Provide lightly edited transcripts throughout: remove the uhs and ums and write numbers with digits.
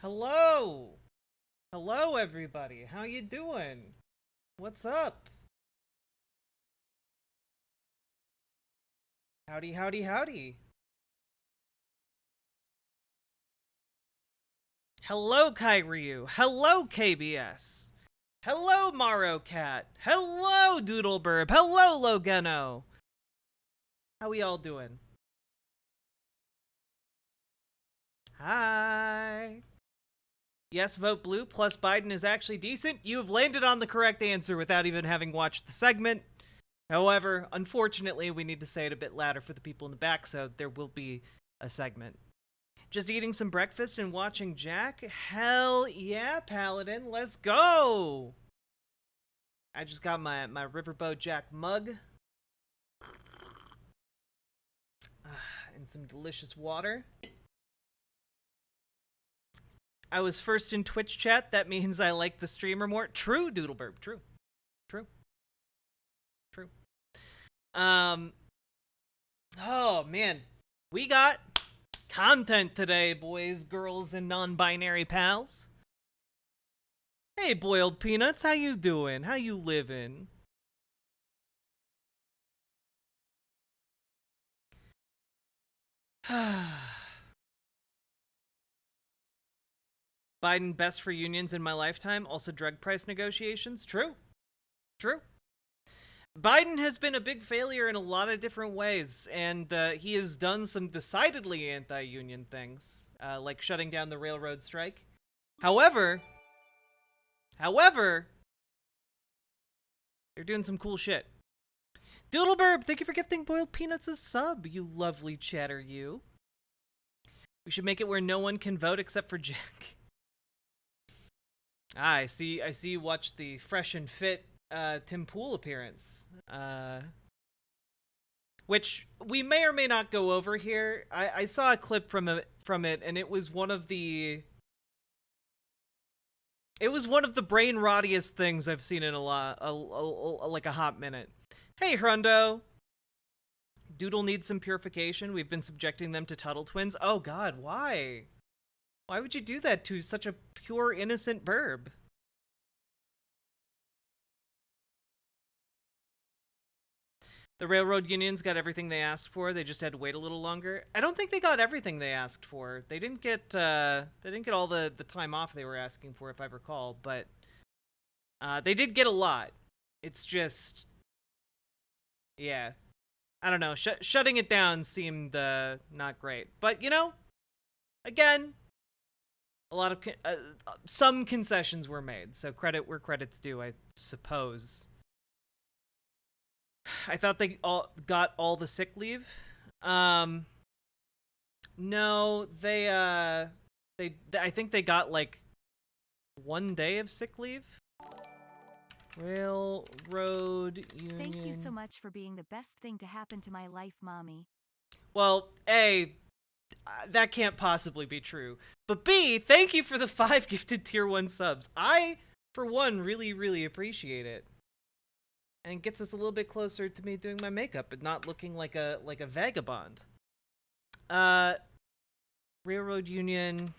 Hello! Hello, everybody. How you doing? What's up? Howdy, howdy, howdy. Hello, Kairyu. Hello, KBS. Hello, Maro Cat. Hello, Doodleburb. Hello, Logeno. How we all doing? Hi. Yes, vote blue, plus Biden is actually decent. You have landed on the correct answer without even having watched the segment. However, unfortunately, we need to say it a bit louder for the people in the back, so there will be a segment. Just eating some breakfast and watching Jack? Hell yeah, Paladin, let's go! I just got my Riverboat Jack mug. And some delicious water. I was first in Twitch chat, that means I like the streamer more. True, Doodleburb, true. True. True. Oh man. We got content today, boys, girls, and non-binary pals. Hey, Boiled Peanuts, how you doing? How you living? Biden best for unions in my lifetime, also drug price negotiations. True. True. Biden has been a big failure in a lot of different ways, and he has done some decidedly anti-union things, like shutting down the railroad strike. However, they're doing some cool shit. Doodleburb, thank you for gifting Boiled Peanuts a sub, you lovely chatter, you. We should make it where no one can vote except for Jack. I see you watched the fresh and fit Tim Pool appearance. Which we may or may not go over here. I saw a clip from it, and it was one of the brain rottiest things I've seen in like a hot minute. Hey, Hrundo. Doodle needs some purification. We've been subjecting them to Tuttle Twins. Oh god, why? Why would you do that to such a pure, innocent burb? The railroad unions got everything they asked for. They just had to wait a little longer. I don't think they got everything they asked for. They didn't get all the time off they were asking for, if I recall. But they did get a lot. It's just, yeah. I don't know, shutting it down seemed not great. But you know, again, a lot of some concessions were made, so credit where credit's due, I suppose. I thought they all got all the sick leave. Um, no, I think they got like 1 day of sick leave. Railroad Union. Thank you so much for being the best thing to happen to my life, Mommy. Well, A, that can't possibly be true. But B, thank you for the 5 gifted tier 1 subs. I, for one, really, really appreciate it. And it gets us a little bit closer to me doing my makeup and not looking like a vagabond. Railroad Union.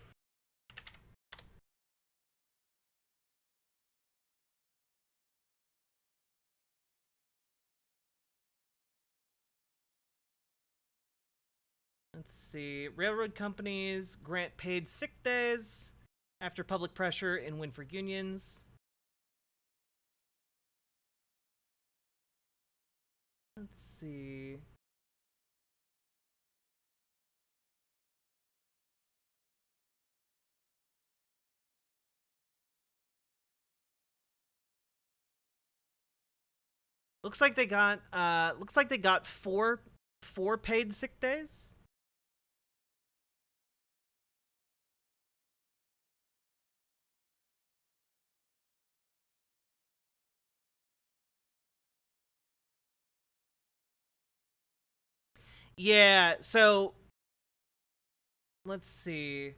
Let's see. Railroad companies grant paid sick days after public pressure and win for unions. Let's see. Looks like they got four paid sick days. Yeah, so let's see.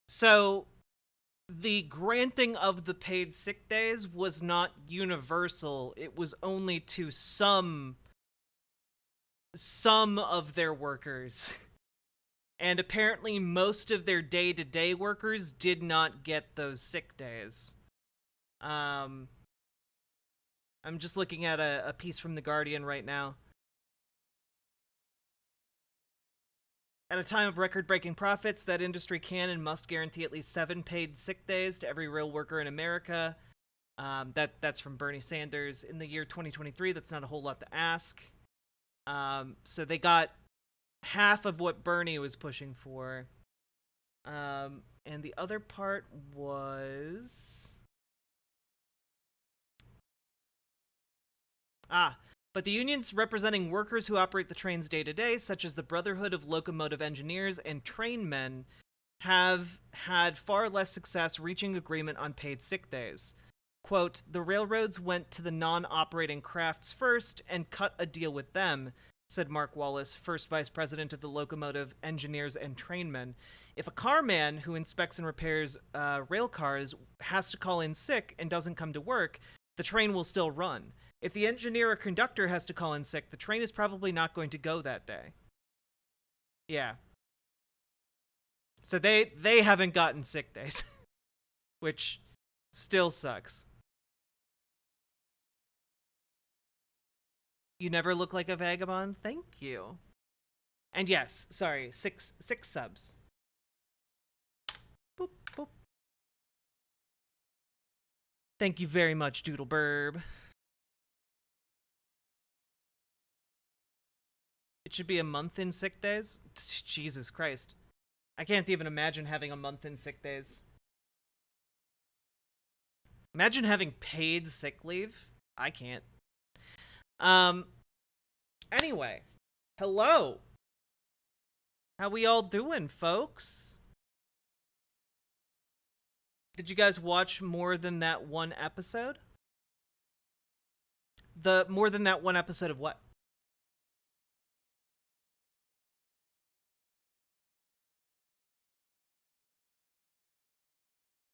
So the granting of the paid sick days was not universal. It was only to some of their workers. And apparently most of their day-to-day workers did not get those sick days. I'm just looking at a piece from The Guardian right now. At a time of record-breaking profits, that industry can and must guarantee at least 7 paid sick days to every rail worker in America. That's from Bernie Sanders. In the year 2023, that's not a whole lot to ask. So they got half of what Bernie was pushing for. And the other part was... But the unions representing workers who operate the trains day to day, such as the Brotherhood of Locomotive Engineers and Trainmen, have had far less success reaching agreement on paid sick days. Quote, the railroads went to the non-operating crafts first and cut a deal with them, said Mark Wallace, first vice president of the Locomotive Engineers and Trainmen. If a carman who inspects and repairs rail cars has to call in sick and doesn't come to work, the train will still run. If the engineer or conductor has to call in sick, the train is probably not going to go that day. Yeah. So they haven't gotten sick days, which still sucks. You never look like a vagabond? Thank you. And yes, sorry, six subs. Boop, boop. Thank you very much, Doodleburb. It should be a month in sick days? Jesus Christ. I can't even imagine having a month in sick days. Imagine having paid sick leave. I can't. Anyway. Hello. How we all doing, folks? Did you guys watch more than that one episode? More than that one episode of what?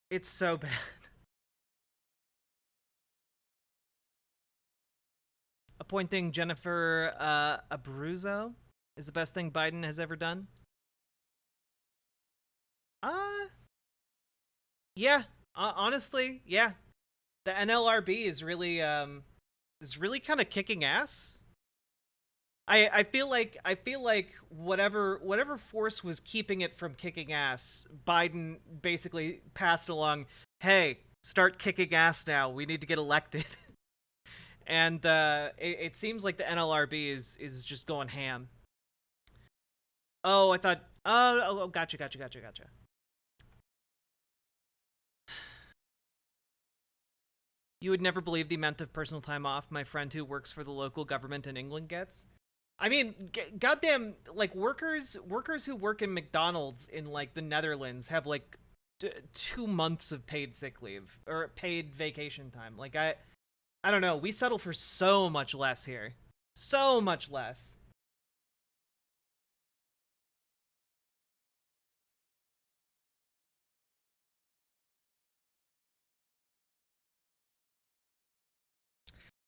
It's so bad. Appointing Jennifer Abruzzo is the best thing Biden has ever done. Yeah. Honestly, yeah. The NLRB is really kind of kicking ass. I feel like whatever force was keeping it from kicking ass, Biden basically passed along, hey, start kicking ass now. We need to get elected. And it seems like the NLRB is just going ham. Oh, I thought, oh, gotcha. You would never believe the amount of personal time off my friend who works for the local government in England gets. I mean, goddamn, like workers who work in McDonald's in like the Netherlands have like 2 months of paid sick leave or paid vacation time. Like I don't know. We settle for so much less here, so much less.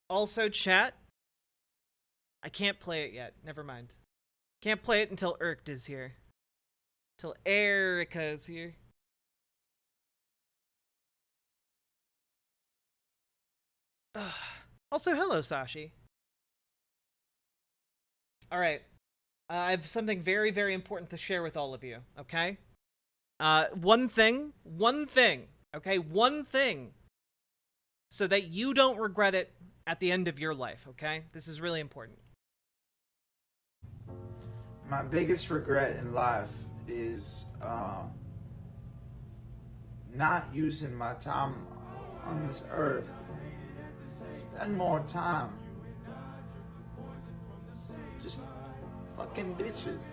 Also, chat. I can't play it yet. Never mind. Can't play it until Irked is here. Till Erica's here. Also, hello, Sashi. All right. I have something very, very important to share with all of you, okay? One thing, okay? One thing. So that you don't regret it at the end of your life, okay? This is really important. My biggest regret in life is not using my time on this earth. Spend more time. Just fucking bitches.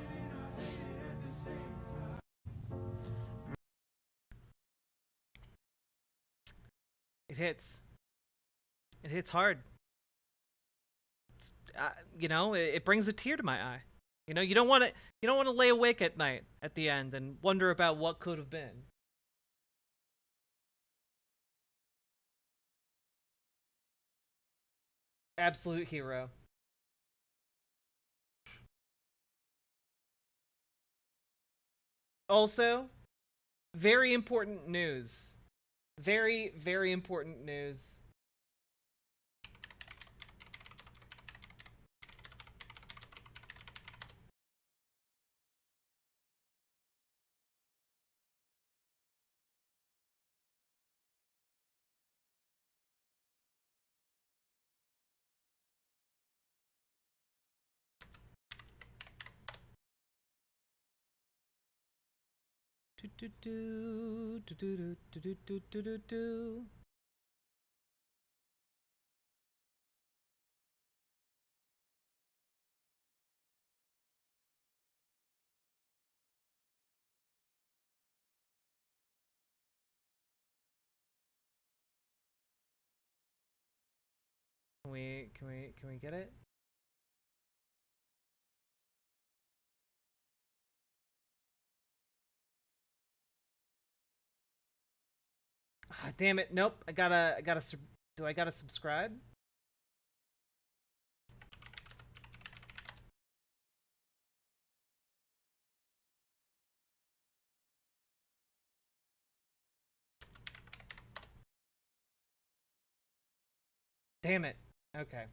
It hits. It hits hard. It's, you know, it brings a tear to my eye. You know, you don't want to lay awake at night at the end and wonder about what could have been. Absolute hero. Also, very important news. Very, very important news. Do do do do do do do do do do. Can we get it? Ah, damn it. Nope. Do I gotta subscribe? Damn it. Okay.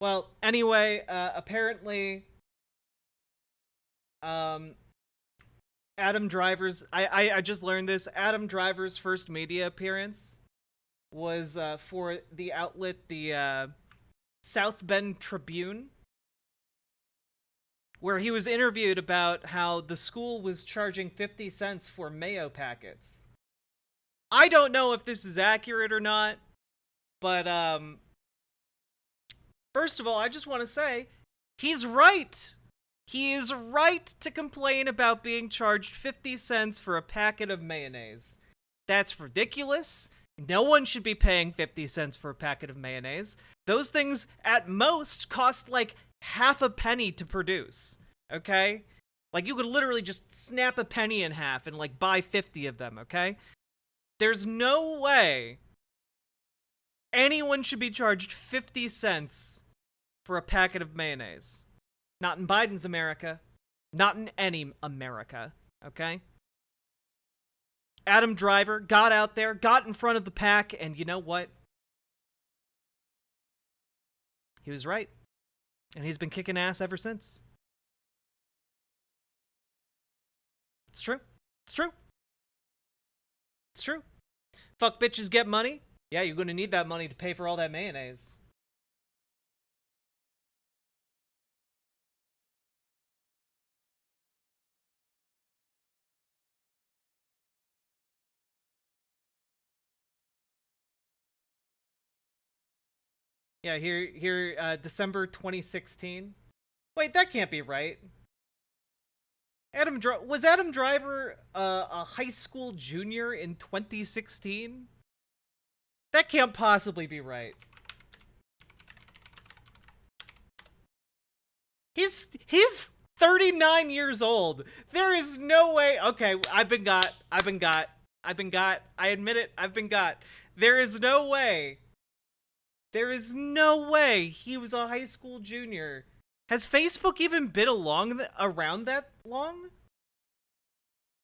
Well, anyway, apparently, Adam Driver's, I just learned this, Adam Driver's first media appearance was for the outlet, the South Bend Tribune, where he was interviewed about how the school was charging 50 cents for mayo packets. I don't know if this is accurate or not, but first of all, I just want to say, he's right. He is right to complain about being charged 50 cents for a packet of mayonnaise. That's ridiculous. No one should be paying 50 cents for a packet of mayonnaise. Those things, at most, cost like half a penny to produce. Okay? Like, you could literally just snap a penny in half and, like, buy 50 of them, okay? There's no way anyone should be charged 50 cents for a packet of mayonnaise. Not in Biden's America. Not in any America. Okay? Adam Driver got out there, got in front of the pack, and you know what? He was right. And he's been kicking ass ever since. It's true. It's true. It's true. Fuck bitches get money. Yeah, you're gonna need that money to pay for all that mayonnaise. Yeah, here, December 2016. Wait, that can't be right. Was Adam Driver a high school junior in 2016? That can't possibly be right. He's 39 years old. There is no way. Okay, I've been got. I admit it. I've been got. There is no way. There is no way he was a high school junior. Has Facebook even been around that long?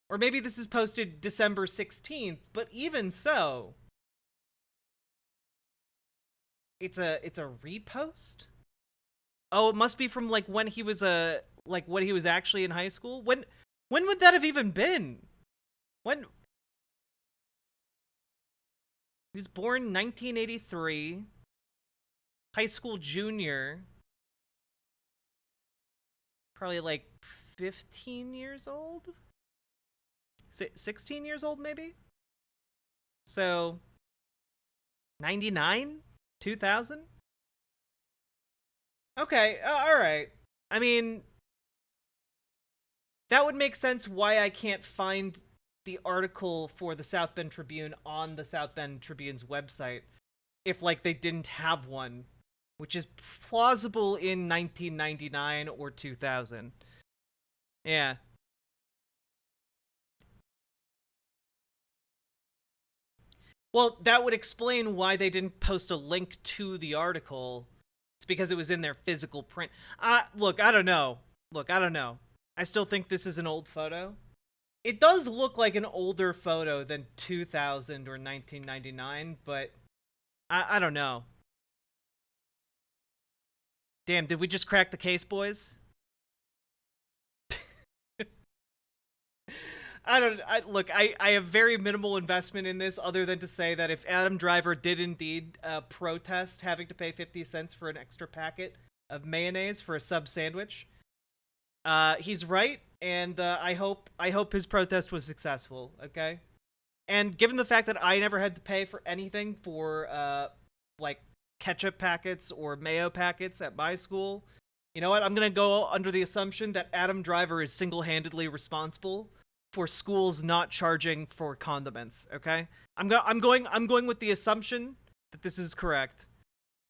Or maybe this is posted December 16th, but even so. It's a repost? Oh, it must be from like when he was when he was actually in high school? When would that have even been? When he was born 1983. High school junior. Probably like 15 years old? 16 years old, maybe? So, 99? 2000? Okay, alright. I mean, that would make sense why I can't find the article for the South Bend Tribune on the South Bend Tribune's website if, like, they didn't have one, which is plausible in 1999 or 2000. Yeah. Well, that would explain why they didn't post a link to the article. It's because it was in their physical print. Look, I don't know. I still think this is an old photo. It does look like an older photo than 2000 or 1999, but I don't know. Damn, did we just crack the case, boys? Look, I have very minimal investment in this other than to say that if Adam Driver did indeed protest having to pay 50 cents for an extra packet of mayonnaise for a sub sandwich, he's right, and I hope his protest was successful, okay? And given the fact that I never had to pay for anything for, like, ketchup packets or mayo packets at my school, you know what? I'm gonna go under the assumption that Adam Driver is single-handedly responsible for schools not charging for condiments, okay? I'm going with the assumption that this is correct.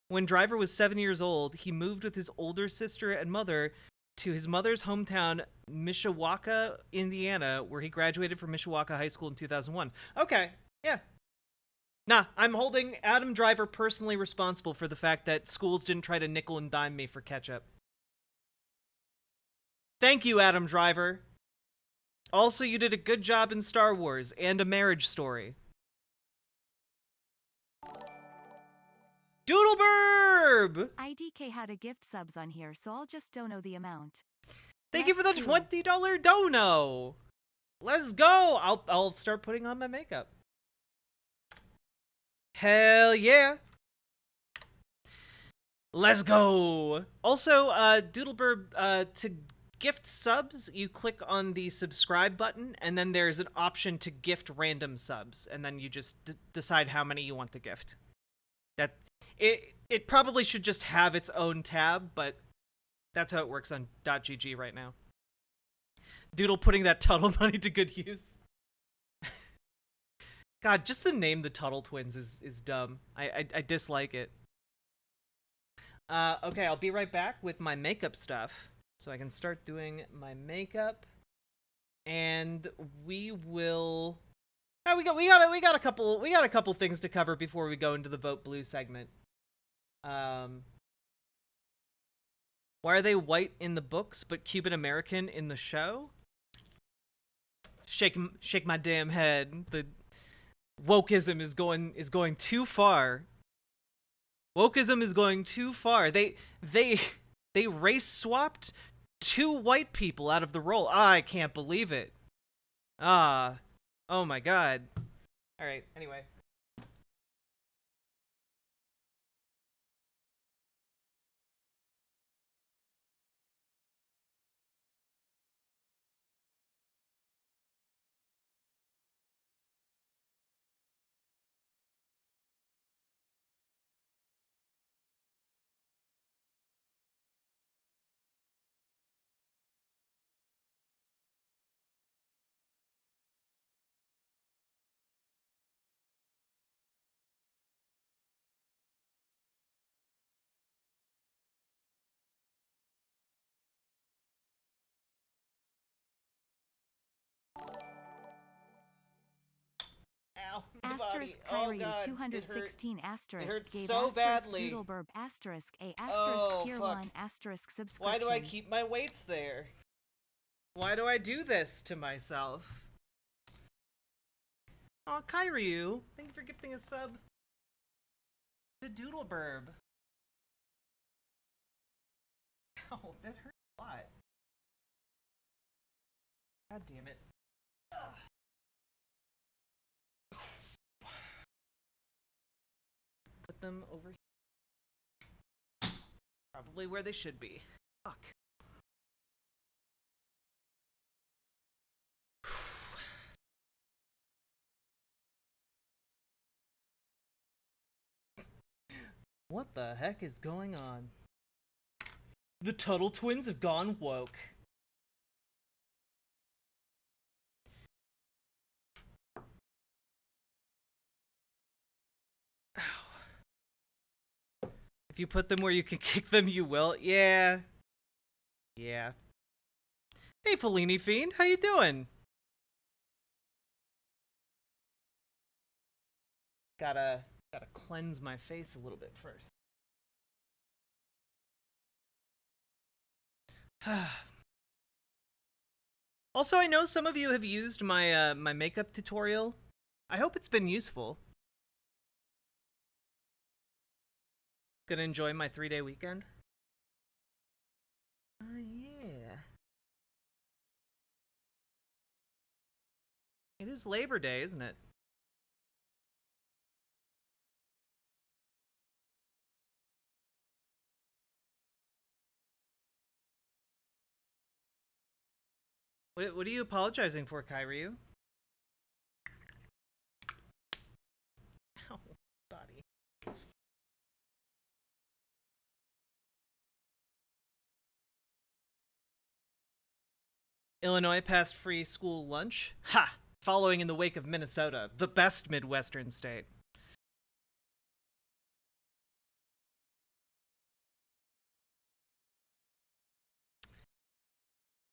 When Driver was 7 years old, he moved with his older sister and mother to his mother's hometown, Mishawaka, Indiana, where he graduated from Mishawaka High School in 2001. Okay, yeah. Nah, I'm holding Adam Driver personally responsible for the fact that schools didn't try to nickel and dime me for ketchup. Thank you, Adam Driver. Also, you did a good job in Star Wars and A Marriage Story. Doodleburb! IDK had a gift subs on here, so I'll just dono the amount. Thank you for the Let's do it. $20 dono! Let's go! I'll start putting on my makeup. Hell yeah! Let's go! Also, Doodleburb, to gift subs, you click on the subscribe button, and then there's an option to gift random subs, and then you just decide how many you want to gift. It probably should just have its own tab, but that's how it works on .gg right now. Doodle putting that Tuttle money to good use. God, just the name the Tuttle Twins is dumb. I dislike it. Okay, I'll be right back with my makeup stuff, so I can start doing my makeup, and we will. Oh, we got a couple things to cover before we go into the Vote Blue segment. Why are they white in the books but Cuban American in the show? Shake my damn head. The wokeism is going too far. Wokeism is going too far. They They race swapped 2 white people out of the role. I can't believe it. Oh my god. Alright, anyway. Ow, my body. Asterisk Oh Kyrie god, 216 asterisk It hurts gave so asterisk badly. Doodleburb asterisk a asterisk Oh, tier fuck. 1 asterisk subscription. Why do I keep my weights there? Why do I do this to myself? Aw, Kyryu, thank you for gifting a sub to Doodleburb. Ow, that hurt a lot. God damn it. Ugh. Put them over here. Probably where they should be. Fuck. What the heck is going on? The Tuttle Twins have gone woke. If you put them where you can kick them, you will. Yeah. Yeah. Hey, Fellini Fiend, how you doing? Gotta cleanse my face a little bit first. Also, I know some of you have used my my makeup tutorial. I hope it's been useful. Gonna enjoy my 3-day weekend. Yeah. It is Labor Day, isn't it? What are you apologizing for, Kyryu? Ow, body. Illinois passed free school lunch? Ha! Following in the wake of Minnesota, the best Midwestern state.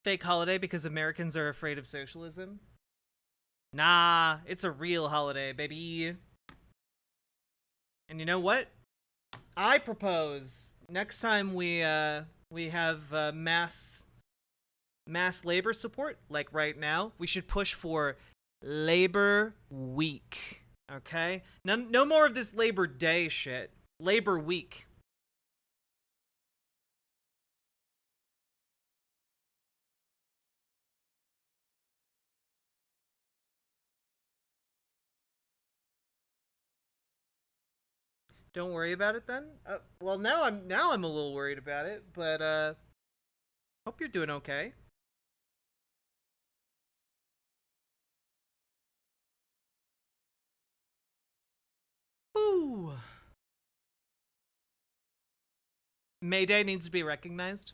Fake holiday because Americans are afraid of socialism? Nah, it's a real holiday, baby. And you know what? I propose next time we have mass labor support, like right now, we should push for Labor Week. Okay? No more of this Labor Day shit. Labor Week. Don't worry about it then. Well, now I'm a little worried about it, but hope you're doing okay. Ooh. May Day needs to be recognized.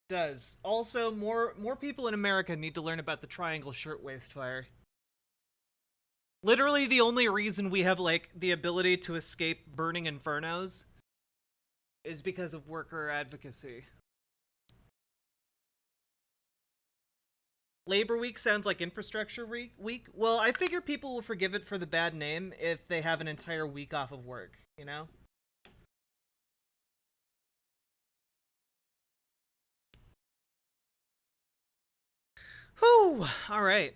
Does. Also, more people in America need to learn about the Triangle Shirtwaist Fire. Literally the only reason we have, like, the ability to escape burning infernos is because of worker advocacy. Labor Week sounds like Infrastructure Week. Well, I figure people will forgive it for the bad name if they have an entire week off of work, you know? Whew! Alright.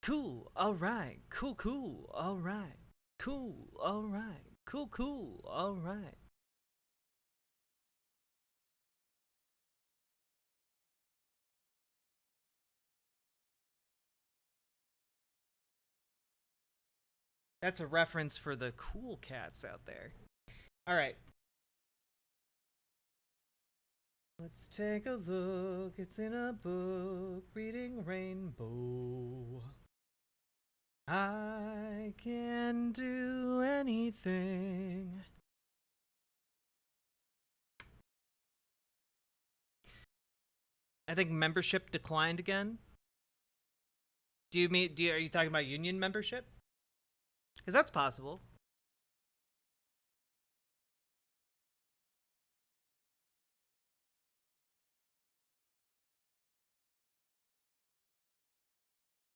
Cool, alright. Cool, alright. Cool, alright. Cool, alright. That's a reference for the cool cats out there. All right. Let's take a look. It's in a book. Reading Rainbow. I can do anything. I think membership declined again. Are you talking about union membership? Because that's possible.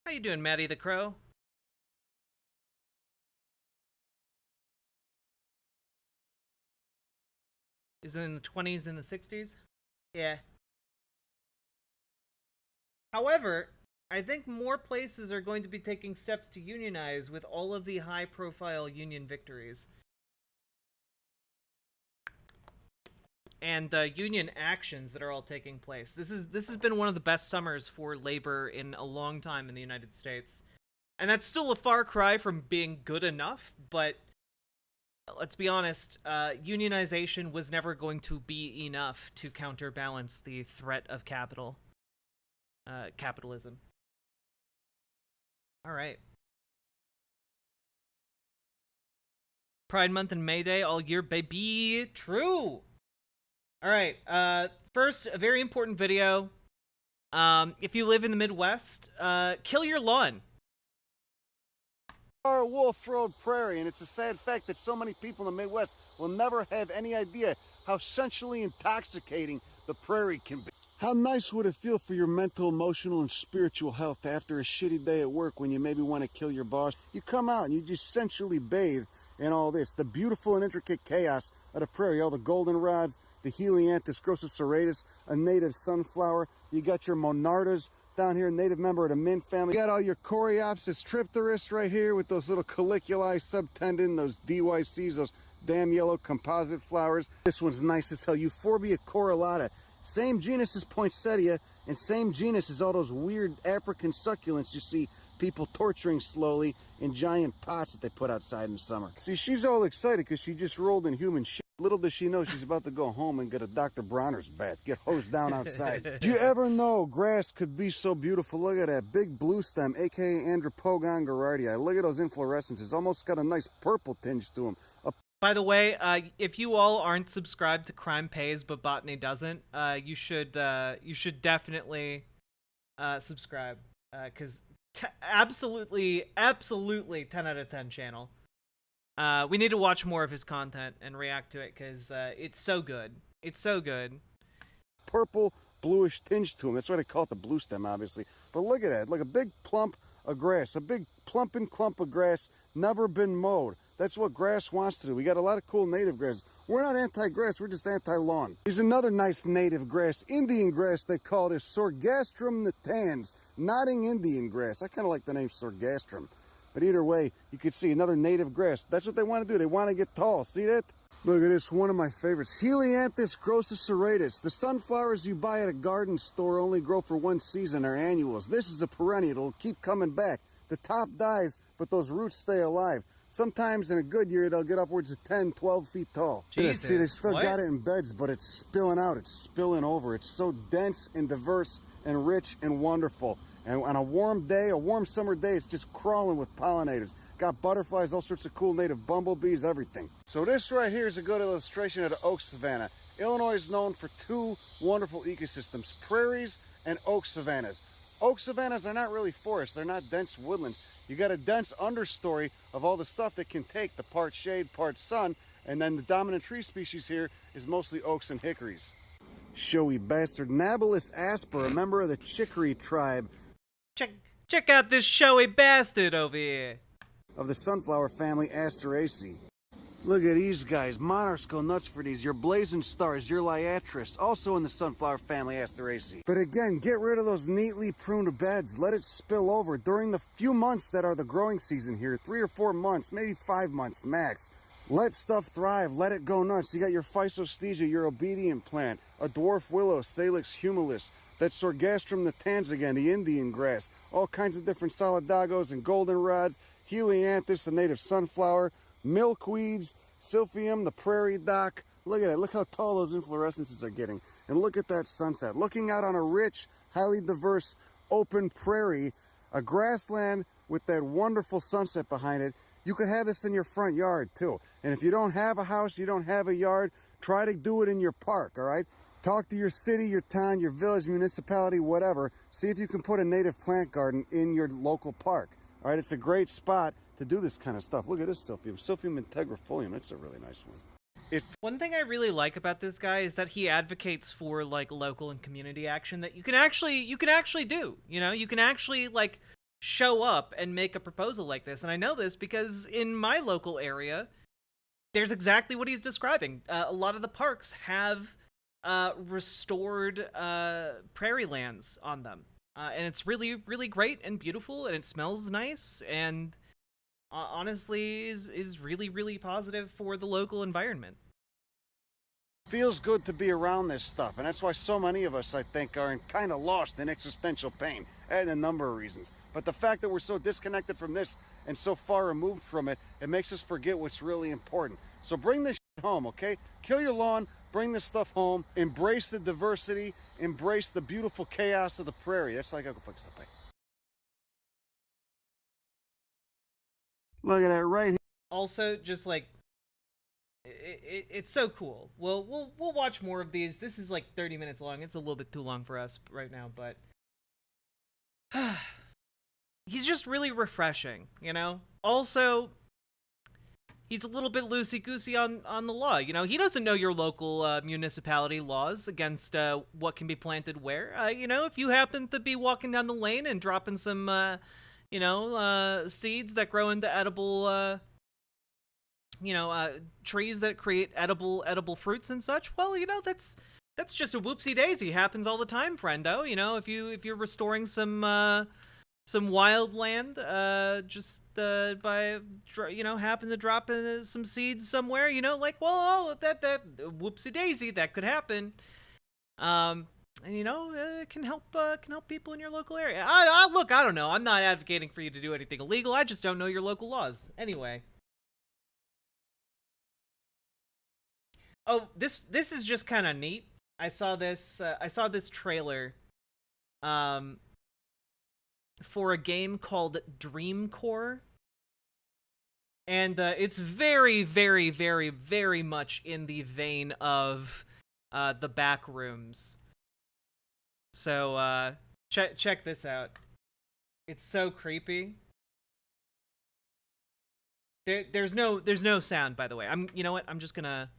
How you doing, Maddie the Crow? Is it in the 20s and the 60s? Yeah. However, I think more places are going to be taking steps to unionize with all of the high-profile union victories. And the union actions that are all taking place. This has been one of the best summers for labor in a long time in the United States. And that's still a far cry from being good enough, but let's be honest, unionization was never going to be enough to counterbalance the threat of capitalism. All right. Pride Month and May Day all year, baby. True. All right. First, a very important video. If you live in the Midwest, kill your lawn. Our Wolf Road Prairie, and it's a sad fact that so many people in the Midwest will never have any idea how sensually intoxicating the prairie can be. How nice would it feel for your mental, emotional, and spiritual health after a shitty day at work when you maybe want to kill your boss? You come out and you just sensually bathe in all this, the beautiful and intricate chaos of the prairie, all the goldenrods, the Helianthus grossoserratus, a native sunflower. You got your monardas down here, a native member of the mint family. You got all your Coreopsis tripteris right here with those little caliculi, subtendon, those DYCs, those damn yellow composite flowers. This one's nice as hell, Euphorbia correlata. Same genus as poinsettia, and same genus as all those weird African succulents you see people torturing slowly in giant pots that they put outside in the summer. See, she's all excited because she just rolled in human shit. Little does she know she's about to go home and get a Dr. Bronner's bath, get hosed down outside. Did you ever know grass could be so beautiful? Look at that big blue stem, aka Andropogon gerardii. Look at those inflorescences, almost got a nice purple tinge to them. By the way, if you all aren't subscribed to Crime Pays but Botany doesn't, you should definitely subscribe, because absolutely 10 out of 10 channel. We need to watch more of his content and react to it because it's so good. It's so good. Purple, bluish tinge to them. That's why they call it the blue stem, obviously. But look at that, like a big plump of grass, a big plumping clump of grass, never been mowed. That's what grass wants to do. We got a lot of cool native grass. We're not anti-grass, we're just anti-lawn. There's another nice native grass, Indian grass they call it, is Sorghastrum natans, nodding Indian grass. I kind of like the name Sorghastrum. But either way, you can see another native grass. That's what they want to do. They want to get tall. See that? Look at this, one of my favorites. Helianthus grossoserratus. The sunflowers you buy at a garden store only grow for one season, are annuals. This is a perennial. It'll keep coming back. The top dies, but those roots stay alive. Sometimes in a good year, they'll get upwards of 10, 12 feet tall. Jesus, see, they still what? got it in beds, but it's spilling out. It's spilling over. It's so dense and diverse and rich and wonderful. And on a warm day, a warm summer day, it's just crawling with pollinators. Got butterflies, all sorts of cool native bumblebees, everything. So this right here is a good illustration of the oak savanna. Illinois is known for two wonderful ecosystems, prairies and oak savannas. Oak savannas are not really forests, they're not dense woodlands. You got a dense understory of all the stuff that can take the part shade, part sun, and then the dominant tree species here is mostly oaks and hickories. Showy bastard. Nablus asper, a member of the chicory tribe, Check out this showy bastard over here. of the sunflower family Asteraceae. Look at these guys. Monarchs go nuts for these. Your blazing stars, your liatris, also in the sunflower family Asteraceae. But again, get rid of those neatly pruned beds. Let it spill over during the few months that are the growing season here. 3 or 4 months, maybe 5 months max. Let stuff thrive. Let it go nuts. You got your Physostegia, your obedient plant, a dwarf willow, Salix humilis, That's Sorghastrum natanz, the Indian grass. All kinds of different solidagos and goldenrods, helianthus, the native sunflower, milkweeds, silphium, the prairie dock. Look at it. Look how tall those inflorescences are getting. And look at that sunset. Looking out on a rich, highly diverse, open prairie, a grassland with that wonderful sunset behind it. You could have this in your front yard too. And if you don't have a house, you don't have a yard, try to do it in your park, all right? Talk to your city, your town, your village, municipality, whatever. See if you can put a native plant garden in your local park. All right, it's a great spot to do this kind of stuff. Look at this silphium, Silphium integrifolium. That's a really nice one. One thing I really like about this guy is that he advocates for like local and community action that you can actually do. You know, you can actually like show up and make a proposal like this. And I know this because in my local area, there's exactly what he's describing. A lot of the parks have restored prairie lands on them, and it's really, really great and beautiful, and it smells nice, and honestly is really, really positive for the local environment. Feels good to be around this stuff, and that's why so many of us, I think, are kind of lost in existential pain, and a number of reasons. But the fact that we're so disconnected from this and so far removed from it, it makes us forget what's really important. So bring this shit home, okay? Kill your lawn, bring this stuff home, embrace the diversity, embrace the beautiful chaos of the prairie. That's like a fix up. Look at that right here. Also, just like it's so cool. We'll watch more of these. This is like 30 minutes long. It's a little bit too long for us right now, but he's just really refreshing, you know? Also, he's a little bit loosey-goosey on the law. You know, he doesn't know your local municipality laws against what can be planted where. You know, if you happen to be walking down the lane and dropping some, seeds that grow into edible, trees that create edible fruits and such, well, you know, that's just a whoopsie-daisy. Happens all the time, friendo. You know, if you're restoring some wild land, by happen to drop in some seeds somewhere, you know, like, well, that whoopsie daisy, that could happen. And you know, it can help people in your local area. Look, I don't know. I'm not advocating for you to do anything illegal. I just don't know your local laws. Anyway. Oh, this is just kind of neat. I saw this trailer. For a game called Dreamcore, and it's very, very, very, very much in the vein of the Backrooms. So check this out. It's so creepy. There's no sound, by the way. You know what? I'm just gonna.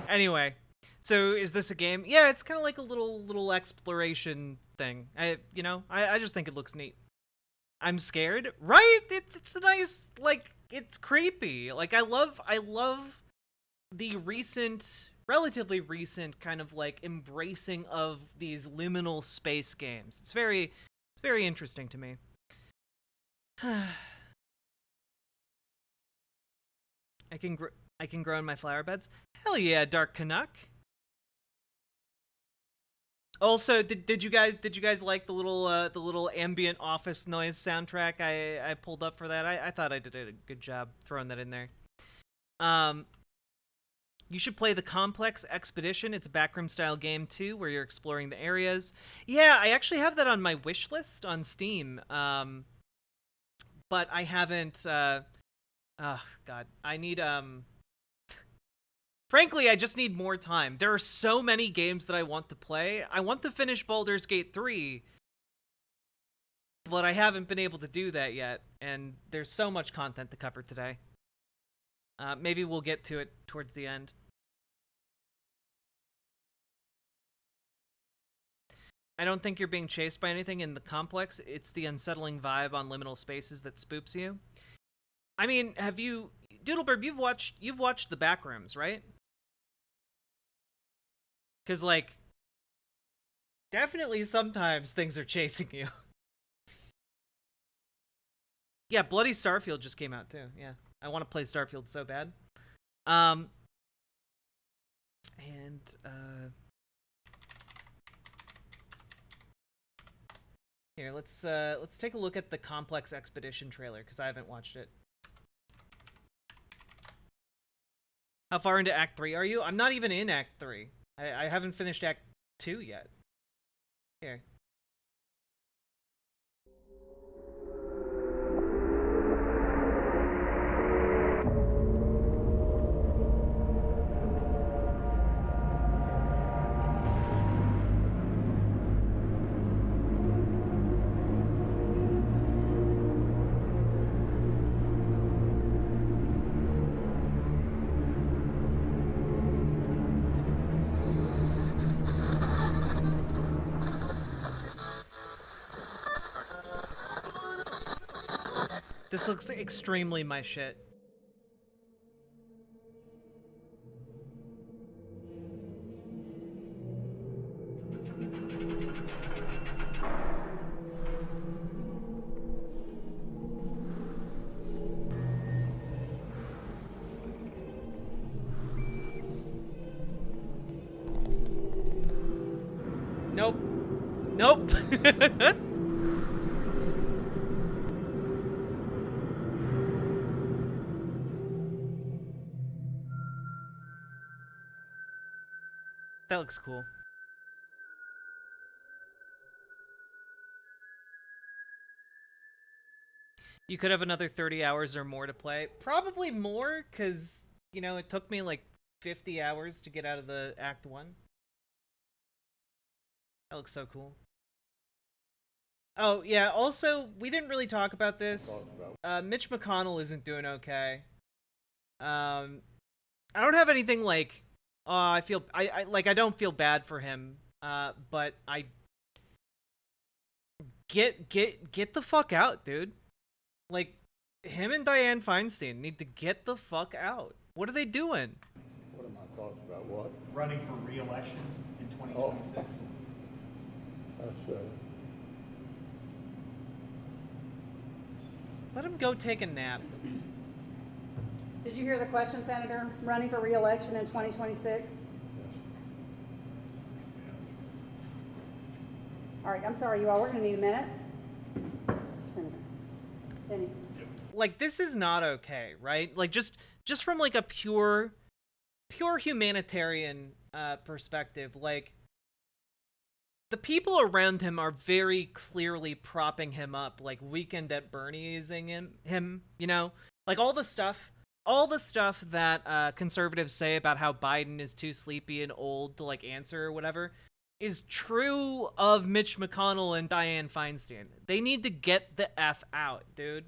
Anyway, so is this a game? Yeah, it's kind of like a little exploration thing. I just think it looks neat. I'm scared, right? It's a nice, like, it's creepy. Like, I love the relatively recent kind of like embracing of these liminal space games. It's very interesting to me. I can grow in my flower beds. Hell yeah, Dark Canuck. Also, did you guys like the little ambient office noise soundtrack I pulled up for that? I thought I did a good job throwing that in there. You should play the Complex Expedition. It's a backroom style game too, where you're exploring the areas. Yeah, I actually have that on my wish list on Steam. But I haven't. Oh God, I need Frankly, I just need more time. There are so many games that I want to play. I want to finish Baldur's Gate 3, but I haven't been able to do that yet, and there's so much content to cover today. Maybe we'll get to it towards the end. I don't think you're being chased by anything in the complex. It's the unsettling vibe on liminal spaces that spooks you. I mean, have you... Doodleburb, you've watched the Backrooms, right? Because, like, definitely sometimes things are chasing you. Yeah, Bloody Starfield just came out, too. Yeah, I want to play Starfield so bad. Here, let's take a look at the Complex Expedition trailer, because I haven't watched it. How far into Act 3 are you? I'm not even in Act 3. I haven't finished Act 2 yet. Here. This looks extremely my shit. Nope. Nope. That looks cool. You could have another 30 hours or more to play. Probably more, because, you know, it took me like 50 hours to get out of the Act 1. That looks so cool. Oh, yeah, also, we didn't really talk about this. Mitch McConnell isn't doing okay. I don't have anything like... I don't feel bad for him, but I get the fuck out, dude. Like, him and Dianne Feinstein need to get the fuck out. What are they doing? What are my thoughts about what? Running for re-election in 2026. That's Let him go take a nap. Did you hear the question, Senator? Running for re-election in 2026? All right, I'm sorry, you all. We're going to need a minute. Senator. Benny. Like, this is not okay, right? Like, just from, like, a pure humanitarian perspective, like, the people around him are very clearly propping him up, like, Weekend at Bernie'sing him, you know? Like, all the stuff that conservatives say about how Biden is too sleepy and old to, like, answer or whatever is true of Mitch McConnell and Dianne Feinstein. They need to get the F out, dude.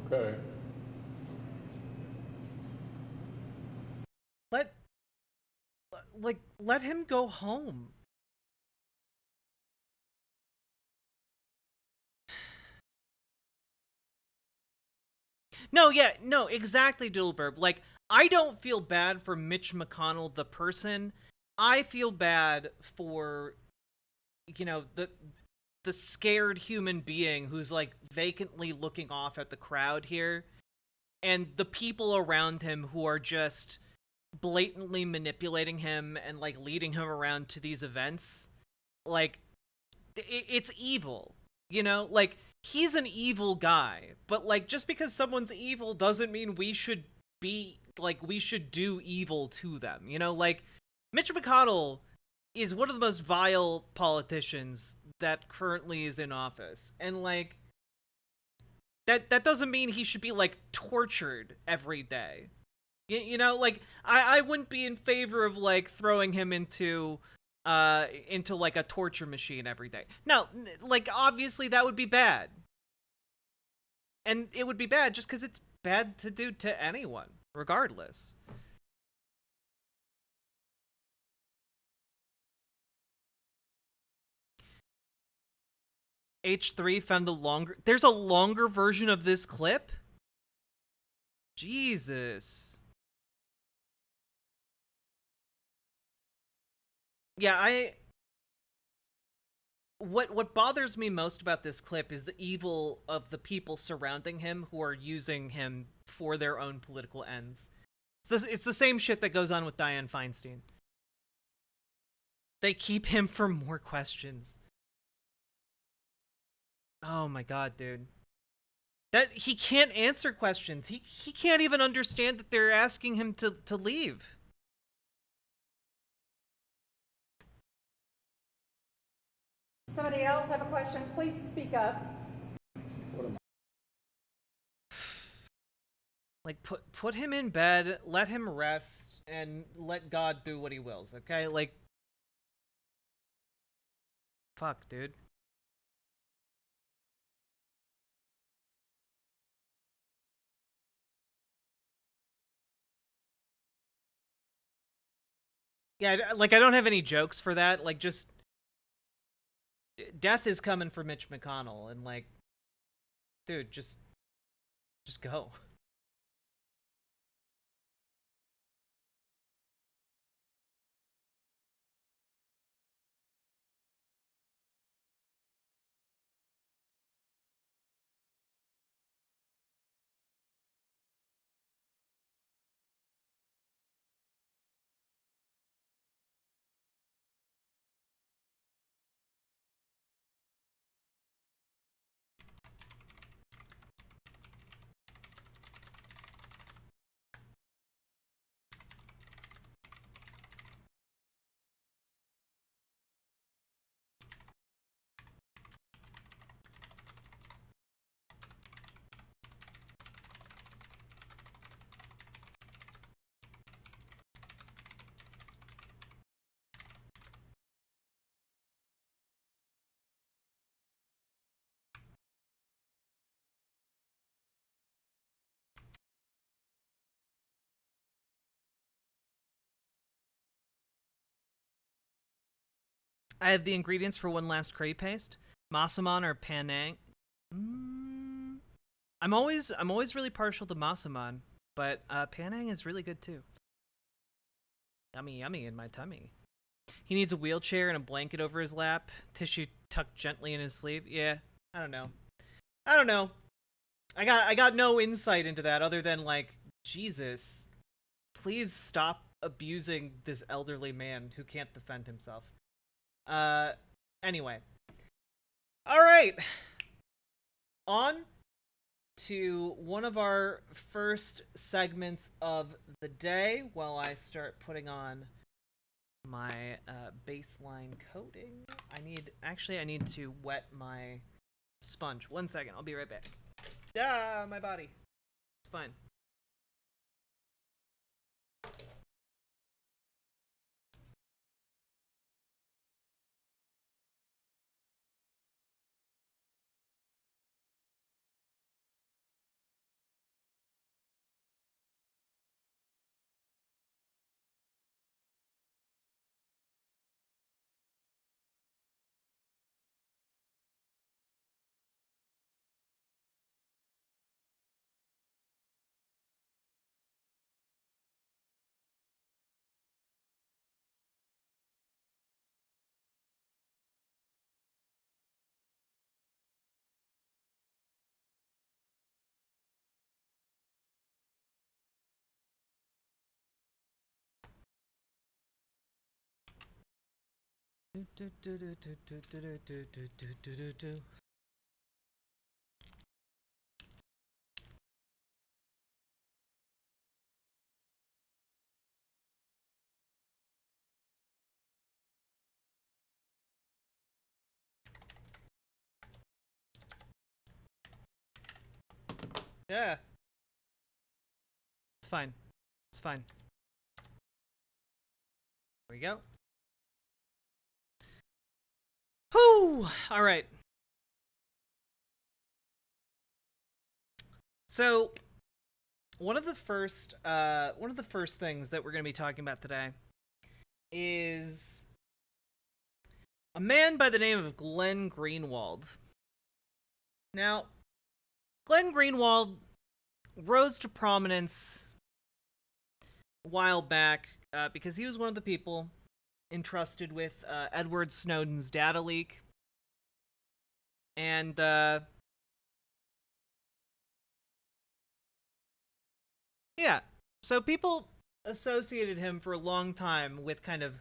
okay. Let him go home. No, exactly, Doodleburb. Like, I don't feel bad for Mitch McConnell, the person. I feel bad for, you know, the scared human being who's like vacantly looking off at the crowd here, and the people around him who are just blatantly manipulating him and like leading him around to these events. Like, it's evil, you know? Like, he's an evil guy, but like, just because someone's evil doesn't mean we should be like, we should do evil to them, you know? Like, Mitch McConnell is one of the most vile politicians that currently is in office, and like, that doesn't mean he should be like tortured every day. You know, like, I wouldn't be in favor of like throwing him into like a torture machine every day. Now, like, obviously that would be bad. And it would be bad just because it's bad to do to anyone, regardless. H3 found the longer... There's a longer version of this clip? Jesus. Yeah, what bothers me most about this clip is the evil of the people surrounding him who are using him for their own political ends. It's the same shit that goes on with Dianne Feinstein. They keep him for more questions. Oh my god, dude. That he can't answer questions. He can't even understand that they're asking him to leave. Somebody else have a question? Please speak up. Like, put him in bed, let him rest, and let God do what he wills, okay? Like, fuck, dude. Yeah, like, I don't have any jokes for that. Like, just... Death is coming for Mitch McConnell, and, like... Dude, just go. I have the ingredients for one last crepe paste. Masaman or Panang. I'm always really partial to Masaman, but Panang is really good too. Yummy, yummy in my tummy. He needs a wheelchair and a blanket over his lap. Tissue tucked gently in his sleeve. Yeah, I don't know. I got no insight into that other than like, Jesus, please stop abusing this elderly man who can't defend himself. Anyway. Alright. On to one of our first segments of the day while I start putting on my baseline coating. I need to wet my sponge. 1 second, I'll be right back. Ah, my body. It's fine. Yeah. It's fine. It's fine. There we go. Whew! All right. So, one of the first things that we're going to be talking about today is a man by the name of Glenn Greenwald. Now, Glenn Greenwald rose to prominence a while back because he was one of the people entrusted with Edward Snowden's data leak. And yeah, so people associated him for a long time with kind of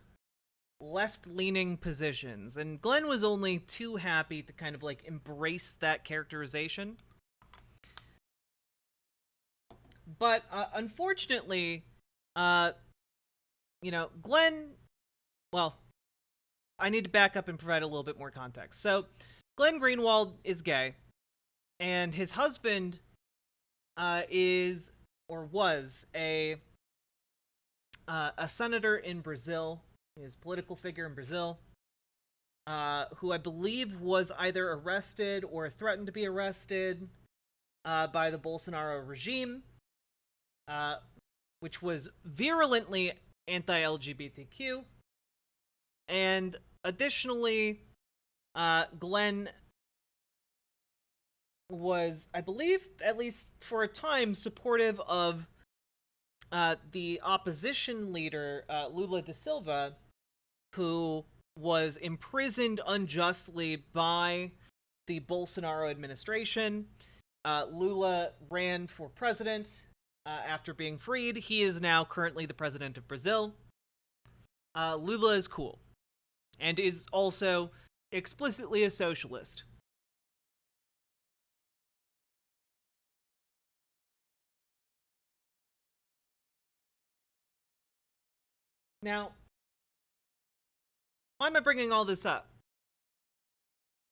left-leaning positions, and Glenn was only too happy to kind of like embrace that characterization. But unfortunately, you know, Glenn, well, I need to back up and provide a little bit more context. So, Glenn Greenwald is gay, and his husband is or was a senator in Brazil. He is a political figure in Brazil, who I believe was either arrested or threatened to be arrested by the Bolsonaro regime, which was virulently anti-LGBTQ. And additionally, Glenn was, I believe, at least for a time, supportive of the opposition leader, Lula da Silva, who was imprisoned unjustly by the Bolsonaro administration. Lula ran for president after being freed. He is now currently the president of Brazil. Lula is cool, and is also explicitly a socialist. Now, why am I bringing all this up?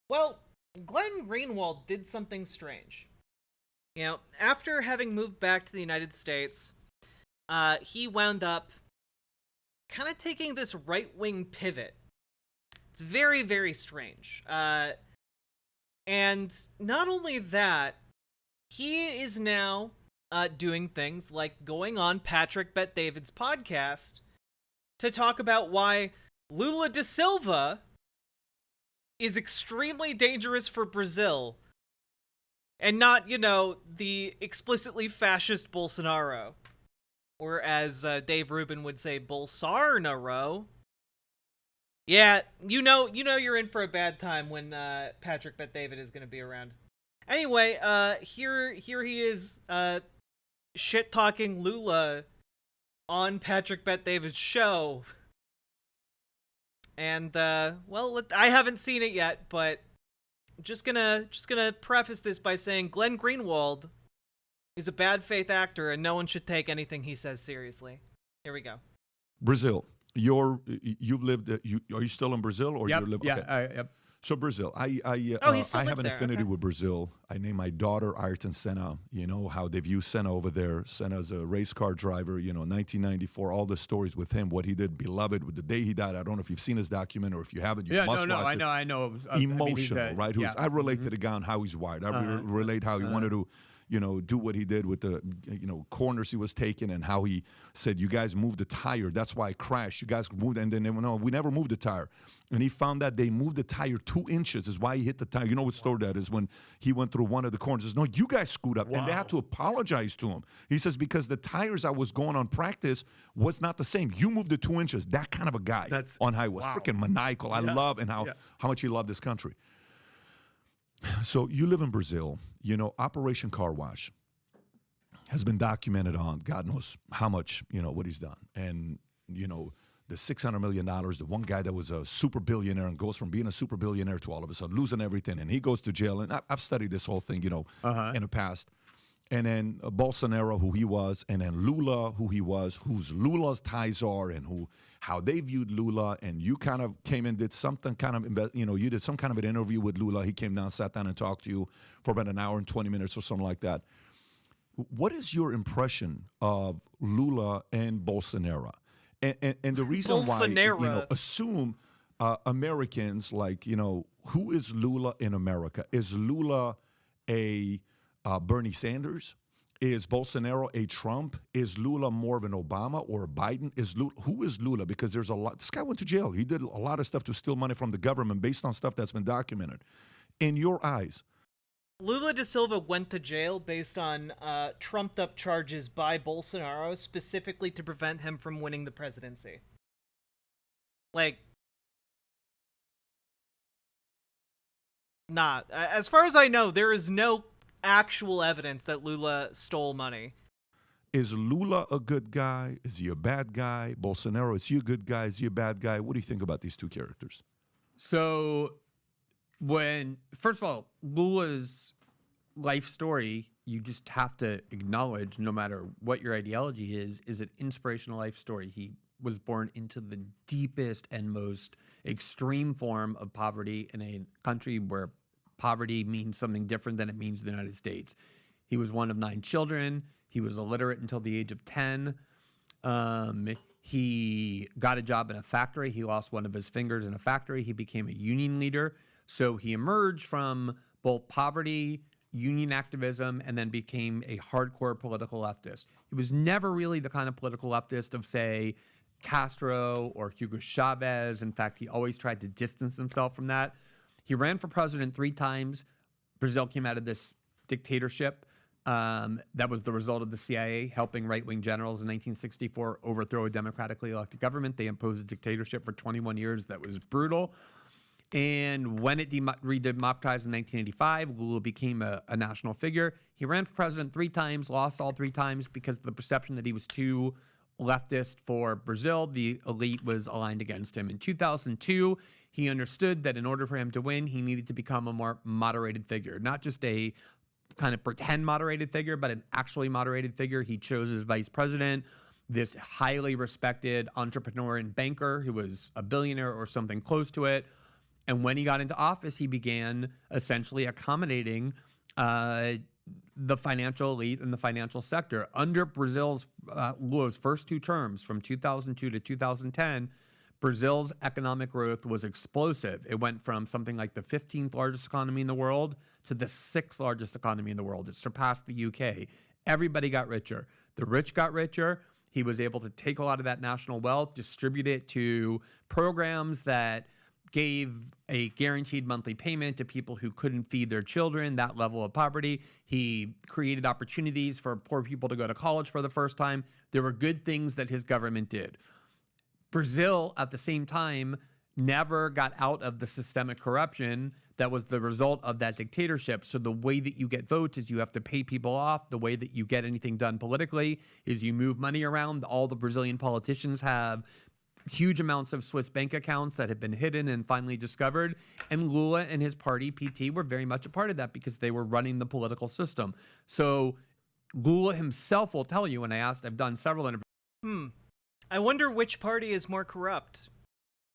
Well, Glenn Greenwald did something strange. You know, after having moved back to the United States, he wound up kind of taking this right-wing pivot. It's very, very strange. And not only that, he is now doing things like going on Patrick Bet-David's podcast to talk about why Lula da Silva is extremely dangerous for Brazil, and not, you know, the explicitly fascist Bolsonaro. Or as Dave Rubin would say, Bolsarnaro. Yeah, you know you're in for a bad time when Patrick Bet-David is going to be around. Anyway, here he is shit-talking Lula on Patrick Bet-David's show. And, well, I haven't seen it yet, but just gonna preface this by saying Glenn Greenwald is a bad faith actor, and no one should take anything he says seriously. Here we go. Brazil. You've lived. Are you still in Brazil, or Yep, you're living? yeah, Okay. yep. So Brazil. I he still have lives an there, affinity okay. with Brazil. I named my daughter Ayrton Senna. You know how they view Senna over there. Senna's a race car driver. You know, 1994. All the stories with him, what he did, beloved. With the day he died. I don't know if you've seen his document, or if you haven't, you Yeah, must no, watch it. I know. It was, I mean, he's, Emotional, right? Yeah. I relate to the guy on how he's wired. I relate how he wanted to, you know, do what he did with the, you know, corners he was taking, and how he said, you guys moved the tire. That's why I crashed. You guys moved, and then they went, no, we never moved the tire. And he found that they moved the tire 2 inches is why he hit the tire. You know what story that is? When he went through one of the corners, he says, no, you guys screwed up. And they had to apologize to him. He says, because the tires I was going on practice was not the same. You moved the 2 inches. That kind of a guy on highways. Freaking maniacal. I love and how much he loved this country. So you live in Brazil. You know, Operation Car Wash has been documented on God knows how much, you know, what he's done. And, you know, the $600 million, the one guy that was a super billionaire and goes from being a super billionaire to all of a sudden losing everything, and he goes to jail. And I've studied this whole thing, in the past. And then Bolsonaro, who he was, and then Lula, who he was, whose Lula's ties are, and how they viewed Lula. And you kind of came and did something you did some kind of an interview with Lula. He came down, sat down, and talked to you for about an hour and 20 minutes or something like that. What is your impression of Lula and Bolsonaro? And the reason why, assume Americans who is Lula in America? Is Lula a Bernie Sanders? Is Bolsonaro a Trump? Is Lula more of an Obama or a Biden? Who is Lula? Because there's a lot. This guy went to jail. He did a lot of stuff to steal money from the government based on stuff that's been documented. In your eyes, Lula da Silva went to jail based on trumped-up charges by Bolsonaro, specifically to prevent him from winning the presidency. As far as I know, there is no actual evidence that Lula stole money. Is Lula a good guy? Is he a bad guy? Bolsonaro, is he a good guy? Is he a bad guy? What do you think about these two characters? So, first of all, Lula's life story, you just have to acknowledge, no matter what your ideology is an inspirational life story. He was born into the deepest and most extreme form of poverty in a country where poverty means something different than it means in the United States. He was one of 9 children. He was illiterate until the age of 10. He got a job in a factory. He lost one of his fingers in a factory. He became a union leader. So he emerged from both poverty, union activism, and then became a hardcore political leftist. He was never really the kind of political leftist of, say, Castro or Hugo Chavez. In fact, he always tried to distance himself from that. He ran for president 3 times. Brazil came out of this dictatorship. That was the result of the CIA helping right-wing generals in 1964 overthrow a democratically elected government. They imposed a dictatorship for 21 years that was brutal. And when it re-democratized in 1985, Lula became a national figure. He ran for president 3 times, lost all 3 times because of the perception that he was too leftist for Brazil. The elite was aligned against him. In 2002, he understood that in order for him to win, he needed to become a more moderated figure, not just a kind of pretend moderated figure, but an actually moderated figure. He chose as vice president this highly respected entrepreneur and banker who was a billionaire or something close to it. And when he got into office, he began essentially accommodating the financial elite and the financial sector. Under Brazil's Lula's first 2 terms, from 2002 to 2010, Brazil's economic growth was explosive. It went from something like the 15th largest economy in the world to the 6th largest economy in the world. It surpassed the UK. Everybody got richer. The rich got richer. He was able to take a lot of that national wealth, distribute it to programs that gave a guaranteed monthly payment to people who couldn't feed their children, that level of poverty. He created opportunities for poor people to go to college for the first time. There were good things that his government did. Brazil, at the same time, never got out of the systemic corruption that was the result of that dictatorship. So the way that you get votes is you have to pay people off. The way that you get anything done politically is you move money around. All the Brazilian politicians have huge amounts of Swiss bank accounts that have been hidden and finally discovered. And Lula and his party, PT, were very much a part of that because they were running the political system. So Lula himself will tell you, and I've done several interviews. I wonder which party is more corrupt.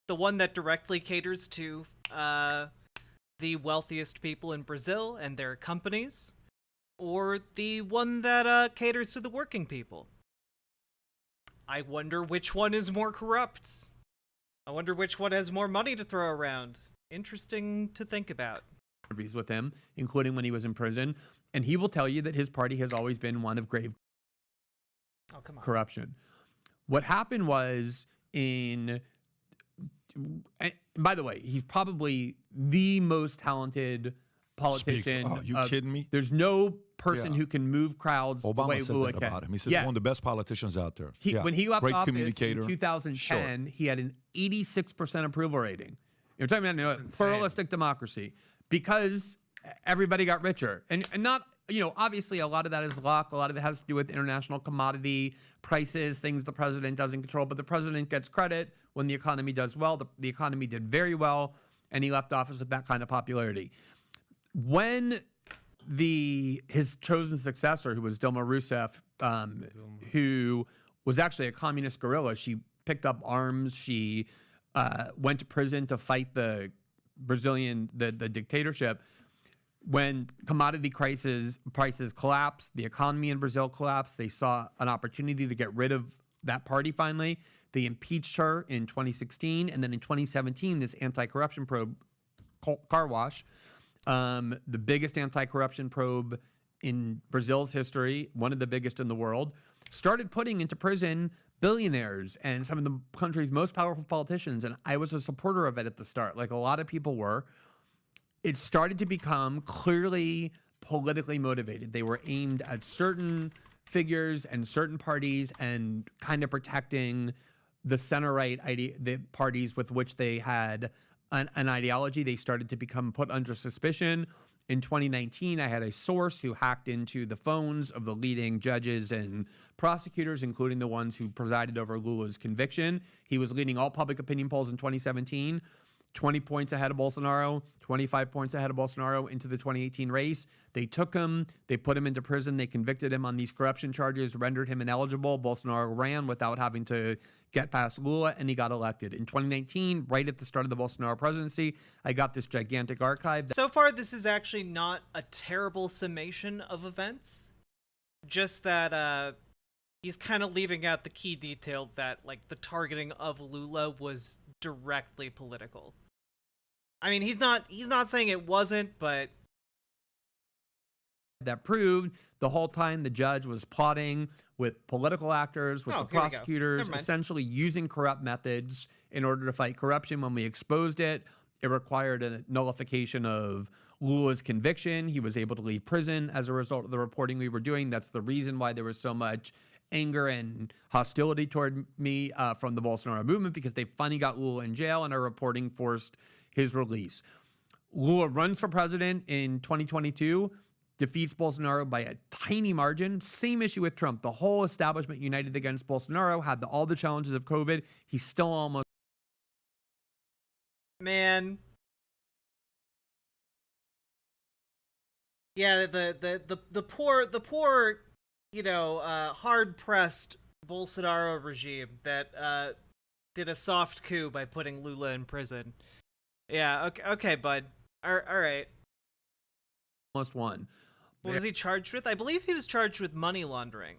The one that directly caters to the wealthiest people in Brazil and their companies, or the one that caters to the working people. I wonder which one is more corrupt. I wonder which one has more money to throw around. Interesting to think about. Interviews with him, including when he was in prison, and he will tell you that his party has always been one of grave corruption. What happened was and by the way, he's probably the most talented politician. Oh, you kidding me? There's no person who can move crowds the way Obama said Lula that can. about him. He said he's one of the best politicians out there. When he left Great office communicator. in 2010, he had an 86% approval rating. You're talking about pluralistic democracy because everybody got richer. And not obviously a lot of that is luck. A lot of it has to do with international commodity prices, things the president doesn't control. But the president gets credit when the economy does well. The economy did very well, and he left office with that kind of popularity. When his chosen successor, who was Dilma Rousseff, who was actually a communist guerrilla, she picked up arms. She went to prison to fight the Brazilian the dictatorship. When commodity prices collapsed, the economy in Brazil collapsed. They saw an opportunity to get rid of that party finally. They impeached her in 2016, and then in 2017, this anti-corruption probe, Car Wash, the biggest anti-corruption probe in Brazil's history, one of the biggest in the world, started putting into prison billionaires and some of the country's most powerful politicians. And I was a supporter of it at the start, like a lot of people were. It started to become clearly politically motivated. They were aimed at certain figures and certain parties and kind of protecting the center-right the parties with which they had an ideology. They started to become put under suspicion. In 2019, I had a source who hacked into the phones of the leading judges and prosecutors, including the ones who presided over Lula's conviction. He was leading all public opinion polls in 2017. 20 points ahead of Bolsonaro, 25 points ahead of Bolsonaro into the 2018 race. They took him, they put him into prison, they convicted him on these corruption charges, rendered him ineligible. Bolsonaro ran without having to get past Lula, and he got elected. In 2019, right at the start of the Bolsonaro presidency, I got this gigantic archive. So far, this is actually not a terrible summation of events. Just that he's kind of leaving out the key detail that, like, the targeting of Lula was directly political. I mean, he's not saying it wasn't, but that proved the whole time the judge was plotting with political actors, with the prosecutors, essentially using corrupt methods in order to fight corruption. When we exposed it, it required a nullification of Lula's conviction. He was able to leave prison as a result of the reporting we were doing. That's the reason why there was so much anger and hostility toward me from the Bolsonaro movement, because they finally got Lula in jail and our reporting forced his release. Lula runs for president in 2022, defeats Bolsonaro by a tiny margin. Same issue with Trump. The whole establishment united against Bolsonaro, had all the challenges of COVID. He's still almost... Man. Yeah, the poor, hard-pressed Bolsonaro regime that did a soft coup by putting Lula in prison. Yeah, okay, bud. All right. Almost won. What was he charged with? I believe he was charged with money laundering.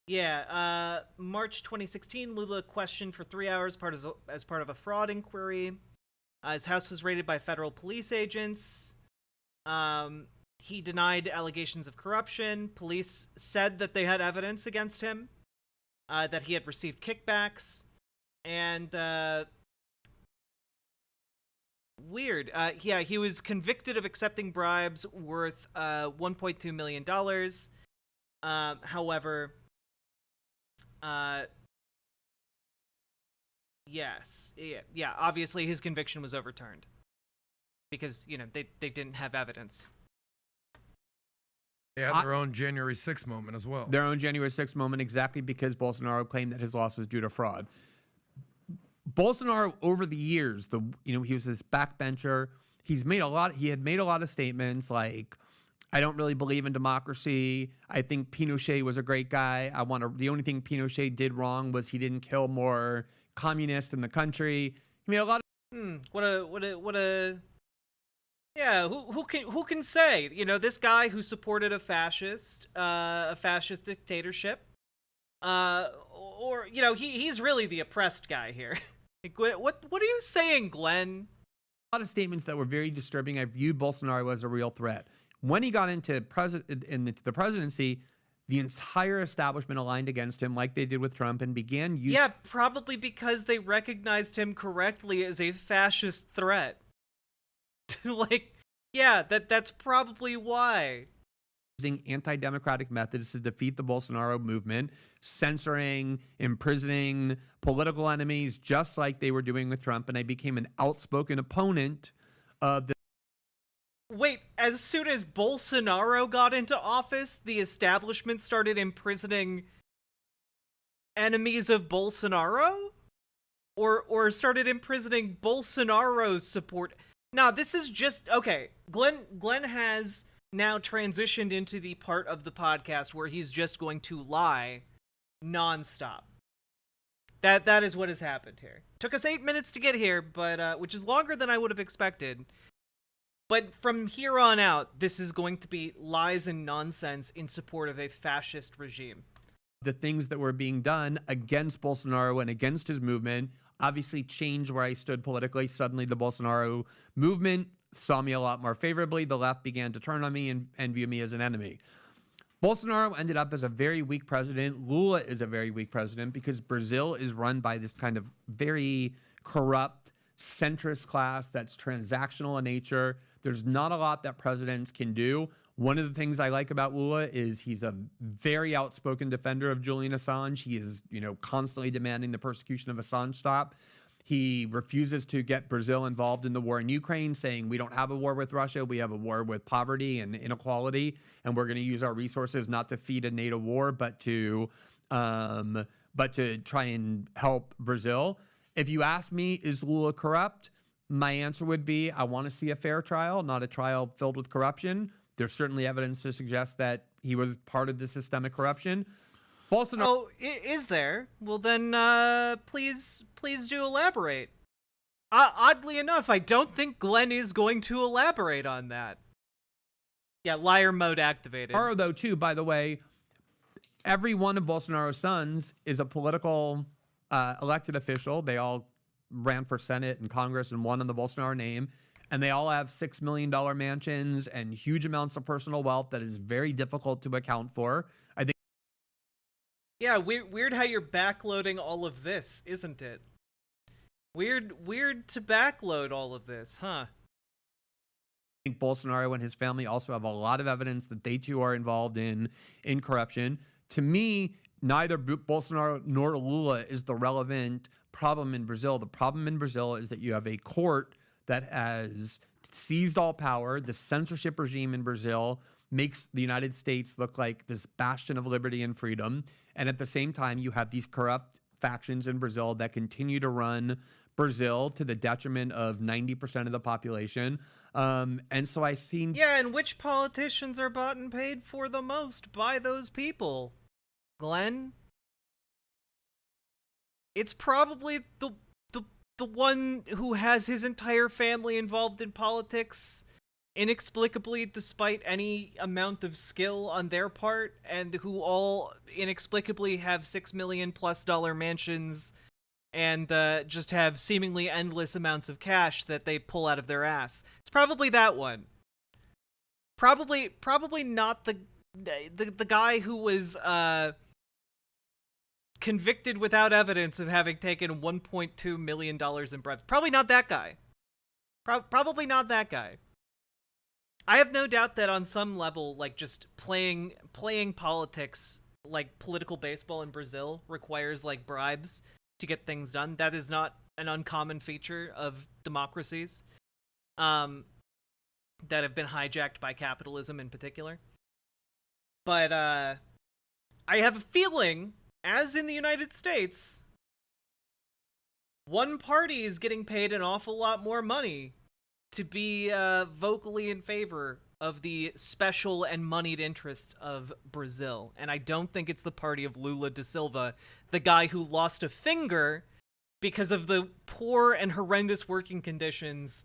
Yeah, March 2016, Lula questioned for 3 hours as part of a fraud inquiry. His house was raided by federal police agents. He denied allegations of corruption. Police said that they had evidence against him, that he had received kickbacks. And, weird. Yeah, he was convicted of accepting bribes worth $1.2 million. However, yes. Yeah, obviously his conviction was overturned. Because, they didn't have evidence. They had their own January 6th moment as well. Their own January 6th moment, exactly because Bolsonaro claimed that his loss was due to fraud. Bolsonaro, over the years, he was this backbencher. He had made a lot of statements like, I don't really believe in democracy. I think Pinochet was a great guy. The only thing Pinochet did wrong was he didn't kill more communists in the country. He made a lot of... Yeah, who can say? This guy who supported a fascist dictatorship, or he's really the oppressed guy here. Like, what are you saying, Glenn? A lot of statements that were very disturbing. I viewed Bolsonaro as a real threat. When he got into the presidency, the entire establishment aligned against him, like they did with Trump, and began using... Yeah, probably because they recognized him correctly as a fascist threat. Like, yeah, that's probably why. using anti-democratic methods to defeat the Bolsonaro movement, censoring, imprisoning political enemies, just like they were doing with Trump. And I became an outspoken opponent of the. Wait, as soon as Bolsonaro got into office, the establishment started imprisoning enemies of Bolsonaro? Or started imprisoning Bolsonaro's support? Now, this is just... Okay, Glenn has now transitioned into the part of the podcast where he's just going to lie nonstop. That is what has happened here. Took us 8 minutes to get here, but which is longer than I would have expected. But from here on out, this is going to be lies and nonsense in support of a fascist regime. The things that were being done against Bolsonaro and against his movement obviously changed where I stood politically. Suddenly, the Bolsonaro movement saw me a lot more favorably. The left began to turn on me and view me as an enemy. Bolsonaro ended up as a very weak president. Lula is a very weak president because Brazil is run by this kind of very corrupt, centrist class that's transactional in nature. There's not a lot that presidents can do. One of the things I like about Lula is he's a very outspoken defender of Julian Assange. He is, constantly demanding the persecution of Assange stop. He refuses to get Brazil involved in the war in Ukraine, saying we don't have a war with Russia. We have a war with poverty and inequality, and we're going to use our resources not to feed a NATO war, but to try and help Brazil. If you ask me, is Lula corrupt? My answer would be I want to see a fair trial, not a trial filled with corruption. There's certainly evidence to suggest that he was part of the systemic corruption. Bolsonaro. Oh, is there? Well, then, please do elaborate. Oddly enough, I don't think Glenn is going to elaborate on that. Yeah, liar mode activated. Bolsonaro, though, too, by the way, every one of Bolsonaro's sons is a political elected official. They all ran for Senate and Congress and won in the Bolsonaro name. And they all have $6 million mansions and huge amounts of personal wealth that is very difficult to account for. I think. Yeah, weird how you're backloading all of this, isn't it? Weird to backload all of this, huh? I think Bolsonaro and his family also have a lot of evidence that they too are involved in corruption. To me, neither Bolsonaro nor Lula is the relevant problem in Brazil. The problem in Brazil is that you have a court that has seized all power. The censorship regime in Brazil makes the United States look like this bastion of liberty and freedom. And at the same time, you have these corrupt factions in Brazil that continue to run Brazil to the detriment of 90% of the population. And so I've seen... Yeah, and which politicians are bought and paid for the most by those people? Glenn? It's probably the one who has his entire family involved in politics inexplicably despite any amount of skill on their part, and who all inexplicably have $6 million+ mansions and just have seemingly endless amounts of cash that they pull out of their ass. It's probably that one. Probably not the guy who was convicted without evidence of having taken $1.2 million in bribes. Probably not that guy. Probably not that guy. I have no doubt that on some level, like, just playing politics, like political baseball in Brazil, requires, like, bribes to get things done. That is not an uncommon feature of democracies that have been hijacked by capitalism in particular. But I have a feeling, as in the United States, one party is getting paid an awful lot more money to be vocally in favor of the special and moneyed interest of Brazil. And I don't think it's the party of Lula da Silva, the guy who lost a finger because of the poor and horrendous working conditions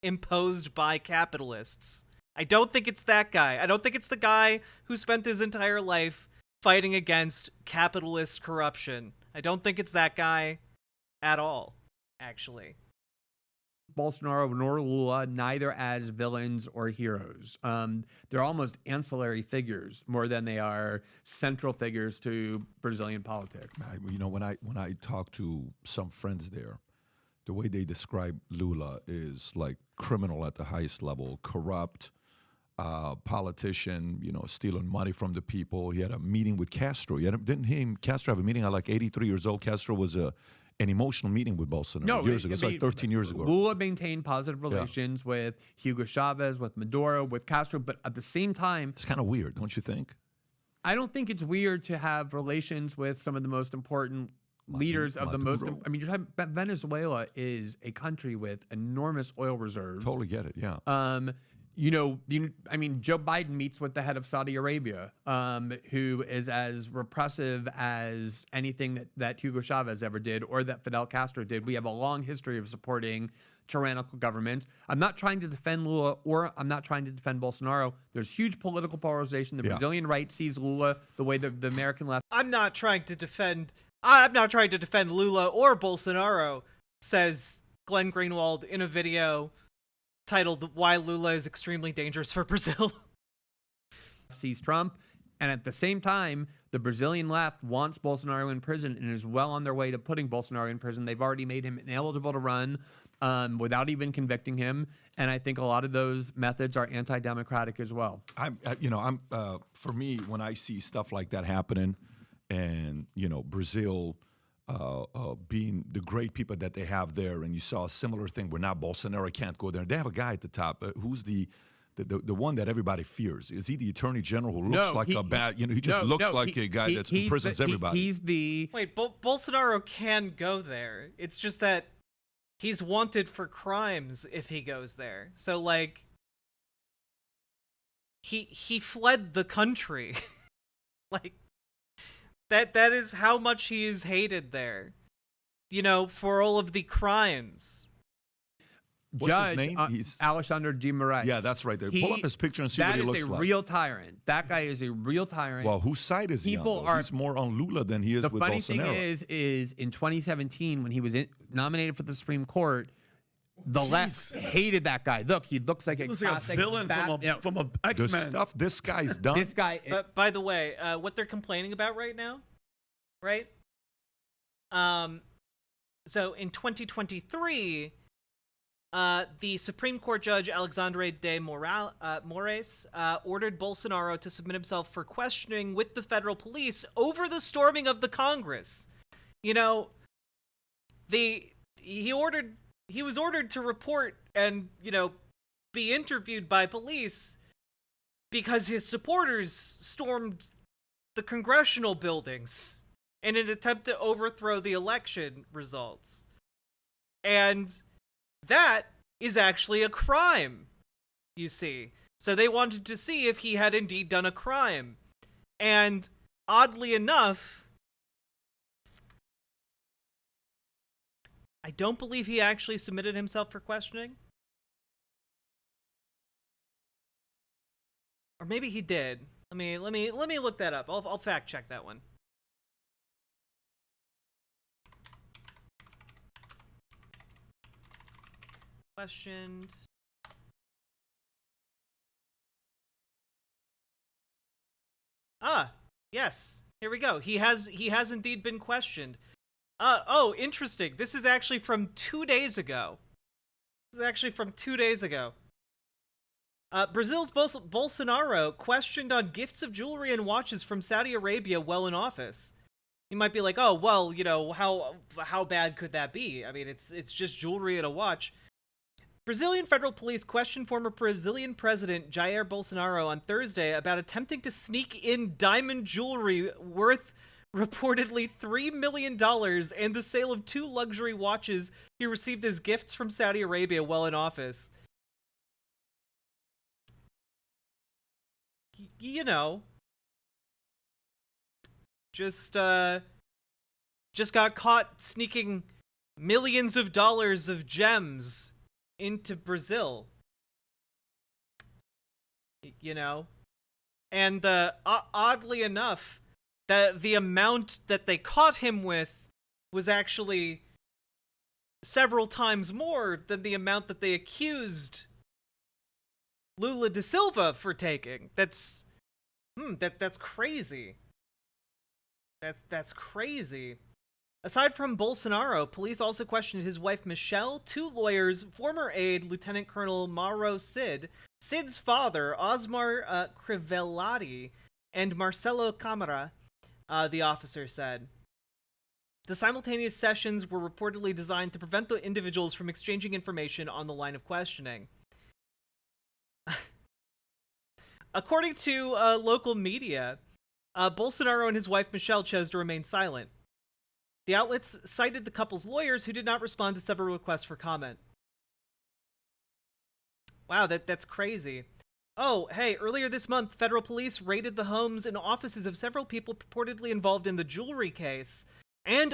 imposed by capitalists. I don't think it's that guy. I don't think it's the guy who spent his entire life fighting against capitalist corruption. I don't think it's that guy at all, actually. Bolsonaro nor Lula, neither as villains or heroes. They're almost ancillary figures more than they are central figures to Brazilian politics. When I talk to some friends there, the way they describe Lula is like criminal at the highest level, corrupt, politician, stealing money from the people. He had a meeting with Castro. Didn't Castro have a meeting at like 83 years old? Castro was an emotional meeting with Bolsonaro years ago. It's like 13 years ago. Lula maintained positive relations with Hugo Chavez, with Maduro, with Castro, but at the same time, it's kind of weird, don't you think? I don't think it's weird to have relations with some of the most important leaders of the most. I mean, Venezuela is a country with enormous oil reserves. Totally get it. Yeah. I mean, Joe Biden meets with the head of Saudi Arabia, who is as repressive as anything that Hugo Chavez ever did or that Fidel Castro did. We have a long history of supporting tyrannical governments. I'm not trying to defend Lula or I'm not trying to defend Bolsonaro. There's huge political polarization. The Brazilian right sees Lula the way the American left. I'm not trying to defend Lula or Bolsonaro, says Glenn Greenwald in a video titled "Why Lula is Extremely Dangerous for Brazil." Sees Trump, and at the same time, the Brazilian left wants Bolsonaro in prison and is well on their way to putting Bolsonaro in prison. They've already made him ineligible to run without even convicting him, and I think a lot of those methods are anti-democratic as well. For me, when I see stuff like that happening, and Brazil being the great people that they have there, and you saw a similar thing where now Bolsonaro can't go there. They have a guy at the top who's the one that everybody fears. Is he the attorney general who looks he just looks like a guy that imprisons everybody? He's the... Wait, Bolsonaro can go there. It's just that he's wanted for crimes if he goes there. So, like, he fled the country. Like, that is how much he is hated there. For all of the crimes. What's his name? He's Alexandre de Moraes. Yeah, that's right there. Pull up his picture and see what he looks like. That is a real tyrant. That guy is a real tyrant. Well, whose side is he on? He's more on Lula than he is with Bolsonaro. The funny thing is in 2017 when he was nominated for the Supreme Court, the left hated that guy. Look, he looks like a villain from a X-Men. The stuff this guy's done. This guy. But by the way, what they're complaining about right now, right? So in 2023, the Supreme Court Judge Alexandre de Moraes ordered Bolsonaro to submit himself for questioning with the federal police over the storming of the Congress. He was ordered to report and, be interviewed by police because his supporters stormed the congressional buildings in an attempt to overthrow the election results. And that is actually a crime, you see. So they wanted to see if he had indeed done a crime. And oddly enough, I don't believe he actually submitted himself for questioning. Or maybe he did. Let me look that up. I'll fact check that one. Questioned. Yes. Here we go. He has indeed been questioned. Oh, interesting. This is actually from 2 days ago. Brazil's Bolsonaro questioned on gifts of jewelry and watches from Saudi Arabia while in office. You might be like, oh, well, how bad could that be? I mean, it's just jewelry and a watch. Brazilian federal police questioned former Brazilian President Jair Bolsonaro on Thursday about attempting to sneak in diamond jewelry worth reportedly $3 million and the sale of 2 luxury watches he received as gifts from Saudi Arabia while in office. Just got caught sneaking millions of dollars of gems into Brazil. And oddly enough, the amount that they caught him with was actually several times more than the amount that they accused Lula da Silva for taking. That's crazy. That's crazy. Aside from Bolsonaro, police also questioned his wife Michelle, 2 lawyers, former aide Lieutenant Colonel Mauro Cid, Sid's father, Osmar Crivellati, and Marcelo Camara, the officer said. The simultaneous sessions were reportedly designed to prevent the individuals from exchanging information on the line of questioning. According to local media, Bolsonaro and his wife Michelle chose to remain silent. The outlets cited the couple's lawyers, who did not respond to several requests for comment. Wow, that's crazy. Oh, hey, earlier this month, federal police raided the homes and offices of several people purportedly involved in the jewelry case and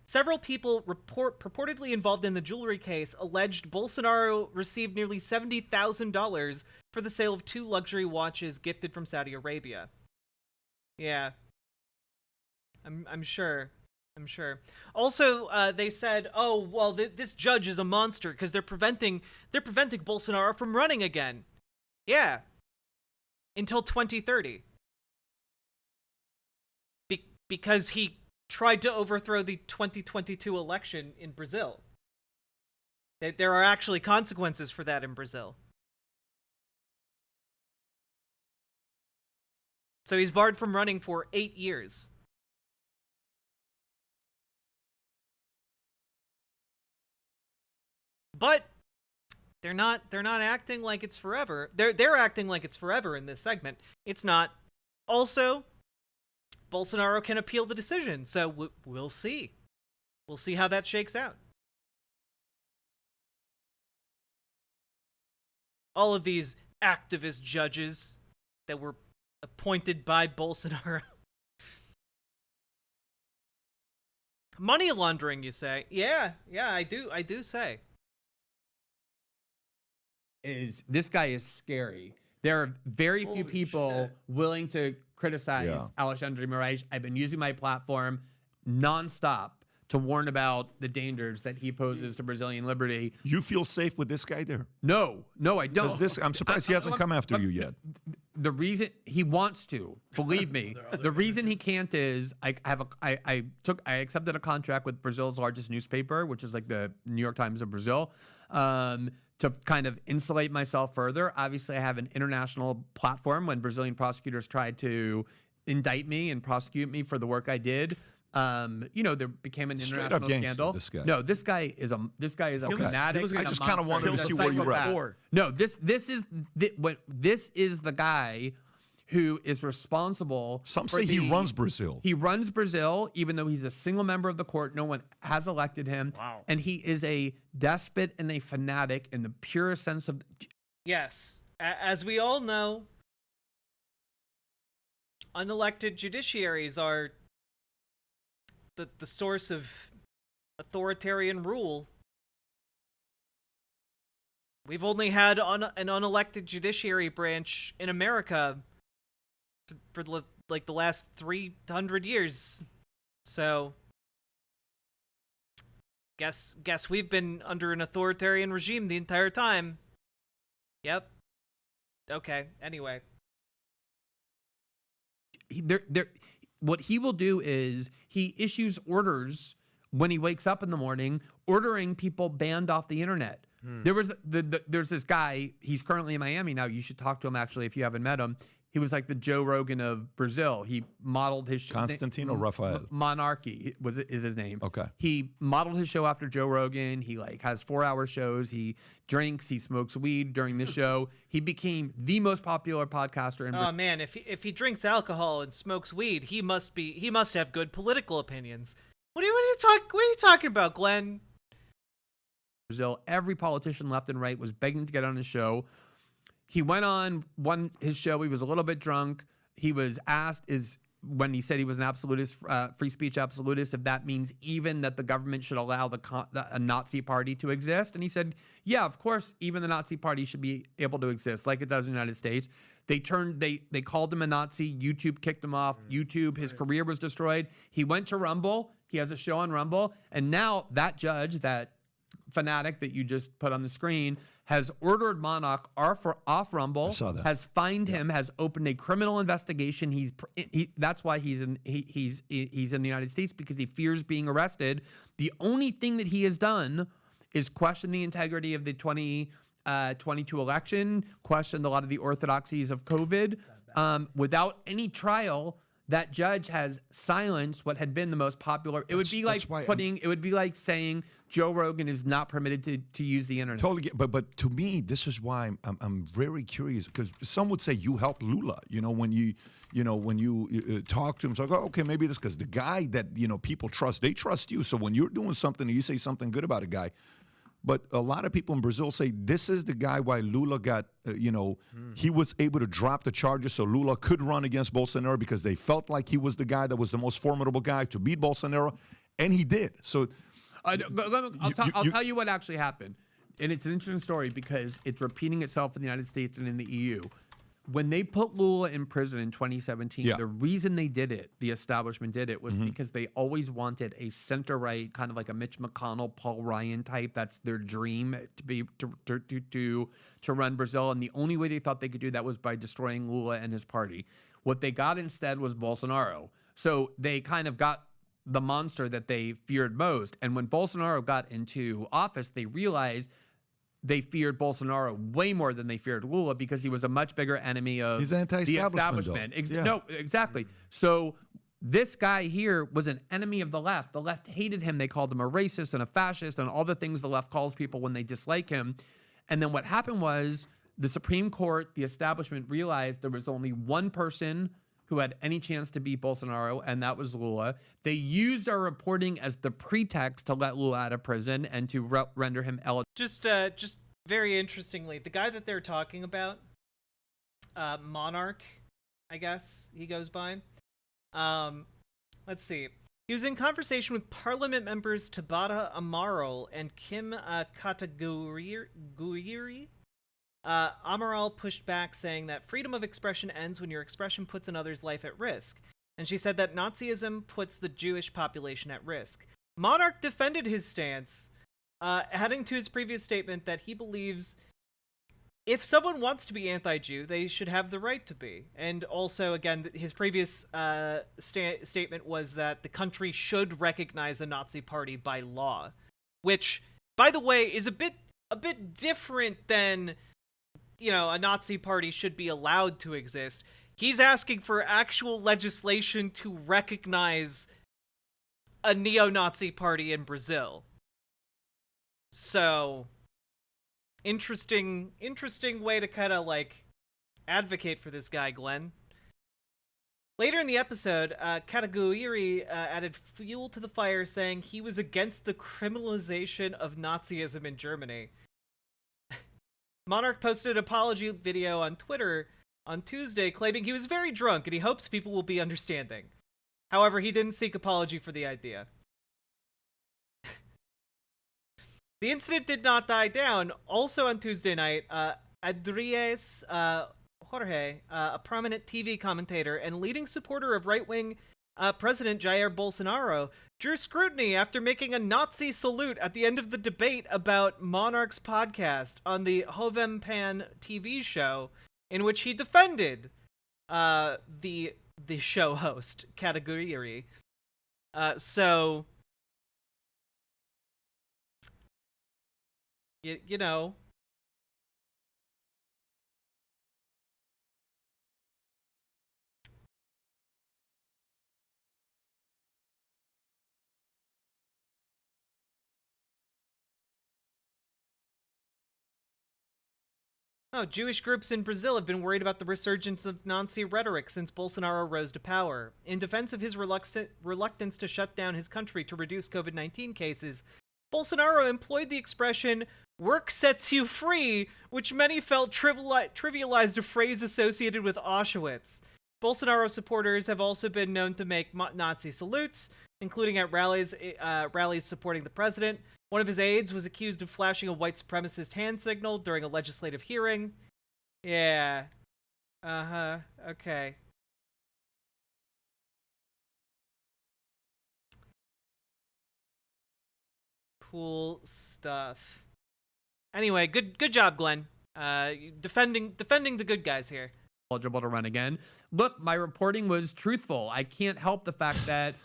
several people purportedly involved in the jewelry case alleged Bolsonaro received nearly $70,000 for the sale of 2 luxury watches gifted from Saudi Arabia. Yeah. I'm sure. Also, they said, "Oh, well, this judge is a monster because they're preventing Bolsonaro from running again." Yeah. Until 2030. Because he tried to overthrow the 2022 election in Brazil. There are actually consequences for that in Brazil. So he's barred from running for 8 years. But they're not acting like it's forever. They're acting like it's forever in this segment. It's not. Also, Bolsonaro can appeal the decision, so we'll see. We'll see how that shakes out. All of these activist judges that were appointed by Bolsonaro. Money laundering, you say? Yeah, I do say. This guy is scary. There are very few people willing to criticize Alexandre de Moraes. I've been using my platform nonstop to warn about the dangers that he poses to Brazilian liberty. You feel safe with this guy there? No, I don't. I'm surprised he hasn't come after you yet. The reason he wants to, believe me, the reason he can't is I accepted a contract with Brazil's largest newspaper, which is like the New York Times of Brazil, to kind of insulate myself further. Obviously, I have an international platform. When Brazilian prosecutors tried to indict me and prosecute me for the work I did, there became an international scandal. This guy. No, this guy is a fanatic. I just kind of wanted to see where you were at. No, this is the guy who is responsible. Some say he runs Brazil. He runs Brazil, even though he's a single member of the court. No one has elected him. Wow. And he is a despot and a fanatic in the purest sense of. Yes. As we all know, unelected judiciaries are the source of authoritarian rule. We've only had an unelected judiciary branch in America for the last 300 years. So guess we've been under an authoritarian regime the entire time. Yep. Okay. Anyway. What he will do is he issues orders when he wakes up in the morning, ordering people banned off the internet. There's this guy. He's currently in Miami now. You should talk to him, actually, if you haven't met him. He was like the Joe Rogan of Brazil. He modeled his Constantino Rafael Monarchy is his name. Okay. He modeled his show after Joe Rogan. He has 4-hour shows. He drinks. He smokes weed during the show. He became the most popular podcaster in Brazil. Oh man, if he drinks alcohol and smokes weed, he must have good political opinions. What are you talking about, Glenn? Brazil, every politician left and right was begging to get on his show. He went on his show. He was a little bit drunk. He was asked when he said he was an absolutist, free speech absolutist, if that means even that the government should allow a Nazi party to exist. And he said, yeah, of course, even the Nazi party should be able to exist like it does in the United States. They called him a Nazi. YouTube kicked him off. YouTube, his career was destroyed. He went to Rumble. He has a show on Rumble. And now that judge, that fanatic that you just put on the screen, has ordered Monarch off Rumble. I saw that. Has fined him. Has opened a criminal investigation. That's why he's in the United States, because he fears being arrested. The only thing that he has done is question the integrity of the 2022 election, question a lot of the orthodoxies of COVID. Without any trial, that judge has silenced what had been the most popular. It would be like it would be like saying Joe Rogan is not permitted to use the internet. Totally, but to me, this is why I'm very curious, because some would say you helped Lula. When you talk to him, it's like, oh, okay, maybe this, because the guy that people trust, they trust you. So when you're doing something and you say something good about a guy. But a lot of people in Brazil say this is the guy why Lula got, he was able to drop the charges so Lula could run against Bolsonaro, because they felt like he was the guy that was the most formidable guy to beat Bolsonaro, and he did. So I'll tell you what actually happened. And it's an interesting story because it's repeating itself in the United States and in the EU. When they put Lula in prison in 2017, the reason they did it, the establishment did it, was because they always wanted a center-right, kind of like a Mitch McConnell, Paul Ryan type. That's their dream to run Brazil. And the only way they thought they could do that was by destroying Lula and his party. What they got instead was Bolsonaro. So they kind of got the monster that they feared most. And when Bolsonaro got into office, they realized they feared Bolsonaro way more than they feared Lula, because he was a much bigger enemy of He's anti-establishment, the establishment. No, exactly. So this guy here was an enemy of the left. The left hated him. They called him a racist and a fascist and all the things the left calls people when they dislike him. And then what happened was the Supreme Court, the establishment, realized there was only one person who had any chance to beat Bolsonaro, and that was Lula. They used our reporting as the pretext to let Lula out of prison and to render him eligible. Just very interestingly, the guy that they're talking about, Monarch, I guess he goes by. Let's see. He was in conversation with Parliament members Tabata Amaral and Kim Kataguiri. Amaral pushed back, saying that freedom of expression ends when your expression puts another's life at risk. And she said that Nazism puts the Jewish population at risk. Monarch defended his stance, adding to his previous statement that he believes if someone wants to be anti-Jew, they should have the right to be. And also, again, his previous statement was that the country should recognize a Nazi party by law, which, by the way, is a bit different than, a Nazi party should be allowed to exist. He's asking for actual legislation to recognize a neo-Nazi party in Brazil. So, interesting way to kind of advocate for this guy, Glenn. Later in the episode, Kataguiri added fuel to the fire, saying he was against the criminalization of Nazism in Germany. Monarch posted an apology video on Twitter on Tuesday, claiming he was very drunk and he hopes people will be understanding. However, he didn't seek apology for the idea. The incident did not die down. Also on Tuesday night, Adries Jorge, a prominent TV commentator and leading supporter of right-wing President Jair Bolsonaro, drew scrutiny after making a Nazi salute at the end of the debate about Monarch's podcast on the Jovem Pan TV show, in which he defended the show host, Kataguiri. So, you know... Oh, Jewish groups in Brazil have been worried about the resurgence of Nazi rhetoric since Bolsonaro rose to power. In defense of his reluctance to shut down his country to reduce COVID-19 cases, Bolsonaro employed the expression, "work sets you free," which many felt trivialized a phrase associated with Auschwitz. Bolsonaro supporters have also been known to make Nazi salutes, including at rallies supporting the president. One of his aides was accused of flashing a white supremacist hand signal during a legislative hearing. Yeah. Uh-huh. Okay. Cool stuff. Anyway, good job, Glenn. Defending the good guys here. Eligible to run again. Look, my reporting was truthful. I can't help the fact that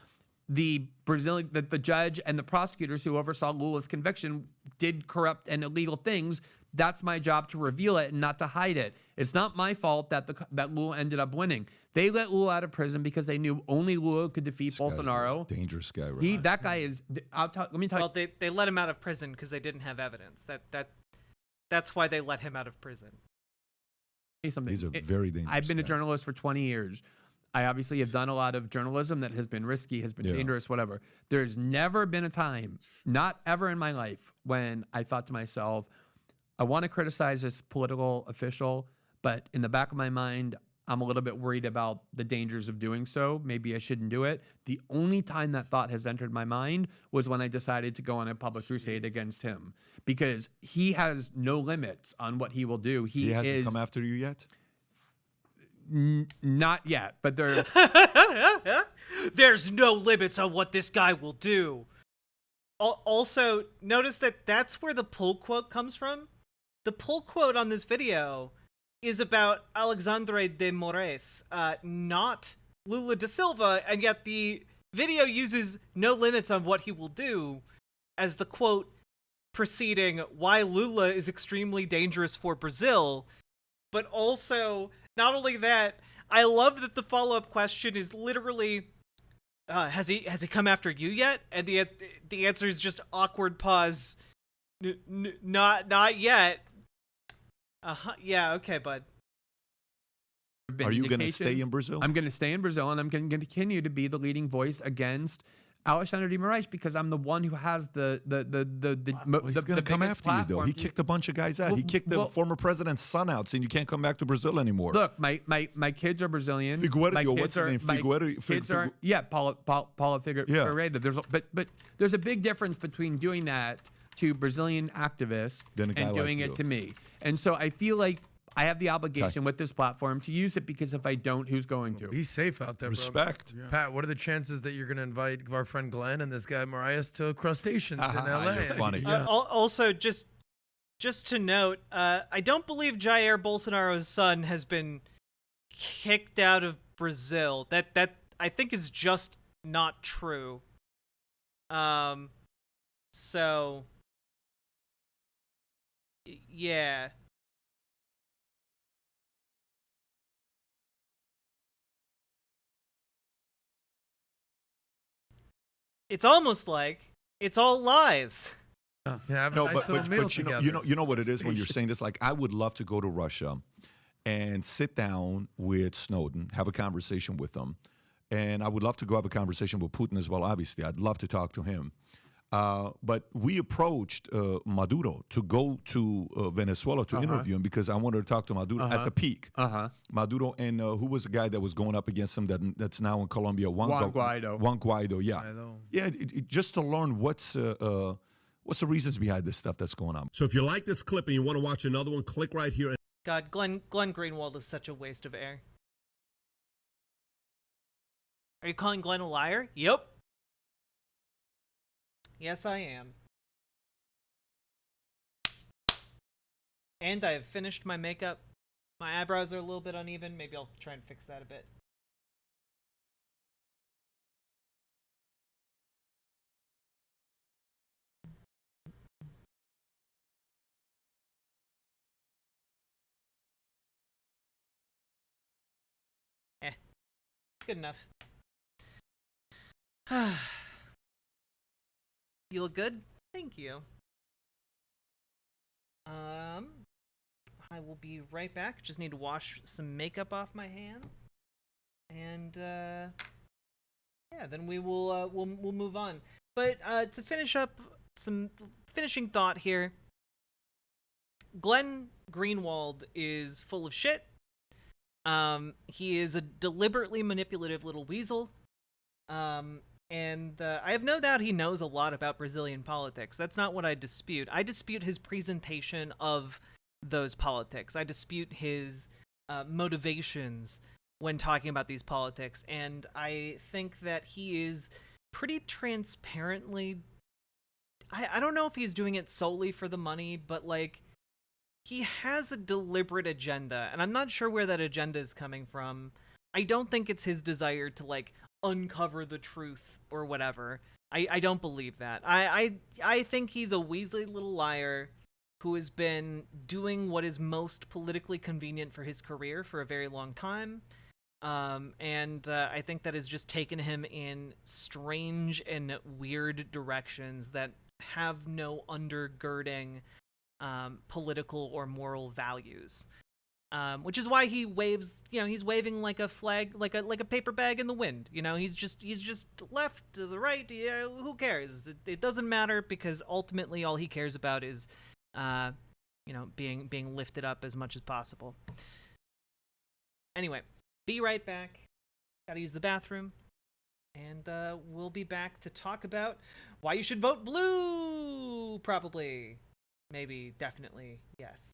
the Brazilian, the judge and the prosecutors who oversaw Lula's conviction did corrupt and illegal things. That's my job to reveal it and not to hide it. It's not my fault that that Lula ended up winning. They let Lula out of prison because they knew only Lula could defeat Bolsonaro. Dangerous guy, right? That guy is. Let me tell you. Well, they let him out of prison because they didn't have evidence. That's why they let him out of prison. Something. He's a very dangerous I've been a guy. journalist for 20 years. I obviously have done a lot of journalism that has been risky, has been dangerous, whatever. There's never been a time, not ever in my life, when I thought to myself, I want to criticize this political official, but in the back of my mind, I'm a little bit worried about the dangers of doing so. Maybe I shouldn't do it. The only time that thought has entered my mind was when I decided to go on a public crusade against him, because he has no limits on what he will do. He hasn't come after you yet? Not yet, but there. There's no limits on what this guy will do. Also, notice that that's where the pull quote comes from. The pull quote on this video is about Alexandre de Moraes, not Lula da Silva, and yet the video uses no limits on what he will do as the quote preceding why Lula is extremely dangerous for Brazil. But also, not only that, I love that the follow-up question is literally, has he come after you yet? And the answer is just awkward pause. Not yet. Yeah, okay, bud. Are you going to stay in Brazil? I'm going to stay in Brazil, and I'm going to continue to be the leading voice against Alexandre de Moraes, because I'm the one who has the he's going to come after you, though. He kicked a bunch of guys out. He kicked the former president's son out, saying you can't come back to Brazil anymore. Look, my kids are Brazilian. Figueiredo, what's his name? Figueiredo. Paula Figueiredo. But there's a big difference between doing that to Brazilian activists and doing it to me. And so I feel like I have the obligation with this platform to use it, because if I don't, who's going to? Be safe out there, Respect. bro. Pat, what are the chances that you're going to invite our friend Glenn and this guy Marias to Crustaceans in L.A.? You're funny. Also, just to note, I don't believe Jair Bolsonaro's son has been kicked out of Brazil. That I think is just not true. So yeah. It's almost like it's all lies. Yeah, no, but you know what it is when you're saying this. Like, I would love to go to Russia and sit down with Snowden, have a conversation with him, and I would love to go have a conversation with Putin as well. Obviously, I'd love to talk to him. But we approached Maduro to go to Venezuela to interview him, because I wanted to talk to Maduro at the peak. Maduro and who was the guy that was going up against him that's now in Colombia? Juan Guaido. Juan Guaido, yeah. Yeah, just to learn what's the reasons behind this stuff that's going on. So if you like this clip and you want to watch another one, click right here. God, Glenn Greenwald is such a waste of air. Are you calling Glenn a liar? Yep. Yes, I am. And I have finished my makeup. My eyebrows are a little bit uneven. Maybe I'll try and fix that a bit. Good enough. You look good? Thank you. I will be right back. Just need to wash some makeup off my hands. And yeah, then we will we'll move on. But to finish up, some finishing thought here. Glenn Greenwald is full of shit. He is a deliberately manipulative little weasel. And I have no doubt he knows a lot about Brazilian politics. That's not what I dispute. I dispute his presentation of those politics. I dispute his motivations when talking about these politics. And I think that he is pretty transparently... I don't know if he's doing it solely for the money, but, like, he has a deliberate agenda. And I'm not sure where that agenda is coming from. I don't think it's his desire to, like, uncover the truth or whatever. I don't believe that. I think he's a Weasley little liar who has been doing what is most politically convenient for his career for a very long time. And I think that has just taken him in strange and weird directions that have no undergirding political or moral values. Which is why he waves, he's waving like a flag, like a paper bag in the wind. He's just left to the right. Yeah, who cares? It doesn't matter, because ultimately all he cares about is, being lifted up as much as possible. Anyway, be right back. Gotta use the bathroom, and we'll be back to talk about why you should vote blue. Probably, maybe, definitely, yes.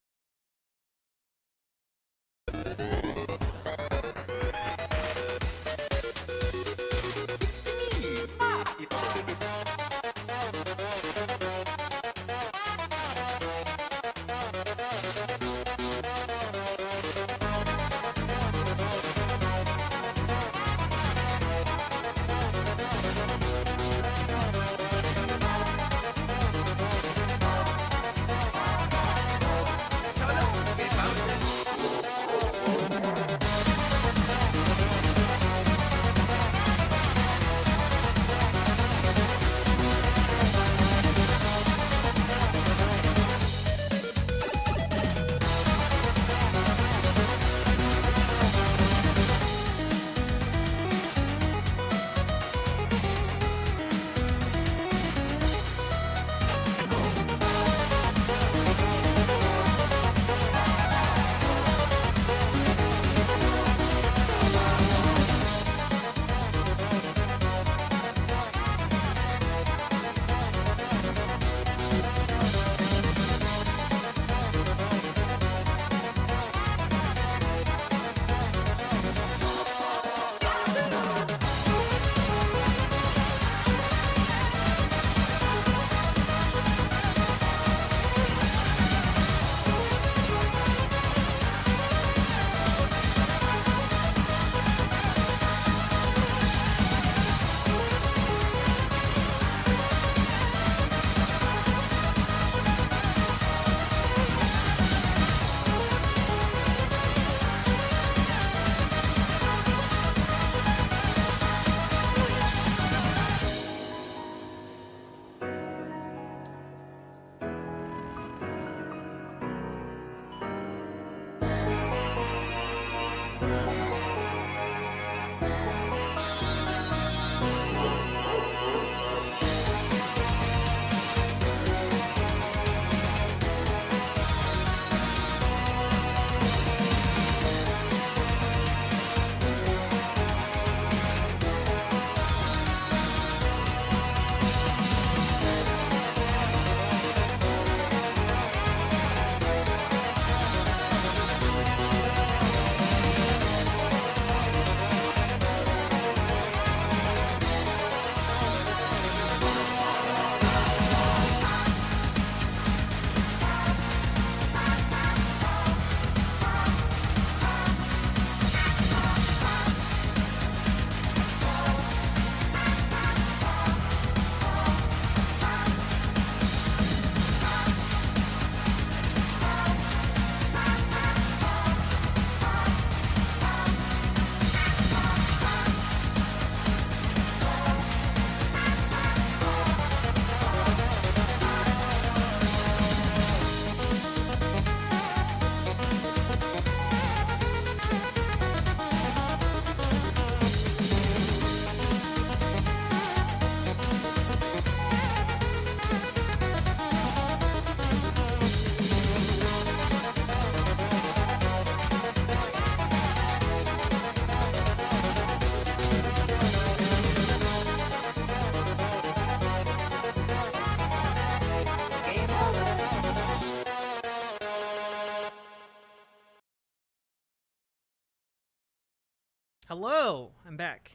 Hello, I'm back.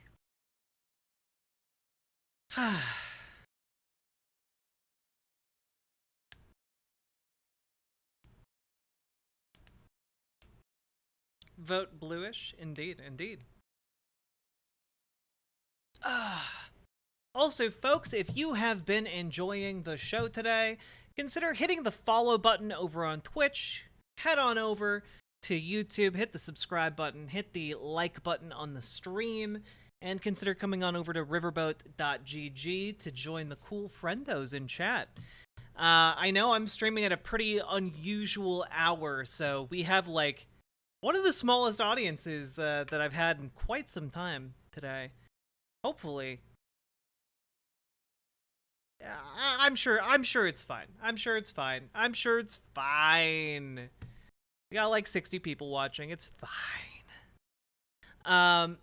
Vote bluish, indeed, indeed. Also, folks, if you have been enjoying the show today, consider hitting the follow button over on Twitch. Head on over to YouTube, hit the subscribe button, hit the like button on the stream, and consider coming on over to riverboat.gg to join the cool friendos in chat. I know I'm streaming at a pretty unusual hour, so we have like one of the smallest audiences that I've had in quite some time today. Hopefully. I'm sure it's fine. I'm sure it's fine. We got like 60 people watching. It's fine.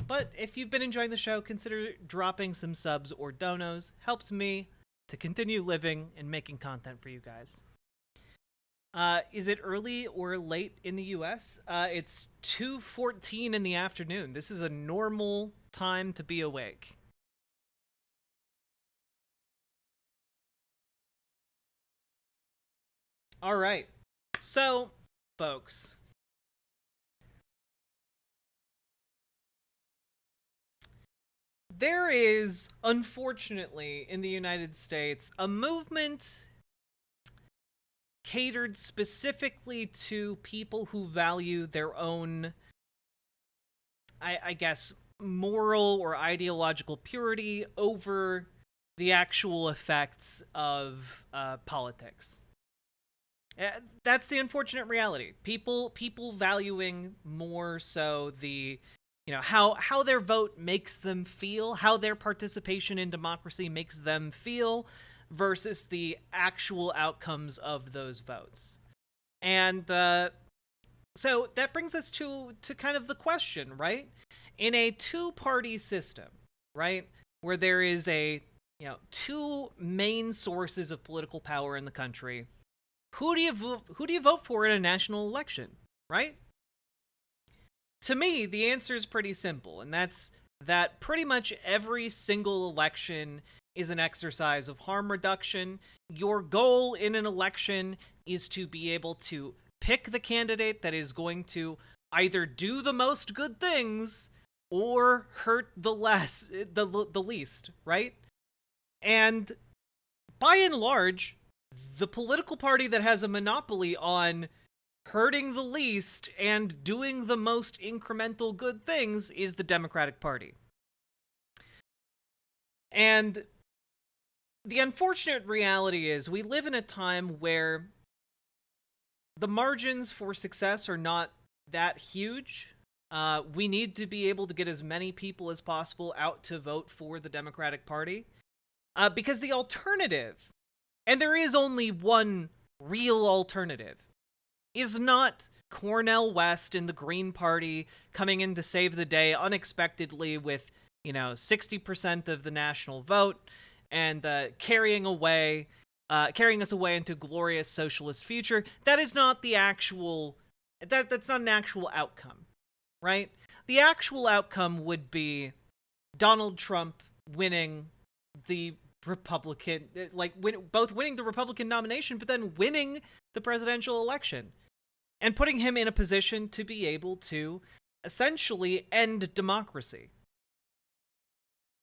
But if you've been enjoying the show, consider dropping some subs or donos. Helps me to continue living and making content for you guys. Is it early or late in the US? It's 2:14 in the afternoon. This is a normal time to be awake. All right. So, folks, there is, unfortunately, in the United States, a movement catered specifically to people who value their own, I guess, moral or ideological purity over the actual effects of politics. That's the unfortunate reality. People valuing more so the, how their vote makes them feel, how their participation in democracy makes them feel, versus the actual outcomes of those votes. And so that brings us to kind of the question, right? In a two-party system, right, where there is two main sources of political power in the country, who do you vote for in a national election, right? To me, the answer is pretty simple, and that's that pretty much every single election is an exercise of harm reduction. Your goal in an election is to be able to pick the candidate that is going to either do the most good things or hurt the least, right? And by and large, the political party that has a monopoly on hurting the least and doing the most incremental good things is the Democratic Party. And the unfortunate reality is we live in a time where the margins for success are not that huge. We need to be able to get as many people as possible out to vote for the Democratic Party. Because the alternative, and there is only one real alternative, is not Cornel West and the Green Party coming in to save the day unexpectedly with, 60% of the national vote and carrying us away into a glorious socialist future. That is not the actual, that's not an actual outcome, right? The actual outcome would be Donald Trump winning the Republican, both winning the Republican nomination, but then winning the presidential election and putting him in a position to be able to essentially end democracy.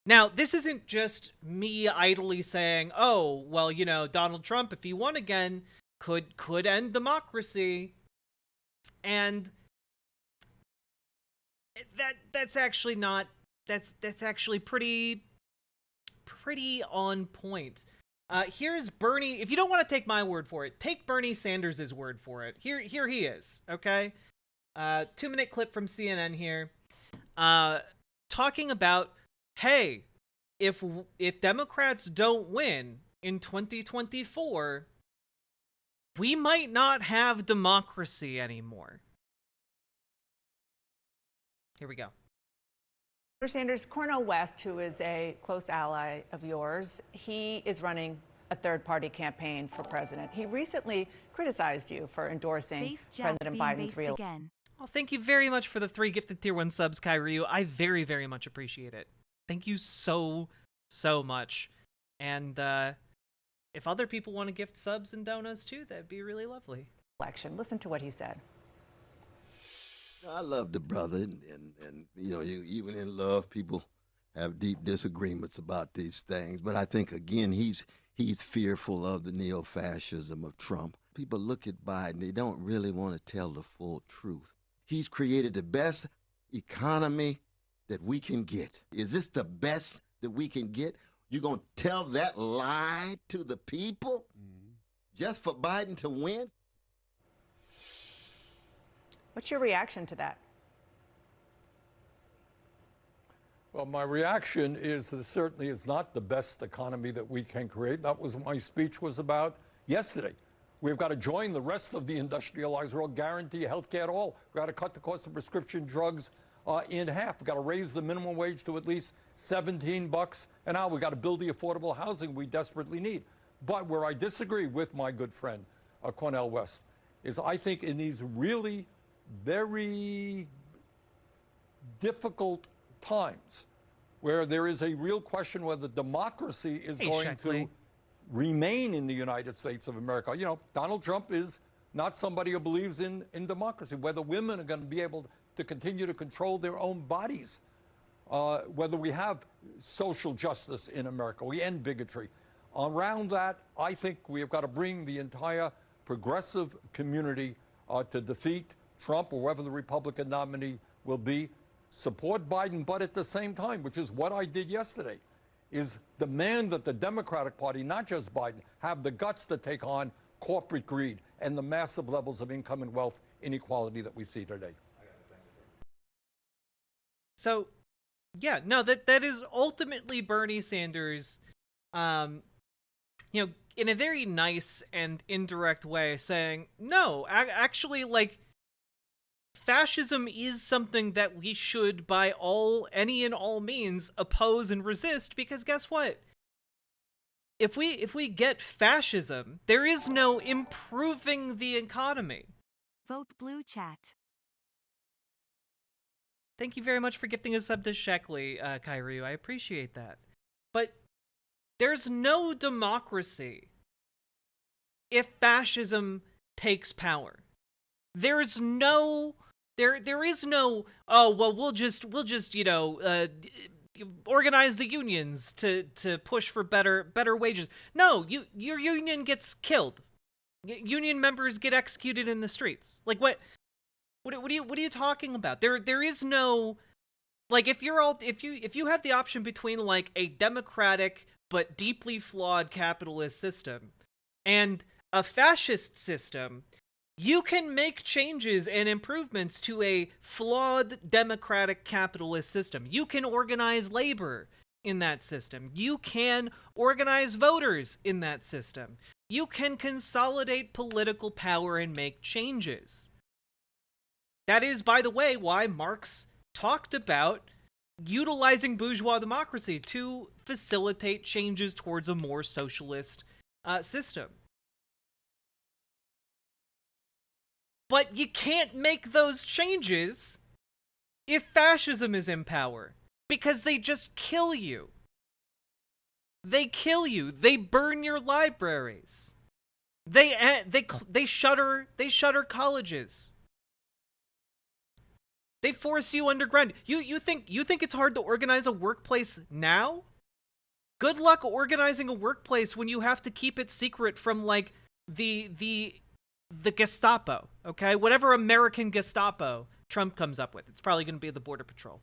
Now, this isn't just me idly saying, oh, well, Donald Trump, if he won again, could end democracy. And that's actually not, that's actually pretty on point. Here's Bernie. If you don't want to take my word for it, take Bernie Sanders' word for it. Here he is, okay? 2-minute clip from CNN here, talking about, hey, if Democrats don't win in 2024, we might not have democracy anymore. Here we go. Sanders, Cornel West, who is a close ally of yours, he is running a third-party campaign for president. He recently criticized you for endorsing President Biden's re-election. Well, thank you very much for the 3 gifted tier 1 subs, Kyryu. I very, very much appreciate it. Thank you so much. And if other people want to gift subs and donos too, that'd be really lovely. Listen to what he said. I love the brother, and you even in love, people have deep disagreements about these things. But I think, again, he's fearful of the neo-fascism of Trump. People look at Biden, they don't really want to tell the full truth. He's created the best economy that we can get. Is this the best that we can get? You're going to tell that lie to the people just for Biden to win? What's your reaction to that? Well, my reaction is that certainly is not the best economy that we can create. That was what my speech was about yesterday. We've got to join the rest of the industrialized world, guarantee health care to all. We've got to cut the cost of prescription drugs in half. We've got to raise the minimum wage to at least $17 an hour. We've got to build the affordable housing we desperately need. But where I disagree with my good friend, Cornel West, is I think in these really very difficult times where there is a real question whether democracy is going to remain in the United States of America. You know, Donald Trump is not somebody who believes in democracy, whether women are going to be able to continue to control their own bodies, whether we have social justice in America, we end bigotry. Around that, I think we have got to bring the entire progressive community to defeat Trump or whoever the Republican nominee will be, support Biden, but at the same time, which is what I did yesterday, is demand that the Democratic Party, not just Biden, have the guts to take on corporate greed and the massive levels of income and wealth inequality that we see today. So, yeah, no, that is ultimately Bernie Sanders, you know, in a very nice and indirect way saying, no, actually, like, fascism is something that we should, by any and all means, oppose and resist, because guess what? If we get fascism, there is no improving the economy. Vote blue, chat. Thank you very much for gifting us sub to Sheckley, Kyryu. I appreciate that. But there's no democracy if fascism takes power. There is no, oh, well, we'll just, you know, organize the unions to push for better wages. No, your union gets killed. Union members get executed in the streets. Like, what are you talking about? There is no, like, if you have the option between, like, a democratic but deeply flawed capitalist system and a fascist system, you can make changes and improvements to a flawed democratic capitalist system. You can organize labor in that system. You can organize voters in that system. You can consolidate political power and make changes. That is, by the way, why Marx talked about utilizing bourgeois democracy to facilitate changes towards a more socialist system. But you can't make those changes if fascism is in power, because they just kill you. They kill you. They burn your libraries. They shutter colleges. They force you underground. You think it's hard to organize a workplace now? Good luck organizing a workplace when you have to keep it secret from, like, the Gestapo, okay? Whatever American Gestapo Trump comes up with. It's probably going to be the Border Patrol.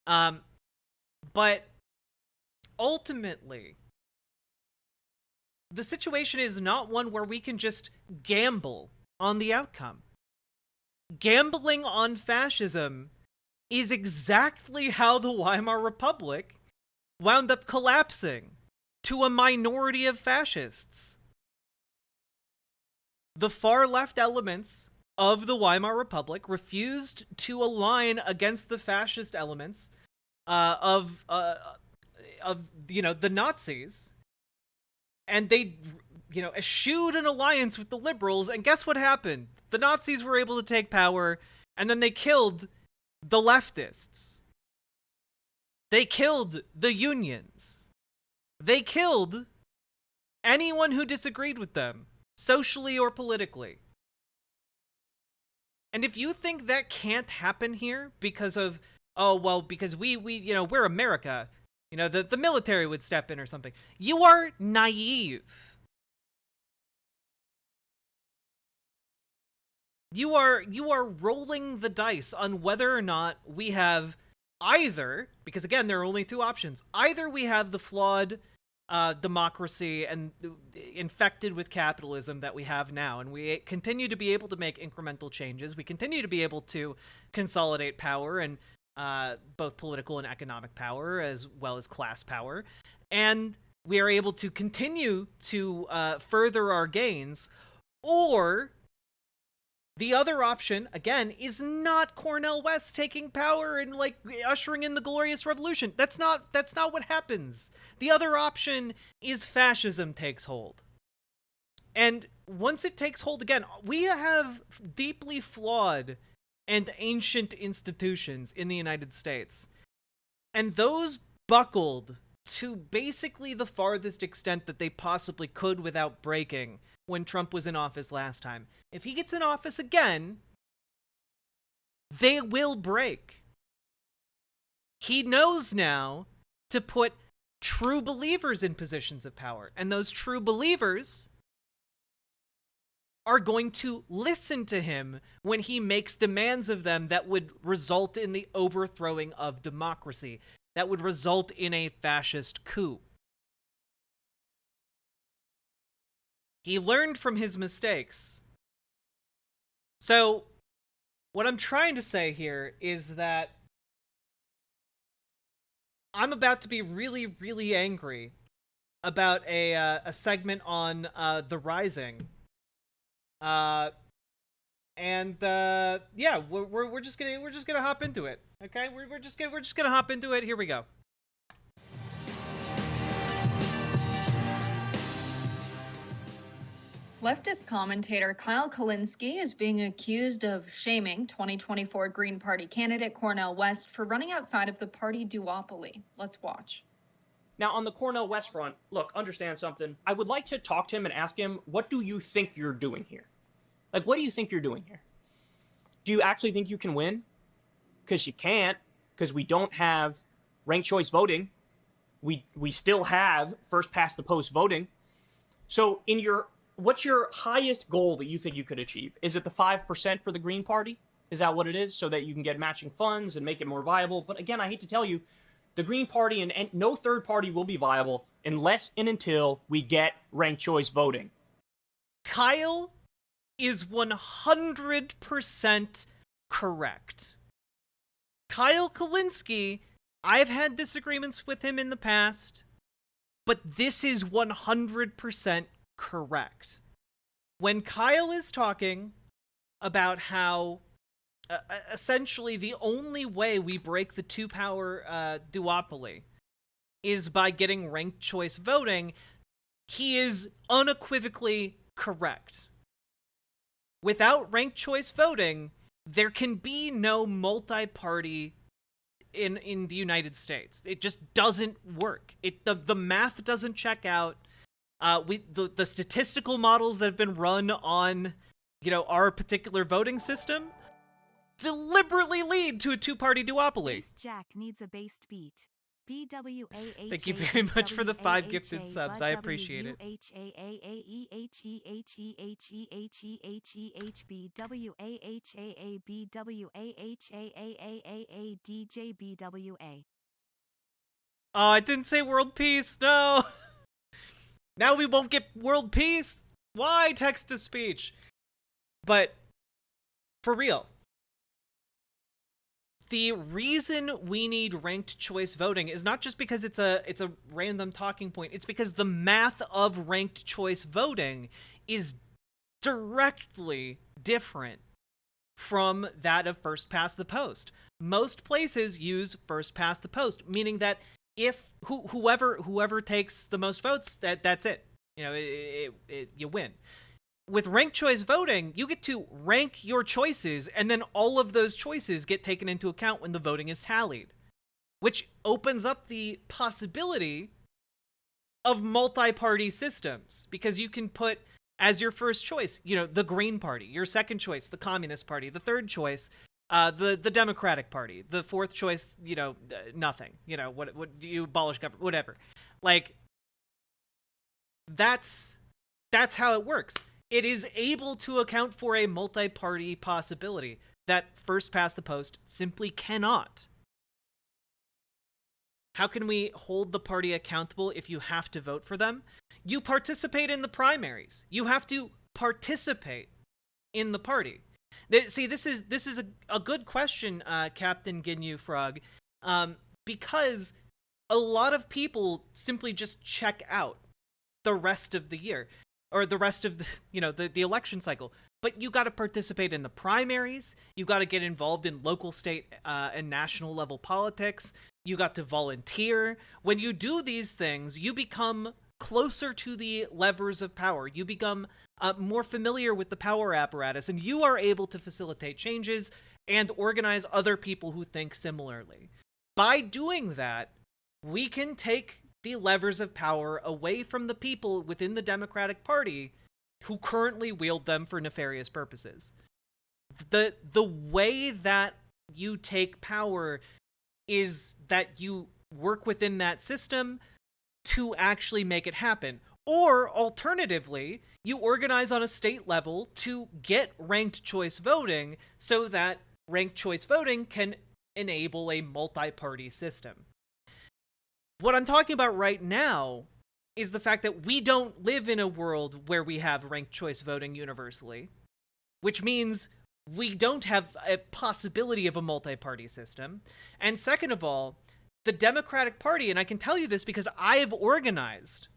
But ultimately, the situation is not one where we can just gamble on the outcome. Gambling on fascism is exactly how the Weimar Republic wound up collapsing to a minority of fascists. The far-left elements of the Weimar Republic refused to align against the fascist elements of you know, the Nazis, and they, you know, eschewed an alliance with the liberals, and guess what happened? The Nazis were able to take power, and then they killed the leftists. They killed the unions. They killed anyone who disagreed with them, socially or politically. And if you think that can't happen here because of, oh, well, because we you know, we're America, You know, the military would step in or something. You are naive. You are rolling the dice on whether or not we have either, because again, there are only two options. Either we have the flawed democracy and infected with capitalism that we have now, and we continue to be able to make incremental changes. We continue to be able to consolidate power, and both political and economic power, as well as class power. And we are able to continue to further our gains, or the other option, again, is not Cornel West taking power and like ushering in the glorious revolution. That's not what happens. The other option is fascism takes hold. And once it takes hold again, we have deeply flawed and ancient institutions in the United States. And those buckled to basically the farthest extent that they possibly could without breaking when Trump was in office last time. If he gets in office again, they will break. He knows now to put true believers in positions of power, and those true believers are going to listen to him when he makes demands of them that would result in the overthrowing of democracy, that would result in a fascist coup. He learned from his mistakes. So, what I'm trying to say here is that I'm about to be really, really angry about a segment on The Rising. Yeah, we're just gonna hop into it. Okay, we're just gonna hop into it. Here we go. Leftist commentator Kyle Kulinski is being accused of shaming 2024 Green Party candidate Cornel West for running outside of the party duopoly. Let's watch. Now, on the Cornel West front, look, understand something. I would like to talk to him and ask him, what do you think you're doing here? Like, what do you think you're doing here? Do you actually think you can win? Because you can't, because we don't have ranked choice voting. We still have first past the post voting. So what's your highest goal that you think you could achieve? Is it the 5% for the Green Party? Is that what it is? So that you can get matching funds and make it more viable? But again, I hate to tell you, the Green Party and no third party will be viable unless and until we get ranked choice voting. Kyle is 100% correct. Kyle Kulinski, I've had disagreements with him in the past, but this is 100% correct. When Kyle is talking about how essentially the only way we break the two-power duopoly is by getting ranked choice voting, he is unequivocally correct. Without ranked choice voting, there can be no multi-party in the United States. It just doesn't work. The math doesn't check out. The statistical models that have been run on, our particular voting system deliberately lead to a two-party duopoly. Jack needs a based beat. BWAH. Thank you very much for the 5 gifted subs. I appreciate it. Oh, I didn't say world peace. No. Now we won't get world peace. Why text to speech? But for real, the reason we need ranked choice voting is not just because it's a random talking point. It's because the math of ranked choice voting is directly different from that of first past the post. Most places use first past the post, meaning that if whoever takes the most votes, that's it. You win. With ranked choice voting, you get to rank your choices, and then all of those choices get taken into account when the voting is tallied, which opens up the possibility of multi-party systems, because you can put as your first choice, the Green Party, your second choice, the Communist Party, the third choice, The Democratic Party, the fourth choice, nothing. What do you abolish government? Whatever. Like, that's how it works. It is able to account for a multi-party possibility that first past the post simply cannot. How can we hold the party accountable if you have to vote for them? You participate in the primaries. You have to participate in the party. See, this is a good question, Captain Ginyu Frog, because a lot of people simply just check out the rest of the year, or the rest of the election cycle. But you got to participate in the primaries. You got to get involved in local, state, and national level politics. You got to volunteer. When you do these things, you become closer to the levers of power. You become more familiar with the power apparatus, and you are able to facilitate changes and organize other people who think similarly. By doing that, we can take the levers of power away from the people within the Democratic Party who currently wield them for nefarious purposes. The way that you take power is that you work within that system to actually make it happen. Or, alternatively, you organize on a state level to get ranked choice voting so that ranked choice voting can enable a multi-party system. What I'm talking about right now is the fact that we don't live in a world where we have ranked choice voting universally, which means we don't have a possibility of a multi-party system. And second of all, the Democratic Party, and I can tell you this because I have organized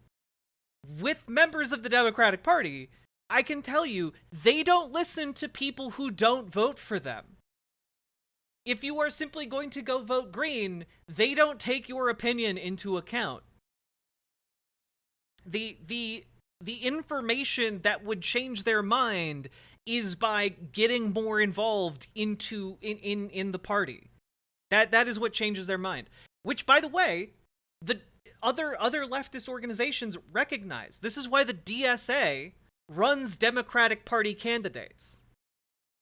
with members of the Democratic Party, I can tell you they don't listen to people who don't vote for them. If you are simply going to go vote green, they don't take your opinion into account. The information that would change their mind is by getting more involved in the party. That is what changes their mind. Which, by the way, the other leftist organizations recognize. This is why the DSA runs Democratic Party candidates.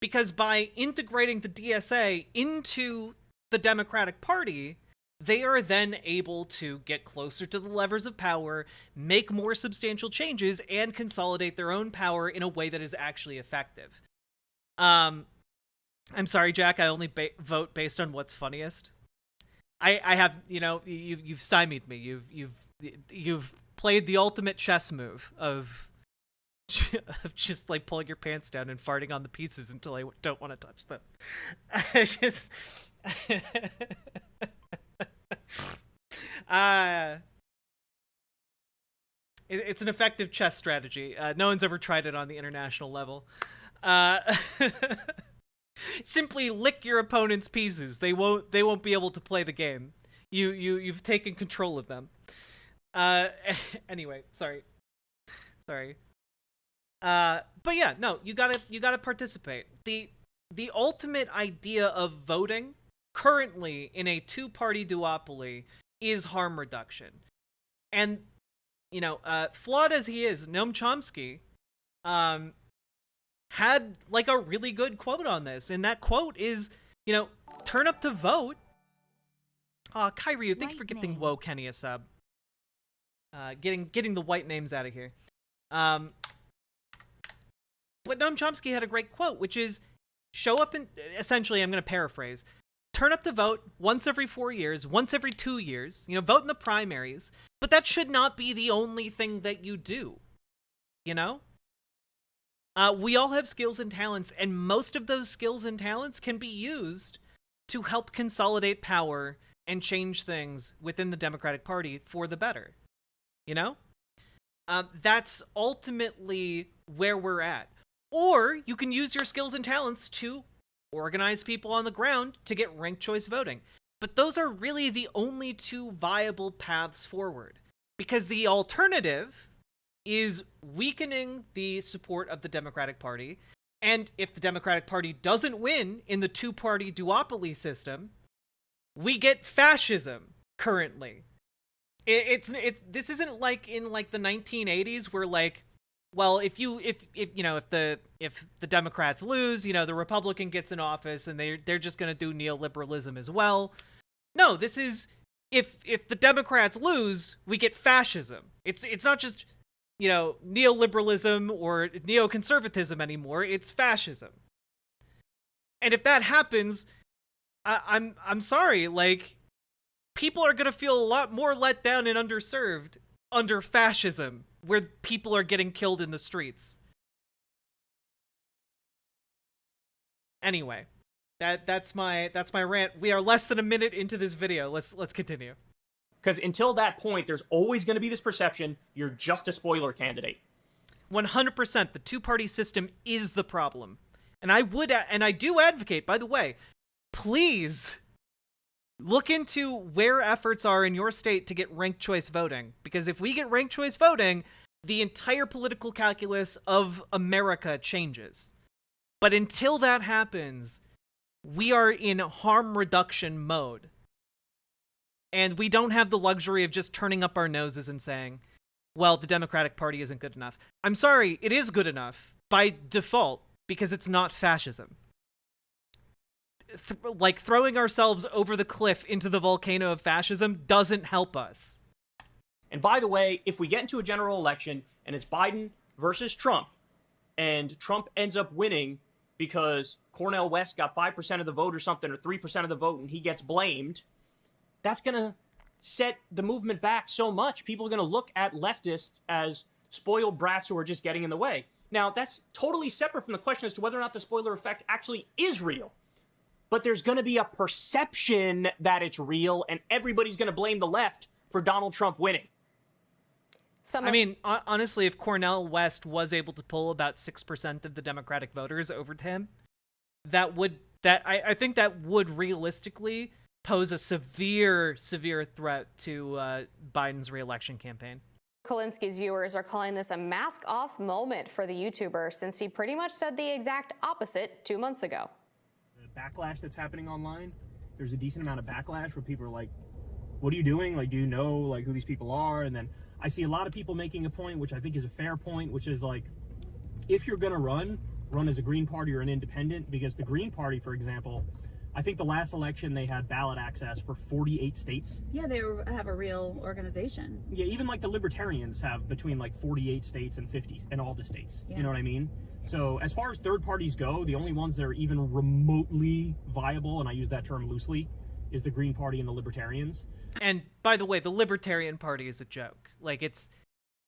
Because by integrating the DSA into the Democratic Party, they are then able to get closer to the levers of power, make more substantial changes, and consolidate their own power in a way that is actually effective. I'm sorry, Jack, I only vote based on what's funniest. I have, you've stymied me. You've played the ultimate chess move of just like pulling your pants down and farting on the pieces until I don't want to touch them. I just it's an effective chess strategy. No one's ever tried it on the international level. Simply lick your opponent's pieces. They won't be able to play the game. You've taken control of them. Anyway, sorry. But yeah, no, you gotta participate. The ultimate idea of voting currently in a two-party duopoly is harm reduction. And, flawed as he is, Noam Chomsky, had like a really good quote on this. And that quote is, turn up to vote. Kyrie, thank you for gifting Woe Kenny a sub. Getting the white names out of here. But Noam Chomsky had a great quote, which is, show up and, essentially, I'm going to paraphrase, turn up to vote once every 4 years, once every 2 years, vote in the primaries, but that should not be the only thing that you do, we all have skills and talents, and most of those skills and talents can be used to help consolidate power and change things within the Democratic Party for the better, That's ultimately where we're at. Or you can use your skills and talents to organize people on the ground to get ranked choice voting. But those are really the only two viable paths forward. Because the alternative is weakening the support of the Democratic Party. And if the Democratic Party doesn't win in the two-party duopoly system, we get fascism currently. This isn't like in like the 1980s where like well, if the Democrats lose, the Republican gets in office and they're just going to do neoliberalism as well. No, this is if the Democrats lose, we get fascism. It's not just, neoliberalism or neoconservatism anymore. It's fascism. And if that happens, I'm sorry, like, people are going to feel a lot more let down and underserved under fascism, where people are getting killed in the streets. Anyway, that's my rant. We are less than a minute into this video. Let's continue. Because until that point, there's always going to be this perception you're just a spoiler candidate. 100%. The two-party system is the problem. And I do advocate, by the way, please look into where efforts are in your state to get ranked choice voting. Because if we get ranked choice voting, the entire political calculus of America changes. But until that happens, we are in harm reduction mode. And we don't have the luxury of just turning up our noses and saying, well, the Democratic Party isn't good enough. I'm sorry, it is good enough by default because it's not fascism. Like, throwing ourselves over the cliff into the volcano of fascism doesn't help us. And by the way, if we get into a general election and it's Biden versus Trump, and Trump ends up winning because Cornel West got 5% of the vote or something, or 3% of the vote, and he gets blamed, that's going to set the movement back so much. People are going to look at leftists as spoiled brats who are just getting in the way. Now, that's totally separate from the question as to whether or not the spoiler effect actually is real. But there's going to be a perception that it's real, and everybody's going to blame the left for Donald Trump winning. I mean, honestly, if Cornel West was able to pull about 6% of the Democratic voters over to him, I think that would realistically pose a severe threat to Biden's re-election campaign. Kulinski's viewers are calling this a mask-off moment for the YouTuber, since he pretty much said the exact opposite 2 months ago. The backlash that's happening online, there's a decent amount of backlash where people are like, what are you doing? Like, do you know, like, who these people are? And then I see a lot of people making a point, which I think is a fair point, which is like, if you're going to run as a Green Party or an independent, because the Green Party, for example, I think the last election they had ballot access for 48 states. Yeah, they have a real organization. Yeah, even like the Libertarians have between like 48 states and 50 in all the states. Yeah. You know what I mean? So as far as third parties go, the only ones that are even remotely viable, and I use that term loosely, is the Green Party and the Libertarians. And by the way, the Libertarian Party is a joke. Like, it's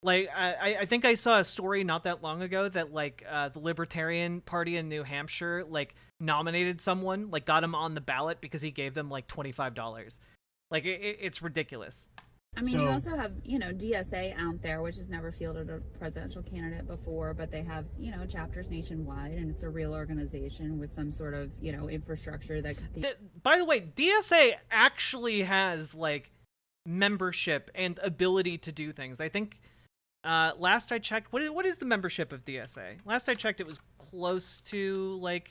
like, I think I saw a story not that long ago that like the Libertarian Party in New Hampshire like nominated someone, like got him on the ballot because he gave them like $25. Like, it's ridiculous. I mean, you also have, DSA out there, which has never fielded a presidential candidate before, but they have, chapters nationwide, and it's a real organization with some sort of, infrastructure that by the way, DSA actually has, like, membership and ability to do things. I think, last I checked, what is the membership of DSA? Last I checked, it was close to, like,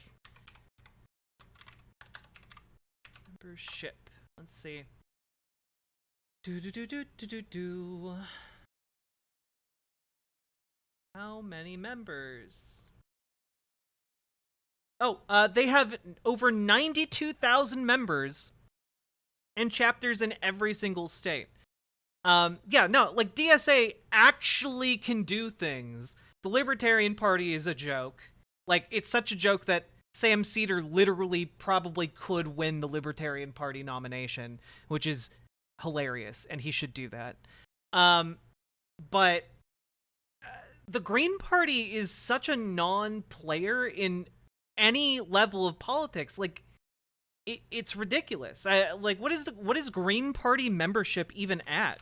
membership. Let's see. How many members? Oh, they have over 92,000 members and chapters in every single state. Yeah, no, like, DSA actually can do things. The Libertarian Party is a joke. Like, it's such a joke that Sam Cedar literally probably could win the Libertarian Party nomination, which is hilarious, and he should do that. But the Green Party is such a non-player in any level of politics. Like, it's ridiculous. Like, what is Green Party membership even at?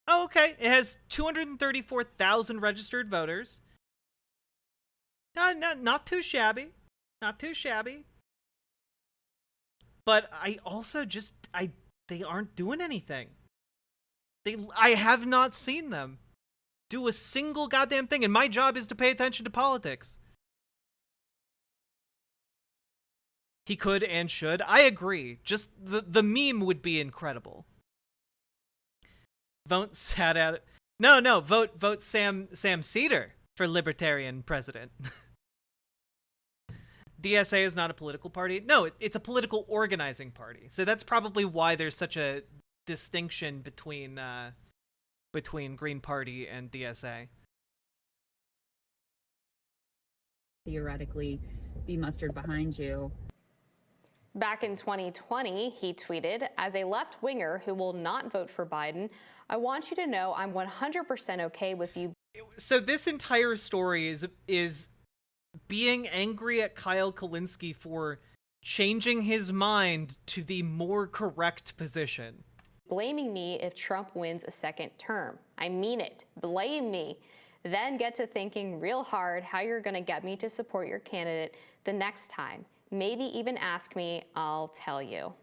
Oh, okay. It has 234,000 registered voters. Not too shabby. Not too shabby. But I also just, they aren't doing anything. I have not seen them do a single goddamn thing, and my job is to pay attention to politics. He could and should. I agree. Just the meme would be incredible. Vote sat at it. No, vote Sam Cedar for Libertarian president. DSA is not a political party. No, it's a political organizing party. So that's probably why there's such a distinction between Green Party and DSA. Theoretically be mustered behind you. Back in 2020, he tweeted, "As a left-winger who will not vote for Biden, I want you to know I'm 100% okay with you." So this entire story is being angry at Kyle Kulinski for changing his mind to the more correct position. Blaming me if Trump wins a second term. I mean it. Blame me. Then get to thinking real hard how you're going to get me to support your candidate the next time. Maybe even ask me, I'll tell you.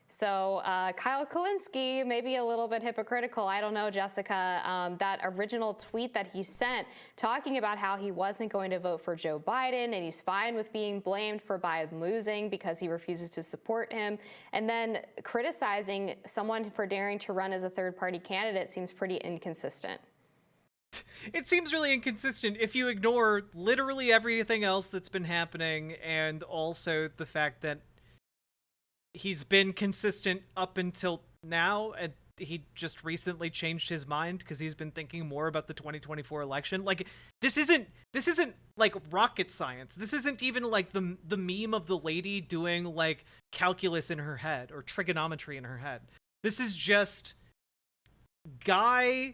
So Kyle Kulinski may be a little bit hypocritical. I don't know, Jessica. That original tweet that he sent talking about how he wasn't going to vote for Joe Biden and he's fine with being blamed for Biden losing because he refuses to support him, and then criticizing someone for daring to run as a third-party candidate seems pretty inconsistent. It seems really inconsistent if you ignore literally everything else that's been happening, and also the fact that he's been consistent up until now, and he just recently changed his mind because he's been thinking more about the 2024 election. Like, this isn't like rocket science. This isn't even like the meme of the lady doing like calculus in her head or trigonometry in her head. This is just guy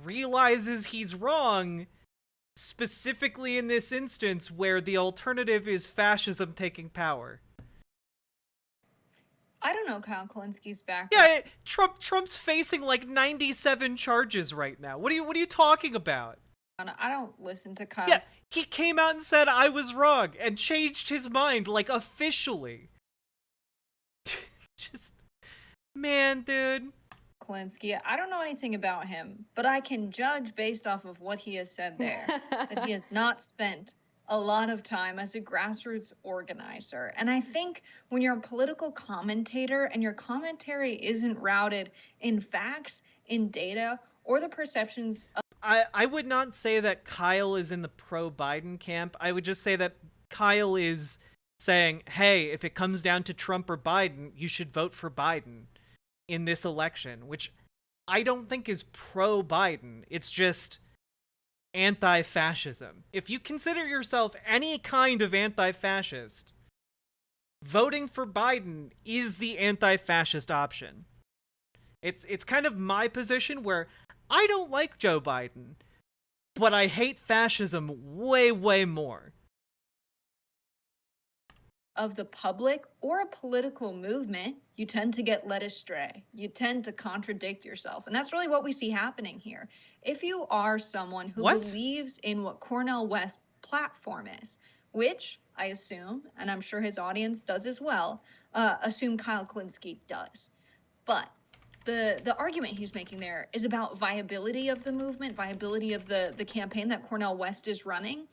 realizes he's wrong, specifically in this instance where the alternative is fascism taking power. I don't know Kyle Kulinski's background. Yeah, Trump's facing like 97 charges right now. What are you talking about? I don't listen to Kyle. Yeah, he came out and said I was wrong and changed his mind, like, officially. Just, man, dude. Kulinski, I don't know anything about him, but I can judge based off of what he has said there, that he has not spent a lot of time as a grassroots organizer. And I think when you're a political commentator and your commentary isn't routed in facts, in data, or the perceptions of... I would not say that Kyle is in the pro-Biden camp. I would just say that Kyle is saying, hey, if it comes down to Trump or Biden, you should vote for Biden in this election, which I don't think is pro-Biden. It's just anti-fascism. If you consider yourself any kind of anti-fascist, voting for Biden is the anti-fascist option. It's kind of my position where I don't like Joe Biden, but I hate fascism way, way more. Of the public or a political movement, you tend to get led astray. You tend to contradict yourself. And that's really what we see happening here. If you are someone who believes in what Cornel West's platform is, which I assume, and I'm sure his audience does as well, assume Kyle Kulinski does. But the argument he's making there is about viability of the movement, viability of the campaign that Cornel West is running.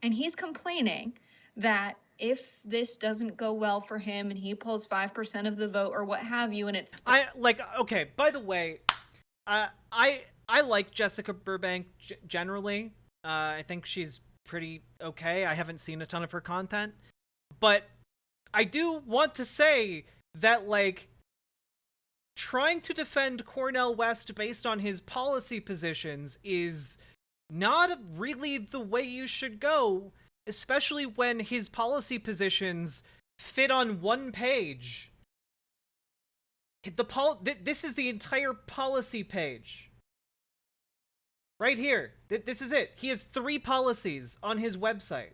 And he's complaining that if this doesn't go well for him and he pulls 5% of the vote or what have you, and it's... Okay, by the way, I like Jessica Burbank generally. I think she's pretty okay. I haven't seen a ton of her content. But I do want to say that, like, trying to defend Cornel West based on his policy positions is not really the way you should go, especially when his policy positions fit on one page. This is the entire policy page. Right here. This is it. He has 3 policies on his website.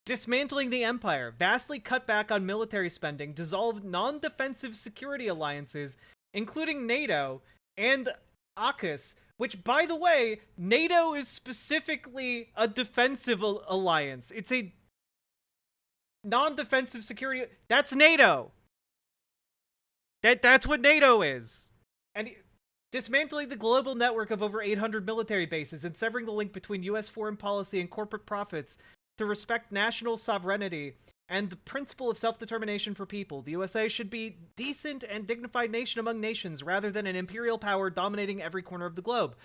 Dismantling the empire, vastly cut back on military spending, dissolve non-defensive security alliances, including NATO and AUKUS, which, by the way, NATO is specifically a defensive alliance. It's a non-defensive security... That's NATO! That's what NATO is! And dismantling the global network of over 800 military bases and severing the link between U.S. foreign policy and corporate profits to respect national sovereignty and the principle of self-determination for people. The USA should be decent and dignified nation among nations rather than an imperial power dominating every corner of the globe.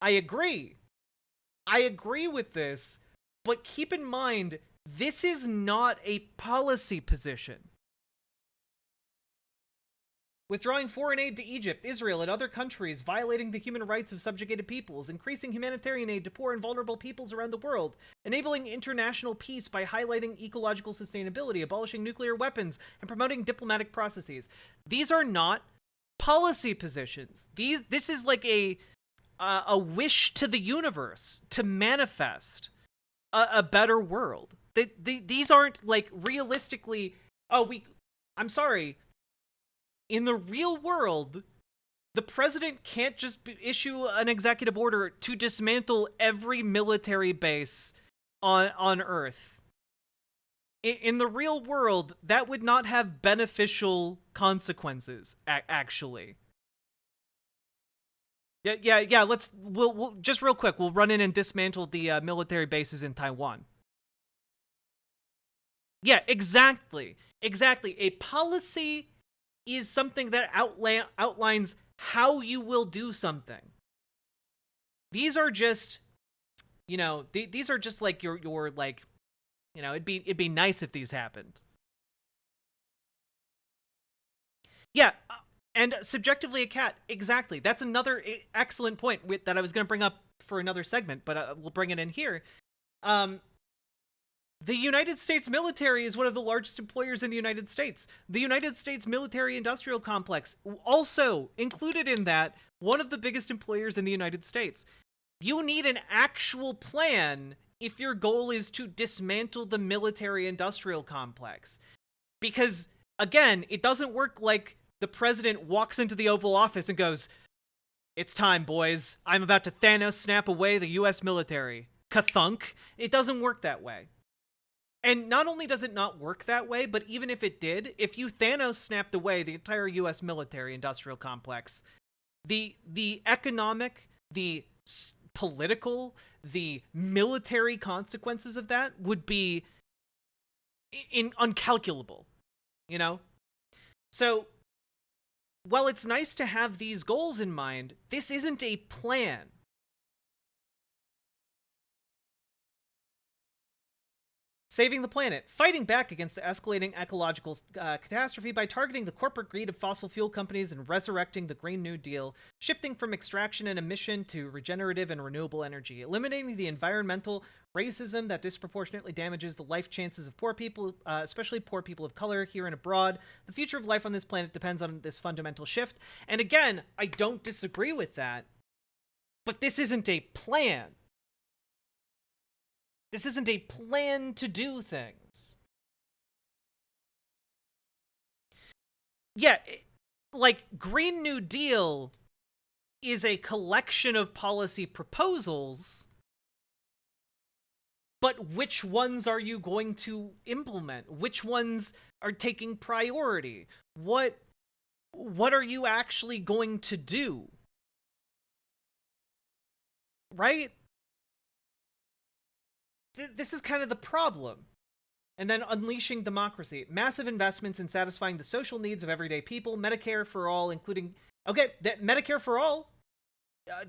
I agree. I agree with this, but keep in mind, this is not a policy position. Withdrawing foreign aid to Egypt, Israel, and other countries, violating the human rights of subjugated peoples, increasing humanitarian aid to poor and vulnerable peoples around the world, enabling international peace by highlighting ecological sustainability, abolishing nuclear weapons, and promoting diplomatic processes. These are not policy positions. This is like a wish to the universe to manifest a better world. These aren't like realistically, I'm sorry. In the real world, the president can't just issue an executive order to dismantle every military base on Earth. In the real world, that would not have beneficial consequences, actually. Yeah, we'll just real quick, we'll run in and dismantle the military bases in Taiwan. Yeah, exactly. A policy is something that outlines how you will do something. These are just, these are just like your like, it'd be nice if these happened. Yeah, and subjectively a cat, exactly. That's another excellent point that I was going to bring up for another segment, but we'll bring it in here. The United States military is one of the largest employers in the United States. The United States military-industrial complex, also included in that, one of the biggest employers in the United States. You need an actual plan if your goal is to dismantle the military-industrial complex. Because, again, it doesn't work like the president walks into the Oval Office and goes, "It's time, boys. I'm about to Thanos snap away the U.S. military. Ka-thunk." It doesn't work that way. And not only does it not work that way, but even if it did, if you Thanos snapped away the entire U.S. military-industrial complex, the economic, the political, the military consequences of that would be uncalculable, So, while it's nice to have these goals in mind, this isn't a plan. Saving the planet. Fighting back against the escalating ecological catastrophe by targeting the corporate greed of fossil fuel companies and resurrecting the Green New Deal, shifting from extraction and emission to regenerative and renewable energy, eliminating the environmental racism that disproportionately damages the life chances of poor people, especially poor people of color here and abroad. The future of life on this planet depends on this fundamental shift. And again, I don't disagree with that, but this isn't a plan. This isn't a plan to do things. Yeah, like, Green New Deal is a collection of policy proposals, but which ones are you going to implement? Which ones are taking priority? What are you actually going to do? Right? This is kind of the problem. And then unleashing democracy. Massive investments in satisfying the social needs of everyday people. Medicare for all, including... Okay, that Medicare for all,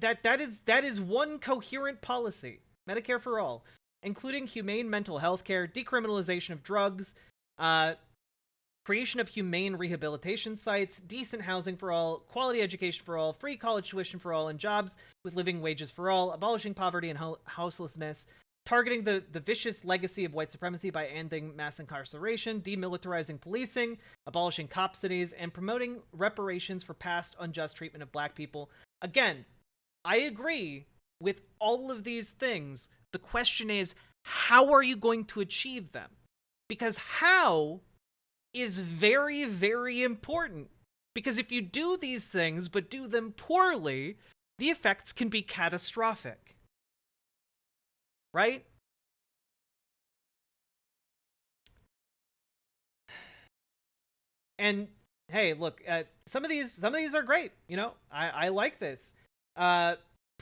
that is one coherent policy. Medicare for all, including humane mental health care, decriminalization of drugs, creation of humane rehabilitation sites, decent housing for all, quality education for all, free college tuition for all, and jobs with living wages for all, abolishing poverty and houselessness, targeting the vicious legacy of white supremacy by ending mass incarceration, demilitarizing policing, abolishing cop cities, and promoting reparations for past unjust treatment of black people. Again, I agree with all of these things. The question is, how are you going to achieve them? Because how is very, very important. Because if you do these things but do them poorly, the effects can be catastrophic. Right? And hey, look, some of these are great. I like this.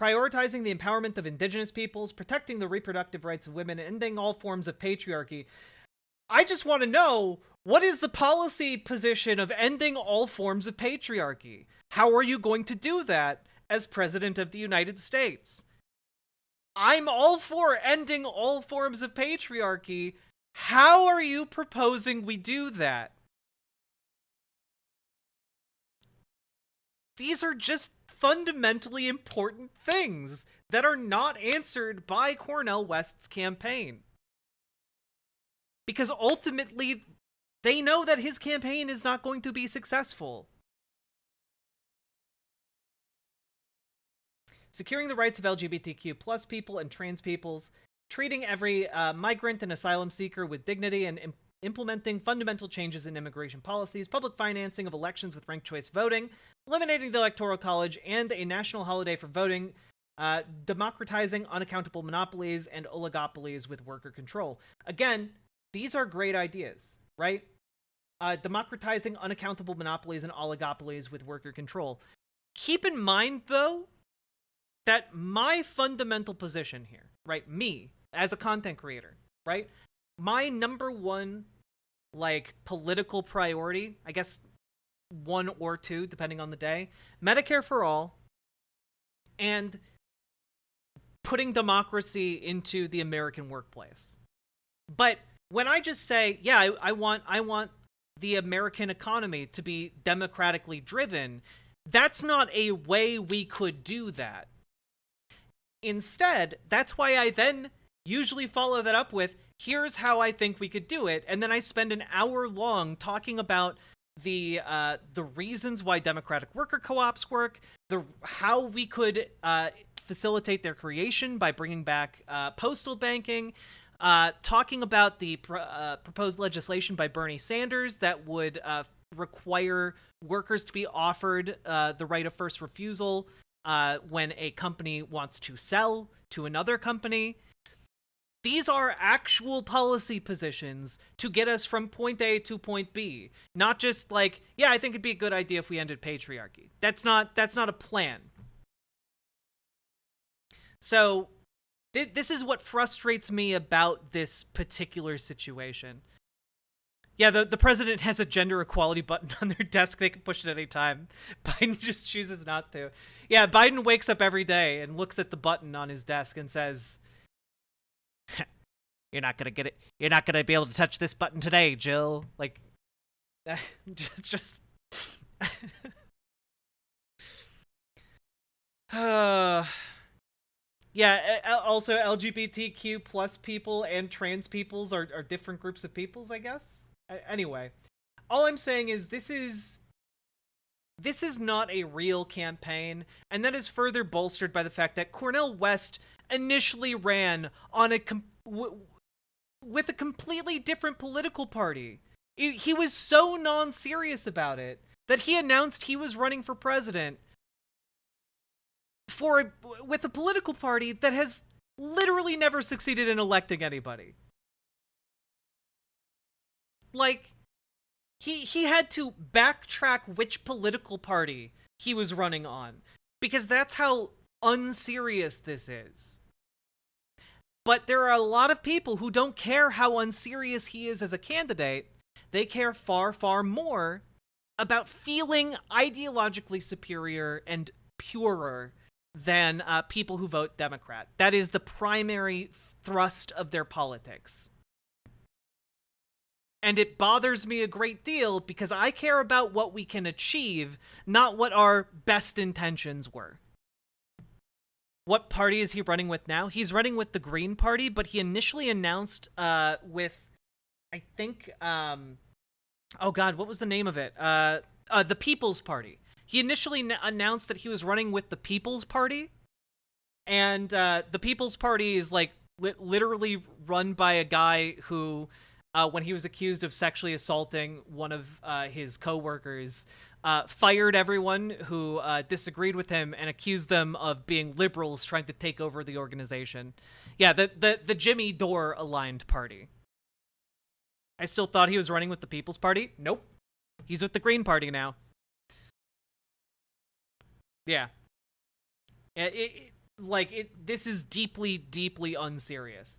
prioritizing the empowerment of indigenous peoples, protecting the reproductive rights of women, ending all forms of patriarchy. I just want to know, what is the policy position of ending all forms of patriarchy? How are you going to do that as President of the United States? I'm all for ending all forms of patriarchy. How are you proposing we do that? These are just fundamentally important things that are not answered by Cornel West's campaign. Because ultimately, they know that his campaign is not going to be successful. Securing the rights of LGBTQ plus people and trans peoples, treating every migrant and asylum seeker with dignity, and implementing fundamental changes in immigration policies, public financing of elections with ranked choice voting, eliminating the Electoral College and a national holiday for voting, democratizing unaccountable monopolies and oligopolies with worker control. Again, these are great ideas, right? Democratizing unaccountable monopolies and oligopolies with worker control. Keep in mind, though, that my fundamental position here, right, me, as a content creator, right, my number one, like, political priority, I guess one or two, depending on the day, Medicare for all, and putting democracy into the American workplace. But when I just say, yeah, I want the American economy to be democratically driven, that's not a way we could do that. Instead, that's why I then usually follow that up with, here's how I think we could do it, and then I spend an hour long talking about the reasons why democratic worker co-ops work, how we could facilitate their creation by bringing back postal banking, talking about the proposed legislation by Bernie Sanders that would require workers to be offered the right of first refusal when a company wants to sell to another company. These are actual policy positions to get us from point A to point B. Not just like, yeah, I think it'd be a good idea if we ended patriarchy. That's not a plan. So this is what frustrates me about this particular situation. Yeah, the president has a gender equality button on their desk. They can push it at any time. Biden just chooses not to. Yeah, Biden wakes up every day and looks at the button on his desk and says, "You're not gonna get it. You're not gonna be able to touch this button today, Jill." Like, just. Yeah, also LGBTQ plus people and trans peoples are different groups of peoples, I guess. Anyway, all I'm saying is this is not a real campaign, and that is further bolstered by the fact that Cornel West initially ran on with a completely different political party. He was so non-serious about it that he announced he was running for president with a political party that has literally never succeeded in electing anybody. Like, he had to backtrack which political party he was running on, because that's how unserious this is. But there are a lot of people who don't care how unserious he is as a candidate. They care far, far more about feeling ideologically superior and purer than people who vote Democrat. That is the primary thrust of their politics. And it bothers me a great deal because I care about what we can achieve, not what our best intentions were. What party is he running with now? He's running with the Green Party, but he initially announced with, I think, oh God, what was the name of it? The People's Party. He initially announced that he was running with the People's Party, and the People's Party is like literally run by a guy who, when he was accused of sexually assaulting one of his co-workers, fired everyone who disagreed with him and accused them of being liberals trying to take over the organization. Yeah, the Jimmy Dore aligned party. I still thought he was running with the People's Party. Nope. He's with the Green Party now. Yeah. like, this is deeply, deeply unserious.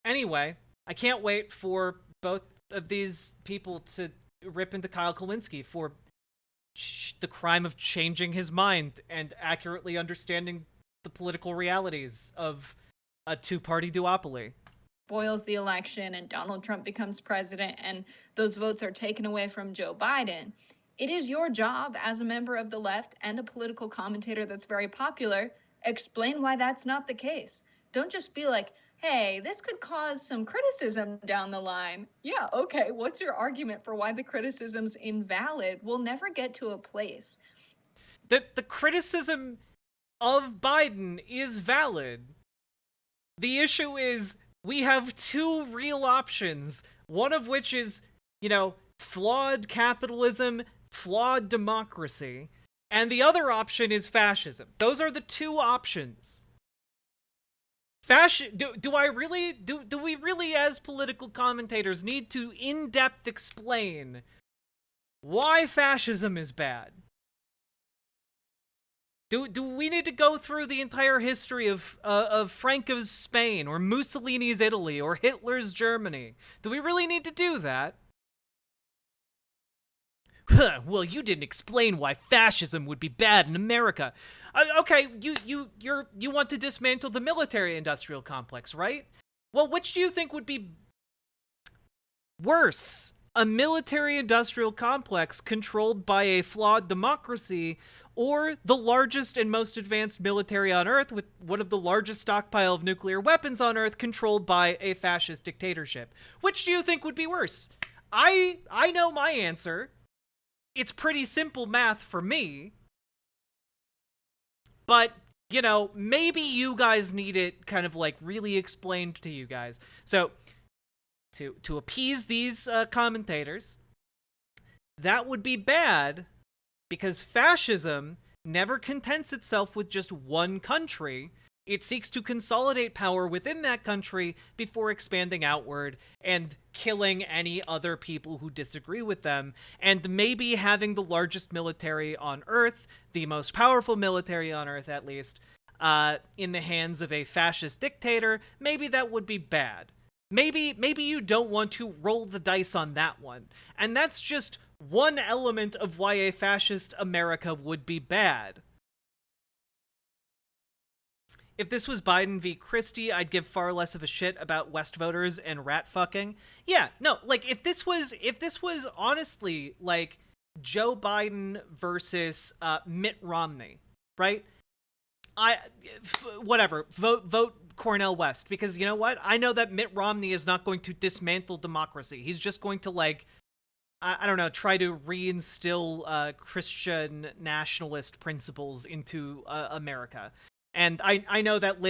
Anyway, I can't wait for both of these people to rip into Kyle Kulinski for the crime of changing his mind and accurately understanding the political realities of a two-party duopoly. Spoils the election and Donald Trump becomes president and those votes are taken away from Joe Biden. It is your job as a member of the left and a political commentator that's very popular, explain why that's not the case. Don't just be like, hey, this could cause some criticism down the line. Yeah, okay, what's your argument for why the criticism's invalid? We'll never get to a place. The criticism of Biden is valid. The issue is we have two real options, one of which is, you know, flawed capitalism, flawed democracy, and the other option is fascism. Those are the two options. Do we really as political commentators need to in-depth explain why fascism is bad? Do we need to go through the entire history of Franco's Spain, or Mussolini's Italy, or Hitler's Germany? Do we really need to do that? Well, you didn't explain why fascism would be bad in America. Okay, you want to dismantle the military-industrial complex, right? Well, which do you think would be worse? A military-industrial complex controlled by a flawed democracy, or the largest and most advanced military on Earth with one of the largest stockpile of nuclear weapons on Earth controlled by a fascist dictatorship? Which do you think would be worse? I know my answer. It's pretty simple math for me. But, you know, maybe you guys need it kind of like really explained to you guys. So, to appease these commentators, that would be bad because fascism never contents itself with just one country. It seeks to consolidate power within that country before expanding outward and killing any other people who disagree with them, and maybe having the largest military on Earth, the most powerful military on Earth at least, in the hands of a fascist dictator. Maybe that would be bad. Maybe you don't want to roll the dice on that one. And that's just one element of why a fascist America would be bad. If this was Biden v. Christie, I'd give far less of a shit about West voters and rat fucking. Yeah, no, like, if this was honestly, like, Joe Biden versus Mitt Romney, right? Whatever, vote Cornel West, because you know what? I know that Mitt Romney is not going to dismantle democracy. He's just going to, like, I don't know, try to reinstill Christian nationalist principles into America. And I know that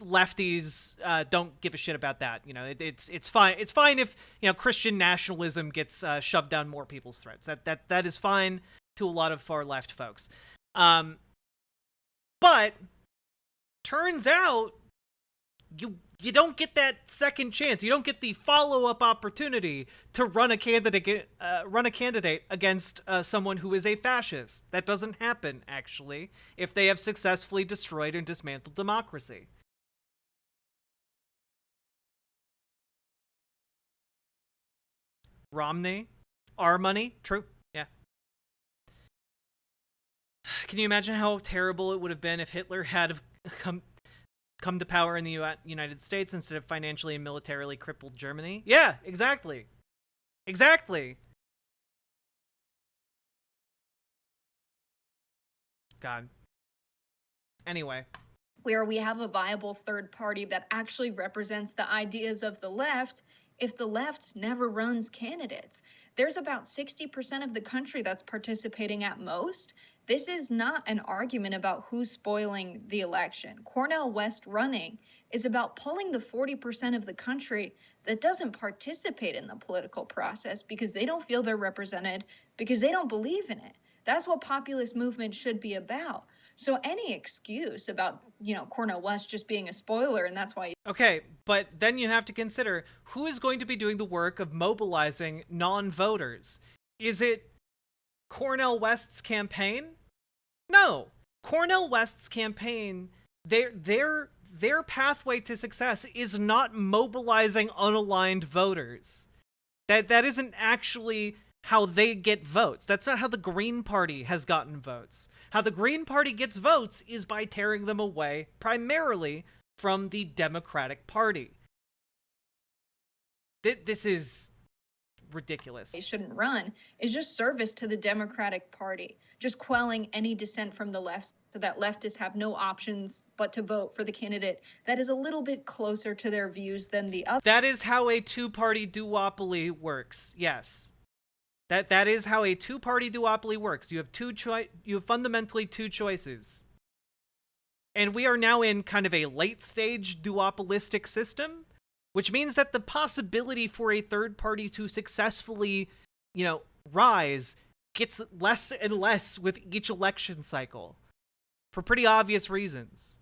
lefties don't give a shit about that. You know, it's fine. It's fine if, you know, Christian nationalism gets shoved down more people's throats. That is fine to a lot of far left folks. But turns out you don't get that second chance. You don't get the follow-up opportunity to run a candidate against someone who is a fascist. That doesn't happen, actually, if they have successfully destroyed and dismantled democracy. Romney, our money, true, yeah. Can you imagine how terrible it would have been if Hitler had come to power in the United States instead of financially and militarily crippled Germany? Yeah, exactly. Exactly. God. Anyway. Where we have a viable third party that actually represents the ideas of the left, if the left never runs candidates. There's about 60% of the country that's participating at most. This is not an argument about who's spoiling the election. Cornel West running is about pulling the 40% of the country that doesn't participate in the political process because they don't feel they're represented, because they don't believe in it. That's what populist movement should be about. So any excuse about, you know, Cornel West just being a spoiler and that's why... Okay, but then you have to consider who is going to be doing the work of mobilizing non-voters. Is it Cornel West's campaign? No. Cornel West's campaign, their pathway to success is not mobilizing unaligned voters. That isn't actually how they get votes. That's not how the Green Party has gotten votes. How the Green Party gets votes is by tearing them away primarily from the Democratic Party. This is ridiculous. They shouldn't run is just service to the Democratic Party, just quelling any dissent from the left so that leftists have no options but to vote for the candidate that is a little bit closer to their views than the other. That is how a two-party duopoly works. Yes. That is how a two-party duopoly works. You have fundamentally two choices. And we are now in kind of a late-stage duopolistic system, which means that the possibility for a third party to successfully, rise gets less and less with each election cycle, for pretty obvious reasons.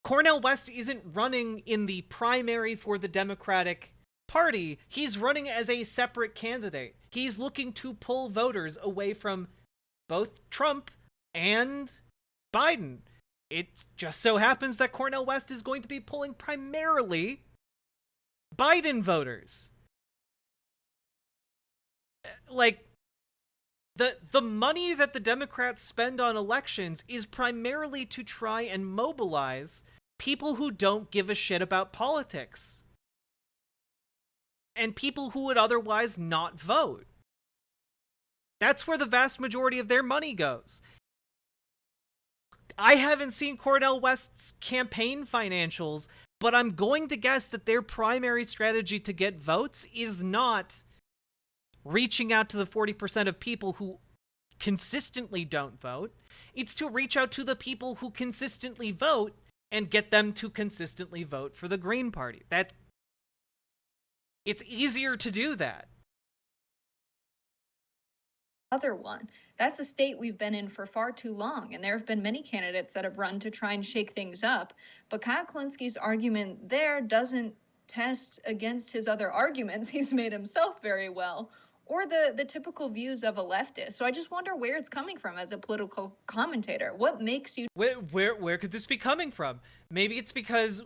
Cornel West isn't running in the primary for the Democratic Party. He's running as a separate candidate. He's looking to pull voters away from both Trump and Biden. It just so happens that Cornel West is going to be pulling primarily Biden voters. Like, the money that the Democrats spend on elections is primarily to try and mobilize people who don't give a shit about politics. And people who would otherwise not vote. That's where the vast majority of their money goes. I haven't seen Cornel West's campaign financials, but I'm going to guess that their primary strategy to get votes is not reaching out to the 40% of people who consistently don't vote. It's to reach out to the people who consistently vote and get them to consistently vote for the Green Party. It's easier to do that. Other one. That's a state we've been in for far too long, and there have been many candidates that have run to try and shake things up. But Kyle Kulinski's argument there doesn't test against his other arguments he's made himself very well, or the typical views of a leftist. So I just wonder where it's coming from as a political commentator. What makes you... Where could this be coming from? Maybe it's because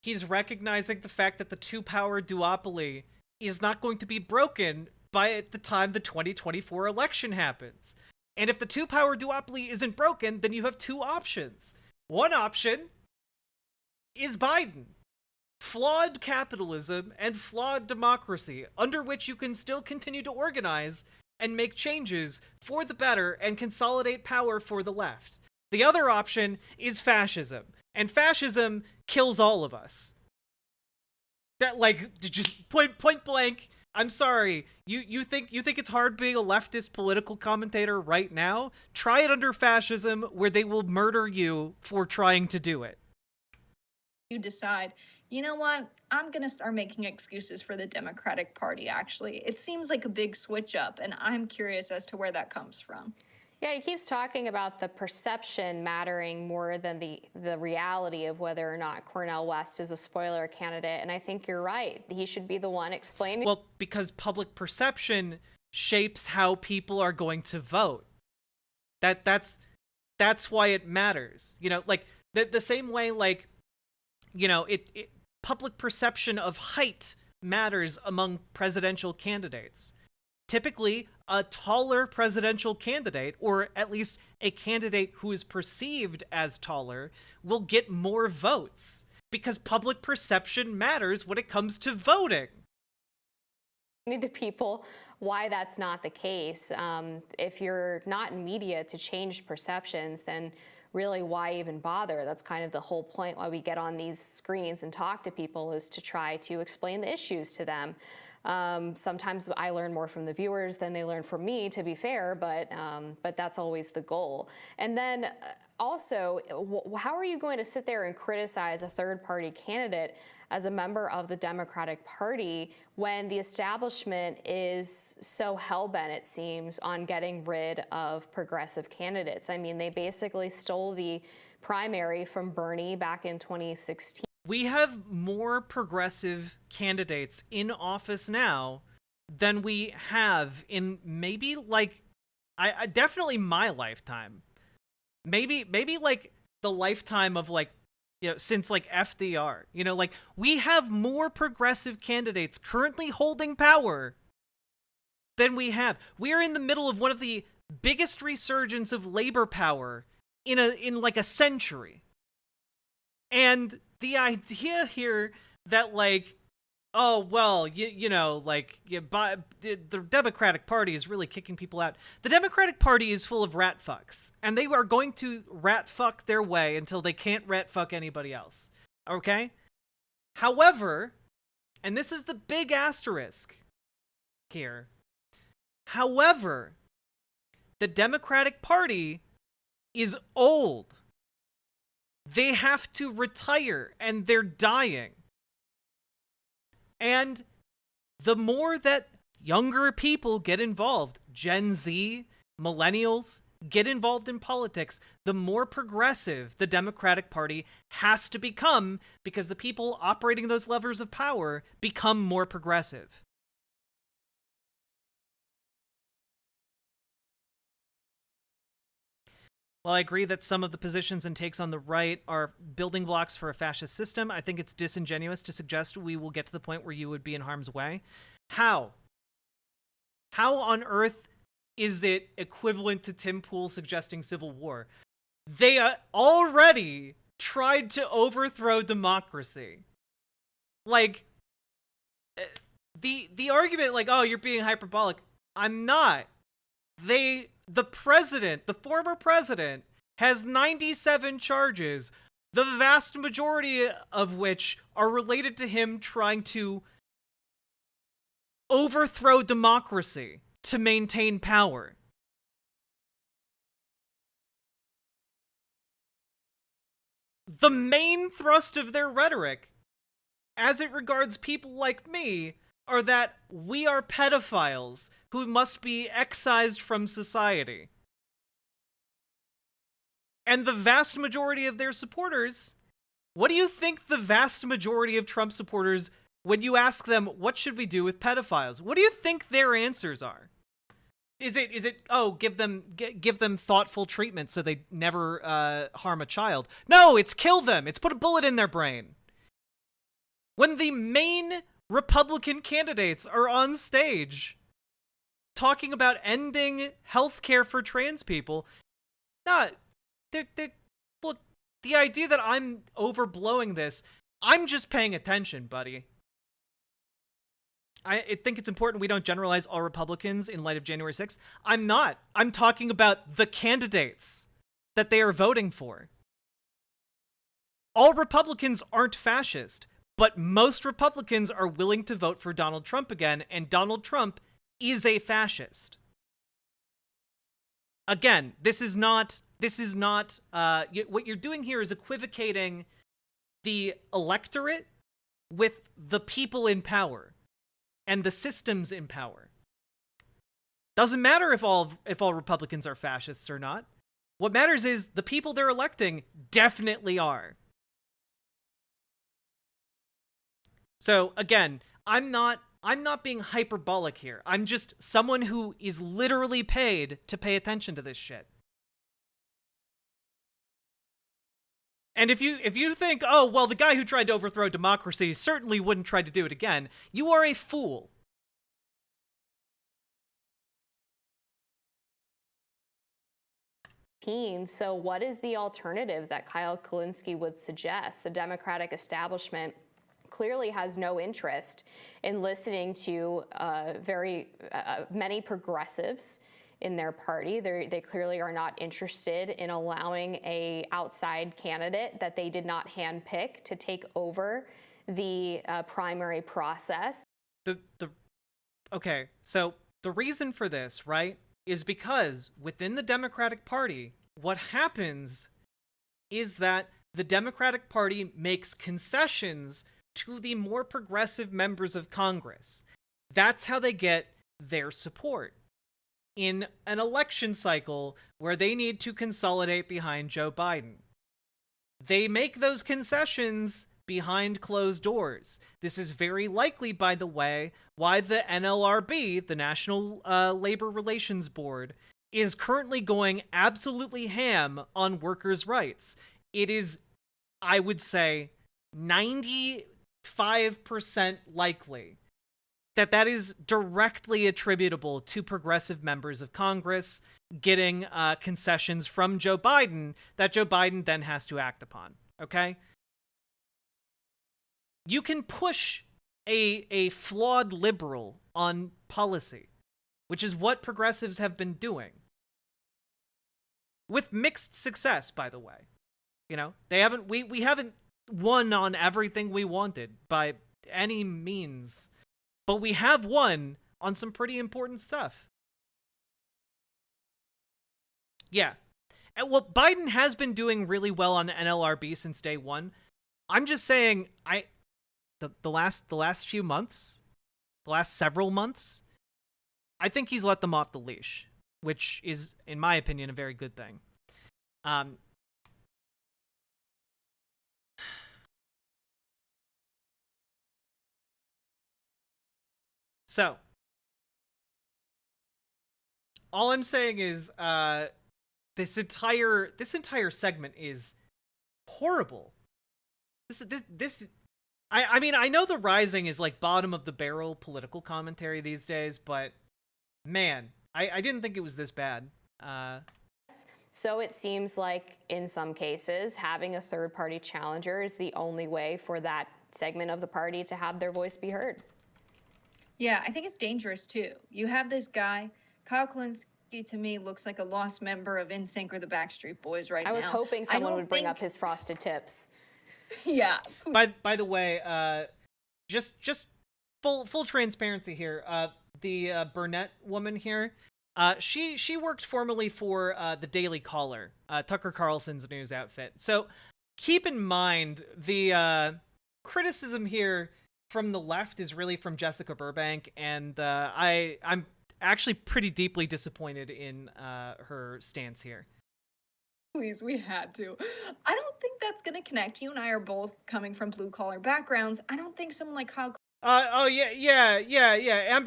he's recognizing the fact that the two-power duopoly is not going to be broken by the time the 2024 election happens. And if the two-power duopoly isn't broken, then you have two options. One option is Biden. Flawed capitalism and flawed democracy, under which you can still continue to organize and make changes for the better and consolidate power for the left. The other option is fascism. And fascism kills all of us. Just point blank, I'm sorry. You think it's hard being a leftist political commentator right now? Try it under fascism, where they will murder you for trying to do it. You decide, you know what? I'm going to start making excuses for the Democratic Party, actually. It seems like a big switch up, and I'm curious as to where that comes from. Yeah, he keeps talking about the perception mattering more than the reality of whether or not Cornel West is a spoiler candidate. And I think you're right. He should be the one explaining. Well, because public perception shapes how people are going to vote. That's why it matters. The same way, public perception of height matters among presidential candidates. Typically, a taller presidential candidate, or at least a candidate who is perceived as taller, will get more votes, because public perception matters when it comes to voting. To people why that's not the case. If you're not in media to change perceptions, then really why even bother? That's kind of the whole point why we get on these screens and talk to people, is to try to explain the issues to them. Sometimes I learn more from the viewers than they learn from me, to be fair, but that's always the goal. And then also, how are you going to sit there and criticize a third-party candidate as a member of the Democratic Party when the establishment is so hell-bent, it seems, on getting rid of progressive candidates? I mean, they basically stole the primary from Bernie back in 2016. We have more progressive candidates in office now than we have in maybe, I definitely my lifetime. maybe like the lifetime of like, you know, since like FDR, you know, like we have more progressive candidates currently holding power than we have. We're in the middle of one of the biggest resurgence of labor power in like a century. And the idea here that like, oh, well, you know, like the Democratic Party is really kicking people out. The Democratic Party is full of rat fucks, and they are going to rat fuck their way until they can't rat fuck anybody else. Okay? However, and this is the big asterisk here. However, the Democratic Party is old. They have to retire, and they're dying. And the more that younger people get involved, Gen Z, millennials, get involved in politics, the more progressive the Democratic Party has to become, because the people operating those levers of power become more progressive. While I agree that some of the positions and takes on the right are building blocks for a fascist system, I think it's disingenuous to suggest we will get to the point where you would be in harm's way. How? How on earth is it equivalent to Tim Pool suggesting civil war? They already tried to overthrow democracy. Like, the argument like, oh, you're being hyperbolic. I'm not. The president, the former president, has 97 charges, the vast majority of which are related to him trying to overthrow democracy to maintain power. The main thrust of their rhetoric, as it regards people like me, are that we are pedophiles who must be excised from society. And the vast majority of their supporters, what do you think the vast majority of Trump supporters, when you ask them, what should we do with pedophiles? What do you think their answers are? Is it oh, give them thoughtful treatment so they never harm a child? No, it's kill them. It's put a bullet in their brain. When the main Republican candidates are on stage talking about ending healthcare for trans people, look, the idea that I'm overblowing this, I'm just paying attention, buddy. I think it's important we don't generalize all Republicans in light of January 6th. I'm not. I'm talking about the candidates that they are voting for. All Republicans aren't fascist, but most Republicans are willing to vote for Donald Trump again, and Donald Trump is a fascist. Again, this is not, what you're doing here is equivocating the electorate with the people in power and the systems in power. Doesn't matter if all Republicans are fascists or not. What matters is the people they're electing definitely are. So again, I'm not being hyperbolic here. I'm just someone who is literally paid to pay attention to this shit. And if you think, oh, well, the guy who tried to overthrow democracy certainly wouldn't try to do it again, you are a fool. So what is the alternative that Kyle Kulinski would suggest? The Democratic establishment clearly has no interest in listening to many progressives in their party. They clearly are not interested in allowing a outside candidate that they did not handpick to take over the primary process. Okay, so the reason for this, right, is because within the Democratic Party, what happens is that the Democratic Party makes concessions to the more progressive members of Congress. That's how they get their support in an election cycle where they need to consolidate behind Joe Biden. They make those concessions behind closed doors. This is very likely, by the way, why the NLRB, the National Labor Relations Board, is currently going absolutely ham on workers' rights. It is, I would say, 95% likely that that is directly attributable to progressive members of Congress getting concessions from Joe Biden that Joe Biden then has to act upon, okay? You can push a flawed liberal on policy, which is what progressives have been doing. With mixed success, by the way. You know, we haven't won on everything we wanted by any means, but we have won on some pretty important stuff. Yeah. And well, Biden has been doing really well on the NLRB since day one. I'm just saying, the last few months, the last several months, I think he's let them off the leash, which is, in my opinion, a very good thing. So, all I'm saying is, this entire segment is horrible. I mean, I know The Rising is like bottom of the barrel political commentary these days, but man, I didn't think it was this bad. So it seems like in some cases, having a third-party challenger is the only way for that segment of the party to have their voice be heard. Yeah, I think it's dangerous too. You have this guy, Kyle Kulinski, to me looks like a lost member of NSYNC or the Backstreet Boys right now. I was hoping someone would bring up his frosted tips. Yeah. By the way, just full transparency here. The Burnett woman here, she worked formerly for the Daily Caller, Tucker Carlson's news outfit. So keep in mind the criticism here from the left is really from Jessica Burbank, and I'm actually pretty deeply disappointed in her stance here. Please, we had to. I don't think that's going to connect. You and I are both coming from blue-collar backgrounds. I don't think someone like Kyle... Amber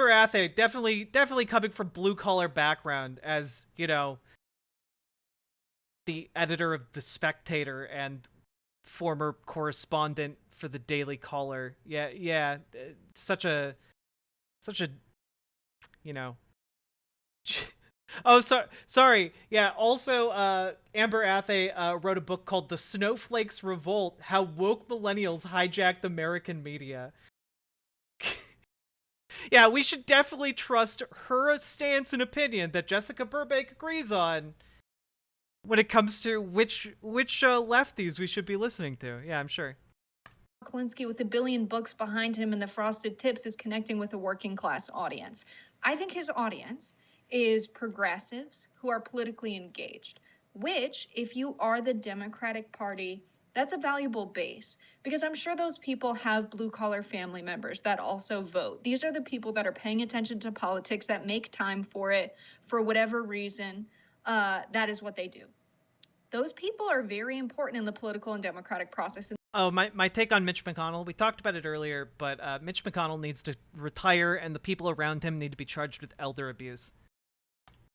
Athey, definitely coming from blue-collar background as, you know, the editor of The Spectator and former correspondent for the Daily Caller. Yeah, such a, you know... Oh, sorry. Yeah, also, Amber Athey wrote a book called The Snowflakes Revolt, How Woke Millennials Hijacked American Media. Yeah, we should definitely trust her stance and opinion that Jessica Burbank agrees on when it comes to which lefties we should be listening to. Yeah, I'm sure. Kulinski, with 1 billion books behind him and the frosted tips, is connecting with a working class audience. I think his audience is progressives who are politically engaged, which, if you are the Democratic Party, that's a valuable base, because I'm sure those people have blue-collar family members that also vote. These are the people that are paying attention to politics, that make time for it, for whatever reason. That is what they do. Those people are very important in the political and democratic process. Oh, my take on Mitch McConnell. We talked about it earlier, but Mitch McConnell needs to retire, and the people around him need to be charged with elder abuse.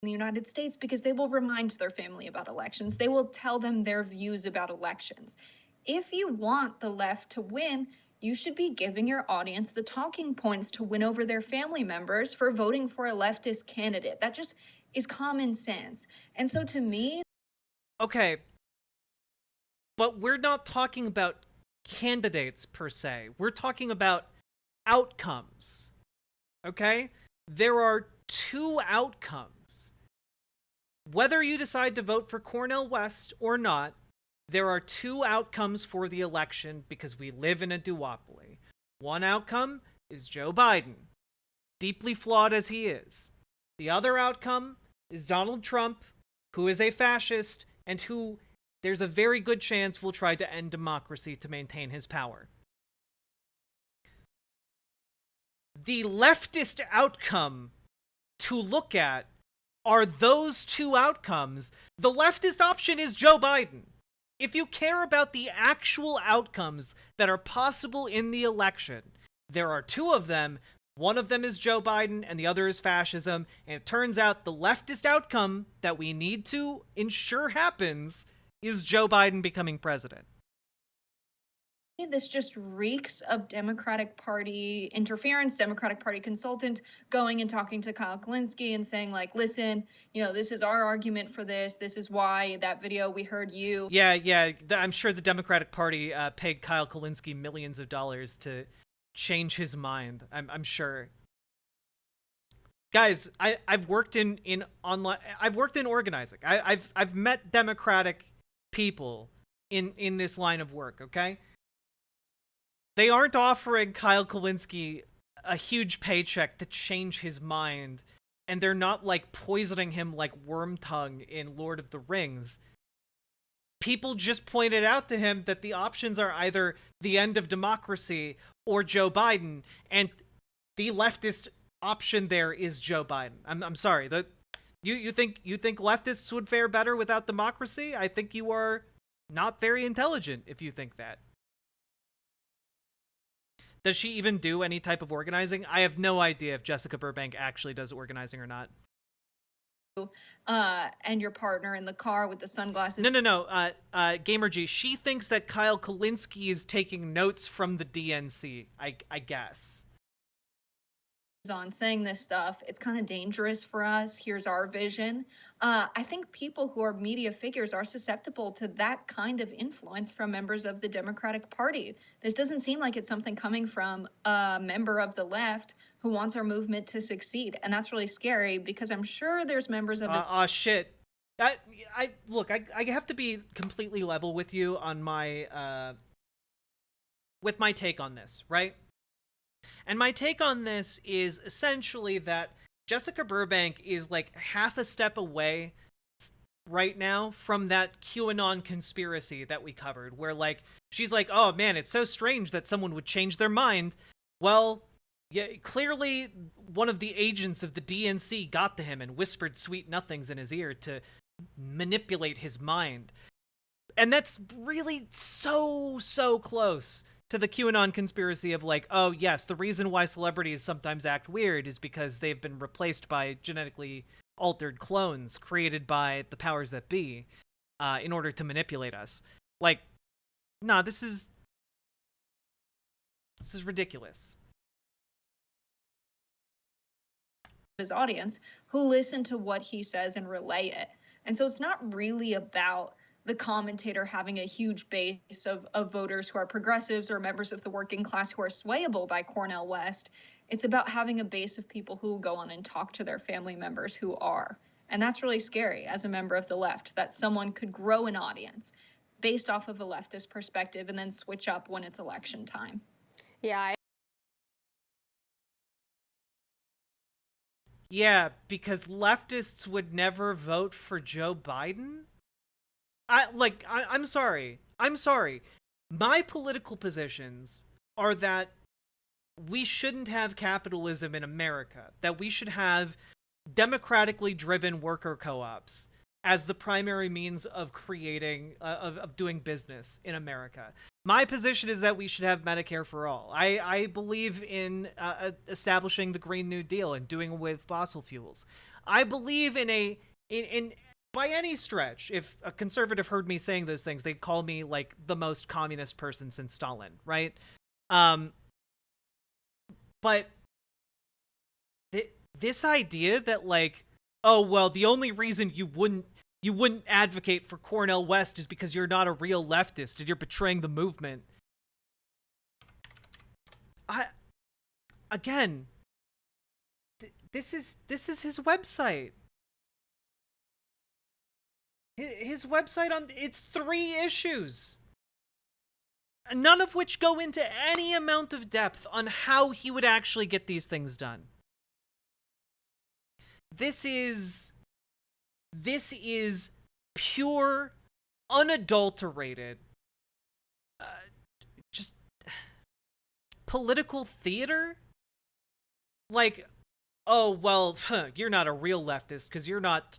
In the United States, because they will remind their family about elections. They will tell them their views about elections. If you want the left to win, you should be giving your audience the talking points to win over their family members for voting for a leftist candidate. That just is common sense. And so to me... Okay, but we're not talking about candidates per se. We're talking about outcomes, okay? There are 2 outcomes. Whether you decide to vote for Cornel West or not, there are 2 outcomes for the election because we live in a duopoly. One outcome is Joe Biden, deeply flawed as he is. The other outcome is Donald Trump, who is a fascist and who there's a very good chance will try to end democracy to maintain his power. The leftist outcome to look at are those 2 outcomes. The leftist option is Joe Biden. If you care about the actual outcomes that are possible in the election, there are 2 of them. One of them is Joe Biden and the other is fascism. And it turns out the leftist outcome that we need to ensure happens is Joe Biden becoming president. This just reeks of Democratic Party interference, Democratic Party consultant going and talking to Kyle Kulinski and saying, like, listen, you know, this is our argument for this. This is why that video we heard you. Yeah. I'm sure the Democratic Party paid Kyle Kulinski millions of dollars to change his mind. I'm sure. Guys, I've worked in online. I've worked in organizing. I've met Democratic people in this line of work. Okay. They aren't offering Kyle Kulinski a huge paycheck to change his mind, and they're not, like, poisoning him like Wormtongue in Lord of the Rings. People just pointed out to him that the options are either the end of democracy or Joe Biden, and the leftist option there is Joe Biden. I'm sorry. You think leftists would fare better without democracy? I think you are not very intelligent if you think that. Does she even do any type of organizing? I have no idea if Jessica Burbank actually does organizing or not. And your partner in the car with the sunglasses. No. Gamer G, she thinks that Kyle Kulinski is taking notes from the DNC, I guess. On saying this stuff, it's kind of dangerous for us. Here's our vision. I think people who are media figures are susceptible to that kind of influence from members of the Democratic Party. This doesn't seem like it's something coming from a member of the left who wants our movement to succeed. And that's really scary because I'm sure there's members of the shit. Look, I have to be completely level with you on my with my take on this, right? And my take on this is essentially that Jessica Burbank is like half a step away right now from that QAnon conspiracy that we covered, where like she's like, oh man, it's so strange that someone would change their mind. Well, yeah, clearly one of the agents of the DNC got to him and whispered sweet nothings in his ear to manipulate his mind. And that's really so close to the QAnon conspiracy of like, oh yes, the reason why celebrities sometimes act weird is because they've been replaced by genetically altered clones created by the powers that be in order to manipulate us. Like, nah, this is ridiculous. his audience who listen to what he says and relay it. And so it's not really about the commentator having a huge base of voters who are progressives or members of the working class who are swayable by Cornel West. It's about having a base of people who will go on and talk to their family members who are. And that's really scary as a member of the left, that someone could grow an audience based off of a leftist perspective and then switch up when it's election time. Yeah, because leftists would never vote for Joe Biden? I'm sorry. My political positions are that we shouldn't have capitalism in America, that we should have democratically driven worker co-ops as the primary means of creating, of doing business in America. My position is that we should have Medicare for all. I believe in establishing the Green New Deal and doing away with fossil fuels. I believe in by any stretch, if a conservative heard me saying those things, they'd call me like the most communist person since Stalin, right? But this idea that like, oh well, the only reason you wouldn't advocate for Cornel West is because you're not a real leftist and you're betraying the movement. This is his website. His website it's 3 issues. None of which go into any amount of depth on how he would actually get these things done. This is pure, unadulterated, just political theater. Like, oh, well, you're not a real leftist because you're not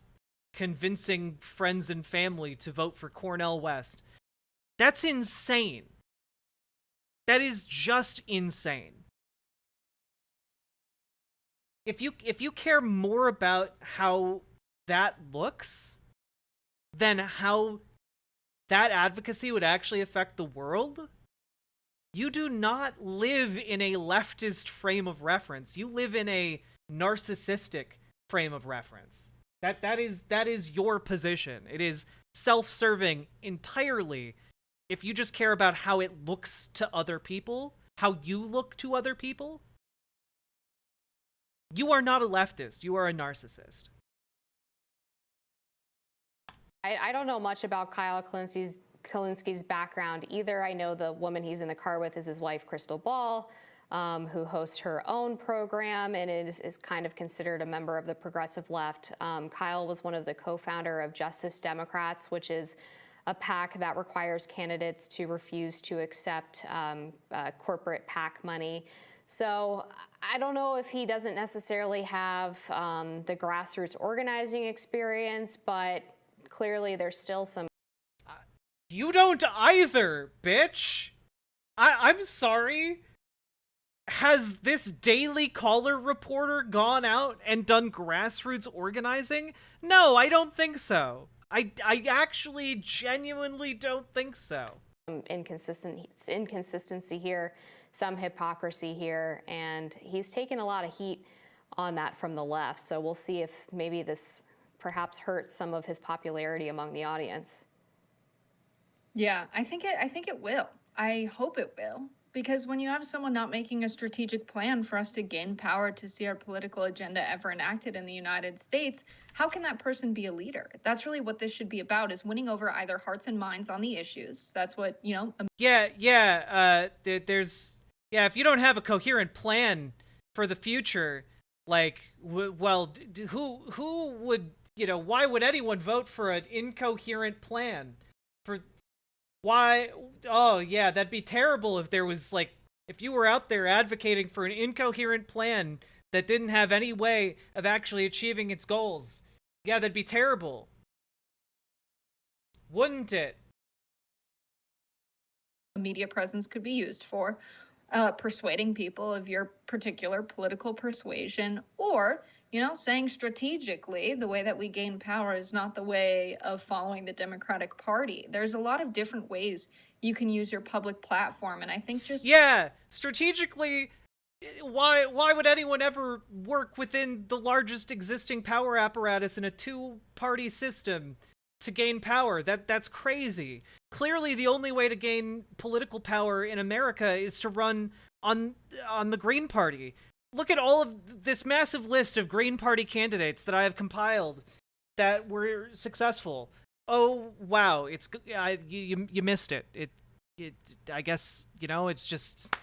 convincing friends and family to vote for Cornel West. That's insane. That is just insane. if you care more about how that looks than how that advocacy would actually affect the world, you do not live in a leftist frame of reference. You live in a narcissistic frame of reference. That is your position. It is self-serving entirely if you just care about how it looks to other people, how you look to other people. You are not a leftist. You are a narcissist. I don't know much about Kyle Kulinski's background either. I know the woman he's in the car with is his wife, Crystal Ball, who hosts her own program and is kind of considered a member of the progressive left. Kyle was one of the co-founder of Justice Democrats, which is a PAC that requires candidates to refuse to accept corporate PAC money. So I don't know if he doesn't necessarily have the grassroots organizing experience, but clearly there's still some. You don't either, bitch. I'm sorry. Has this Daily Caller reporter gone out and done grassroots organizing? No, I don't think so. I actually genuinely don't think so. Inconsistency here, some hypocrisy here, and he's taken a lot of heat on that from the left. So we'll see if maybe this perhaps hurts some of his popularity among the audience. Yeah, I think it will. I hope it will. Because when you have someone not making a strategic plan for us to gain power to see our political agenda ever enacted in the United States, how can that person be a leader? That's really what this should be about, is winning over either hearts and minds on the issues. That's what, you know. If you don't have a coherent plan for the future, like, who would, why would anyone vote for an incoherent plan? Why? Oh, yeah, that'd be terrible if there was, if you were out there advocating for an incoherent plan that didn't have any way of actually achieving its goals. Yeah, that'd be terrible. Wouldn't it? Media presence could be used for persuading people of your particular political persuasion, or saying strategically the way that we gain power is not the way of following the Democratic Party. There's a lot of different ways you can use your public platform, and I think strategically, why would anyone ever work within the largest existing power apparatus in a two-party system to gain power? That's crazy. Clearly, the only way to gain political power in America is to run on the Green Party. Look at all of this massive list of Green Party candidates that I have compiled that were successful. Oh, wow. You missed it. I guess, it's just,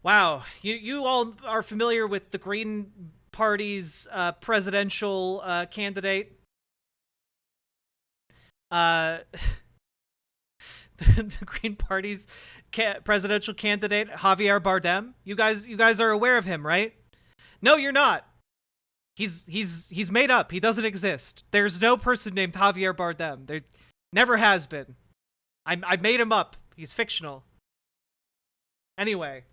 wow. You all are familiar with the Green Party's presidential candidate. The Green Party's presidential candidate, Javier Bardem. You guys are aware of him, right? No, you're not. He's made up. He doesn't exist. There's no person named Javier Bardem. There never has been. I made him up. He's fictional. Anyway.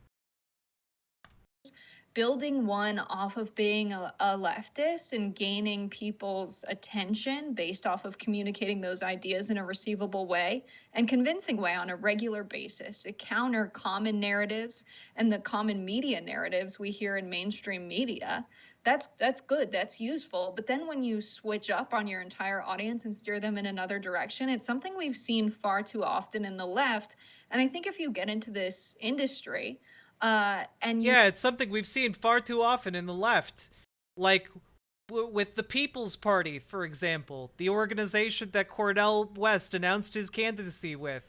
Building one off of being a leftist and gaining people's attention based off of communicating those ideas in a receivable way and convincing way on a regular basis to counter common narratives and the common media narratives we hear in mainstream media. That's good, that's useful. But then when you switch up on your entire audience and steer them in another direction, it's something we've seen far too often in the left. And I think if you get into this industry, it's something we've seen far too often in the left. Like with the People's Party, for example, the organization that Cornel West announced his candidacy with,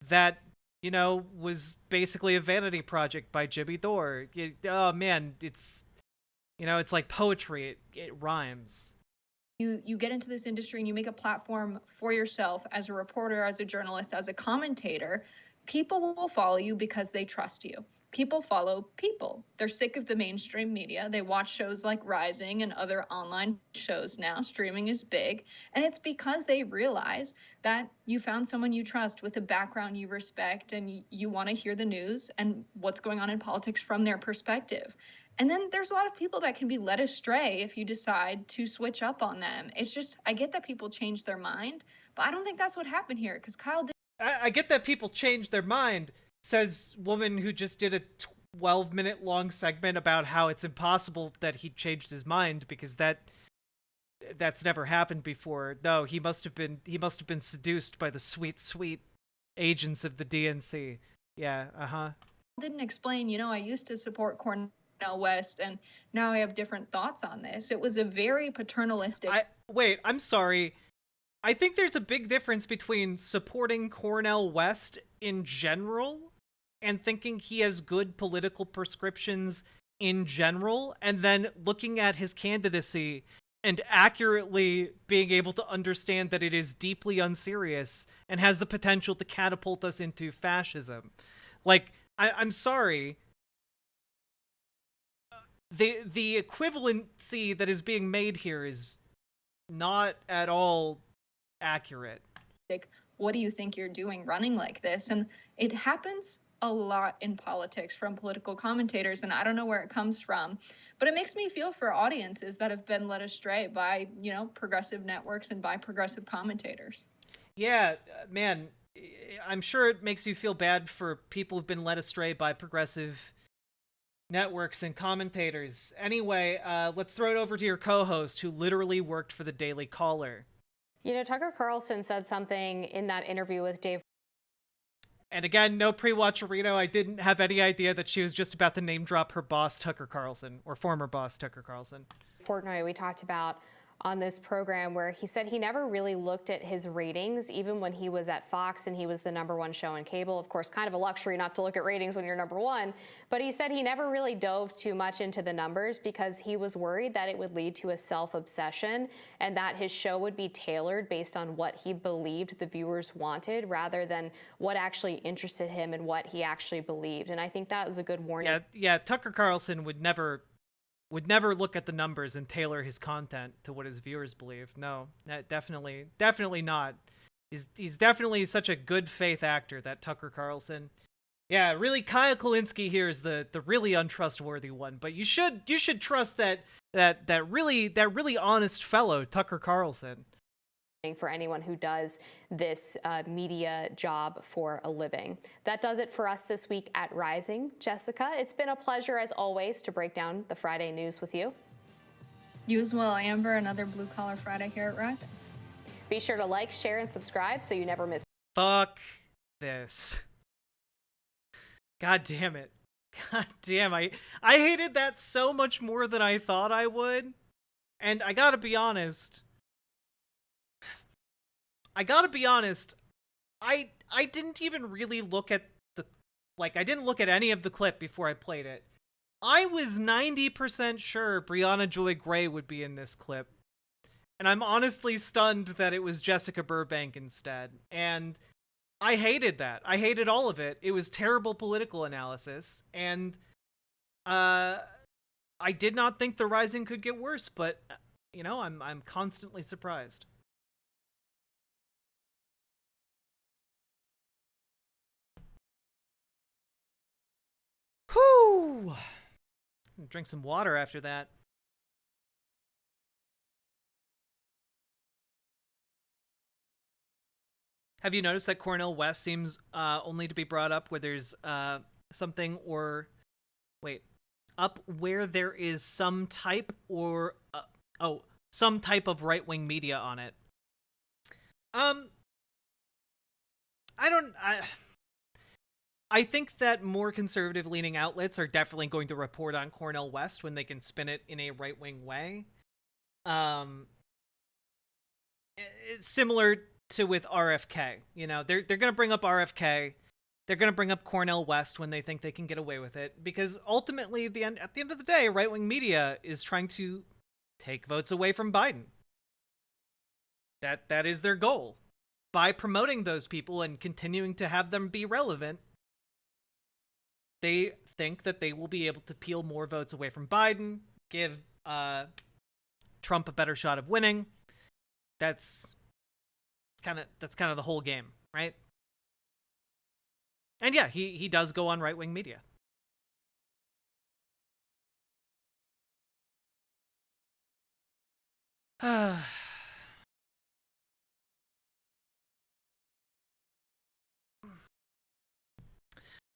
that, was basically a vanity project by Jimmy Dore. Oh man, it's like poetry. It rhymes. You get into this industry and you make a platform for yourself as a reporter, as a journalist, as a commentator. People will follow you because they trust you. People follow people. They're sick of the mainstream media. They watch shows like Rising and other online shows now. Streaming is big. And it's because they realize that you found someone you trust with a background you respect, and you want to hear the news and what's going on in politics from their perspective. And then there's a lot of people that can be led astray if you decide to switch up on them. It's just, I get that people change their mind, but I don't think that's what happened here, because Kyle did. I get that people change their mind, says woman who just did a 12-minute long segment about how it's impossible that he changed his mind, because that's never happened before. No, he must have been seduced by the sweet agents of the DNC. Yeah, Didn't explain, I used to support Cornel West and now I have different thoughts on this. It was a very paternalistic. Wait, I'm sorry. I think there's a big difference between supporting Cornel West in general and thinking he has good political prescriptions in general, and then looking at his candidacy and accurately being able to understand that it is deeply unserious and has the potential to catapult us into fascism. Like, I'm sorry. The equivalency that is being made here is not at all accurate. What do you think you're doing running like this? And it happens a lot in politics from political commentators, and I don't know where it comes from, but it makes me feel for audiences that have been led astray by, progressive networks and by progressive commentators. Yeah, man, I'm sure it makes you feel bad for people who've been led astray by progressive networks and commentators. Anyway, let's throw it over to your co-host who literally worked for the Daily Caller. Tucker Carlson said something in that interview with Dave. And again, no pre-watcherino. I didn't have any idea that she was just about to name drop her boss, Tucker Carlson, or former boss, Tucker Carlson. Portnoy, we talked about on this program, where he said he never really looked at his ratings, even when he was at Fox and he was the #1 show on cable. Of course, kind of a luxury not to look at ratings when you're #1. But he said he never really dove too much into the numbers because he was worried that it would lead to a self-obsession and that his show would be tailored based on what he believed the viewers wanted rather than what actually interested him and what he actually believed. And I think that was a good warning. Yeah, Tucker Carlson would never look at the numbers and tailor his content to what his viewers believe. No, definitely not. He's definitely such a good faith actor, that Tucker Carlson. Yeah, really, Kyle Kulinski here is the really untrustworthy one, but you should trust that really honest fellow, Tucker Carlson. For anyone who does this media job for a living. That does it for us this week at Rising. Jessica, it's been a pleasure as always to break down the Friday news with you. You as well, Amber. Another Blue Collar Friday here at Rising. Be sure to like, share, and subscribe so you never miss. Fuck this. God damn it. God damn, I hated that so much more than I thought I would. And I gotta be honest, I didn't even really look at I didn't look at any of the clip before I played it. I was 90% sure Brianna Joy Gray would be in this clip. And I'm honestly stunned that it was Jessica Burbank instead. And I hated that. I hated all of it. It was terrible political analysis. And I did not think The Rising could get worse, but I'm constantly surprised. Whew! Drink some water after that. Have you noticed that Cornel West seems only to be brought up where there's something or... Wait. Up where there is some type or... some type of right-wing media on it. I think that more conservative-leaning outlets are definitely going to report on Cornel West when they can spin it in a right-wing way. It's similar to with RFK. They're going to bring up RFK. They're going to bring up Cornel West when they think they can get away with it. Because ultimately, at the end of the day, right-wing media is trying to take votes away from Biden. That is their goal. By promoting those people and continuing to have them be relevant, they think that they will be able to peel more votes away from Biden, give Trump a better shot of winning. That's kind of the whole game, right? And yeah, he does go on right-wing media.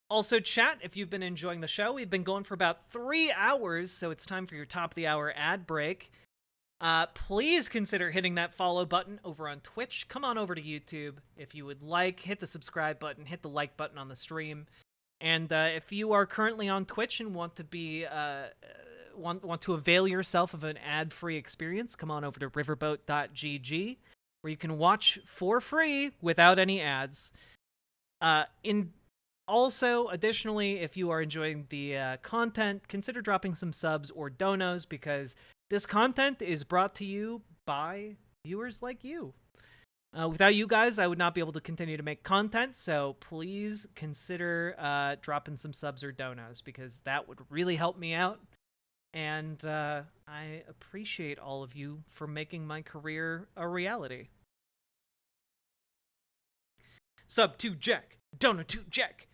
Also, chat, if you've been enjoying the show, we've been going for about 3 hours, so it's time for your top of the hour ad break. Please consider hitting that follow button over on Twitch. Come on over to YouTube if you would like. Hit the subscribe button, hit the like button on the stream. And if you are currently on Twitch and want to be want to avail yourself of an ad-free experience, come on over to riverboat.gg, where you can watch for free without any ads. Also, additionally, if you are enjoying the content, consider dropping some subs or donos, because this content is brought to you by viewers like you. Without you guys, I would not be able to continue to make content, so please consider dropping some subs or donos, because that would really help me out. And I appreciate all of you for making my career a reality. Sub to Jack, donor to Jack.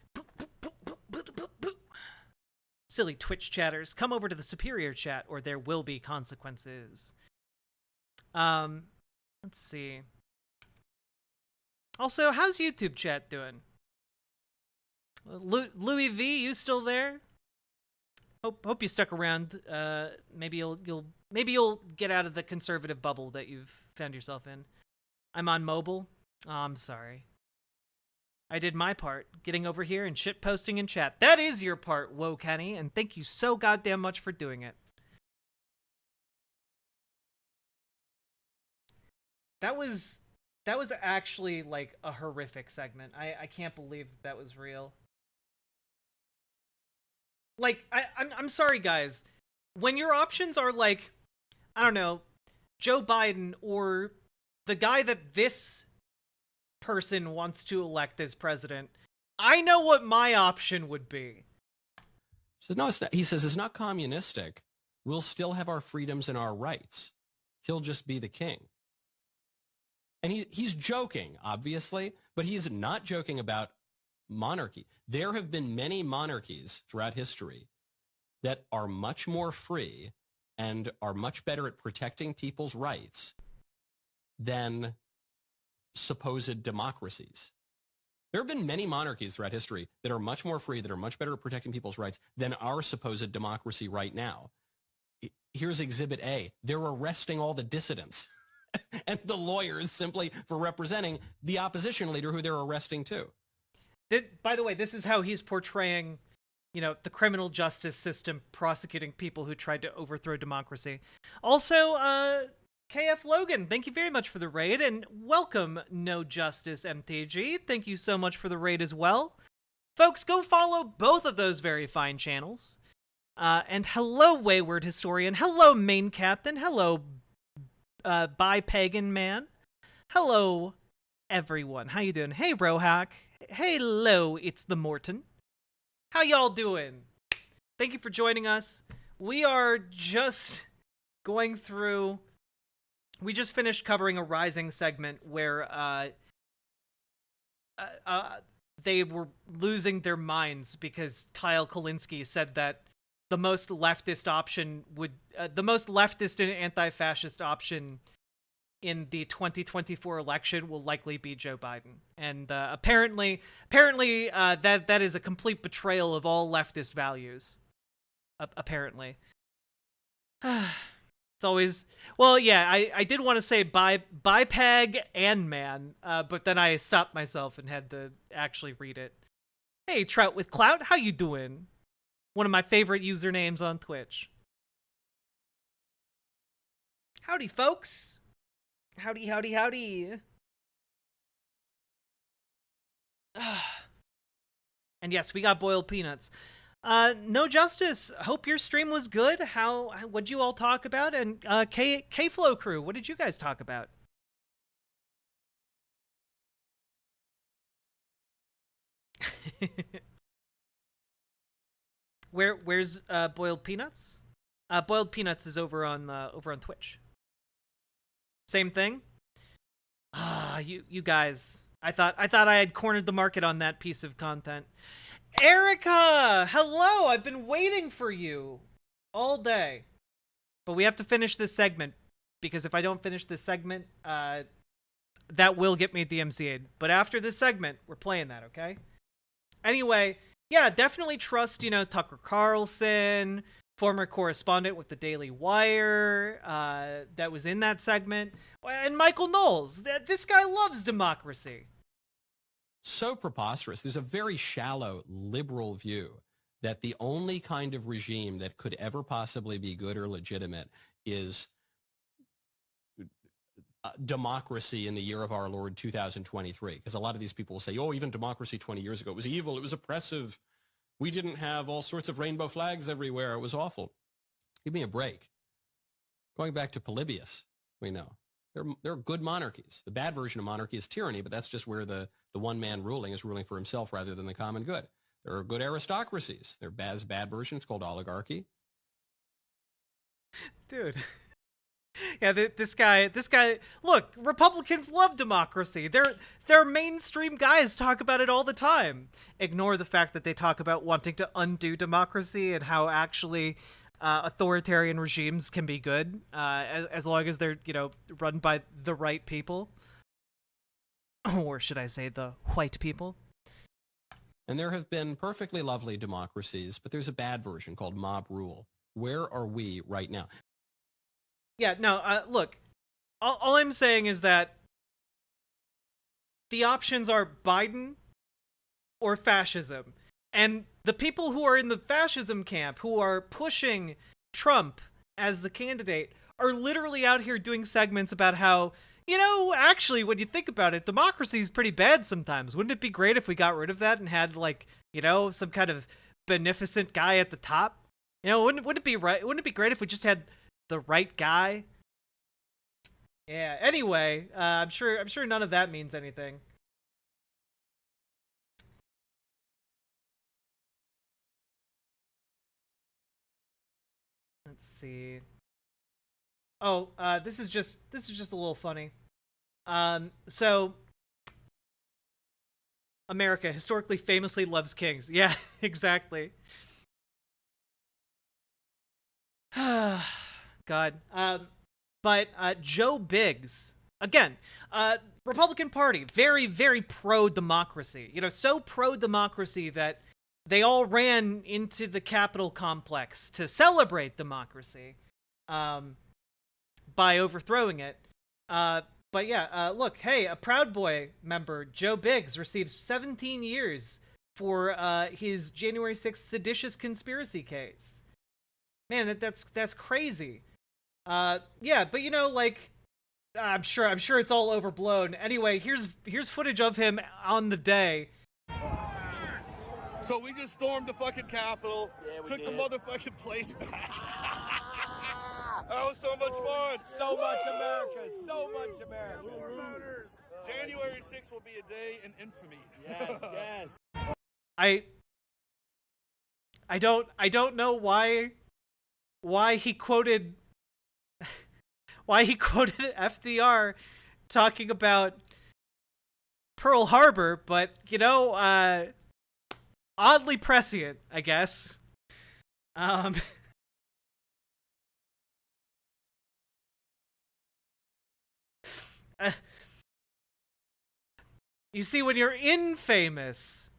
Silly Twitch chatters, come over to the superior chat or there will be consequences. Let's see. Also, how's YouTube chat doing? Louis V, you still there? Hope you stuck around. Maybe you'll get out of the conservative bubble that you've found yourself in. I'm on mobile. Oh, I'm sorry. I did my part, getting over here and shitposting in chat. That is your part, Woe Kenny, and thank you so goddamn much for doing it. That was actually like a horrific segment. I can't believe that was real. Like, I'm sorry, guys. When your options are like, I don't know, Joe Biden or the guy that this person wants to elect as president, I know what my option would be. Says, no, it's not. He says it's not communistic. We'll still have our freedoms and our rights. He'll just be the king. And he's joking, obviously, but he's not joking about monarchy. There have been many monarchies throughout history that are much more free and are much better at protecting people's rights than supposed democracies. There have been many monarchies throughout history that are much more free, that are much better at protecting people's rights than our supposed democracy right now. Here's Exhibit A. They're arresting all the dissidents and the lawyers simply for representing the opposition leader who they're arresting too. By the way, this is how he's portraying, you know, the criminal justice system prosecuting people who tried to overthrow democracy. Also, KF Logan, thank you very much for the raid, and welcome, No Justice MTG. Thank you so much for the raid as well. Folks, go follow both of those very fine channels. And hello, Wayward Historian. Hello, Main Captain. Hello, Bi-Pagan Man. Hello, everyone. How you doing? Hey, Rohak. Hello, it's the Morton. How y'all doing? Thank you for joining us. We are just going through... We just finished covering a Rising segment where they were losing their minds because Kyle Kulinski said that the most leftist option would... the most leftist and anti-fascist option in the 2024 election will likely be Joe Biden. And apparently that is a complete betrayal of all leftist values. Apparently. It's always... Well, yeah, I did want to say BIPAG and man, but then I stopped myself and had to actually read it. Hey, Trout with Clout, how you doing? One of my favorite usernames on Twitch. Howdy, folks. Howdy, howdy, howdy. And yes, we got boiled peanuts. No Justice, hope your stream was good. What'd you all talk about? And K-Flow crew, what did you guys talk about? Where's boiled peanuts? Boiled peanuts is over on Twitch. Same thing? You guys. I thought I had cornered the market on that piece of content. Erica! Hello! I've been waiting for you all day. But we have to finish this segment. because if I don't finish this segment, that will get me DMCA'd. But after this segment, we're playing that, okay? Anyway, yeah, definitely trust, Tucker Carlson, former correspondent with the Daily Wire, that was in that segment, and Michael Knowles. This guy loves democracy. So preposterous. There's a very shallow liberal view that the only kind of regime that could ever possibly be good or legitimate is democracy in the year of our Lord 2023. Because a lot of these people will say, oh, even democracy 20 years ago, it was evil, it was oppressive. We didn't have all sorts of rainbow flags everywhere. It was awful. Give me a break. Going back to Polybius, we know. There are good monarchies. The bad version of monarchy is tyranny, but that's just where the one man ruling is ruling for himself rather than the common good. There are good aristocracies. There are bad versions called oligarchy. Dude. Yeah, this guy, look, Republicans love democracy. Their mainstream guys talk about it all the time. Ignore the fact that they talk about wanting to undo democracy and how actually authoritarian regimes can be good, as long as they're, run by the right people. Or should I say the white people? And there have been perfectly lovely democracies, but there's a bad version called mob rule. Where are we right now? Yeah, no, look, all I'm saying is that the options are Biden or fascism. And the people who are in the fascism camp, who are pushing Trump as the candidate, are literally out here doing segments about how, actually, when you think about it, democracy is pretty bad sometimes. Wouldn't it be great if we got rid of that and had, some kind of beneficent guy at the top? Wouldn't it be right? Wouldn't it be great if we just had the right guy? Yeah, anyway, I'm sure none of that means anything. Let's see. Oh, this is just a little funny. So America historically famously loves kings. Yeah, exactly. God. But Joe Biggs, again, Republican Party, very, very pro-democracy. So pro-democracy that they all ran into the Capitol complex to celebrate democracy by overthrowing it. But yeah, look, hey, a Proud Boy member, Joe Biggs, received 17 years for his January 6th seditious conspiracy case. Man, that's crazy. Yeah, but I'm sure it's all overblown. Anyway, here's footage of him on the day. So we just stormed the fucking Capitol, took the motherfucking place back. That was so much fun. So much America. So much America. January 6th will be a day in infamy. Yes, yes. I don't know why he quoted FDR talking about Pearl Harbor, but oddly prescient, I guess. You see, when you're infamous,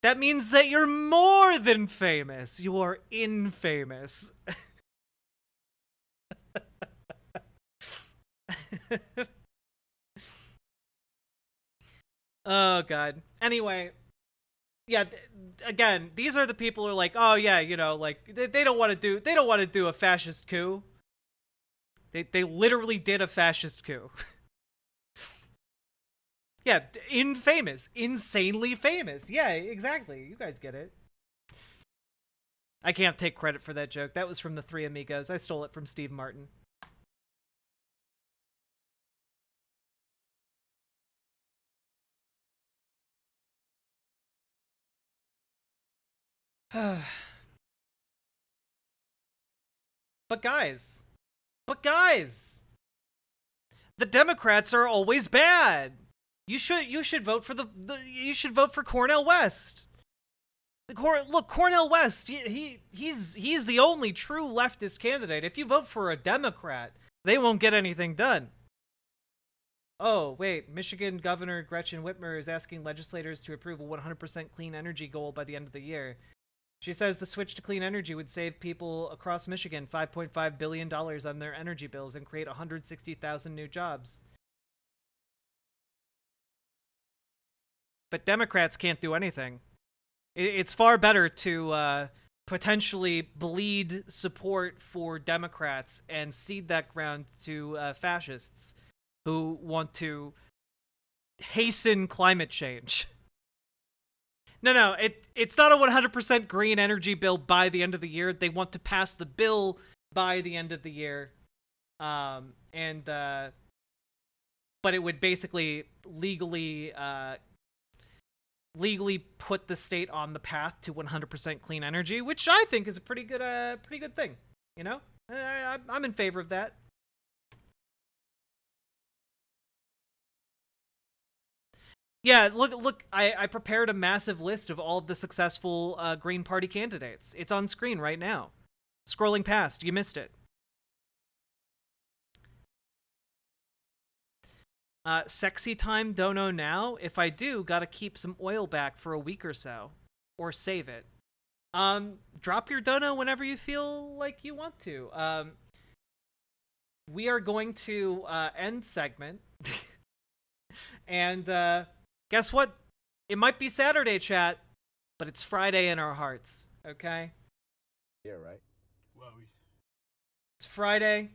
that means that you're more than famous. You are infamous. Oh God. Anyway, yeah. Again, these are the people who are like, oh yeah, they don't want to do a fascist coup. They literally did a fascist coup. Yeah, infamous, insanely famous. Yeah, exactly. You guys get it. I can't take credit for that joke. That was from the Three Amigos. I stole it from Steve Martin. But guys, the Democrats are always bad. You should vote for you should vote for Cornel West. Look, Cornel West, he's the only true leftist candidate. If you vote for a Democrat, they won't get anything done. Oh, wait. Michigan Governor Gretchen Whitmer is asking legislators to approve a 100% clean energy goal by the end of the year. She says the switch to clean energy would save people across Michigan $5.5 billion on their energy bills and create 160,000 new jobs. But Democrats can't do anything. It's far better to potentially bleed support for Democrats and cede that ground to fascists who want to hasten climate change. No, it's not a 100% green energy bill by the end of the year. They want to pass the bill by the end of the year. But it would basically legally put the state on the path to 100% clean energy, which I think is a pretty good thing. You know, I'm in favor of that. Yeah, look, I prepared a massive list of all of the successful Green Party candidates. It's on screen right now. Scrolling past, you missed it. Sexy time, don't know now. If I do, gotta keep some oil back for a week or so. Or save it. Drop your dono whenever you feel like you want to. We are going to end segment. And guess what? It might be Saturday, chat, but it's Friday in our hearts, okay? Yeah, right. It's Friday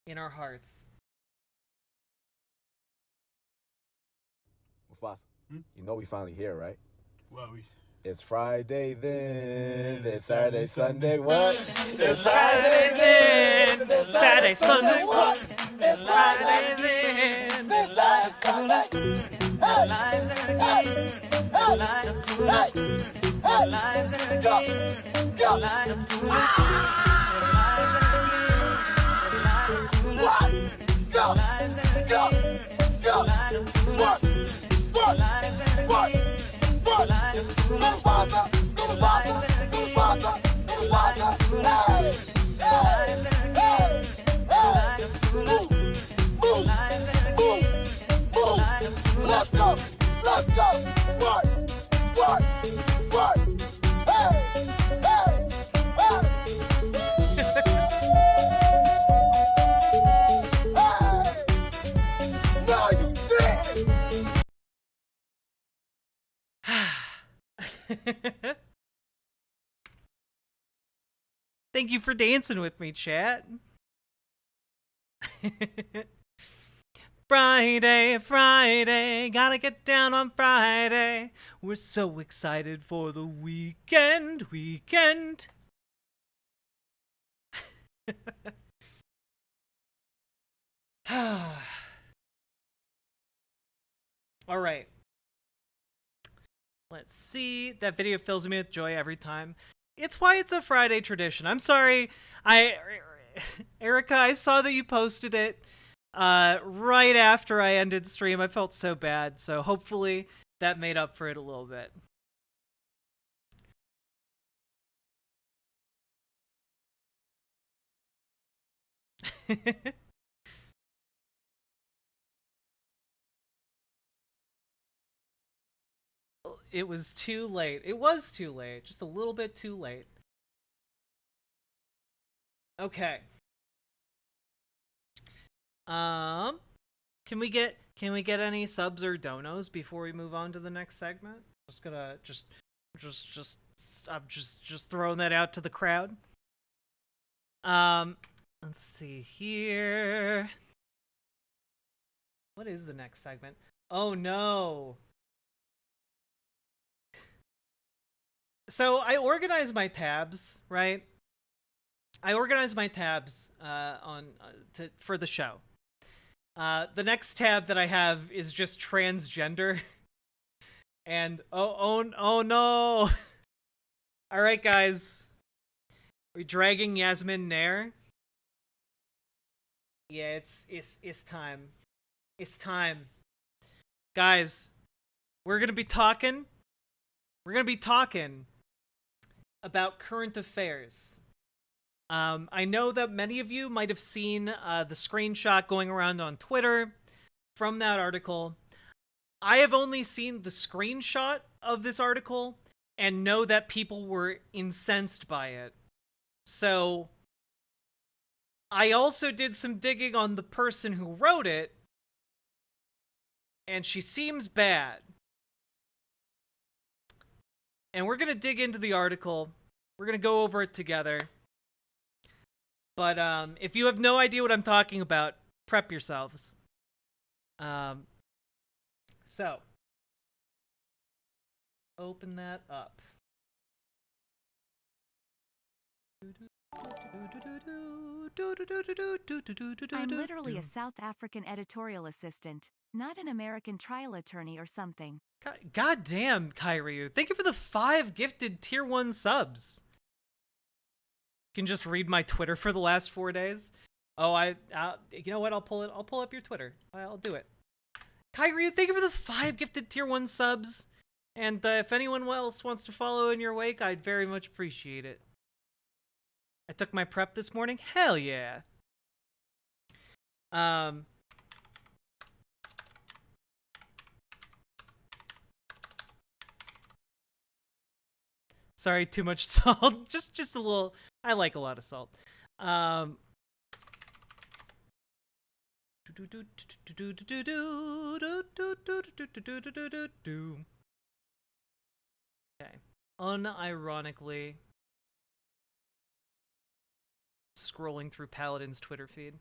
in our hearts. Mufasa, you know we finally here, right? It's Friday then, it's Saturday, Sunday, what? It's Friday then, Saturday, Sunday, what? It's Friday then, it's life in the game, light up to us, lives in the game, light up to us, lives in the game, light up to us, lives in the game, light up to us, lives in the game, light up to us. Let's go, let's go. What? Hey, hey, hey. No, you did. Thank you for dancing with me, chat. Friday, gotta get down on Friday. We're so excited for the weekend. All right. Let's see. That video fills me with joy every time. It's why it's a Friday tradition. I'm sorry. Erica, I saw that you posted it right after I ended stream. I felt so bad. So hopefully that made up for it a little bit. It was too late. It was too late. Just a little bit too late. Okay. Can we get any subs or donos before we move on to the next segment? Just gonna I'm just throwing that out to the crowd. Let's see here. What is the next segment? Oh no. So I organize my tabs, right? I organize my tabs for the show. The next tab that I have is just transgender, and oh no! All right, guys, are we dragging Yasmin Nair? Yeah, it's time. It's time, guys. We're gonna be talking about current affairs. I know that many of you might have seen the screenshot going around on Twitter from that article. I have only seen the screenshot of this article and know that people were incensed by it. So I also did some digging on the person who wrote it, and she seems bad. And we're going to dig into the article. We're going to go over it together. But if you have no idea what I'm talking about, prep yourselves. So, open that up. I'm literally a South African editorial assistant, not an American trial attorney or something. God damn, Kyrie. Thank you for the 5 gifted tier 1 subs. You can just read my Twitter for the last 4 days. Oh, you know what? I'll pull up your Twitter. I'll do it. Kyrie, thank you for the 5 gifted tier 1 subs. And if anyone else wants to follow in your wake, I'd very much appreciate it. I took my prep this morning. Hell yeah. Sorry, too much salt. just a little. I like a lot of salt. Okay. Unironically scrolling through Paladin's Twitter feed.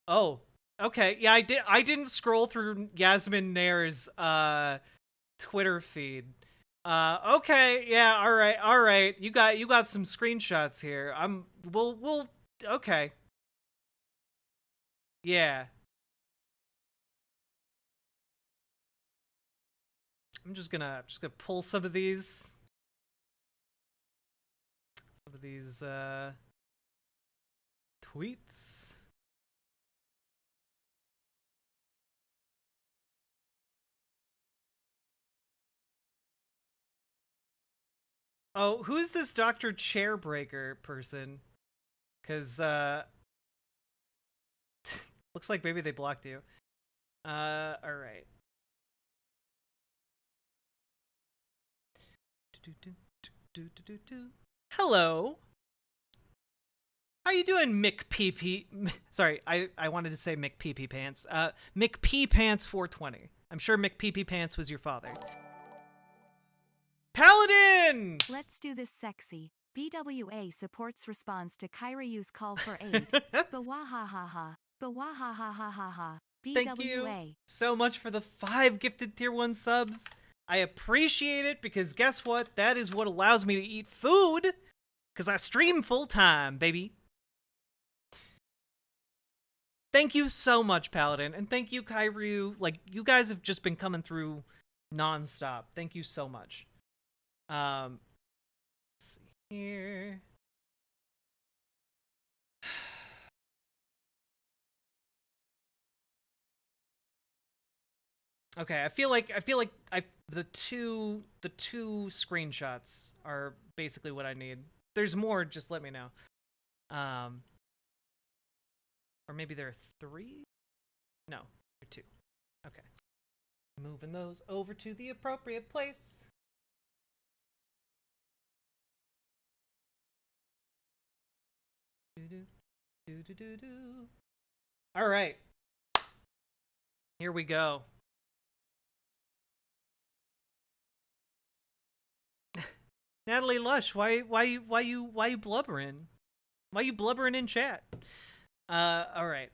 Oh, okay. Yeah, I didn't scroll through Yasmin Nair's Twitter feed. Okay, yeah, all right. You got some screenshots here. We'll okay. Yeah. I'm just gonna pull some of these tweets. Oh, who's this Dr. Chairbreaker person? Because, looks like maybe they blocked you. Alright. Hello! How you doing, Mick PP? Sorry, I wanted to say Mick PP Pants. Mick P Pants 420. I'm sure Mick PP Pants was your father. Paladin! Let's do this sexy. BWA supports response to Kyriu's call for aid. Bawahahaha. Bawahahahaha. BWA. Thank you so much for the 5 gifted tier 1 subs. I appreciate it because guess what? That is what allows me to eat food. Because I stream full time, baby. Thank you so much, Paladin. And thank you, Kyryu. Like, you guys have just been coming through nonstop. Thank you so much. Let's see here. Okay, I feel like the two screenshots are basically what I need. There's more, just let me know. Or maybe there are 3? No, there are 2. Okay. Moving those over to the appropriate place. All right. Here we go. Natalie Lush, why you blubbering? Why you blubbering in chat? All right.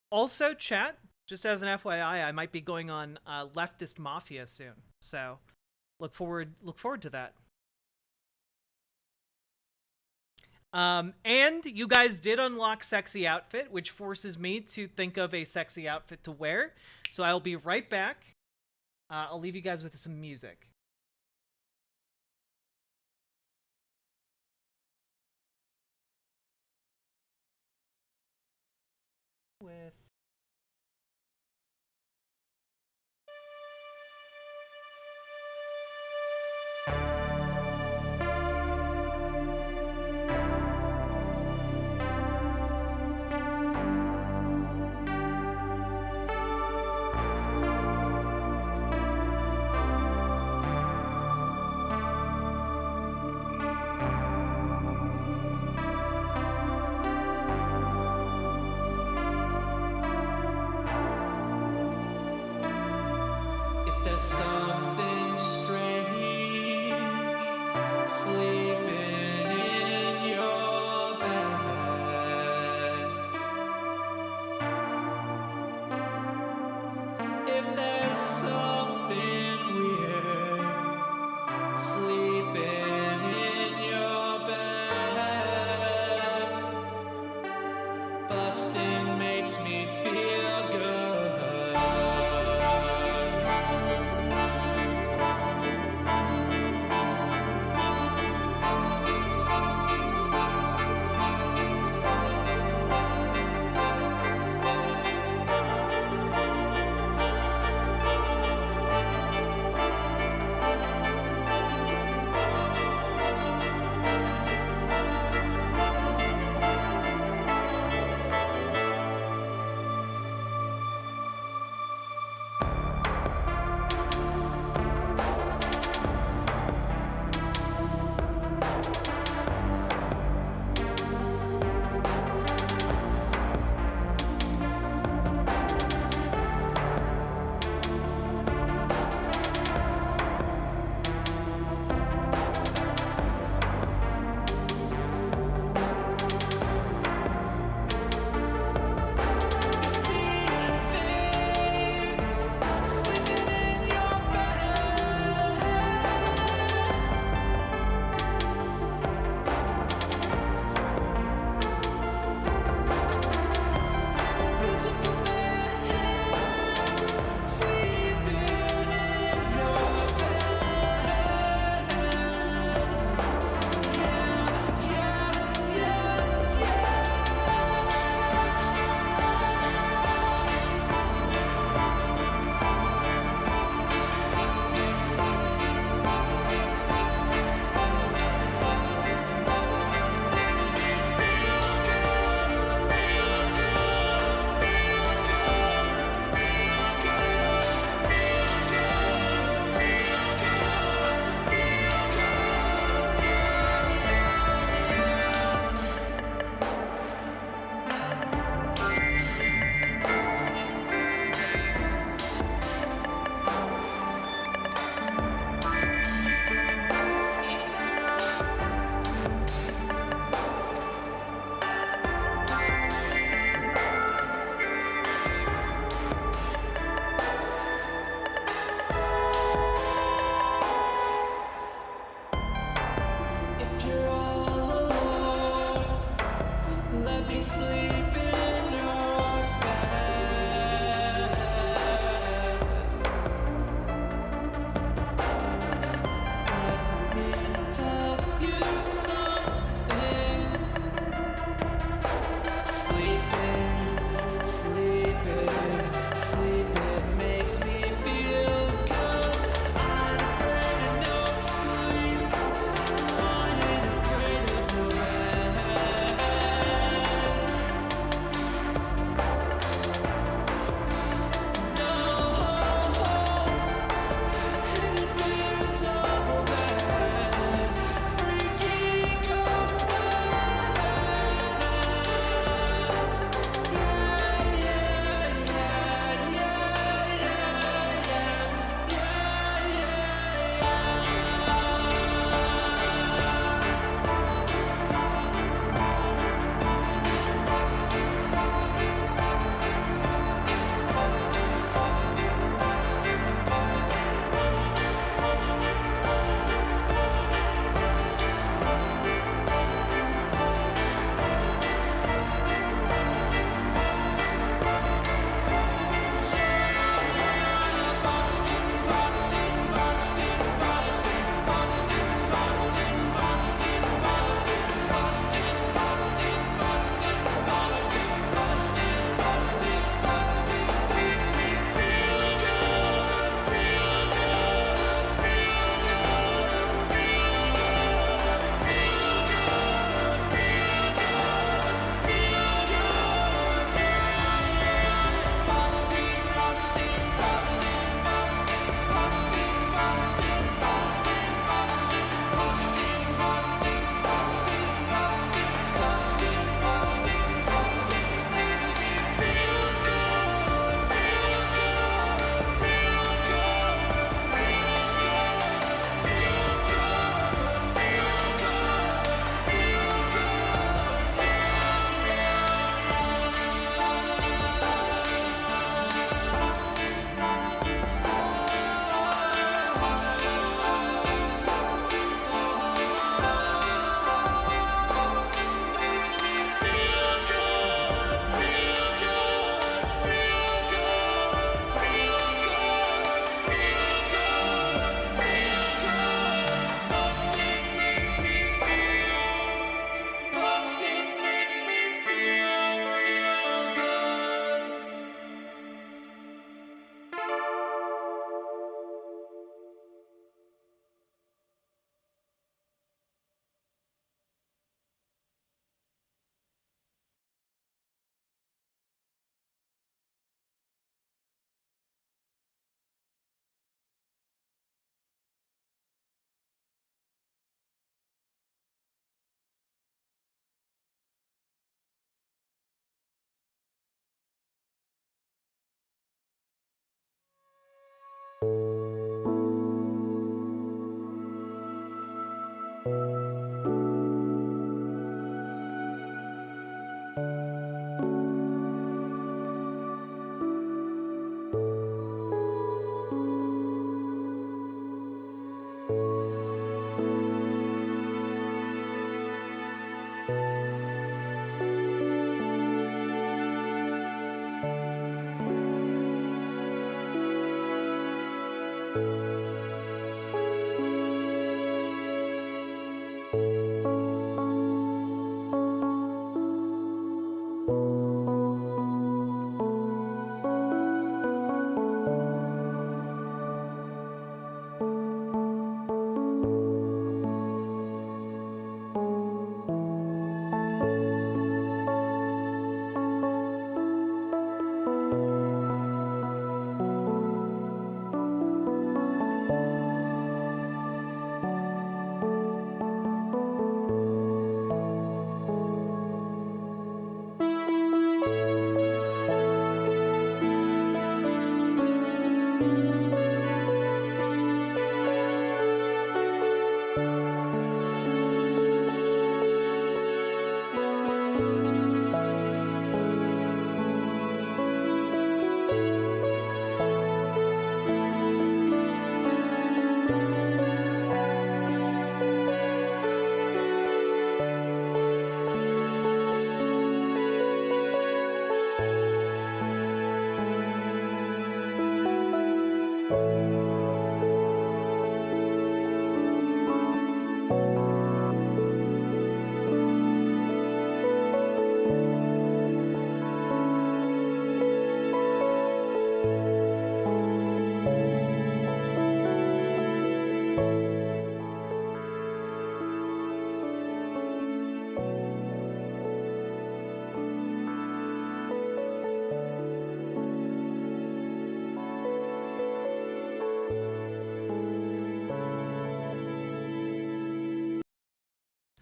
Also, chat, just as an FYI, I might be going on Leftist Mafia soon. So, look forward to that. And you guys did unlock Sexy Outfit, which forces me to think of a sexy outfit to wear. So I'll be right back. I'll leave you guys with some music. With something strange sleeping in your bed. If there's something weird sleeping in your bed, busting makes me feel good.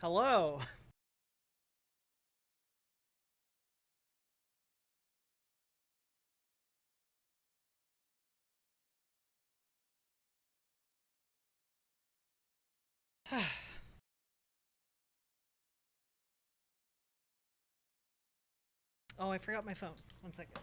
Hello. Oh, I forgot my phone. 1 second.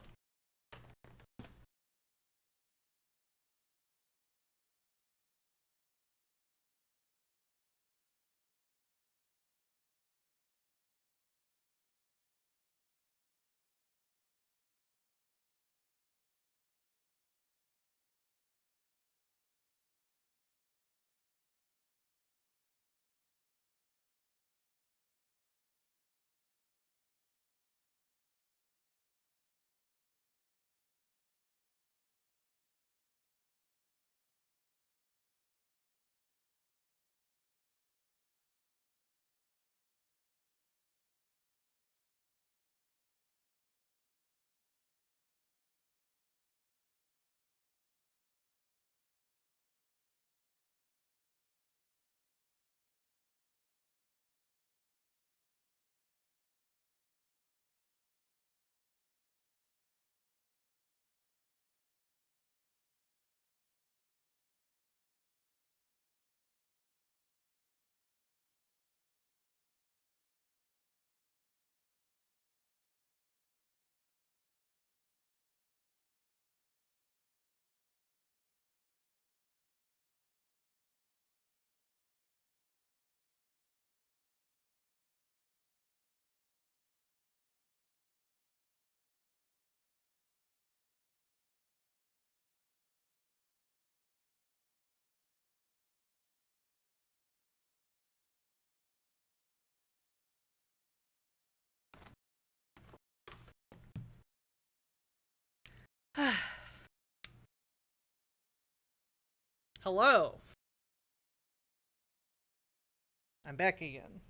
Hello. I'm back again.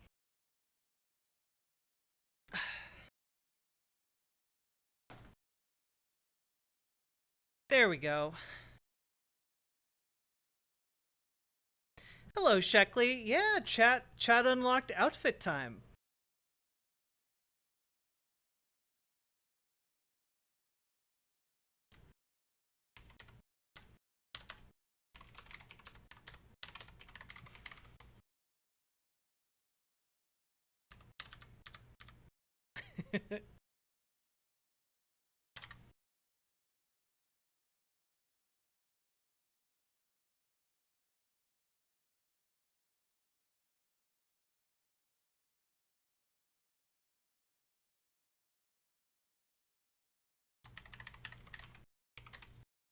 There we go. Hello, Sheckley. Yeah, chat unlocked outfit time.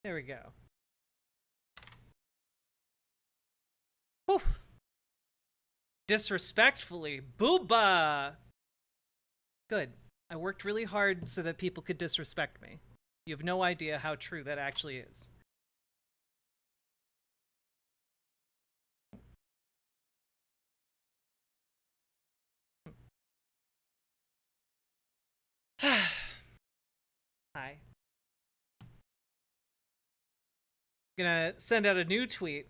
There we go. Whew. Disrespectfully. Booba! Good. I worked really hard so that people could disrespect me. You have no idea how true that actually is. Hi. Gonna send out a new tweet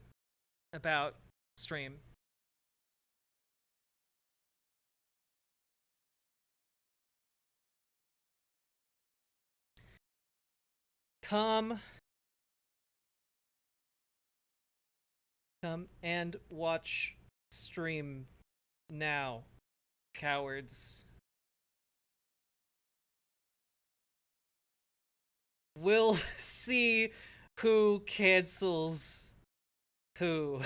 about stream. Come and watch stream now, cowards. We'll see who cancels who.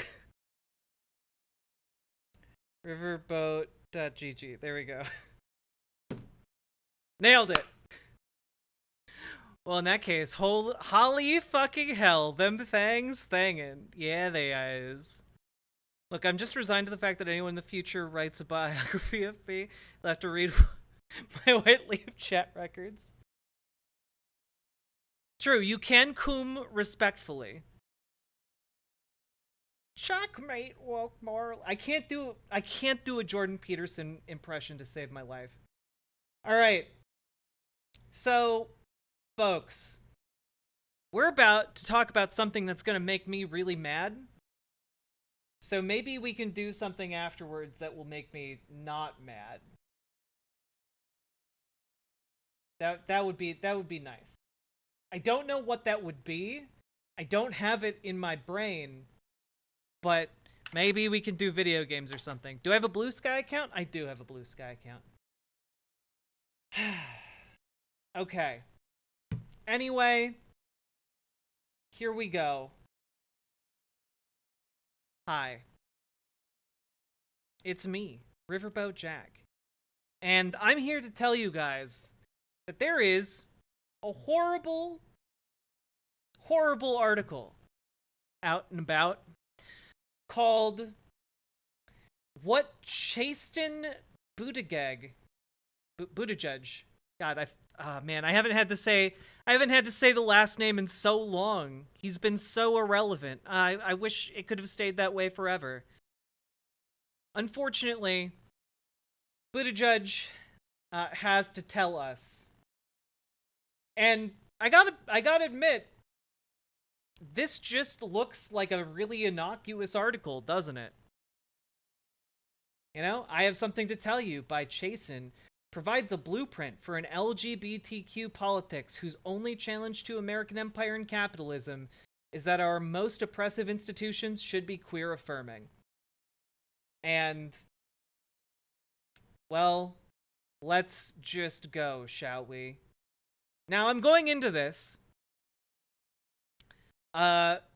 Riverboat.gg. There we go. Nailed it. Well, in that case, holly fucking hell, them thangs thangin'. Yeah, they is. Look, I'm just resigned to the fact that anyone in the future writes a biography of me, they'll have to read my white leaf chat records. True, you can coom respectfully. Checkmate, woke moral. I can't do a Jordan Peterson impression to save my life. All right. So, folks, we're about to talk about something that's going to make me really mad. So maybe we can do something afterwards that will make me not mad. That would be nice. I don't know what that would be. I don't have it in my brain. But maybe we can do video games or something. Do I have a Blue Sky account? I do have a Blue Sky account. Okay. Anyway, here we go. Hi. It's me, Riverboat Jack. And I'm here to tell you guys that there is a horrible, horrible article out and about called What Chasten Buttigieg, God, man, I haven't had to say the last name in so long. He's been so irrelevant. I wish it could have stayed that way forever. Unfortunately, Buttigieg has to tell us. And I gotta admit, this just looks like a really innocuous article, doesn't it? You know, I Have Something to Tell You by Chasten provides a blueprint for an LGBTQ politics whose only challenge to American empire and capitalism is that our most oppressive institutions should be queer affirming. And, well, let's just go, shall we? Now, I'm going into this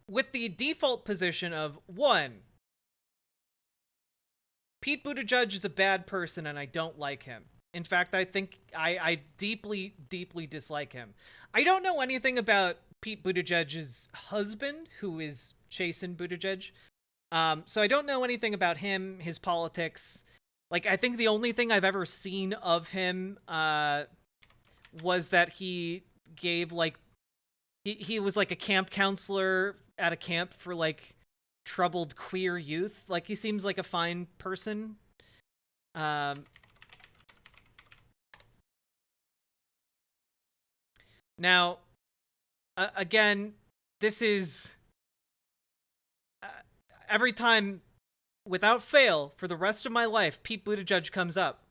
with the default position of 1. Pete Buttigieg is a bad person and I don't like him. In fact, I think I deeply, deeply dislike him. I don't know anything about Pete Buttigieg's husband, who is Chasten Buttigieg. So I don't know anything about him, his politics. Like, I think the only thing I've ever seen of him was that he gave, like, he was like a camp counselor at a camp for, like, troubled queer youth. Like, he seems like a fine person. Now, again, this is every time, without fail, for the rest of my life, Pete Buttigieg comes up.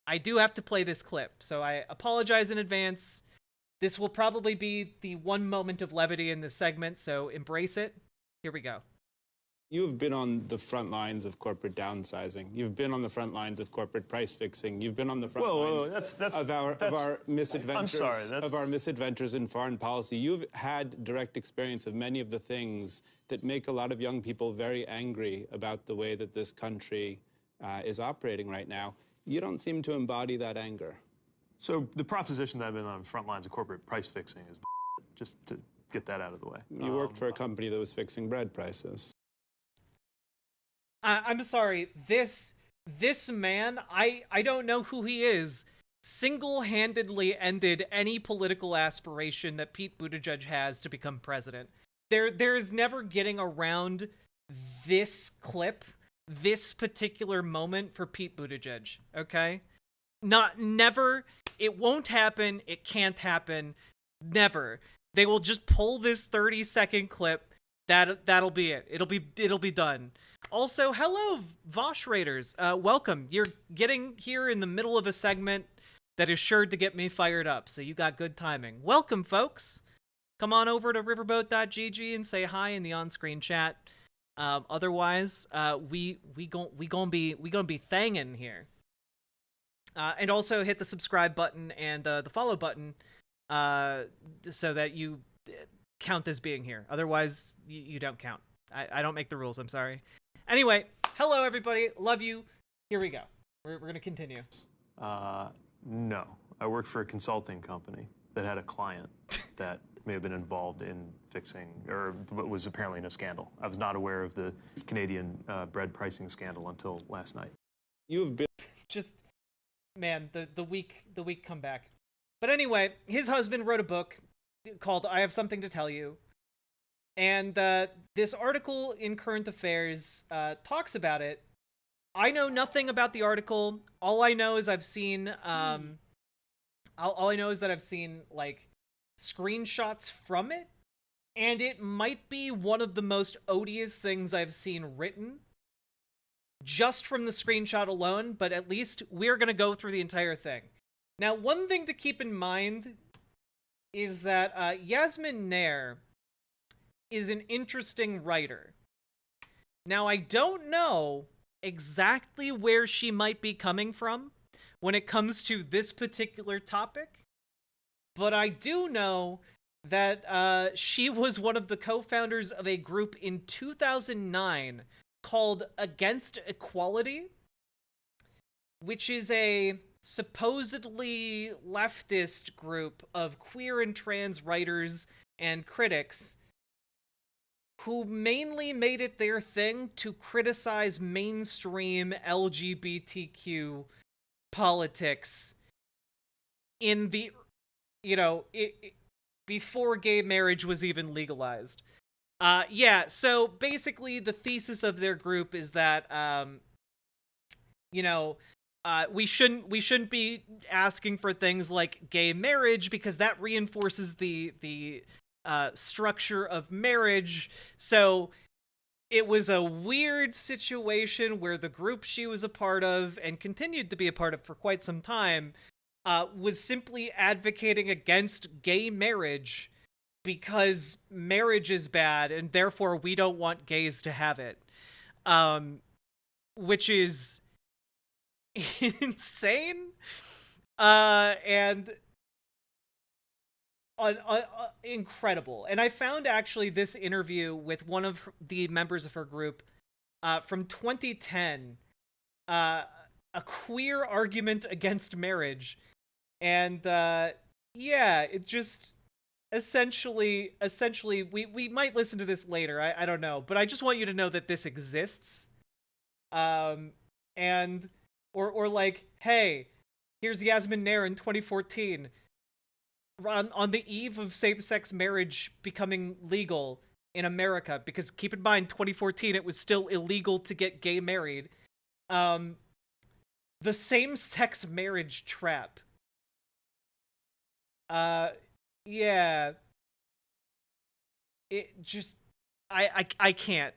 I do have to play this clip, so I apologize in advance. This will probably be the one moment of levity in this segment, so embrace it. Here we go. You've been on the front lines of corporate downsizing. You've been on the front lines of corporate price fixing. You've been on the front lines of our misadventures. I'm sorry, of our misadventures in foreign policy. You've had direct experience of many of the things that make a lot of young people very angry about the way that this country is operating right now. You don't seem to embody that anger. So the proposition that I've been on the front lines of corporate price fixing is just to get that out of the way. You worked for a company that was fixing bread prices. I'm sorry, this man, I don't know who he is, single-handedly ended any political aspiration that Pete Buttigieg has to become president. There's never getting around this clip, this particular moment for Pete Buttigieg, okay? Never. It won't happen. It can't happen. Never. They will just pull this 30-second clip. That'll be it. It'll be done. Also, hello, Vosh Raiders. Welcome. You're getting here in the middle of a segment that is sure to get me fired up, so you got good timing. Welcome, folks. Come on over to riverboat.gg and say hi in the on-screen chat. Otherwise, we gonna be thangin' here. And also hit the subscribe button and the follow button so that you count as being here. Otherwise, you don't count. I don't make the rules. I'm sorry. Anyway, hello everybody. Love you. Here we go. We're gonna continue. No, I worked for a consulting company that had a client that may have been involved in fixing, or was apparently in a scandal. I was not aware of the Canadian bread pricing scandal until last night. You've been just, man, the weak comeback. But anyway, his husband wrote a book called I Have Something to Tell You. And this article in Current Affairs talks about it. I know nothing about the article. All I know is I've seen, all I know is that I've seen, like, screenshots from it. And it might be one of the most odious things I've seen written. Just from the screenshot alone, but at least we're going to go through the entire thing. Now, one thing to keep in mind is that Yasmin Nair is an interesting writer. Now, I don't know exactly where she might be coming from when it comes to this particular topic, but I do know that she was one of the co-founders of a group in 2009 called Against Equality, which is a supposedly leftist group of queer and trans writers and critics who mainly made it their thing to criticize mainstream LGBTQ politics in the, before gay marriage was even legalized. Yeah, so basically the thesis of their group is that, we shouldn't be asking for things like gay marriage because that reinforces the structure of marriage. So it was a weird situation where the group she was a part of and continued to be a part of for quite some time was simply advocating against gay marriage because marriage is bad and therefore we don't want gays to have it. Which is insane and incredible. And I found actually this interview with one of the members of her group from 2010, a queer argument against marriage. And yeah, it just essentially we might listen to this later. I don't know, but I just want you to know that this exists. And or like, hey, here's Yasmin Nair in 2014 on the eve of same-sex marriage becoming legal in America, because keep in mind 2014 it was still illegal to get gay married. The same-sex marriage trap. Yeah. It just I can't.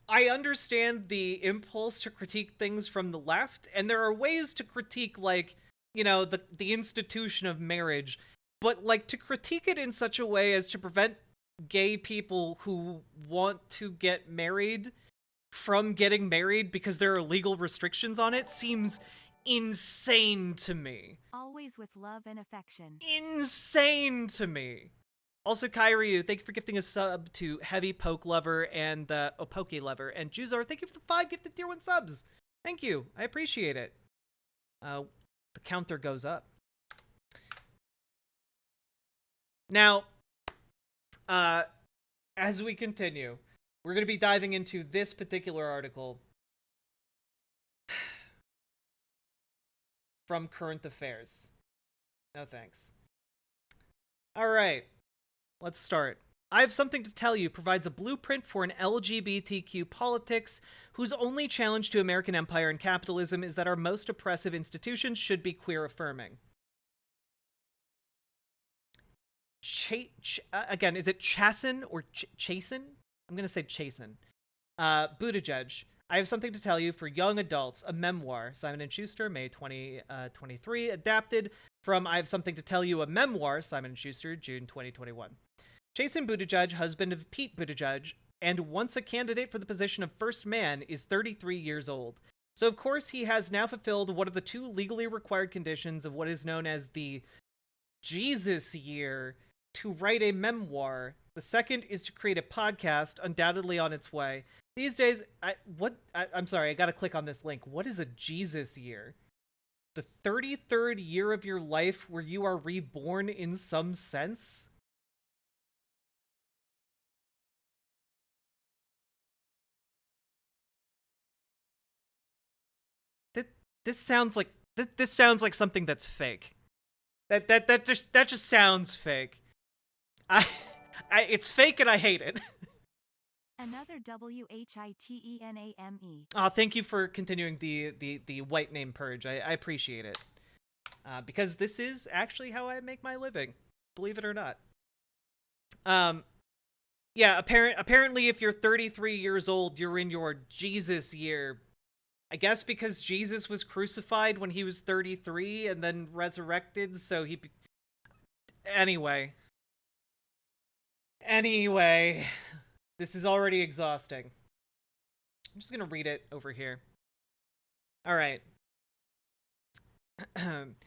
I understand the impulse to critique things from the left, and there are ways to critique, like, the institution of marriage, but like to critique it in such a way as to prevent gay people who want to get married from getting married because there are legal restrictions on it seems insane to me. Always with love and affection. Insane to me. Also, Kyryu, thank you for gifting a sub to Heavy Poke Lover and Poke Lover. And Juzar, thank you for the 5 gifted tier 1 subs. Thank you. I appreciate it. The counter goes up. Now, as we continue, we're going to be diving into this particular article from Current Affairs. No thanks. All right, let's start. I Have Something to Tell You provides a blueprint for an LGBTQ politics whose only challenge to American empire and capitalism is that our most oppressive institutions should be queer-affirming. Again, is it Chasen or Chasen? I'm going to say Chasen. Buttigieg. I Have Something to Tell You for Young Adults, a memoir. Simon & Schuster, May 2023. Adapted from I Have Something to Tell You, a memoir. Simon & Schuster, June 2021. Chasen Buttigieg, husband of Pete Buttigieg, and once a candidate for the position of first man, is 33 years old. So, of course, he has now fulfilled one of the 2 legally required conditions of what is known as the Jesus Year to write a memoir. The second is to create a podcast, undoubtedly on its way. These days, I'm sorry, I gotta click on this link. What is a Jesus Year? The 33rd year of your life where you are reborn in some sense? This sounds like this sounds like something that's fake. That just sounds fake. It's fake and I hate it. Another WHITENAME. Oh, thank you for continuing the white name purge. I appreciate it. Because this is actually how I make my living, believe it or not. Yeah, apparently if you're 33 years old, you're in your Jesus year. I guess because Jesus was crucified when he was 33 and then resurrected, so he... Anyway, this is already exhausting. I'm just gonna read it over here. All right.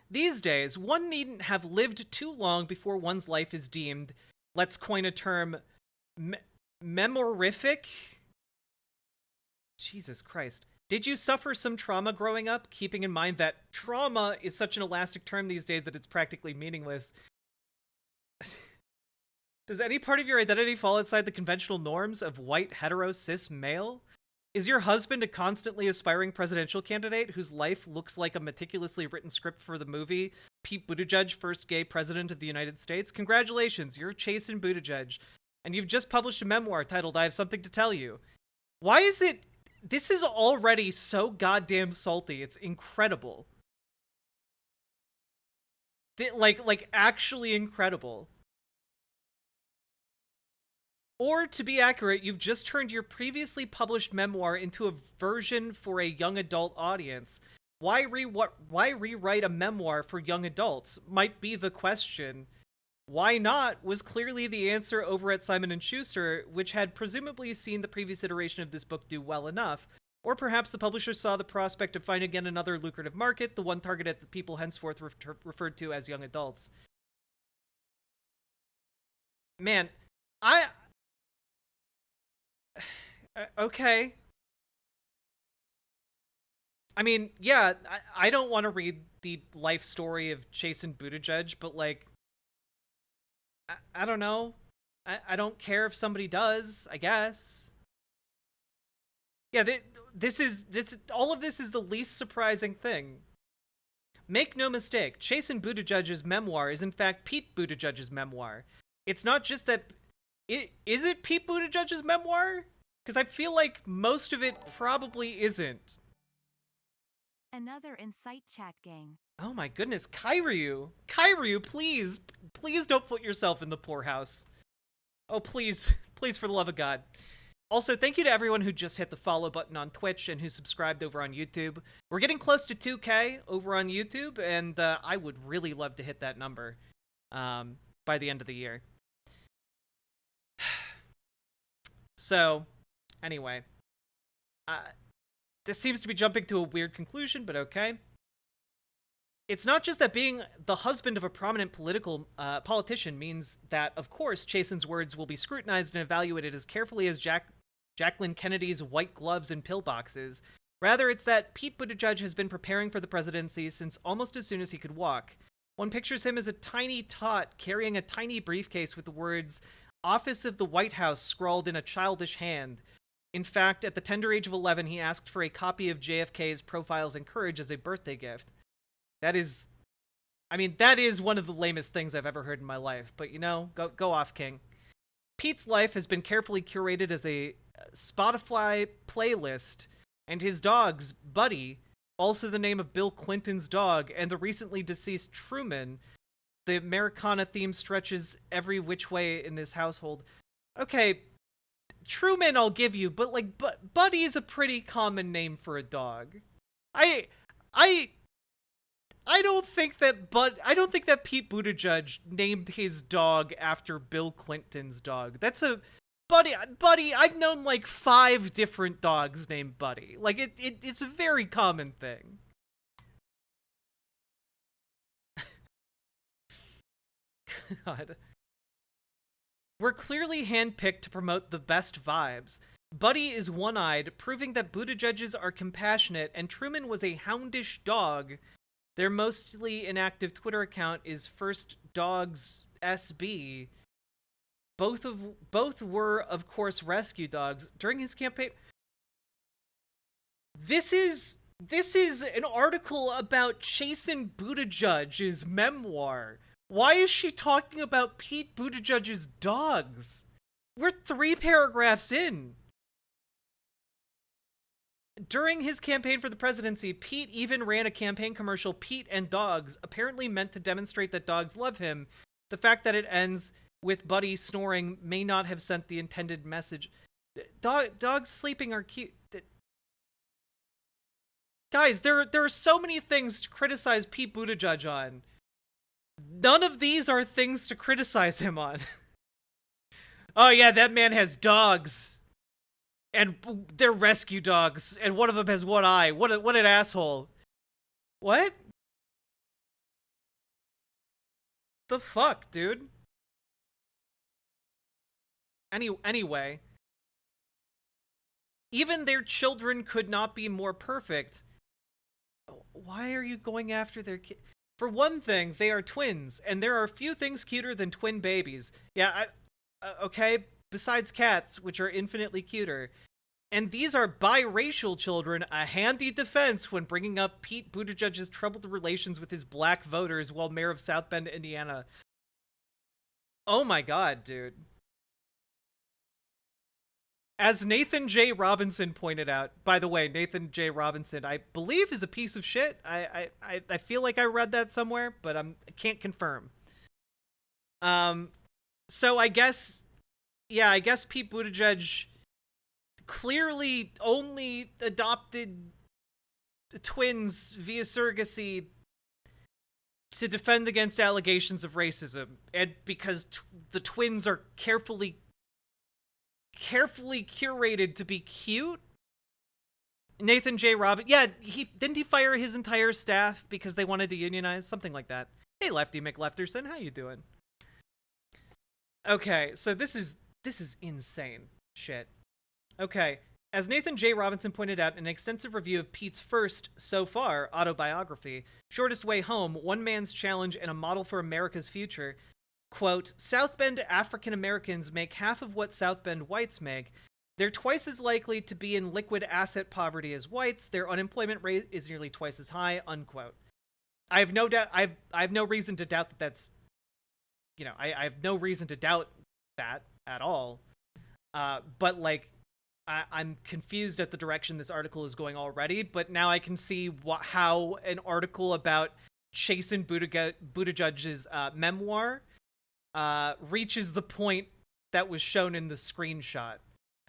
These days, one needn't have lived too long before one's life is deemed, let's coin a term, memorific? Jesus Christ. Did you suffer some trauma growing up, keeping in mind that trauma is such an elastic term these days that it's practically meaningless? Does any part of your identity fall outside the conventional norms of white, hetero, cis male? Is your husband a constantly aspiring presidential candidate whose life looks like a meticulously written script for the movie Pete Buttigieg, first gay president of the United States? Congratulations, you're Chasen Buttigieg, and you've just published a memoir titled I Have Something to Tell You. Why is it... This is already so goddamn salty. It's incredible. Like actually incredible. Or, to be accurate, you've just turned your previously published memoir into a version for a young adult audience. Why rewrite a memoir for young adults? Might be the question. Why not was clearly the answer over at Simon & Schuster, which had presumably seen the previous iteration of this book do well enough. Or perhaps the publisher saw the prospect of finding again another lucrative market, the one targeted at the people henceforth referred to as young adults. Man, okay. I mean, yeah, I don't want to read the life story of Chasen Buttigieg, but like, I don't know. I don't care if somebody does, I guess. Yeah, all of this is the least surprising thing. Make no mistake, Chasen Buttigieg's memoir is in fact Pete Buttigieg's memoir. It's not just that... Is it Pete Buttigieg's memoir? Because I feel like most of it probably isn't. Another Insight Chat gang. Oh my goodness, Kyryu! Kyryu, please! Please don't put yourself in the poorhouse. Oh, please. Please, for the love of God. Also, thank you to everyone who just hit the follow button on Twitch and who subscribed over on YouTube. We're getting close to 2K over on YouTube, and I would really love to hit that number. by the end of the year. So, anyway, this seems to be jumping to a weird conclusion, but okay. It's not just that being the husband of a prominent politician means that, of course, Chasten's words will be scrutinized and evaluated as carefully as Jacqueline Kennedy's white gloves and pillboxes. Rather, it's that Pete Buttigieg has been preparing for the presidency since almost as soon as he could walk. One pictures him as a tiny tot carrying a tiny briefcase with the words, "Office of the White House," scrawled in a childish hand. In fact, at the tender age of 11, he asked for a copy of JFK's Profiles in Courage as a birthday gift. That is one of the lamest things I've ever heard in my life, but you know, go off, King. Pete's life has been carefully curated as a Spotify playlist, and his dog's Buddy, also the name of Bill Clinton's dog, and the recently deceased Truman, the Americana theme stretches every which way in this household. Okay, Truman I'll give you, but like Buddy is a pretty common name for a dog. I don't think that Pete Buttigieg named his dog after Bill Clinton's dog. That's a Buddy, I've known like 5 different dogs named Buddy. Like it's a very common thing. God. We're clearly handpicked to promote the best vibes. Buddy is one-eyed, proving that Buttigieg's are compassionate, and Truman was a houndish dog. Their mostly inactive Twitter account is First Dogs SB. Both were, of course, rescue dogs during his campaign. This is an article about Chasten Buttigieg's memoir. Why is she talking about Pete Buttigieg's dogs? We're 3 paragraphs in. During his campaign for the presidency, Pete even ran a campaign commercial, Pete and Dogs, apparently meant to demonstrate that dogs love him. The fact that it ends with Buddy snoring may not have sent the intended message. Dogs sleeping are cute. Guys, there are so many things to criticize Pete Buttigieg on. None of these are things to criticize him on. Oh yeah, that man has dogs. And they're rescue dogs, and one of them has one eye. What an asshole. What? The fuck, dude? Anyway. Even their children could not be more perfect. Why are you going after their kid? For one thing, they are twins, and there are few things cuter than twin babies. Yeah, okay, besides cats, which are infinitely cuter. And these are biracial children, a handy defense when bringing up Pete Buttigieg's troubled relations with his black voters while mayor of South Bend, Indiana. Oh my god, dude. As Nathan J. Robinson pointed out, by the way, Nathan J. Robinson, I believe is a piece of shit. I feel like I read that somewhere, but I can't confirm. So I guess Pete Buttigieg clearly only adopted twins via surrogacy to defend against allegations of racism, and because the twins are carefully curated to be cute. Nathan J. Robinson, yeah, didn't he fire his entire staff because they wanted to unionize? Something like that. Hey, Lefty McLefterson, how you doing? Okay, so this is insane shit. Okay, as Nathan J. Robinson pointed out in an extensive review of Pete's first, so far, autobiography, Shortest Way Home, One Man's Challenge and a Model for America's Future, quote, South Bend African Americans make half of what South Bend whites make. They're twice as likely to be in liquid asset poverty as whites. Their unemployment rate is nearly twice as high, unquote. I have no doubt, I have no reason to doubt that that's, I have no reason to doubt that at all. But like, I'm confused at the direction this article is going already, but now I can see how an article about Chasten Buttigieg's memoir reaches the point that was shown in the screenshot.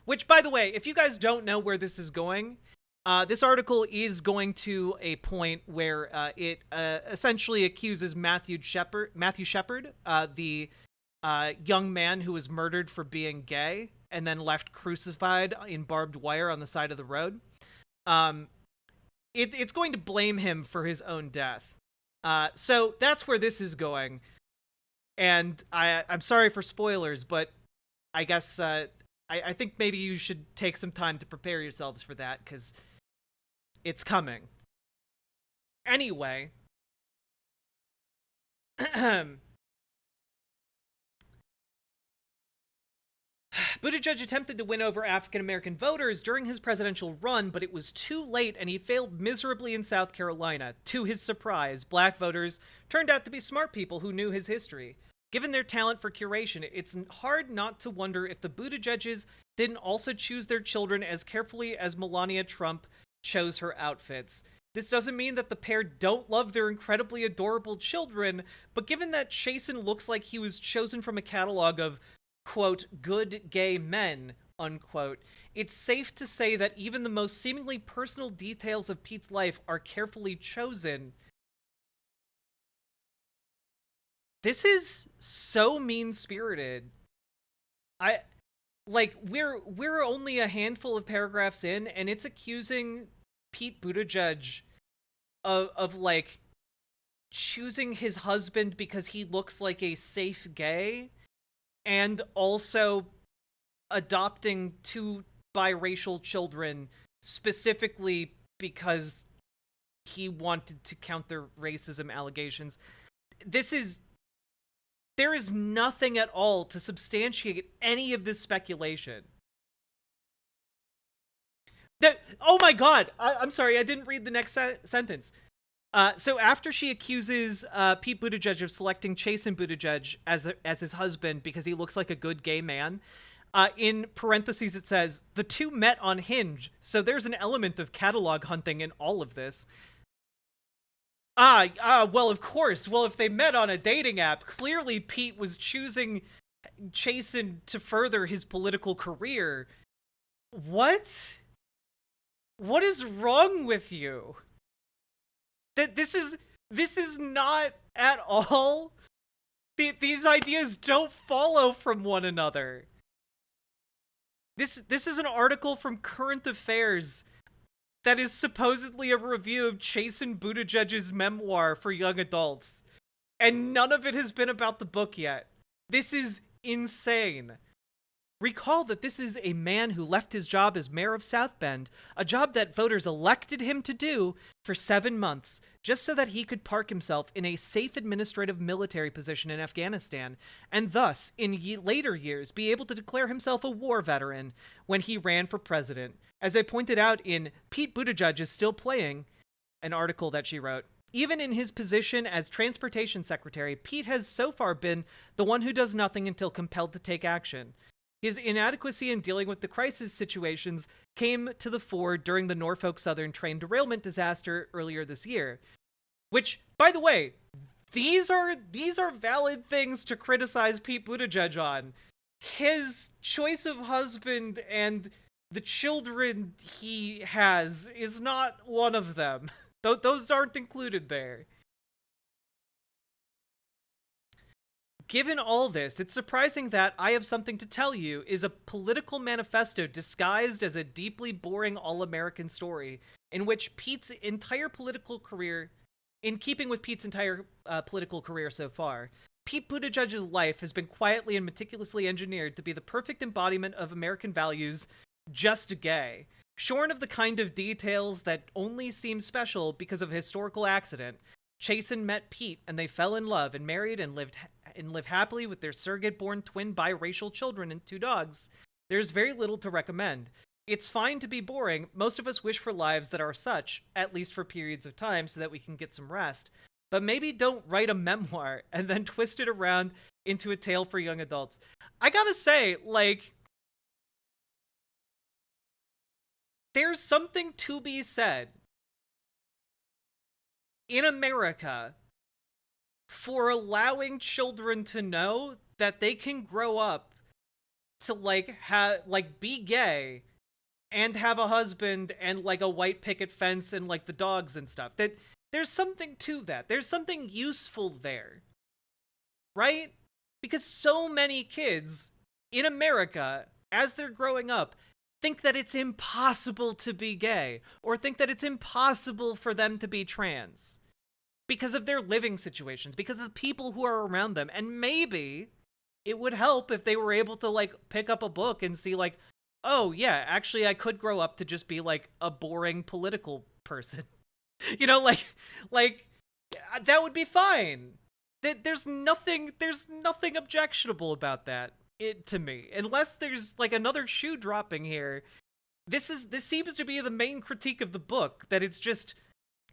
Which, by the way, if you guys don't know where this is going, This article is going to a point where it essentially accuses Matthew Shepard, the young man who was murdered for being gay and then left crucified in barbed wire on the side of the road. It's going to blame him for his own death. So that's where this is going. And I'm sorry for spoilers, but I guess I think maybe you should take some time to prepare yourselves for that, because it's coming. Anyway. Buttigieg attempted to win over African-American voters during his presidential run, but it was too late and he failed miserably in South Carolina. To his surprise, black voters turned out to be smart people who knew his history. Given their talent for curation, it's hard not to wonder if the Buttigiegs didn't also choose their children as carefully as Melania Trump chose her outfits. This doesn't mean that the pair don't love their incredibly adorable children, but given that Chasten looks like he was chosen from a catalog of, quote, good gay men, unquote, it's safe to say that even the most seemingly personal details of Pete's life are carefully chosen. This is so mean-spirited. We're only a handful of paragraphs in, and it's accusing Pete Buttigieg of like, choosing his husband because he looks like a safe gay, and also adopting 2 biracial children specifically because he wanted to counter racism allegations. There is nothing at all to substantiate any of this speculation. Oh my god! I'm sorry, I didn't read the next sentence. So after she accuses Pete Buttigieg of selecting Chasten Buttigieg as his husband because he looks like a good gay man, in parentheses it says, the two met on Hinge, so there's an element of catalog hunting in all of this. Well, of course. Well, if they met on a dating app, clearly Pete was choosing Chasten to further his political career. What? What is wrong with you? This is not at all. These ideas don't follow from one another. This is an article from Current Affairs that is supposedly a review of Chasten Buttigieg's memoir for young adults, and none of it has been about the book yet. This is insane. Recall that this is a man who left his job as mayor of South Bend, a job that voters elected him to do for 7 months, just so that he could park himself in a safe administrative military position in Afghanistan, and thus, in later years, be able to declare himself a war veteran when he ran for president. As I pointed out in Pete Buttigieg is Still Playing, an article that she wrote, even in his position as transportation secretary, Pete has so far been the one who does nothing until compelled to take action. His inadequacy in dealing with the crisis situations came to the fore during the Norfolk Southern train derailment disaster earlier this year. Which, by the way, these are valid things to criticize Pete Buttigieg on. His choice of husband and the children he has is not one of them. Those aren't included there. Given all this, it's surprising that I Have Something to Tell You is a political manifesto disguised as a deeply boring all-American story in which Pete's entire political career, in keeping with Pete's entire political career so far, Pete Buttigieg's life has been quietly and meticulously engineered to be the perfect embodiment of American values, just gay. Shorn of the kind of details that only seem special because of a historical accident, Chasten met Pete and they fell in love and married and live happily with their surrogate-born twin biracial children and 2 dogs. There's very little to recommend. It's fine to be boring. Most of us wish for lives that are such, at least for periods of time, so that we can get some rest. But maybe don't write a memoir and then twist it around into a tale for young adults. I gotta say, like, there's something to be said in America for allowing children to know that they can grow up to be gay and have a husband and like a white picket fence and like the dogs and stuff. That there's something to that. There's something useful there. Right? Because so many kids in America, as they're growing up, think that it's impossible to be gay, or think that it's impossible for them to be trans because of their living situations, because of the people who are around them. And maybe it would help if they were able to like pick up a book and see like, oh yeah, actually I could grow up to just be like a boring political person. You know, like that would be fine. There's nothing objectionable about that. To me, unless there's like another shoe dropping here. This seems to be the main critique of the book, that it's just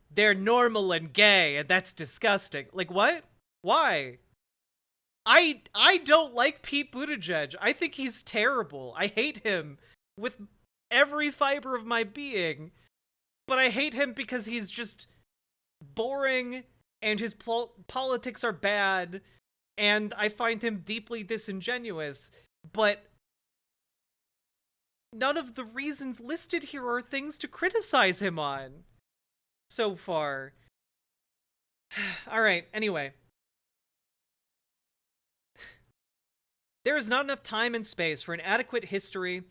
they're normal and gay and that's disgusting. Like what? Why? I don't like Pete Buttigieg. I think he's terrible. I hate him with every fiber of my being. But I hate him because he's just boring and his politics are bad. And I find him deeply disingenuous, but none of the reasons listed here are things to criticize him on so far. Alright, anyway. There is not enough time and space for an adequate history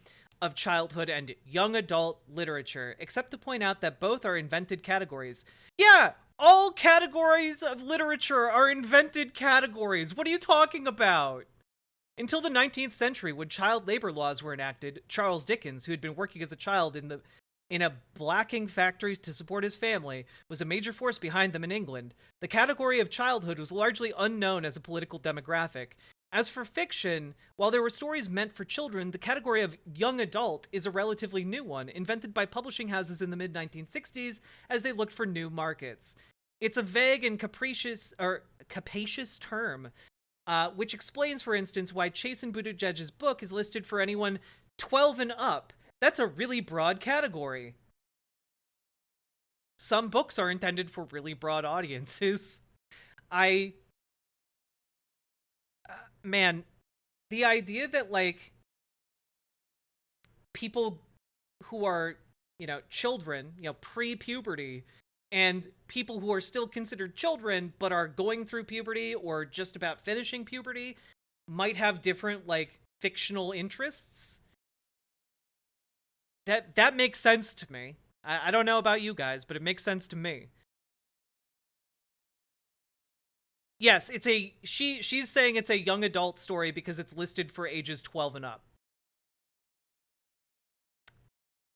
of childhood and young adult literature, except to point out that both are invented categories. Yeah! All categories of literature are invented categories. What are you talking about? Until the 19th century, when child labor laws were enacted, Charles Dickens, who had been working as a child in a blacking factory to support his family, was a major force behind them in England. The category of childhood was largely unknown as a political demographic. As for fiction, while there were stories meant for children, the category of young adult is a relatively new one, invented by publishing houses in the mid-1960s as they looked for new markets. It's a vague and capacious term, which explains, for instance, why Chasen Buttigieg's book is listed for anyone 12 and up. That's a really broad category. Some books are intended for really broad audiences. Man, the idea that, like, people who are, you know, children, you know, pre-puberty, and people who are still considered children but are going through puberty or just about finishing puberty might have different, like, fictional interests. That makes sense to me. I don't know about you guys, but it makes sense to me. Yes, it's she's saying it's a young adult story because it's listed for ages 12 and up.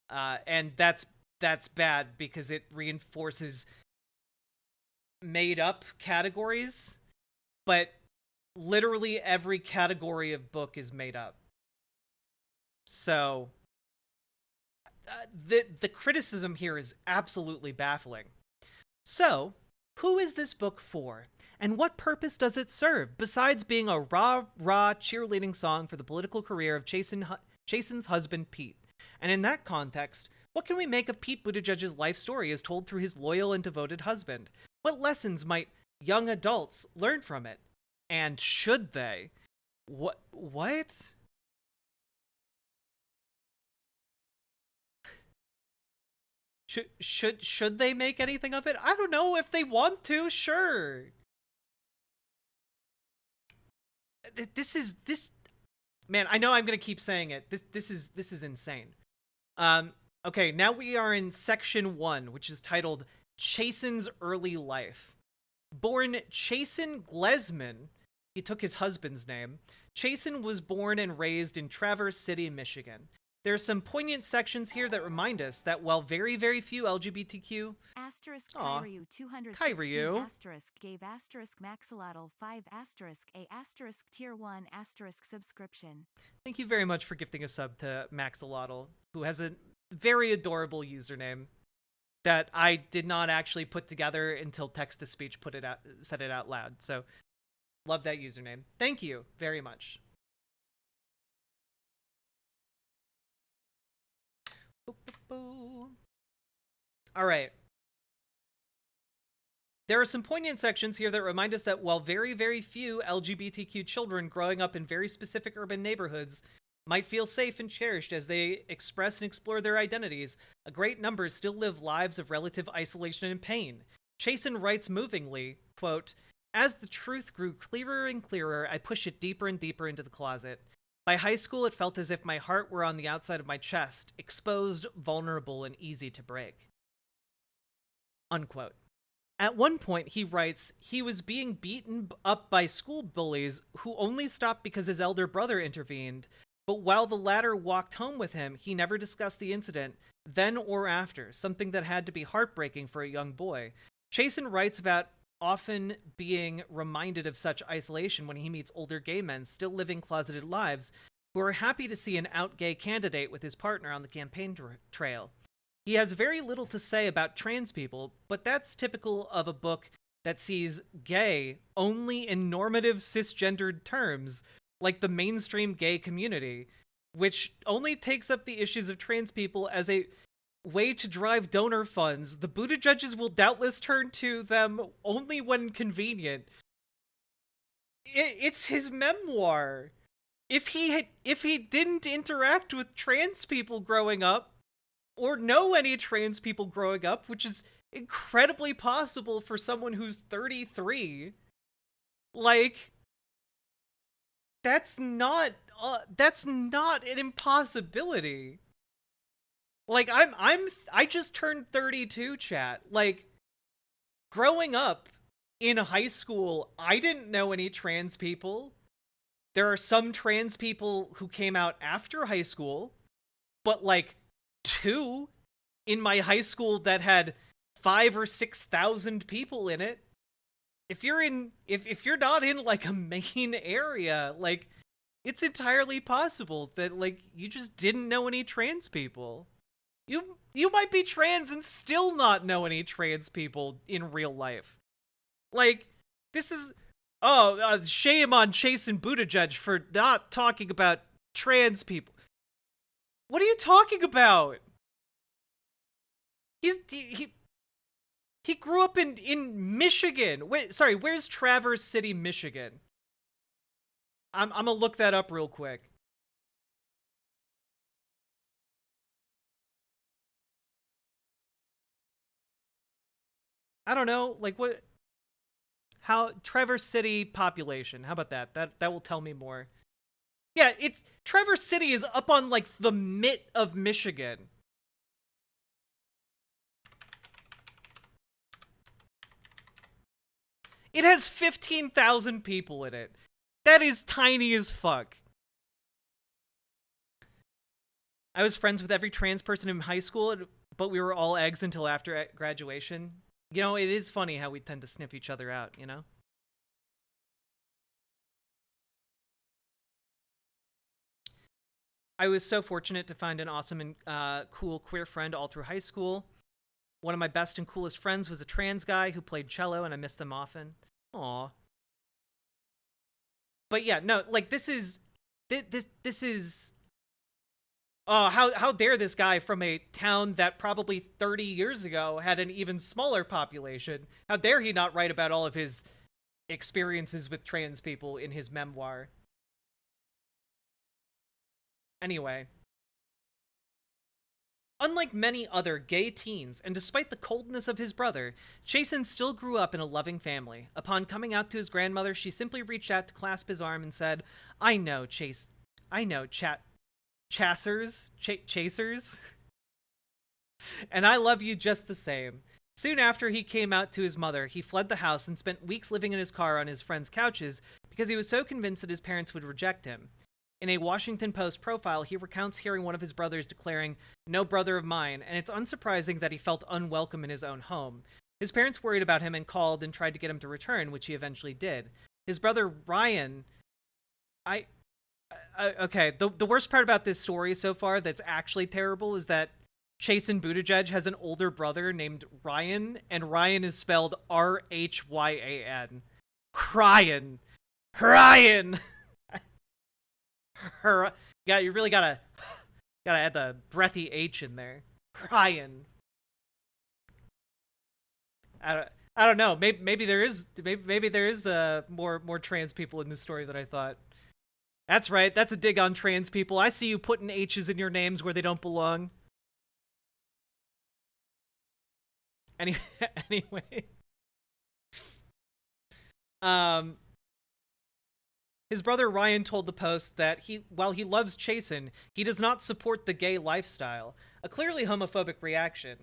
And that's bad because it reinforces made up categories, but literally every category of book is made up. So the criticism here is absolutely baffling. So, who is this book for? And what purpose does it serve, besides being a rah cheerleading song for the political career of Chasen's husband, Pete? And in that context, what can we make of Pete Buttigieg's life story as told through his loyal and devoted husband? What lessons might young adults learn from it? And should they? What? Should they make anything of it? I don't know. If they want to, sure. Man, I know I'm gonna keep saying it. This is insane. Okay, now we are in section 1, which is titled Chasen's Early Life. Born Chasen Glesman, he took his husband's name. Chasen was born and raised in Traverse City, Michigan. There are some poignant sections here that remind us that while very, very few LGBTQ... Asterisk Kyryu 216 Kyryu. Asterisk gave asterisk Maxilotl 5 asterisk a asterisk tier 1 asterisk subscription. Thank you very much for gifting a sub to Maxilotl, who has a very adorable username that I did not actually put together until text-to-speech said it out loud. So, love that username. Thank you very much. All right. There are some poignant sections here that remind us that while very, very few LGBTQ children growing up in very specific urban neighborhoods might feel safe and cherished as they express and explore their identities, a great number still live lives of relative isolation and pain. Chasen writes movingly, quote, "As the truth grew clearer and clearer, I pushed it deeper and deeper into the closet. By high school, it felt as if my heart were on the outside of my chest, exposed, vulnerable, and easy to break." Unquote. At one point, he writes, he was being beaten up by school bullies who only stopped because his elder brother intervened, but while the latter walked home with him, he never discussed the incident, then or after, something that had to be heartbreaking for a young boy. Chasen writes about often being reminded of such isolation when he meets older gay men still living closeted lives who are happy to see an out gay candidate with his partner on the campaign trail. He has very little to say about trans people, but that's typical of a book that sees gay only in normative cisgendered terms, like the mainstream gay community, which only takes up the issues of trans people as a way to drive donor funds. The Buttigieg's will doubtless turn to them only when convenient. It's his memoir. If he didn't interact with trans people growing up, or know any trans people growing up, which is incredibly possible for someone who's 33, like, that's not an impossibility. Like, I just turned 32, chat. Like, growing up in high school, I didn't know any trans people. There are some trans people who came out after high school, but like 2 in my high school that had 5,000 or 6,000 people in it. If you're not in like a main area, like, it's entirely possible that like you just didn't know any trans people. You might be trans and still not know any trans people in real life. Like, this is shame on Chasen Buttigieg for not talking about trans people. What are you talking about? He grew up in Michigan. Wait, sorry, where's Traverse City, Michigan? I'm gonna look that up real quick. I don't know, like how Traverse City population. How about that? That will tell me more. Yeah, it's Traverse City is up on like the mitt of Michigan. It has 15,000 people in it. That is tiny as fuck. I was friends with every trans person in high school, but we were all eggs until after graduation. You know, it is funny how we tend to sniff each other out, you know? I was so fortunate to find an awesome and cool queer friend all through high school. One of my best and coolest friends was a trans guy who played cello, and I miss them often. Aw. But yeah, no, like, this is... Oh, how dare this guy from a town that probably 30 years ago had an even smaller population? How dare he not write about all of his experiences with trans people in his memoir? Anyway. Unlike many other gay teens, and despite the coldness of his brother, Chasen still grew up in a loving family. Upon coming out to his grandmother, she simply reached out to clasp his arm and said, I know, Chasers. And I love you just the same. Soon after he came out to his mother, he fled the house and spent weeks living in his car on his friends' couches because he was so convinced that his parents would reject him. In a Washington Post profile, he recounts hearing one of his brothers declaring, "No brother of mine," and it's unsurprising that he felt unwelcome in his own home. His parents worried about him and called and tried to get him to return, which he eventually did. His brother Ryan... okay, the worst part about this story so far that's actually terrible is that Chasen Buttigieg has an older brother named Ryan, and Ryan is spelled R-H-Y-A-N. Ryan! Ryan! Yeah, you really gotta add the breathy H in there. Ryan. I don't know. Maybe there is more trans people in this story than I thought. That's right. That's a dig on trans people. I see you putting H's in your names where they don't belong. Anyway. His brother Ryan told the Post that while he loves Chasen, he does not support the gay lifestyle. A clearly homophobic reaction.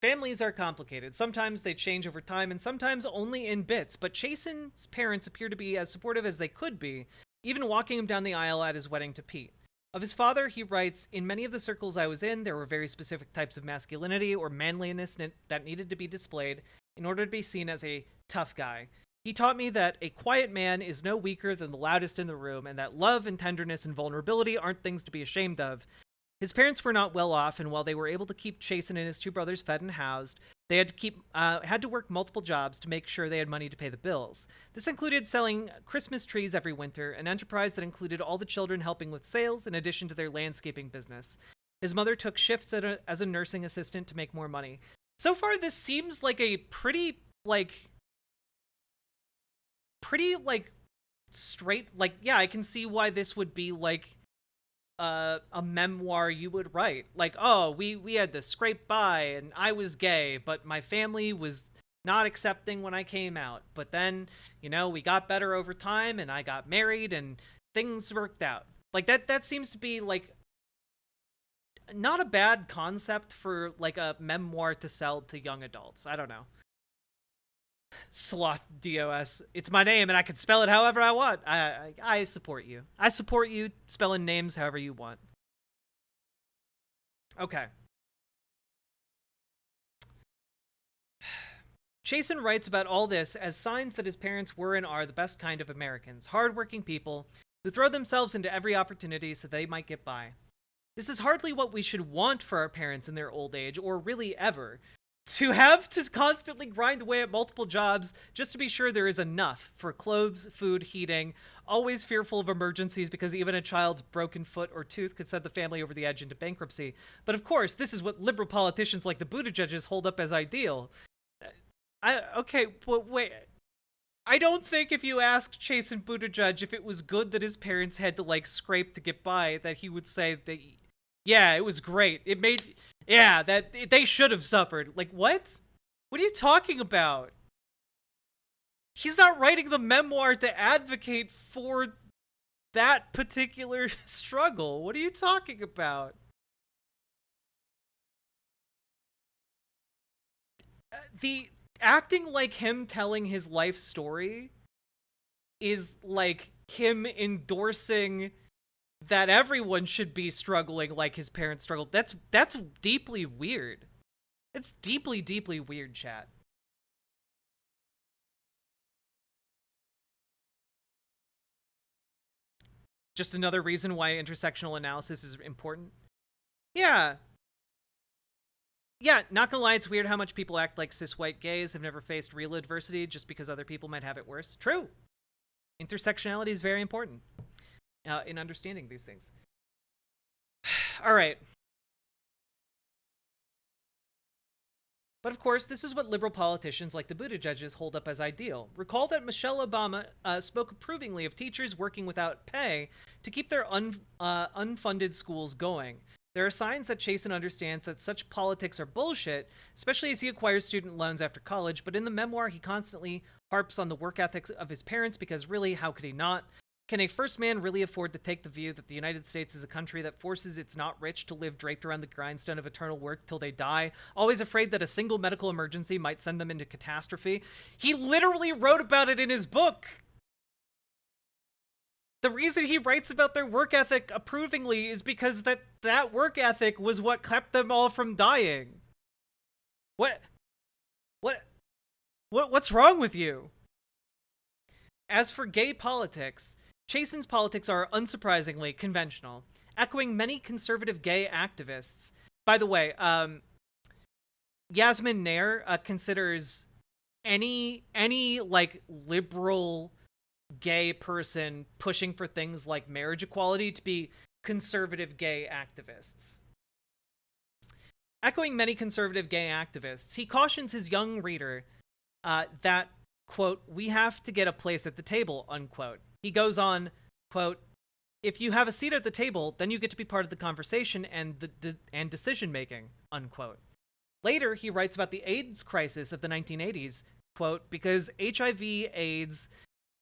Families are complicated. Sometimes they change over time and sometimes only in bits, but Chasen's parents appear to be as supportive as they could be, even walking him down the aisle at his wedding to Pete. Of his father, he writes, "In many of the circles I was in, there were very specific types of masculinity or manliness that needed to be displayed in order to be seen as a tough guy. He taught me that a quiet man is no weaker than the loudest in the room, and that love and tenderness and vulnerability aren't things to be ashamed of. His parents were not well off, and while they were able to keep Chasen and his two brothers fed and housed, they had to work multiple jobs to make sure they had money to pay the bills. This included selling Christmas trees every winter, an enterprise that included all the children helping with sales in addition to their landscaping business. His mother took shifts as a nursing assistant to make more money." So far, this seems like a pretty straight, yeah, I can see why this would be like a memoir you would write. Like, oh, we had to scrape by and I was gay, but my family was not accepting when I came out. But then, we got better over time and I got married and things worked out. Like that seems to be like not a bad concept for like a memoir to sell to young adults. I don't know. Sloth DOS. It's my name and I can spell it however I want. I support you. I support you spelling names however you want. Okay. Chasen writes about all this as signs that his parents were and are the best kind of Americans, hardworking people who throw themselves into every opportunity so they might get by. This is hardly what we should want for our parents in their old age, or really ever. To have to constantly grind away at multiple jobs just to be sure there is enough for clothes, food, heating, always fearful of emergencies because even a child's broken foot or tooth could send the family over the edge into bankruptcy. But of course, this is what liberal politicians like the Buttigieg's hold up as ideal. Okay, but wait. I don't think if you asked Chasen Buttigieg if it was good that his parents had to scrape to get by, that he would say that, yeah, it was great. That they should have suffered. Like, what? What are you talking about? He's not writing the memoir to advocate for that particular struggle. What are you talking about? The acting like him telling his life story is like him endorsing that everyone should be struggling like his parents struggled. That's deeply weird. It's deeply, deeply weird, chat. Just another reason why intersectional analysis is important. Yeah. Yeah, not gonna lie, it's weird how much people act like cis white gays have never faced real adversity just because other people might have it worse. True. Intersectionality is very important in understanding these things. All right. But of course, this is what liberal politicians like the Buttigieg's hold up as ideal. Recall that Michelle Obama spoke approvingly of teachers working without pay to keep their unfunded schools going. There are signs that Chasen understands that such politics are bullshit, especially as he acquires student loans after college, but in the memoir he constantly harps on the work ethics of his parents because really, how could he not? Can a first man really afford to take the view that the United States is a country that forces its not rich to live draped around the grindstone of eternal work till they die, always afraid that a single medical emergency might send them into catastrophe? He literally wrote about it in his book! The reason he writes about their work ethic approvingly is because that work ethic was what kept them all from dying. What's wrong with you? As for gay politics, Chasen's politics are unsurprisingly conventional, echoing many conservative gay activists. By the way, Yasmin Nair considers any liberal gay person pushing for things like marriage equality to be conservative gay activists. Echoing many conservative gay activists, he cautions his young reader that, quote, "we have to get a place at the table," unquote. He goes on, quote, if you have a seat at the table, then you get to be part of the conversation and and decision making, unquote. Later, he writes about the AIDS crisis of the 1980s, quote, because HIV/AIDS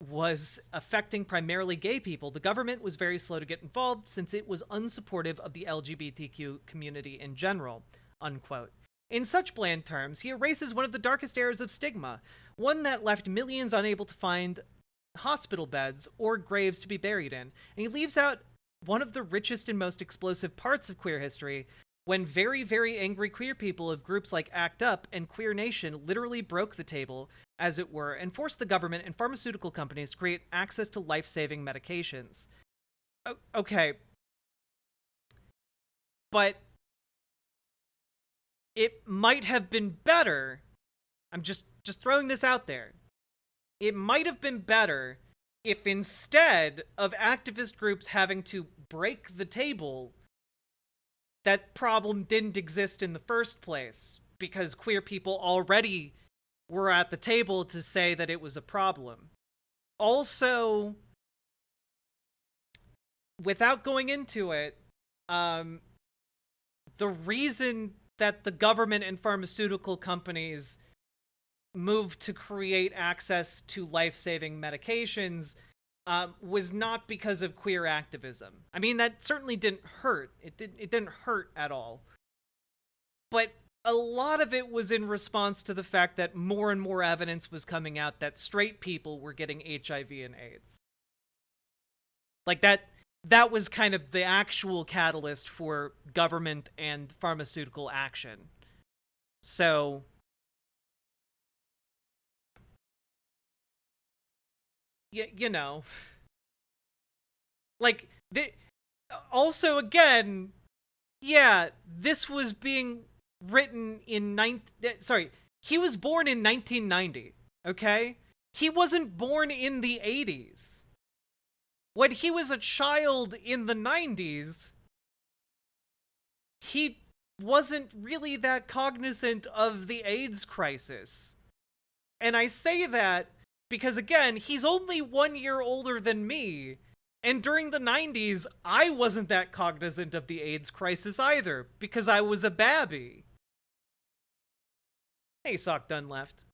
was affecting primarily gay people, the government was very slow to get involved since it was unsupportive of the LGBTQ community in general, unquote. In such bland terms, he erases one of the darkest eras of stigma, one that left millions unable to find hospital beds or graves to be buried in, and he leaves out one of the richest and most explosive parts of queer history, when very, very angry queer people of groups like ACT UP and Queer Nation literally broke the table, as it were, and forced the government and pharmaceutical companies to create access to life-saving medications. Okay. But it might have been better. I'm just throwing this out there. It might have been better if instead of activist groups having to break the table, that problem didn't exist in the first place, because queer people already were at the table to say that it was a problem. Also, without going into it, the reason that the government and pharmaceutical companies moved to create access to life-saving medications was not because of queer activism. I mean, that certainly didn't hurt. It didn't hurt at all. But a lot of it was in response to the fact that more and more evidence was coming out that straight people were getting HIV and AIDS. Like, that was kind of the actual catalyst for government and pharmaceutical action. So you know, like, also, again, yeah, this was being written in he was born in 1990, okay? He wasn't born in the 80s. When he was a child in the 90s, he wasn't really that cognizant of the AIDS crisis. And I say that because, again, he's only 1 year older than me, and during the 90s, I wasn't that cognizant of the AIDS crisis either, because I was a babby. Hey, Sock Dunn left.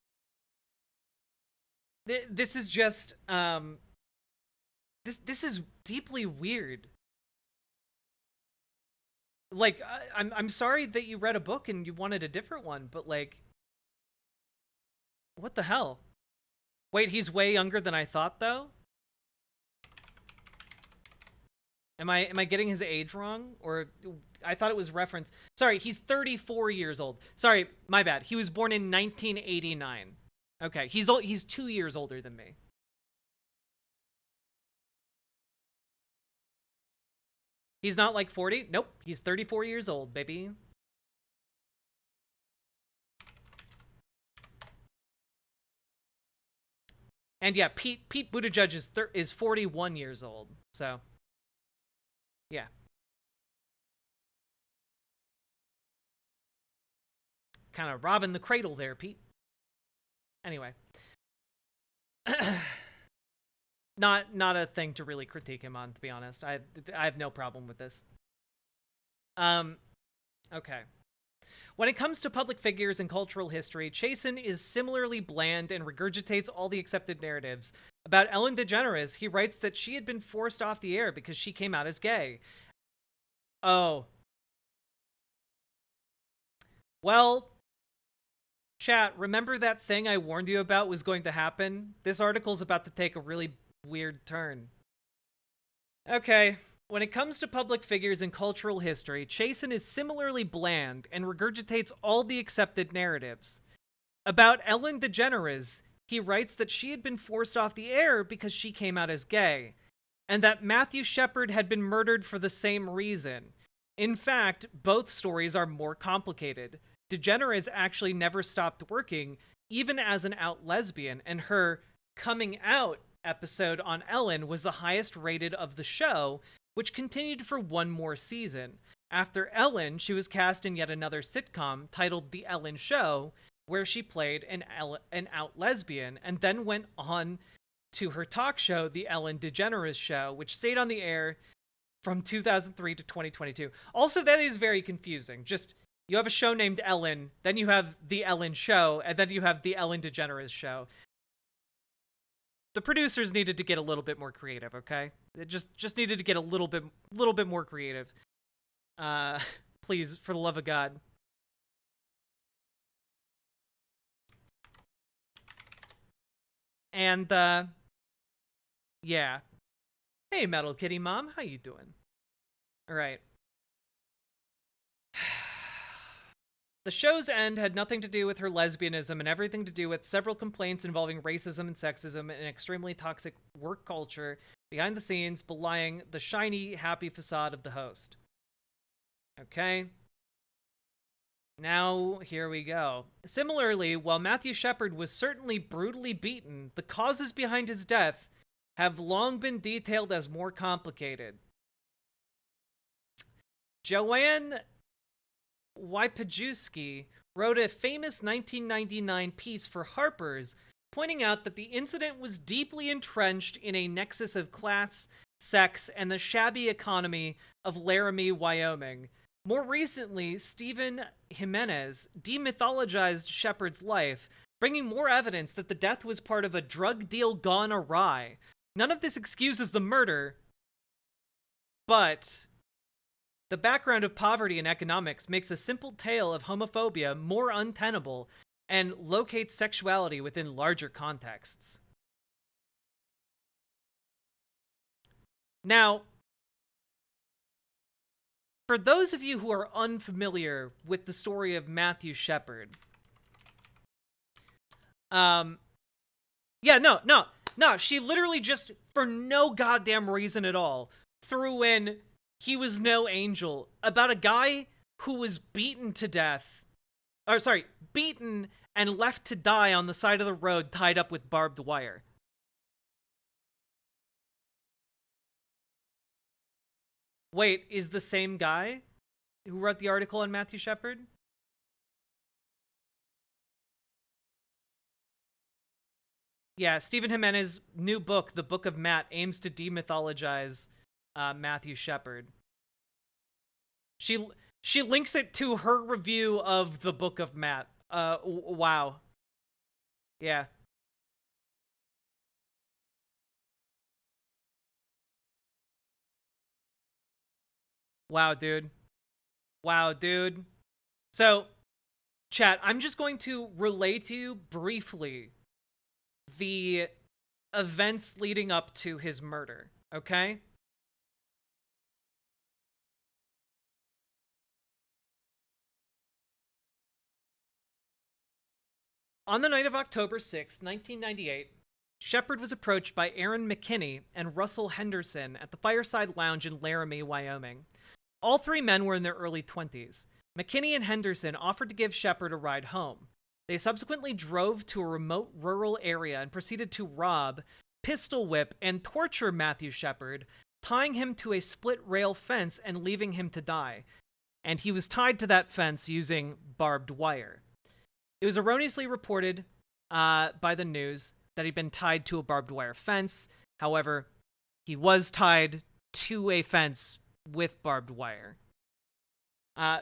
This is just, this is deeply weird. Like, I'm sorry that you read a book and you wanted a different one, but, like, what the hell? Wait, he's way younger than I thought, though? Am I getting his age wrong? Or I thought it was reference. Sorry, he's 34 years old. Sorry, my bad. He was born in 1989. Okay, he's 2 years older than me. He's not like 40? Nope, he's 34 years old, baby. And yeah, Pete Buttigieg is 41 years old. So, yeah. Kind of robbing the cradle there, Pete. Anyway. Not a thing to really critique him on, to be honest. I have no problem with this. Okay. When it comes to public figures and cultural history, Chasen is similarly bland and regurgitates all the accepted narratives. About Ellen DeGeneres, he writes that she had been forced off the air because she came out as gay. Oh. Well, chat, remember that thing I warned you about was going to happen? This article's about to take a really weird turn. Okay. When it comes to public figures and cultural history, Chasen is similarly bland and regurgitates all the accepted narratives. About Ellen DeGeneres, he writes that she had been forced off the air because she came out as gay, and that Matthew Shepard had been murdered for the same reason. In fact, both stories are more complicated. DeGeneres actually never stopped working, even as an out lesbian, and her coming out episode on Ellen was the highest rated of the show, which continued for one more season. After Ellen, she was cast in yet another sitcom titled The Ellen Show, where she played an out lesbian, and then went on to her talk show, The Ellen DeGeneres Show, which stayed on the air from 2003 to 2022. Also, that is very confusing. Just, you have a show named Ellen, then you have The Ellen Show, and then you have The Ellen DeGeneres Show. The producers needed to get a little bit more creative, okay? It just needed to get a little bit more creative. Please, for the love of God. And, yeah. Hey, Metal Kitty Mom, how you doing? All right. The show's end had nothing to do with her lesbianism and everything to do with several complaints involving racism and sexism and an extremely toxic work culture behind the scenes, belying the shiny, happy facade of the host. Okay. Now, here we go. Similarly, while Matthew Shepard was certainly brutally beaten, the causes behind his death have long been detailed as more complicated. Joanne Wypajewski wrote a famous 1999 piece for Harper's, pointing out that the incident was deeply entrenched in a nexus of class, sex, and the shabby economy of Laramie, Wyoming. More recently, Stephen Jimenez demythologized Shepard's life, bringing more evidence that the death was part of a drug deal gone awry. None of this excuses the murder, but the background of poverty and economics makes a simple tale of homophobia more untenable and locates sexuality within larger contexts. Now, for those of you who are unfamiliar with the story of Matthew Shepard, she literally just, for no goddamn reason at all, threw in "He Was No Angel" about a guy who was beaten and left to die on the side of the road tied up with barbed wire. Wait, is the same guy who wrote the article on Matthew Shepard? Yeah, Stephen Jimenez's new book, The Book of Matt, aims to demythologize Matthew Shepard. She links it to her review of The Book of Matt. Wow. Yeah. Wow, dude. Wow, dude. So, chat, I'm just going to relay to you briefly the events leading up to his murder, okay? On the night of October 6, 1998, Shepard was approached by Aaron McKinney and Russell Henderson at the Fireside Lounge in Laramie, Wyoming. All three men were in their early 20s. McKinney and Henderson offered to give Shepard a ride home. They subsequently drove to a remote rural area and proceeded to rob, pistol whip, and torture Matthew Shepard, tying him to a split-rail fence and leaving him to die. And he was tied to that fence using barbed wire. It was erroneously reported by the news that he'd been tied to a barbed wire fence. However, he was tied to a fence with barbed wire.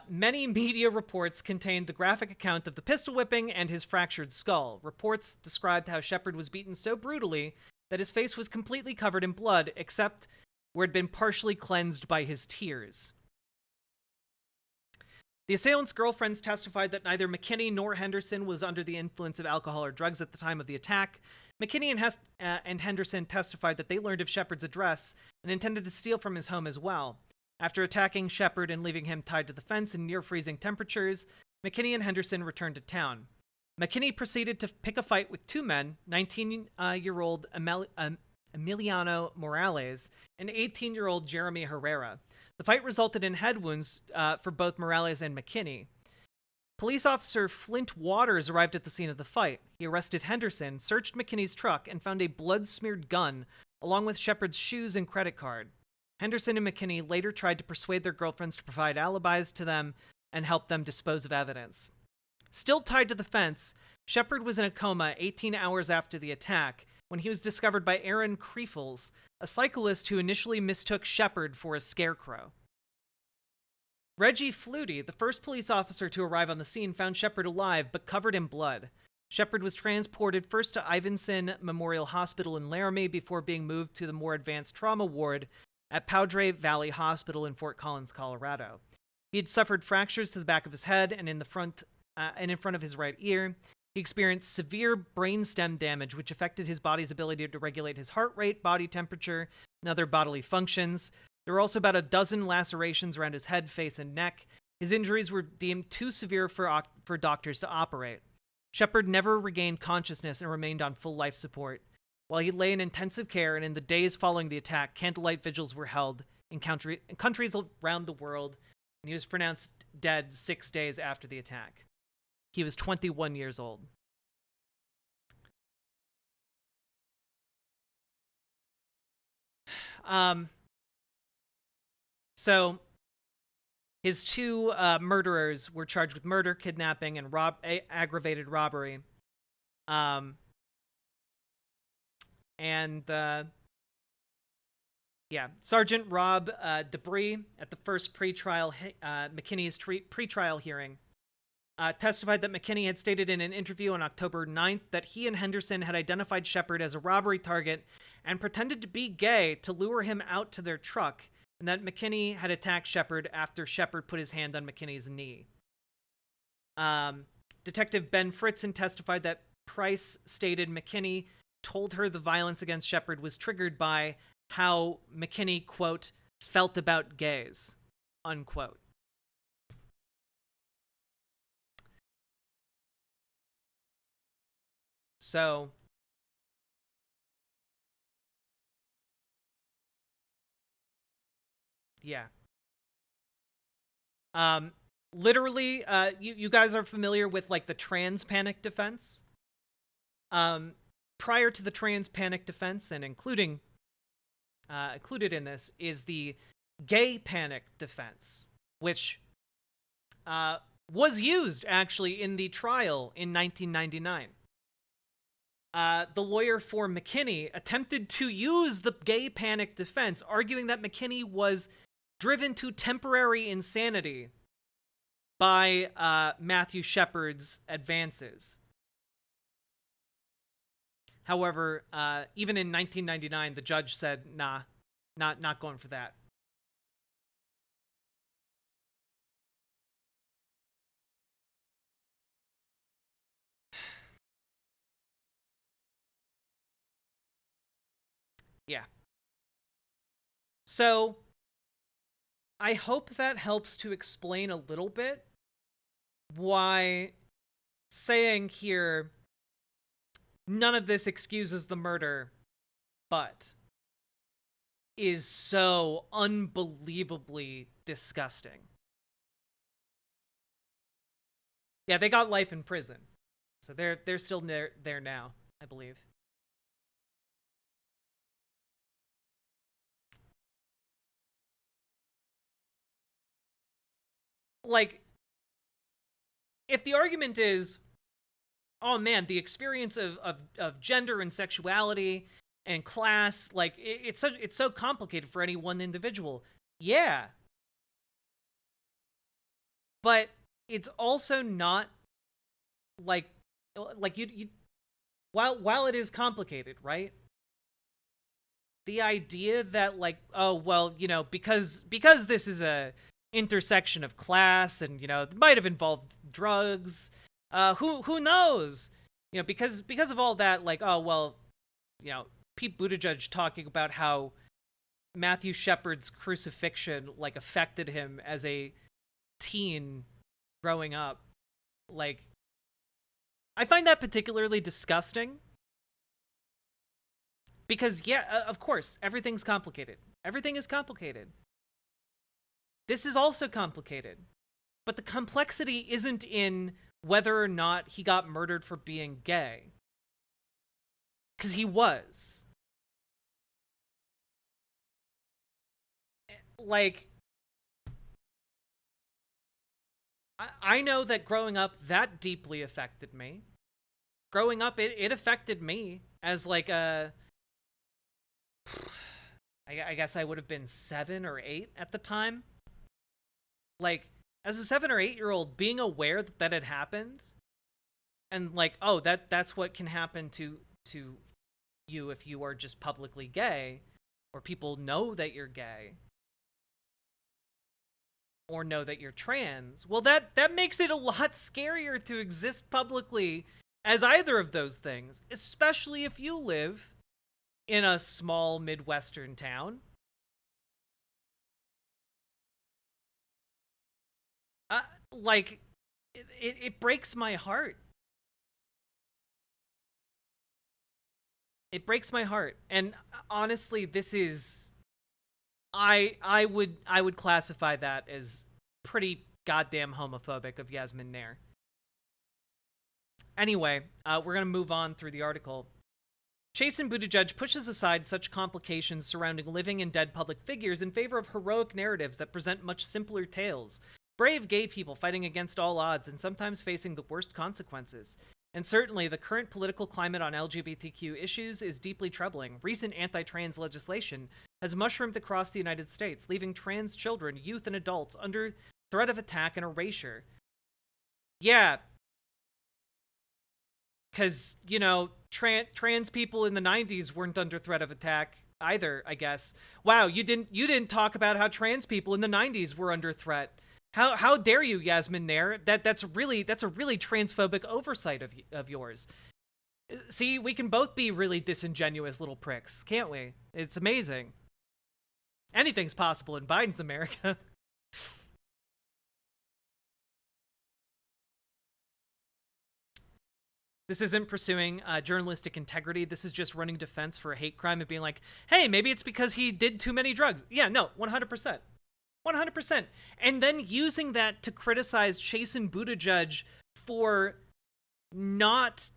Many media reports contained the graphic account of the pistol whipping and his fractured skull. Reports described how Shepard was beaten so brutally that his face was completely covered in blood, except where it had been partially cleansed by his tears. The assailant's girlfriends testified that neither McKinney nor Henderson was under the influence of alcohol or drugs at the time of the attack. McKinney and Henderson testified that they learned of Shepard's address and intended to steal from his home as well. After attacking Shepard and leaving him tied to the fence in near-freezing temperatures, McKinney and Henderson returned to town. McKinney proceeded to pick a fight with two men, 19-year-old Emiliano Morales and 18-year-old Jeremy Herrera. The fight resulted in head wounds for both Morales and McKinney. Police officer Flint Waters arrived at the scene of the fight. He arrested Henderson, searched McKinney's truck, and found a blood-smeared gun, along with Shepard's shoes and credit card. Henderson and McKinney later tried to persuade their girlfriends to provide alibis to them and help them dispose of evidence. Still tied to the fence, Shepard was in a coma 18 hours after the attack, when he was discovered by Aaron Kreefels, a cyclist who initially mistook Shepard for a scarecrow. Reggie Flutie, the first police officer to arrive on the scene, found Shepard alive but covered in blood. Shepard was transported first to Ivinson Memorial Hospital in Laramie before being moved to the more advanced trauma ward at Padre Valley Hospital in Fort Collins, Colorado. He had suffered fractures to the back of his head and in front of his right ear. He experienced severe brainstem damage, which affected his body's ability to regulate his heart rate, body temperature, and other bodily functions. There were also about a dozen lacerations around his head, face, and neck. His injuries were deemed too severe for doctors to operate. Shepard never regained consciousness and remained on full life support. While he lay in intensive care and in the days following the attack, candlelight vigils were held in countries around the world, and he was pronounced dead 6 days after the attack. He was 21 years old. So his two murderers were charged with murder, kidnapping, and aggravated robbery. Sergeant Rob Debris at the first McKinney's pretrial hearing testified that McKinney had stated in an interview on October 9th that he and Henderson had identified Shepard as a robbery target and pretended to be gay to lure him out to their truck, and that McKinney had attacked Shepard after Shepard put his hand on McKinney's knee. Detective Ben Fritzen testified that Price stated McKinney told her the violence against Shepard was triggered by how McKinney, quote, felt about gays, unquote. So, yeah. Literally, you guys are familiar with, like, the trans panic defense? Prior to the trans panic defense, and included in this, is the gay panic defense, which was used, actually, in the trial in 1999. The lawyer for McKinney attempted to use the gay panic defense, arguing that McKinney was driven to temporary insanity by Matthew Shepard's advances. However, even in 1999, the judge said, nah, not going for that. Yeah. So, I hope that helps to explain a little bit why saying here, none of this excuses the murder, but is so unbelievably disgusting. Yeah, they got life in prison. So they're still there now, I believe. Like, if the argument is, oh man, the experience of gender and sexuality and class, like, it's so complicated for any one individual. Yeah. But it's also not like you while it is complicated, right? The idea that, like, oh well, you know, because this is a intersection of class and, you know, it might have involved drugs, who knows, you know, because of all that, like, oh well, you know, Pete Buttigieg talking about how Matthew Shepard's crucifixion, like, affected him as a teen growing up. Like, I find that particularly disgusting because, yeah, of course, everything's complicated. Everything is complicated. This is also complicated, but the complexity isn't in whether or not he got murdered for being gay, because he was. Like, I know that growing up, that deeply affected me. Growing up, it affected me. as like a, I guess I would have been 7 or 8 at the time. Like, as a 7 or 8-year-old, being aware that that had happened, and like, oh, that's what can happen to you if you are just publicly gay, or people know that you're gay, or know that you're trans. Well, that makes it a lot scarier to exist publicly as either of those things, especially if you live in a small Midwestern town. Like, it breaks my heart. It breaks my heart. And honestly, this is, I would classify that as pretty goddamn homophobic of Yasmin Nair. Anyway, we're going to move on through the article. Chasten Buttigieg pushes aside such complications surrounding living and dead public figures in favor of heroic narratives that present much simpler tales. Brave gay people fighting against all odds and sometimes facing the worst consequences. And certainly, the current political climate on LGBTQ issues is deeply troubling. Recent anti-trans legislation has mushroomed across the United States, leaving trans children, youth, and adults under threat of attack and erasure. Yeah. Because, you know, trans people in the 90s weren't under threat of attack either, I guess. Wow, you didn't talk about how trans people in the 90s were under threat. How dare you, Yasmin Nair? That's a really transphobic oversight of yours. See, we can both be really disingenuous little pricks, can't we? It's amazing. Anything's possible in Biden's America. This isn't pursuing journalistic integrity. This is just running defense for a hate crime and being like, hey, maybe it's because he did too many drugs. Yeah, no, 100%. 100%. And then using that to criticize Chasten Buttigieg for not,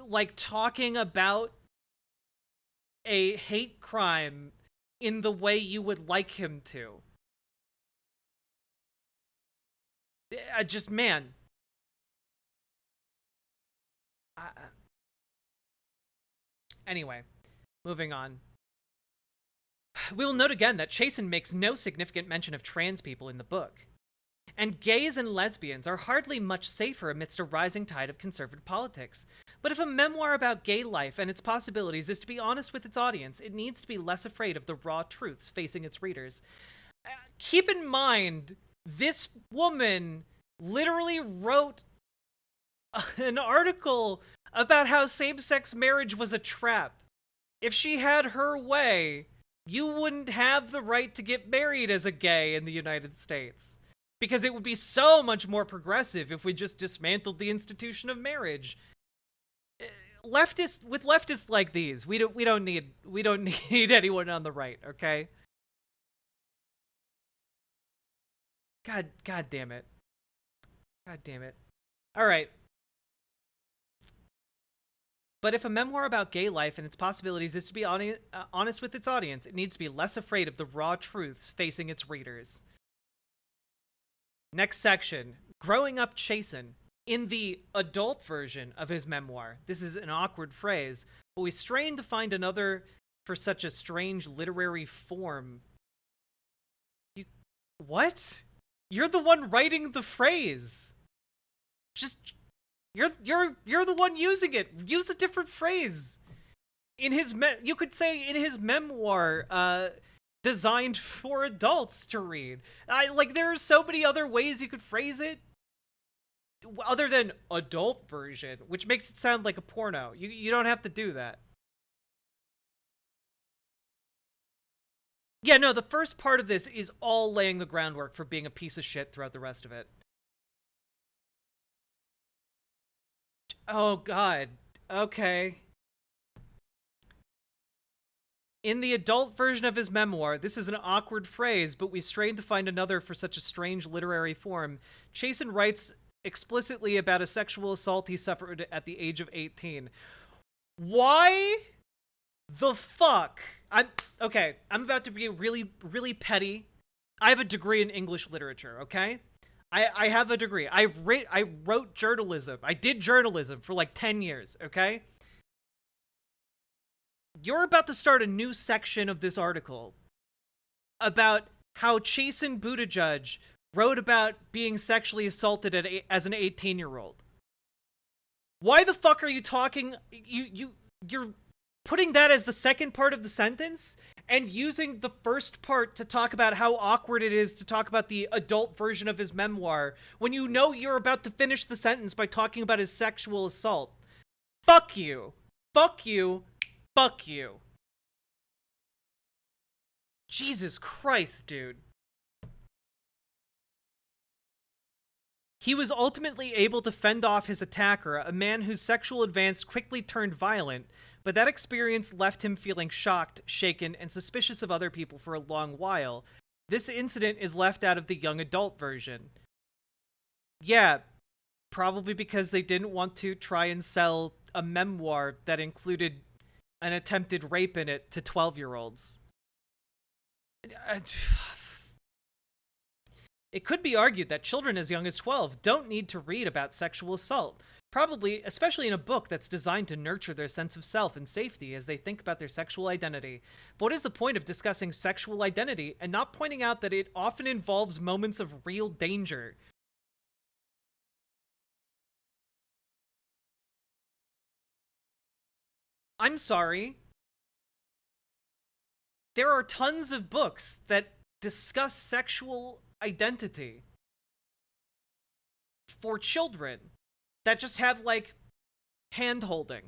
like, talking about a hate crime in the way you would like him to. Just, man. Anyway, moving on. We will note again that Chasten makes no significant mention of trans people in the book. And gays and lesbians are hardly much safer amidst a rising tide of conservative politics. But if a memoir about gay life and its possibilities is to be honest with its audience, it needs to be less afraid of the raw truths facing its readers. Keep in mind, this woman literally wrote an article about how same-sex marriage was a trap. If she had her way, you wouldn't have the right to get married as a gay in the United States. Because it would be so much more progressive if we just dismantled the institution of marriage. Leftists like these, we don't need anyone on the right, okay? God damn it. God damn it. All right. But if a memoir about gay life and its possibilities is to be honest with its audience, it needs to be less afraid of the raw truths facing its readers. Next section, Growing Up Chasten. In the adult version of his memoir, this is an awkward phrase, but we strain to find another for such a strange literary form. What? You're the one writing the phrase. You're the one using it. Use a different phrase. You could say in his memoir, designed for adults to read. There are so many other ways you could phrase it, other than adult version, which makes it sound like a porno. You don't have to do that. Yeah, no, the first part of this is all laying the groundwork for being a piece of shit throughout the rest of it. Oh, God. Okay. In the adult version of his memoir, this is an awkward phrase, but we strain to find another for such a strange literary form. Chasten writes explicitly about a sexual assault he suffered at the age of 18. Why the fuck? I'm about to be really, really petty. I have a degree in English literature, okay? I have a degree. I wrote journalism. I did journalism for like 10 years, okay? you're about to start a new section of this article about how Chasten Buttigieg wrote about being sexually assaulted as an 18-year-old. Why the fuck are you talking? You're putting that as the second part of the sentence and using the first part to talk about how awkward it is to talk about the adult version of his memoir when you know you're about to finish the sentence by talking about his sexual assault. Fuck you. Fuck you. Fuck you. Jesus Christ, dude. He was ultimately able to fend off his attacker, a man whose sexual advance quickly turned violent, but that experience left him feeling shocked, shaken, and suspicious of other people for a long while. This incident is left out of the young adult version. Yeah, probably because they didn't want to try and sell a memoir that included an attempted rape in it to 12-year-olds. It could be argued that children as young as 12 don't need to read about sexual assault, probably especially in a book that's designed to nurture their sense of self and safety as they think about their sexual identity. But what is the point of discussing sexual identity and not pointing out that it often involves moments of real danger? I'm sorry. There are tons of books that discuss sexual identity for children that just have like hand holding.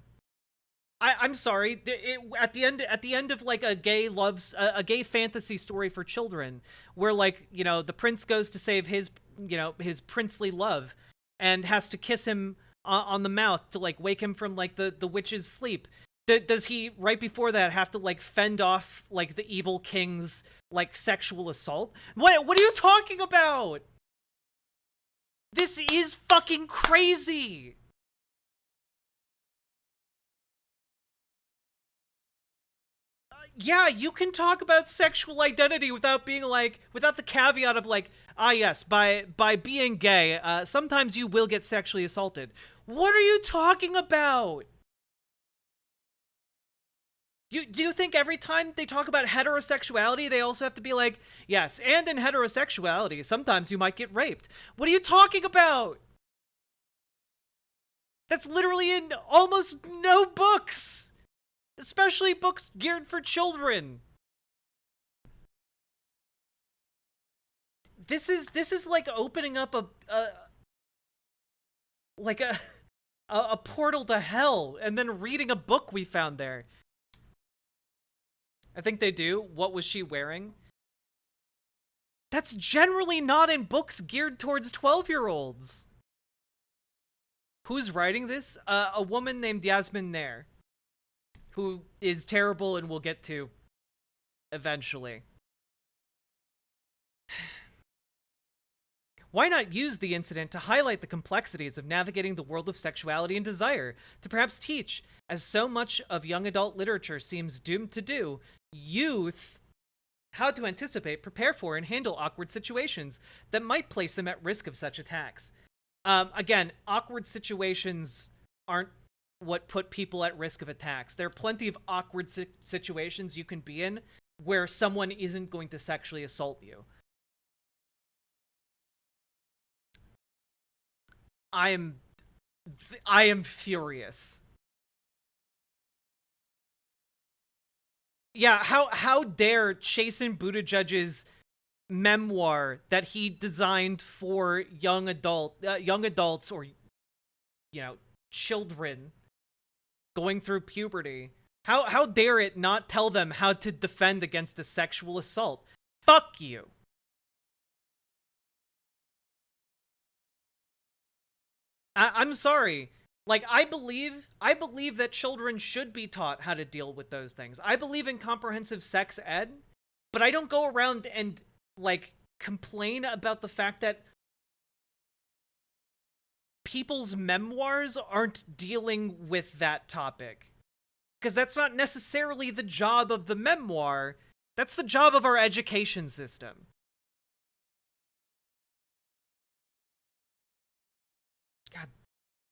I'm sorry. At the end of like a gay fantasy story for children, where like, you know, the prince goes to save his, you know, his princely love, and has to kiss him on the mouth to like wake him from like the witch's sleep. Does he right before that have to like fend off like the evil king's like sexual assault? What are you talking about? This is fucking crazy. Yeah, you can talk about sexual identity without being like, without the caveat of like, ah yes, by being gay, sometimes you will get sexually assaulted. What are you talking about? Do you think every time they talk about heterosexuality, they also have to be like, yes, and in heterosexuality, sometimes you might get raped? What are you talking about? That's literally in almost no books, especially books geared for children. This is like opening up a portal to hell and then reading a book we found there. I think they do. What was she wearing? That's generally not in books geared towards 12-year-olds. Who's writing this? A woman named Yasmin Nair, who is terrible and we'll get to eventually. Why not use the incident to highlight the complexities of navigating the world of sexuality and desire, to perhaps teach, as so much of young adult literature seems doomed to do, youth how to anticipate, prepare for, and handle awkward situations that might place them at risk of such attacks. Again, awkward situations aren't what put people at risk of attacks. There are plenty of awkward situations you can be in where someone isn't going to sexually assault you. I am furious. Yeah, how dare Chasten Buttigieg's memoir that he designed for young adults or, you know, children going through puberty. How dare it not tell them how to defend against a sexual assault? Fuck you. I'm sorry. Like, I believe that children should be taught how to deal with those things. I believe in comprehensive sex ed, but I don't go around and, like, complain about the fact that people's memoirs aren't dealing with that topic. Because that's not necessarily the job of the memoir. That's the job of our education system. God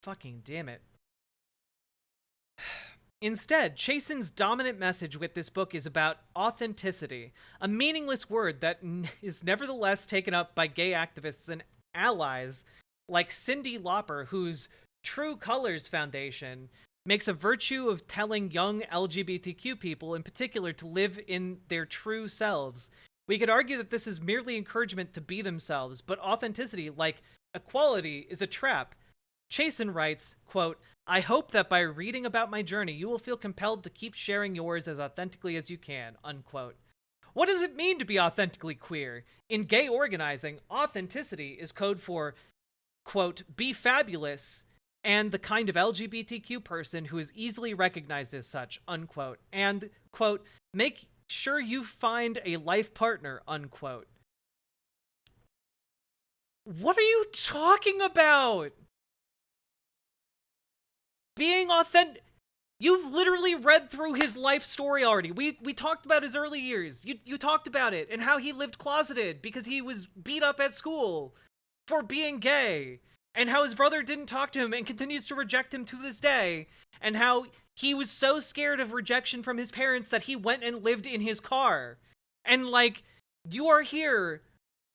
fucking damn it. Instead, Chasen's dominant message with this book is about authenticity, a meaningless word that is nevertheless taken up by gay activists and allies like Cyndi Lauper, whose True Colors Foundation makes a virtue of telling young LGBTQ people in particular to live in their true selves. We could argue that this is merely encouragement to be themselves, but authenticity, like equality, is a trap. Chasen writes, quote, "I hope that by reading about my journey, you will feel compelled to keep sharing yours as authentically as you can," unquote. What does it mean to be authentically queer? In gay organizing, authenticity is code for, quote, "be fabulous and the kind of LGBTQ person who is easily recognized as such," unquote. And, quote, "make sure you find a life partner," unquote. What are you talking about? Being authentic. You've literally read through his life story already. We talked about his early years. You talked about it and how he lived closeted because he was beat up at school for being gay, and how his brother didn't talk to him and continues to reject him to this day, and how he was so scared of rejection from his parents that he went and lived in his car. And like, you are here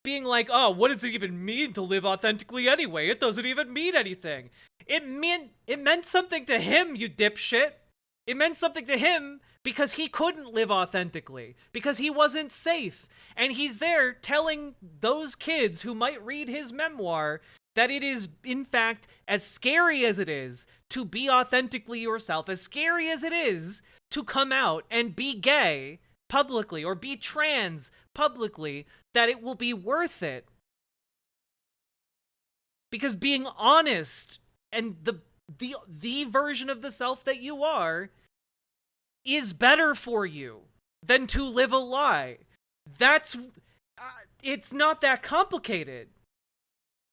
being like, oh, what does it even mean to live authentically anyway? It doesn't even mean anything. It meant something to him, you dipshit. It meant something to him because he couldn't live authentically, because he wasn't safe. And he's there telling those kids who might read his memoir that it is, in fact, as scary as it is to be authentically yourself, as scary as it is to come out and be gay publicly or be trans publicly, that it will be worth it. Because being honest and the version of the self that you are is better for you than to live a lie. That's it's not that complicated.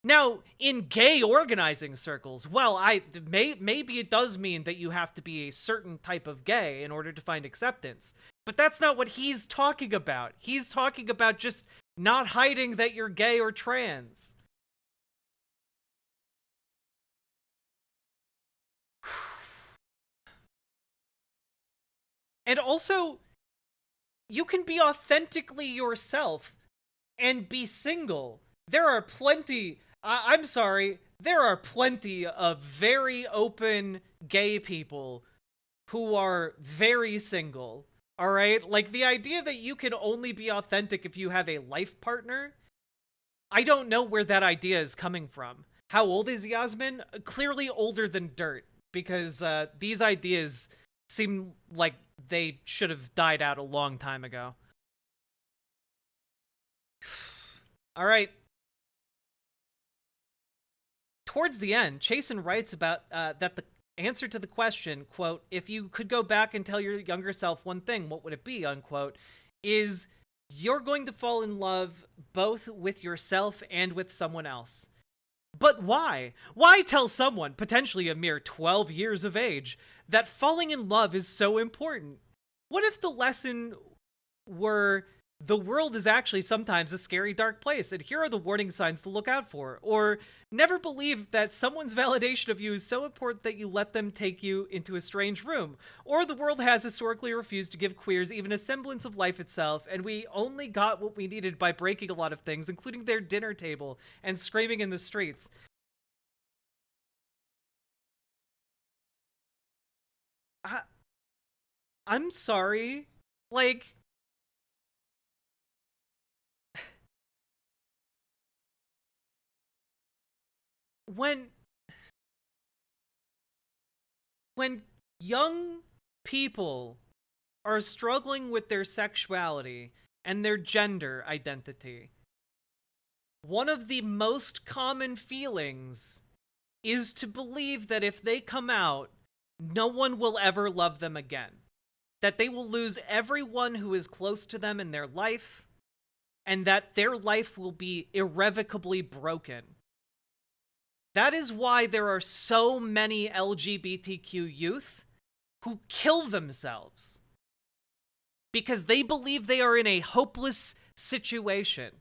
Now, in gay organizing circles, well, maybe it does mean that you have to be a certain type of gay in order to find acceptance. But that's not what he's talking about. He's talking about just not hiding that you're gay or trans. And also, you can be authentically yourself and be single. There are plenty, I'm sorry, there are plenty of very open gay people who are very single, all right? Like, the idea that you can only be authentic if you have a life partner, I don't know where that idea is coming from. How old is Yasmin? Clearly older than dirt, because these ideas seem like they should have died out a long time ago. All right. Towards the end, Chasen writes about that the answer to the question, quote, "if you could go back and tell your younger self one thing, what would it be?" unquote, is you're going to fall in love both with yourself and with someone else. But why? Why tell someone, potentially a mere 12 years of age, that falling in love is so important? What if the lesson were the world is actually sometimes a scary, dark place, and here are the warning signs to look out for? Or never believe that someone's validation of you is so important that you let them take you into a strange room? Or the world has historically refused to give queers even a semblance of life itself, and we only got what we needed by breaking a lot of things, including their dinner table, and screaming in the streets. I'm sorry, like, when young people are struggling with their sexuality and their gender identity, one of the most common feelings is to believe that if they come out, no one will ever love them again. That they will lose everyone who is close to them in their life, and that their life will be irrevocably broken. That is why there are so many LGBTQ youth who kill themselves. Because they believe they are in a hopeless situation.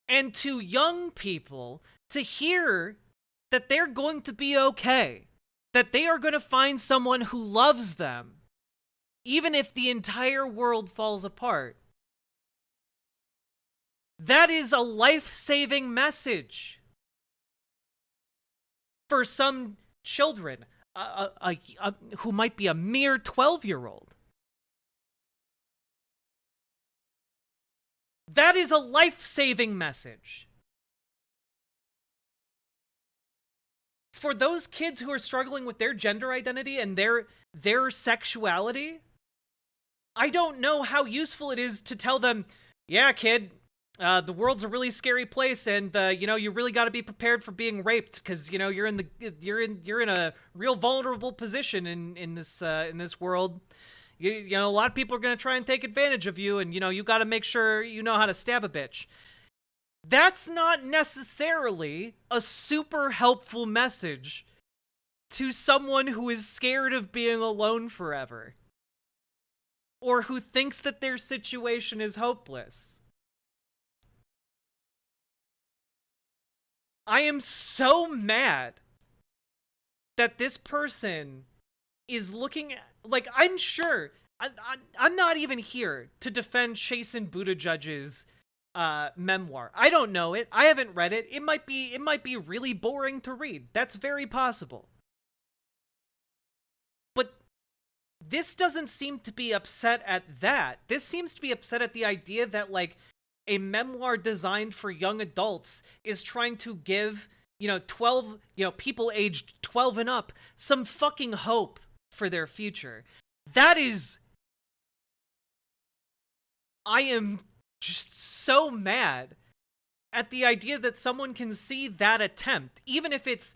And to young people, to hear that they're going to be okay, that they are going to find someone who loves them, even if the entire world falls apart. That is a life-saving message for some children, who might be a mere 12-year-old. That is a life-saving message. For those kids who are struggling with their gender identity and their sexuality, I don't know how useful it is to tell them, yeah, kid, the world's a really scary place, and you really got to be prepared for being raped, because you're in a real vulnerable position in this world. A lot of people are going to try and take advantage of you, and you got to make sure you know how to stab a bitch. That's not necessarily a super helpful message to someone who is scared of being alone forever, or who thinks that their situation is hopeless. I am so mad that this person is looking at, like, I'm sure, I'm not even here to defend Chasten Buttigieg's memoir. I don't know it. I haven't read it. It might be really boring to read. That's very possible. But this doesn't seem to be upset at that. This seems to be upset at the idea that, like, a memoir designed for young adults is trying to give, 12, people aged 12 and up some fucking hope for their future. That is... I am just so mad at the idea that someone can see that attempt, even if it's,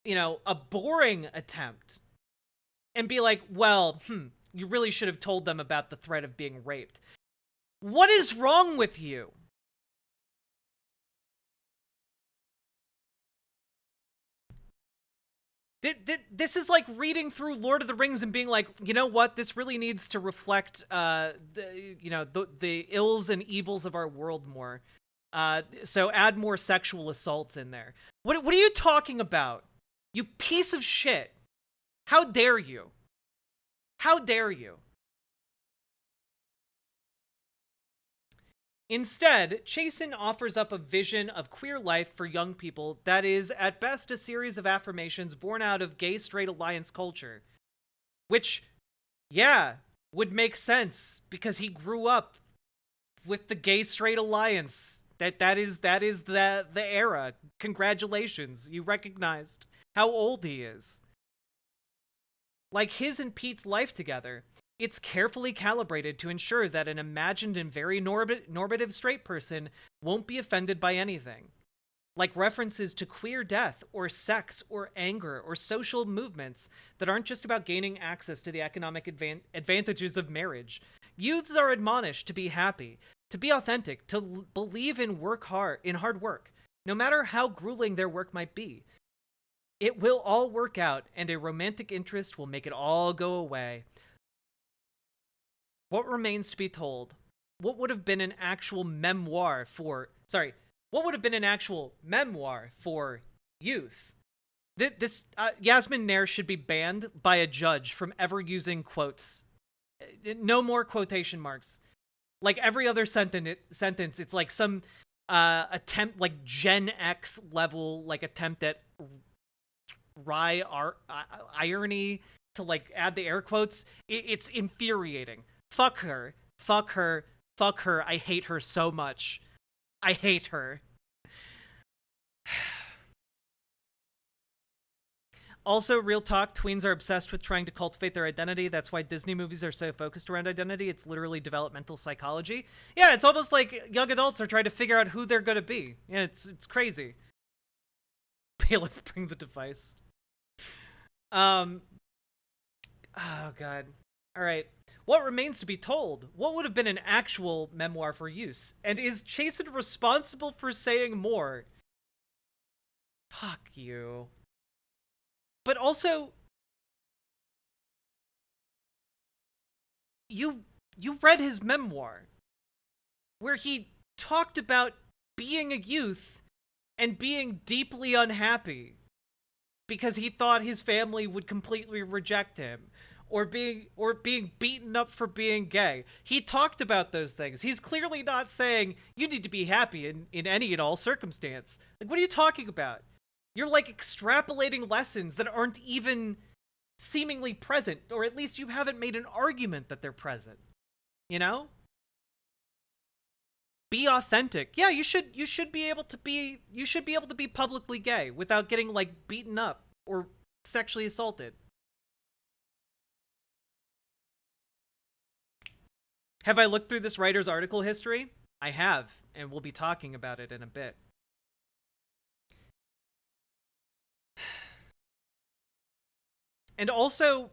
a boring attempt, and be like, well, you really should have told them about the threat of being raped. What is wrong with you? This is like reading through Lord of the Rings and being like, you know what? This really needs to reflect, the ills and evils of our world more. So add more sexual assaults in there. What are you talking about? You piece of shit. How dare you? How dare you? Instead, Chasten offers up a vision of queer life for young people that is, at best, a series of affirmations born out of gay-straight alliance culture. Which, yeah, would make sense, because he grew up with the gay-straight alliance. That is the era. Congratulations, you recognized how old he is. Like his and Pete's life together, it's carefully calibrated to ensure that an imagined and very normative straight person won't be offended by anything. Like references to queer death, or sex, or anger, or social movements that aren't just about gaining access to the economic advantages of marriage. Youths are admonished to be happy, to be authentic, to believe in hard work, no matter how grueling their work might be. It will all work out, and a romantic interest will make it all go away. What remains to be told? What would have been an actual memoir for... what would have been an actual memoir for youth? Yasmin Nair should be banned by a judge from ever using quotes. No more quotation marks. Like every other sentence, it's like some attempt, like Gen X level, like attempt at irony to like add the air quotes. It's infuriating. Fuck her. Fuck her. Fuck her. I hate her so much. I hate her. Also, real talk, tweens are obsessed with trying to cultivate their identity. That's why Disney movies are so focused around identity. It's literally developmental psychology. Yeah, it's almost like young adults are trying to figure out who they're going to be. Yeah, it's crazy. Bailiff, bring the device. Oh, God. All right. What remains to be told? What would have been an actual memoir for use? And is Chasten responsible for saying more? Fuck you. But also, you read his memoir, where he talked about being a youth and being deeply unhappy. because he thought his family would completely reject him, or being beaten up for being gay. He talked about those things. He's clearly not saying you need to be happy in any and all circumstance. Like, what are you talking about? You're like extrapolating lessons that aren't even seemingly present, or at least you haven't made an argument that they're present. You know? Be authentic. Yeah, you should be able to be publicly gay without getting like beaten up or sexually assaulted. Have I looked through this writer's article history? I have, and we'll be talking about it in a bit. And also,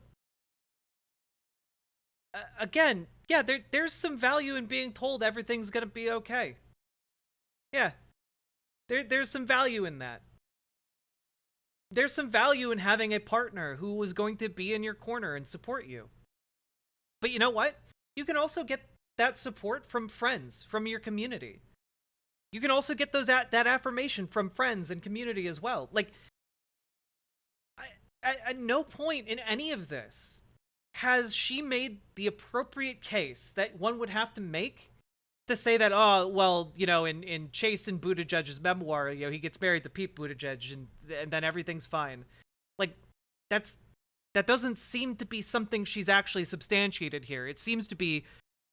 again, yeah, there's some value in being told everything's gonna be okay. Yeah, there's some value in that. There's some value in having a partner who was going to be in your corner and support you. But you know what? You can also get that support from friends, from your community. You can also get that affirmation from friends and community as well. Like, at no point in any of this has she made the appropriate case that one would have to make to say that, oh, well, you know, in Chasten Buttigieg's memoir, you know, he gets married to Pete Buttigieg and then everything's fine. Like, that doesn't seem to be something she's actually substantiated here. It seems to be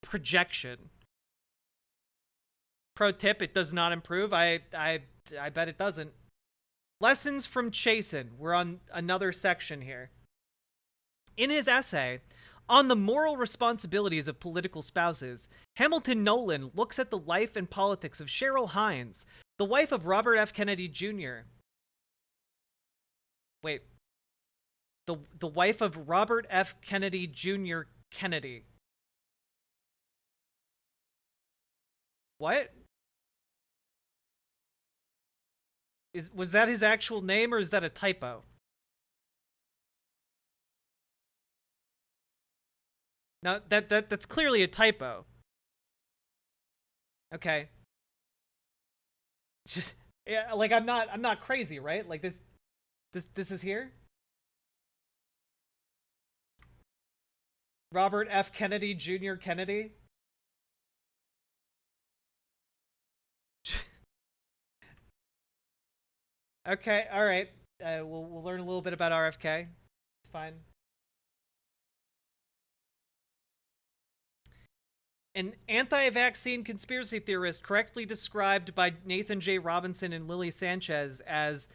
projection. Pro tip, it does not improve. I bet it doesn't. Lessons from Chasten. We're on another section here. In his essay on the moral responsibilities of political spouses, Hamilton Nolan looks at the life and politics of Cheryl Hines, the wife of Robert F. Kennedy Jr. Wait. The wife of Robert F. Kennedy Jr. Kennedy. What? Was that his actual name, or is that a typo? No, that's clearly a typo. Okay. Just, yeah, like I'm not crazy, right? Like this is here? Robert F. Kennedy Jr. Kennedy? Okay, all right. We'll learn a little bit about RFK. It's fine. An anti-vaccine conspiracy theorist correctly described by Nathan J. Robinson and Lily Sanchez as,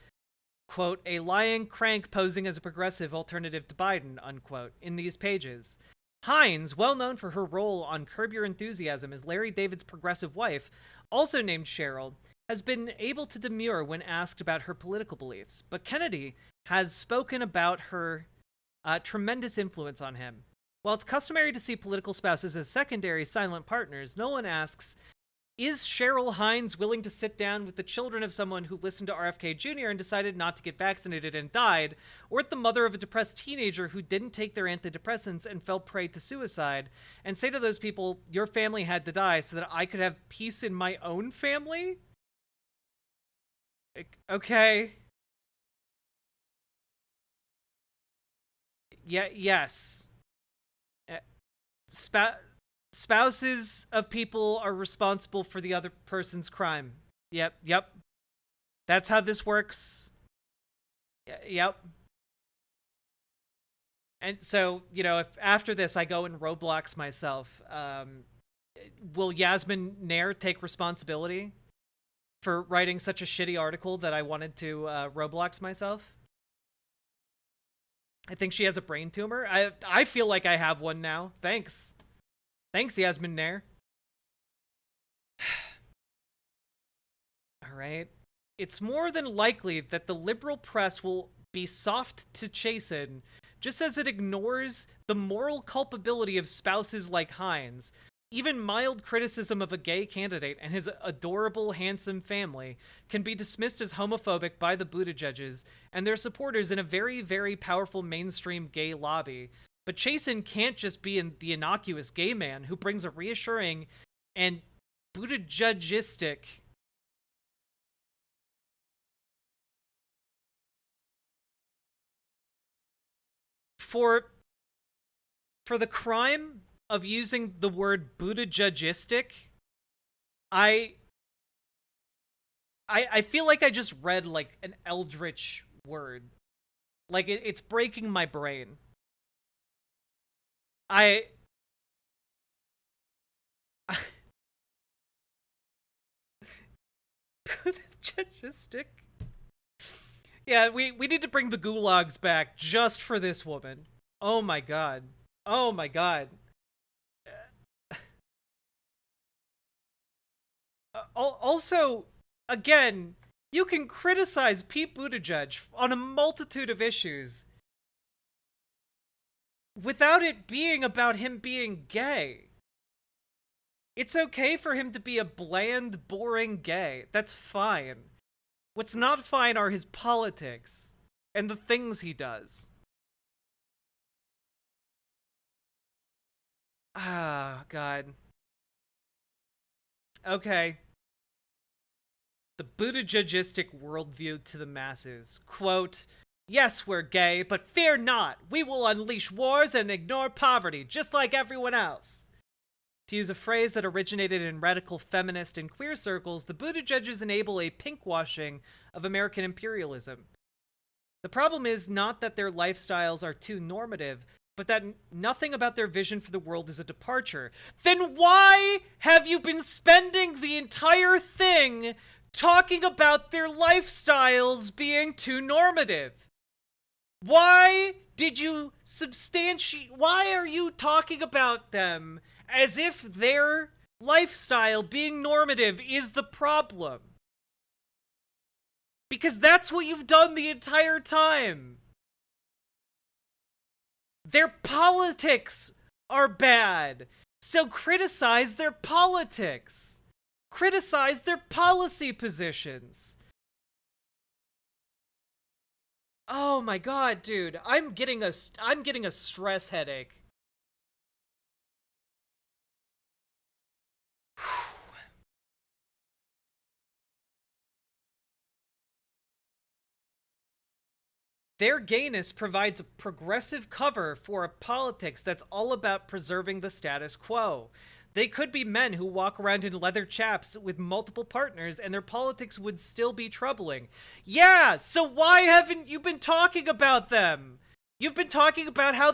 quote, a lying crank posing as a progressive alternative to Biden, unquote, in these pages. Hines, well known for her role on Curb Your Enthusiasm as Larry David's progressive wife, also named Cheryl, has been able to demur when asked about her political beliefs, but Kennedy has spoken about her tremendous influence on him. While it's customary to see political spouses as secondary, silent partners, Nolan asks, is Cheryl Hines willing to sit down with the children of someone who listened to RFK Jr. and decided not to get vaccinated and died, or with the mother of a depressed teenager who didn't take their antidepressants and fell prey to suicide, and say to those people, your family had to die so that I could have peace in my own family? Okay. Yeah, yes. Spouses of people are responsible for the other person's crime. Yep. That's how this works. Yep. And so, you know, if after this I go and Roblox myself, will Yasmin Nair take responsibility for writing such a shitty article that I wanted to Roblox myself? I think she has a brain tumor. I feel like I have one now. Thanks, Yasmin Nair. All right. It's more than likely that the liberal press will be soft to Chasten, just as it ignores the moral culpability of spouses like Hines. Even mild criticism of a gay candidate and his adorable, handsome family can be dismissed as homophobic by the Buttigiegs and their supporters in a very, very powerful mainstream gay lobby. But Chasten can't just be the innocuous gay man who brings a reassuring and Buttigiegistic for the crime of using the word Buttigiegistic, I feel like I just read like an eldritch word. Like it's breaking my brain. Buttigiegistic. Yeah, we need to bring the gulags back just for this woman. Oh my god. Oh my god. Also, again, you can criticize Pete Buttigieg on a multitude of issues without it being about him being gay. It's okay for him to be a bland, boring gay. That's fine. What's not fine are his politics and the things he does. Ah, God. Okay. The Buttigiegistic worldview to the masses. Quote, yes, we're gay, but fear not. We will unleash wars and ignore poverty, just like everyone else. To use a phrase that originated in radical feminist and queer circles, the Buttigiegs enable a pinkwashing of American imperialism. The problem is not that their lifestyles are too normative, but that nothing about their vision for the world is a departure. Then why have you been spending the entire thing talking about their lifestyles being too normative? Why did you why are you talking about them as if their lifestyle being normative is the problem? Because that's what you've done the entire time. Their politics are bad, so criticize their politics. Criticize their policy positions. Oh my god, dude. I'm getting a stress headache. Their gayness provides a progressive cover for a politics that's all about preserving the status quo. They could be men who walk around in leather chaps with multiple partners and their politics would still be troubling. Yeah, so why haven't you been talking about them? You've been talking about how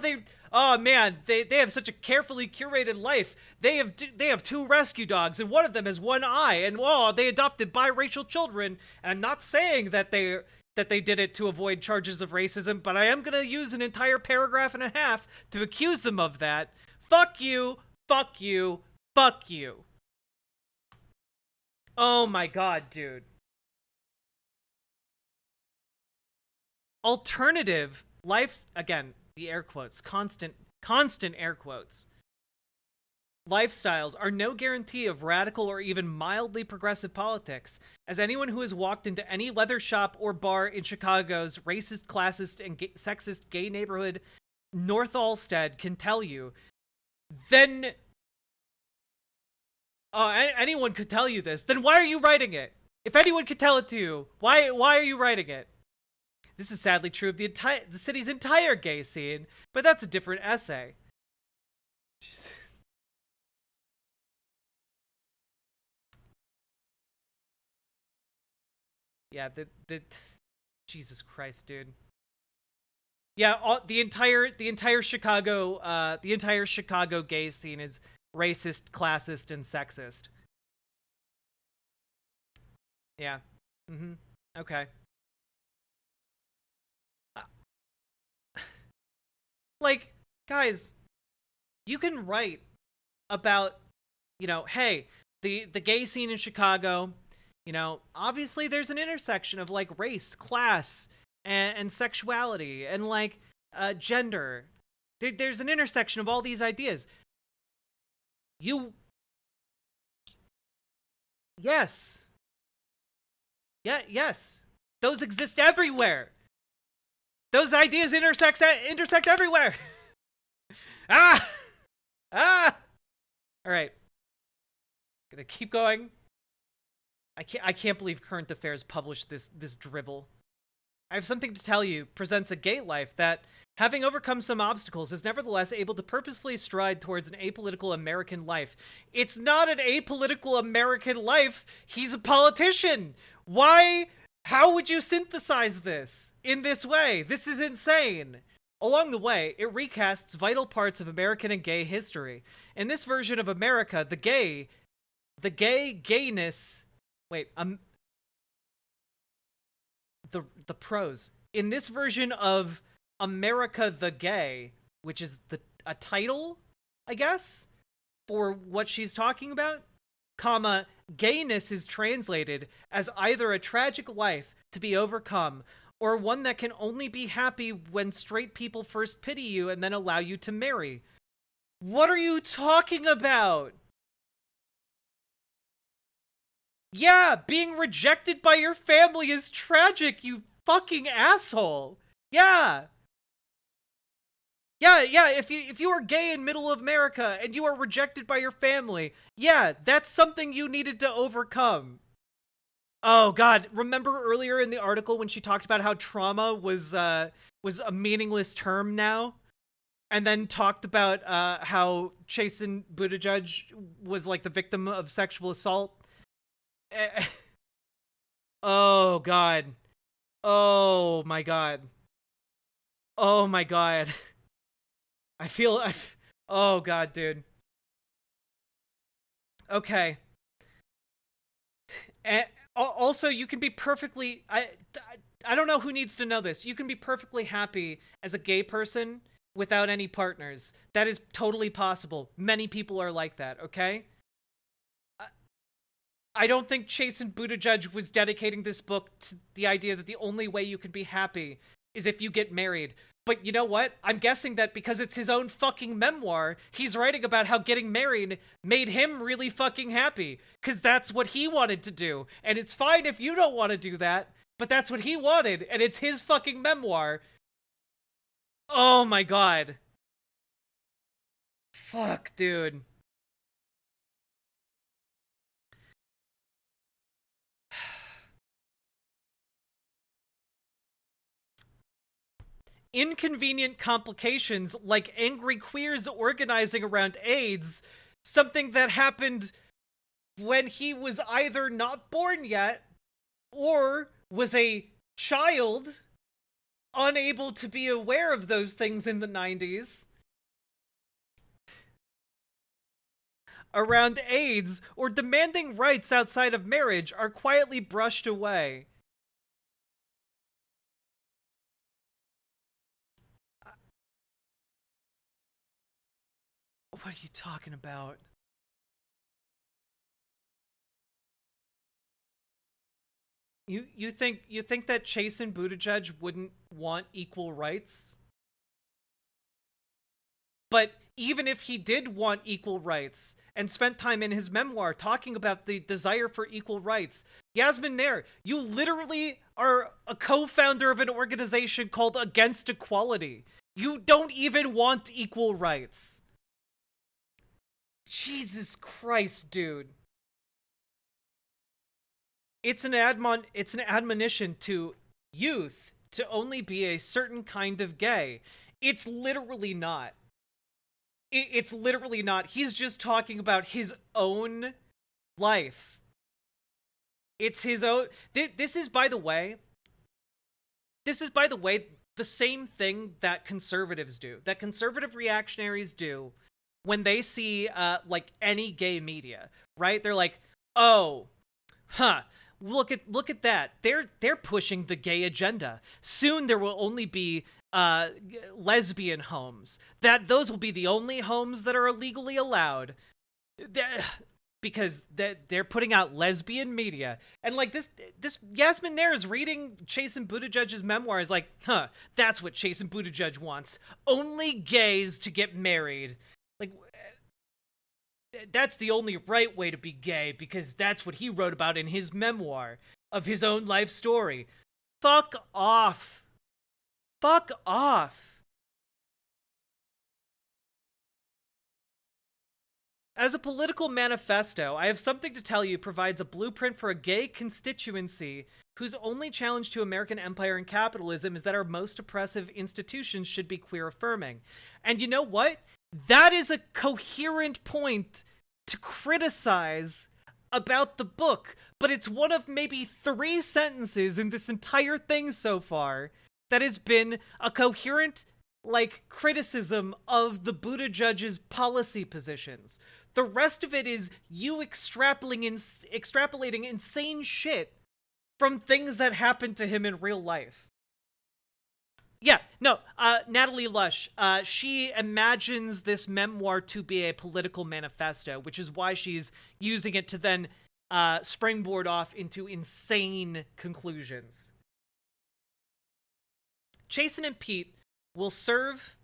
oh man, they have such a carefully curated life. They have 2 rescue dogs and one of them has 1 eye, and they adopted biracial children. And I'm not saying that they did it to avoid charges of racism, but I am going to use an entire paragraph and a half to accuse them of that. Fuck you, fuck you, fuck you. Oh my god, dude. Alternative lives, again, the air quotes, constant air quotes. Lifestyles are no guarantee of radical or even mildly progressive politics, as anyone who has walked into any leather shop or bar in Chicago's racist, classist, and sexist gay neighborhood, North Olmsted, can tell you. Then, anyone could tell you this. Then why are you writing it? If anyone could tell it to you, why are you writing it? This is sadly true of the city's entire gay scene, but that's a different essay. Yeah, Jesus Christ, dude. Yeah, the entire Chicago gay scene is racist, classist, and sexist. Yeah. Okay. Like, guys, you can write about, hey, the gay scene in Chicago. Obviously there's an intersection of like race, class, and sexuality, and like gender. There's an intersection of all these ideas. Yes. Yeah, yes. Those exist everywhere. Those ideas intersect everywhere. All right. Gonna keep going. I can't believe Current Affairs published this drivel. I have something to tell you presents a gay life that, having overcome some obstacles, is nevertheless able to purposefully stride towards an apolitical American life. It's not an apolitical American life. He's a politician. Why? How would you synthesize this in this way? This is insane. Along the way, it recasts vital parts of American and gay history. In this version of America, the gayness. Wait, the prose. In this version of America the Gay, which is a title, I guess, for what she's talking about, comma, gayness is translated as either a tragic life to be overcome or one that can only be happy when straight people first pity you and then allow you to marry. What are you talking about? Yeah, being rejected by your family is tragic, you fucking asshole. Yeah. Yeah, if you are gay in middle of America and you are rejected by your family, yeah, that's something you needed to overcome. Oh god, remember earlier in the article when she talked about how trauma was a meaningless term now? And then talked about how Chasten Buttigieg was like the victim of sexual assault? Oh god. Oh my god. Oh my god. Oh god, dude. Okay. And also, you can be perfectly, I don't know who needs to know this. You can be perfectly happy as a gay person without any partners. That is totally possible. Many people are like that, okay? I don't think Chasten Buttigieg was dedicating this book to the idea that the only way you can be happy is if you get married. But you know what? I'm guessing that because it's his own fucking memoir, he's writing about how getting married made him really fucking happy. Because that's what he wanted to do. And it's fine if you don't want to do that, but that's what he wanted, and it's his fucking memoir. Oh my god. Fuck, dude. Inconvenient complications like angry queers organizing around AIDS, something that happened when he was either not born yet or was a child unable to be aware of those things in the 90s. Around AIDS or demanding rights outside of marriage are quietly brushed away. What are you talking about? You think that Chasten Buttigieg wouldn't want equal rights? But even if he did want equal rights and spent time in his memoir talking about the desire for equal rights, Yasmin Nair, you literally are a co-founder of an organization called Against Equality. You don't even want equal rights. Jesus Christ, dude. It's an admonition to youth to only be a certain kind of gay. It's literally not. It's literally not. He's just talking about his own life. It's his own. This is, by the way, the same thing that conservatives do, that conservative reactionaries do when they see, like, any gay media, right? They're like, oh, huh, look at that. They're pushing the gay agenda. Soon there will only be lesbian homes. Those will be the only homes that are legally allowed. Because they're putting out lesbian media. And like this Yasmin Nair is reading Chasten Buttigieg's memoirs like, huh, that's what Chasten Buttigieg wants. Only gays to get married. Like, that's the only right way to be gay because that's what he wrote about in his memoir of his own life story. Fuck off. Fuck off. As a political manifesto, I have something to tell you provides a blueprint for a gay constituency whose only challenge to American empire and capitalism is that our most oppressive institutions should be queer-affirming. And you know what? That is a coherent point to criticize about the book, but it's one of maybe 3 sentences in this entire thing so far that has been a coherent, criticism of the Buttigieg's policy positions. The rest of it is you extrapolating insane shit from things that happened to him in real life. Yeah, no, Natalie Lush, she imagines this memoir to be a political manifesto, which is why she's using it to then springboard off into insane conclusions. Chasen and Pete will serve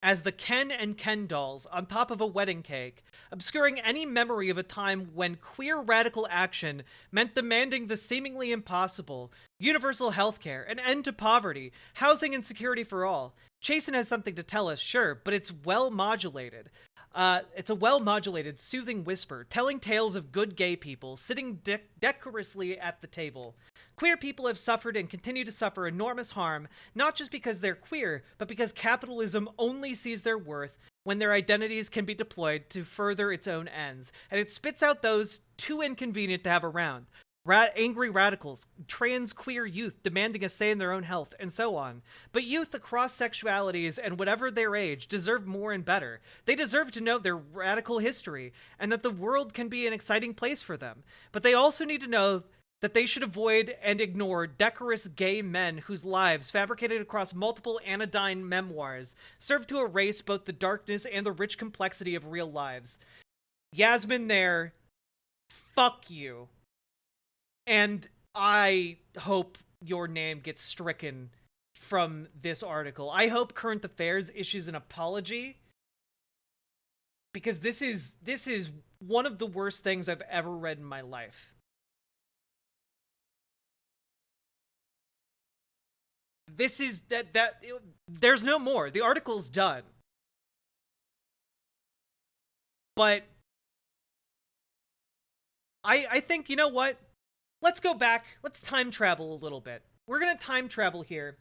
as the Ken and Ken dolls on top of a wedding cake, obscuring any memory of a time when queer radical action meant demanding the seemingly impossible: universal healthcare, an end to poverty, housing and security for all. Chasen has something to tell us, sure, but it's well modulated. It's a well-modulated, soothing whisper, telling tales of good gay people, sitting decorously at the table. Queer people have suffered and continue to suffer enormous harm, not just because they're queer, but because capitalism only sees their worth when their identities can be deployed to further its own ends, and it spits out those too inconvenient to have around. Angry radicals, trans queer youth demanding a say in their own health, and so on. But youth across sexualities and whatever their age deserve more and better. They deserve to know their radical history, and that the world can be an exciting place for them. But they also need to know that they should avoid and ignore decorous gay men whose lives, fabricated across multiple anodyne memoirs, serve to erase both the darkness and the rich complexity of real lives. Yasmin Nair, fuck you. And I hope your name gets stricken from this article. I hope Current Affairs issues an apology, because this is one of the worst things I've ever read in my life. This is there's no more. The article's done. But I think, you know what? Let's go back. Let's time travel a little bit. We're going to time travel here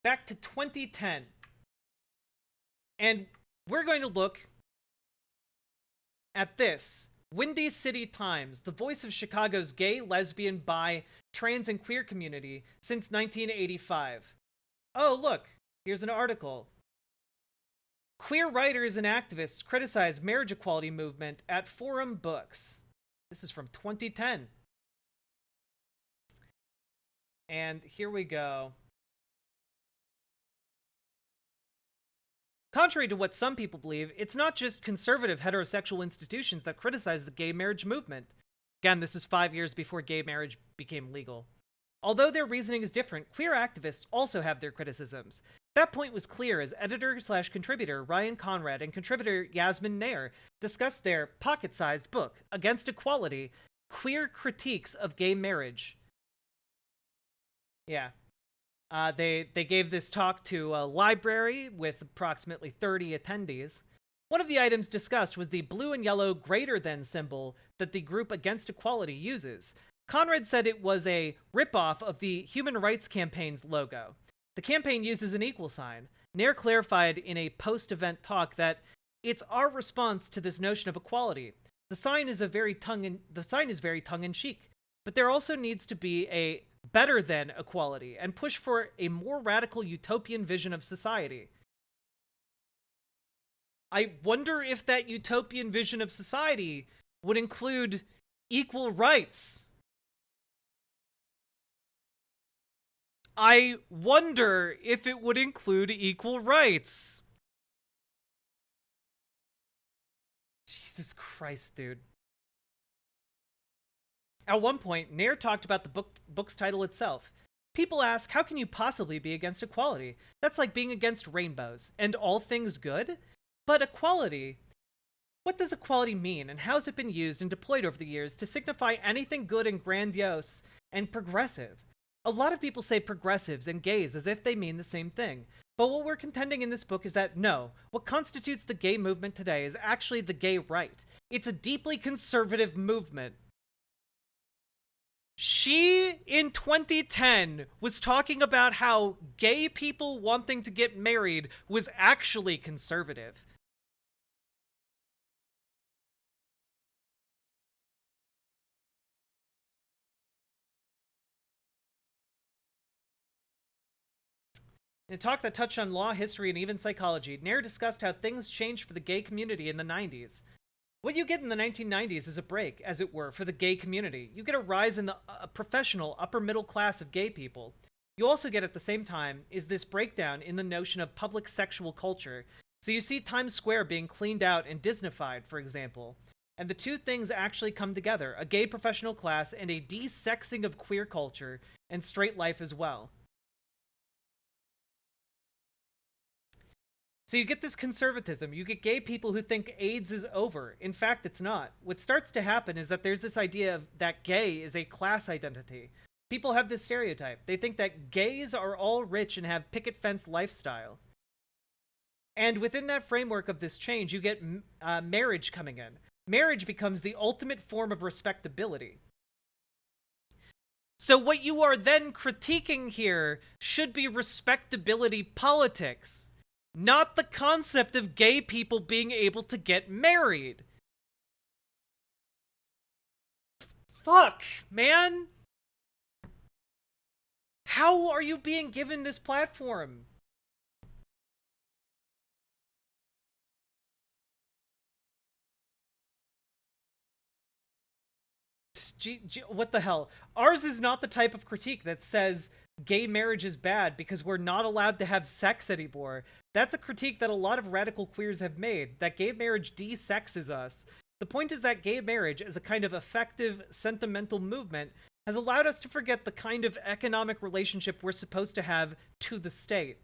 back to 2010. And we're going to look at this. Windy City Times, the voice of Chicago's gay, lesbian, bi, trans, and queer community since 1985. Oh, look, here's an article. Queer writers and activists criticize marriage equality movement at Forum Books. This is from 2010. And here we go. Contrary to what some people believe, it's not just conservative heterosexual institutions that criticize the gay marriage movement. Again, this is 5 years before gay marriage became legal. Although their reasoning is different, queer activists also have their criticisms. That point was clear as editor/contributor Ryan Conrad and contributor Yasmin Nair discussed their pocket-sized book, Against Equality: Queer Critiques of Gay Marriage. Yeah. They gave this talk to a library with approximately 30 attendees. One of the items discussed was the blue and yellow greater than symbol that the group Against Equality uses. Conrad said it was a ripoff of the Human Rights Campaign's logo. The campaign uses an equal sign. Nair clarified in a post-event talk that it's our response to this notion of equality. The sign is very tongue-in-cheek, but there also needs to be a better than equality and push for a more radical utopian vision of society. I wonder if that utopian vision of society would include equal rights. I wonder if it would include equal rights. Jesus Christ, dude. At one point, Nair talked about the book's title itself. People ask, how can you possibly be against equality? That's like being against rainbows and all things good? But equality, what does equality mean, and how has it been used and deployed over the years to signify anything good and grandiose and progressive? A lot of people say progressives and gays as if they mean the same thing. But what we're contending in this book is that no, what constitutes the gay movement today is actually the gay right. It's a deeply conservative movement. She, in 2010, was talking about how gay people wanting to get married was actually conservative. In a talk that touched on law, history, and even psychology, Nair discussed how things changed for the gay community in the 90s. What you get in the 1990s is a break, as it were, for the gay community. You get a rise in the professional upper middle class of gay people. You also get at the same time is this breakdown in the notion of public sexual culture. So you see Times Square being cleaned out and Disneyfied, for example. And the two things actually come together, a gay professional class and a de-sexing of queer culture and straight life as well. So you get this conservatism. You get gay people who think AIDS is over. In fact, it's not. What starts to happen is that there's this idea of that gay is a class identity. People have this stereotype. They think that gays are all rich and have picket fence lifestyle. And within that framework of this change, you get marriage coming in. Marriage becomes the ultimate form of respectability. So what you are then critiquing here should be respectability politics. Not the concept of gay people being able to get married. Fuck, man. How are you being given this platform? What the hell? Ours is not the type of critique that says gay marriage is bad because we're not allowed to have sex anymore. That's a critique that a lot of radical queers have made, that gay marriage de-sexes us. The point is that gay marriage, as a kind of effective, sentimental movement, has allowed us to forget the kind of economic relationship we're supposed to have to the state.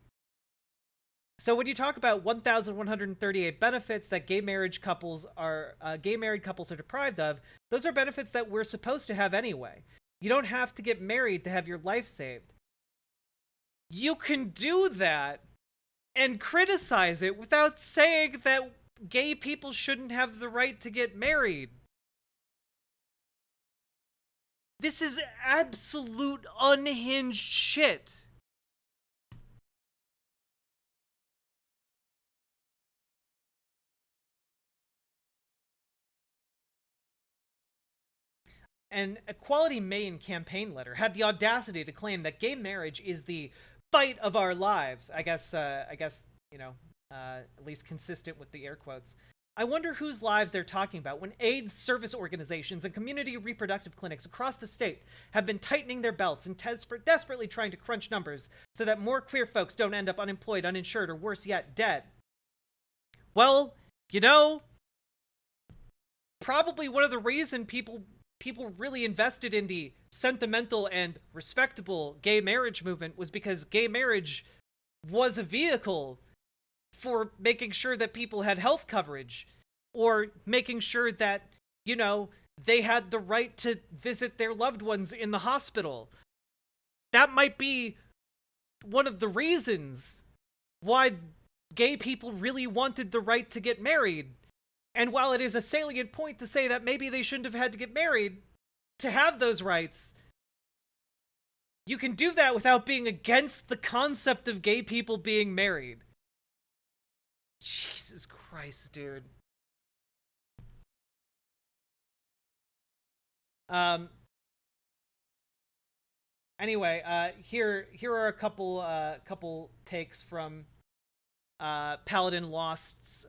So when you talk about 1,138 benefits that gay married couples are deprived of, those are benefits that we're supposed to have anyway. You don't have to get married to have your life saved. You can do that and criticize it without saying that gay people shouldn't have the right to get married. This is absolute unhinged shit. An Equality Maine campaign letter had the audacity to claim that gay marriage is the fight of our lives. I guess, you know, at least consistent with the air quotes. I wonder whose lives they're talking about when AIDS service organizations and community reproductive clinics across the state have been tightening their belts and desperately trying to crunch numbers so that more queer folks don't end up unemployed, uninsured, or worse yet, dead. Well, you know, probably one of the reasons people really invested in the sentimental and respectable gay marriage movement was because gay marriage was a vehicle for making sure that people had health coverage, or making sure that, you know, they had the right to visit their loved ones in the hospital. That might be one of the reasons why gay people really wanted the right to get married. And while it is a salient point to say that maybe they shouldn't have had to get married to have those rights, you can do that without being against the concept of gay people being married. Jesus Christ, dude. Anyway, here are a couple takes from Paladin Lost's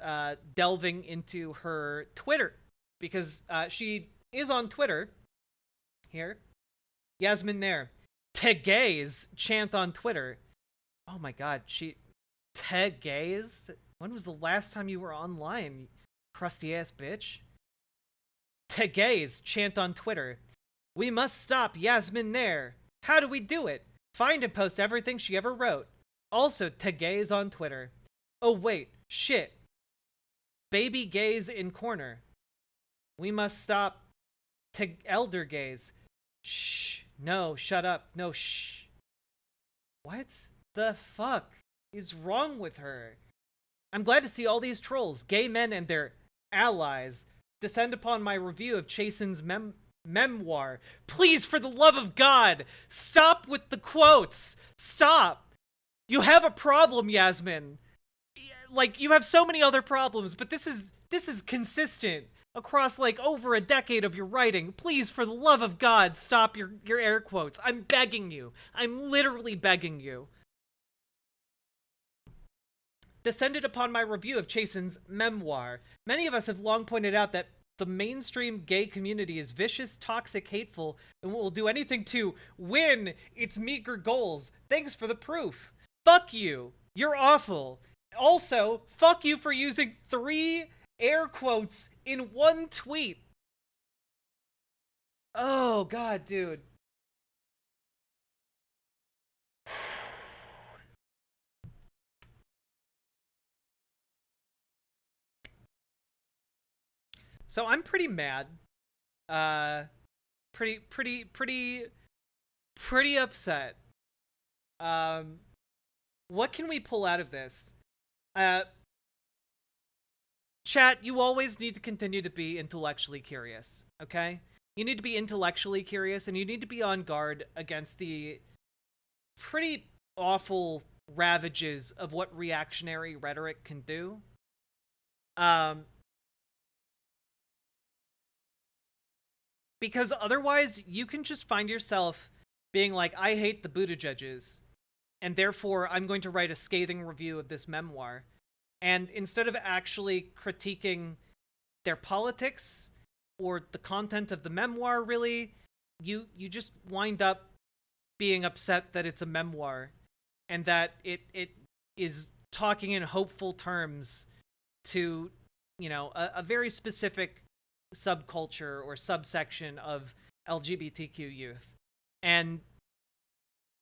delving into her Twitter, because she is on Twitter. Here, Yasmin there. Tegays chant on Twitter. Oh my God, Tegays? When was the last time you were online, you crusty ass bitch? Tegays chant on Twitter. We must stop Yasmin there. How do we do it? Find and post everything she ever wrote. Also, Tegays on Twitter. Oh wait, shit. Baby gays in corner. We must stop elder gays. Shh. No, shut up. No, shh. What the fuck? is wrong with her? I'm glad to see all these trolls, gay men and their allies, descend upon my review of Chasen's memoir. Please, for the love of God, stop with the quotes. Stop. You have a problem, Yasmin. Like, you have so many other problems, but this is consistent across like over a decade of your writing. Please, for the love of God, stop your air quotes. I'm begging you. I'm literally begging you. Descended upon my review of Chasen's memoir. Many of us have long pointed out that the mainstream gay community is vicious, toxic, hateful, and will do anything to win its meager goals. Thanks for the proof. Fuck you. You're awful. Also, fuck you for using 3 air quotes in one tweet. Oh, God, dude. So I'm pretty mad. Pretty upset. What can we pull out of this? Chat, you always need to continue to be intellectually curious, okay? You need to be intellectually curious, and you need to be on guard against the pretty awful ravages of what reactionary rhetoric can do. Because otherwise, you can just find yourself being like, I hate the Buttigieg's, and therefore I'm going to write a scathing review of this memoir. And instead of actually critiquing their politics or the content of the memoir, really, you just wind up being upset that it's a memoir and that it is talking in hopeful terms to, you know, a very specific subculture or subsection of LGBTQ youth. And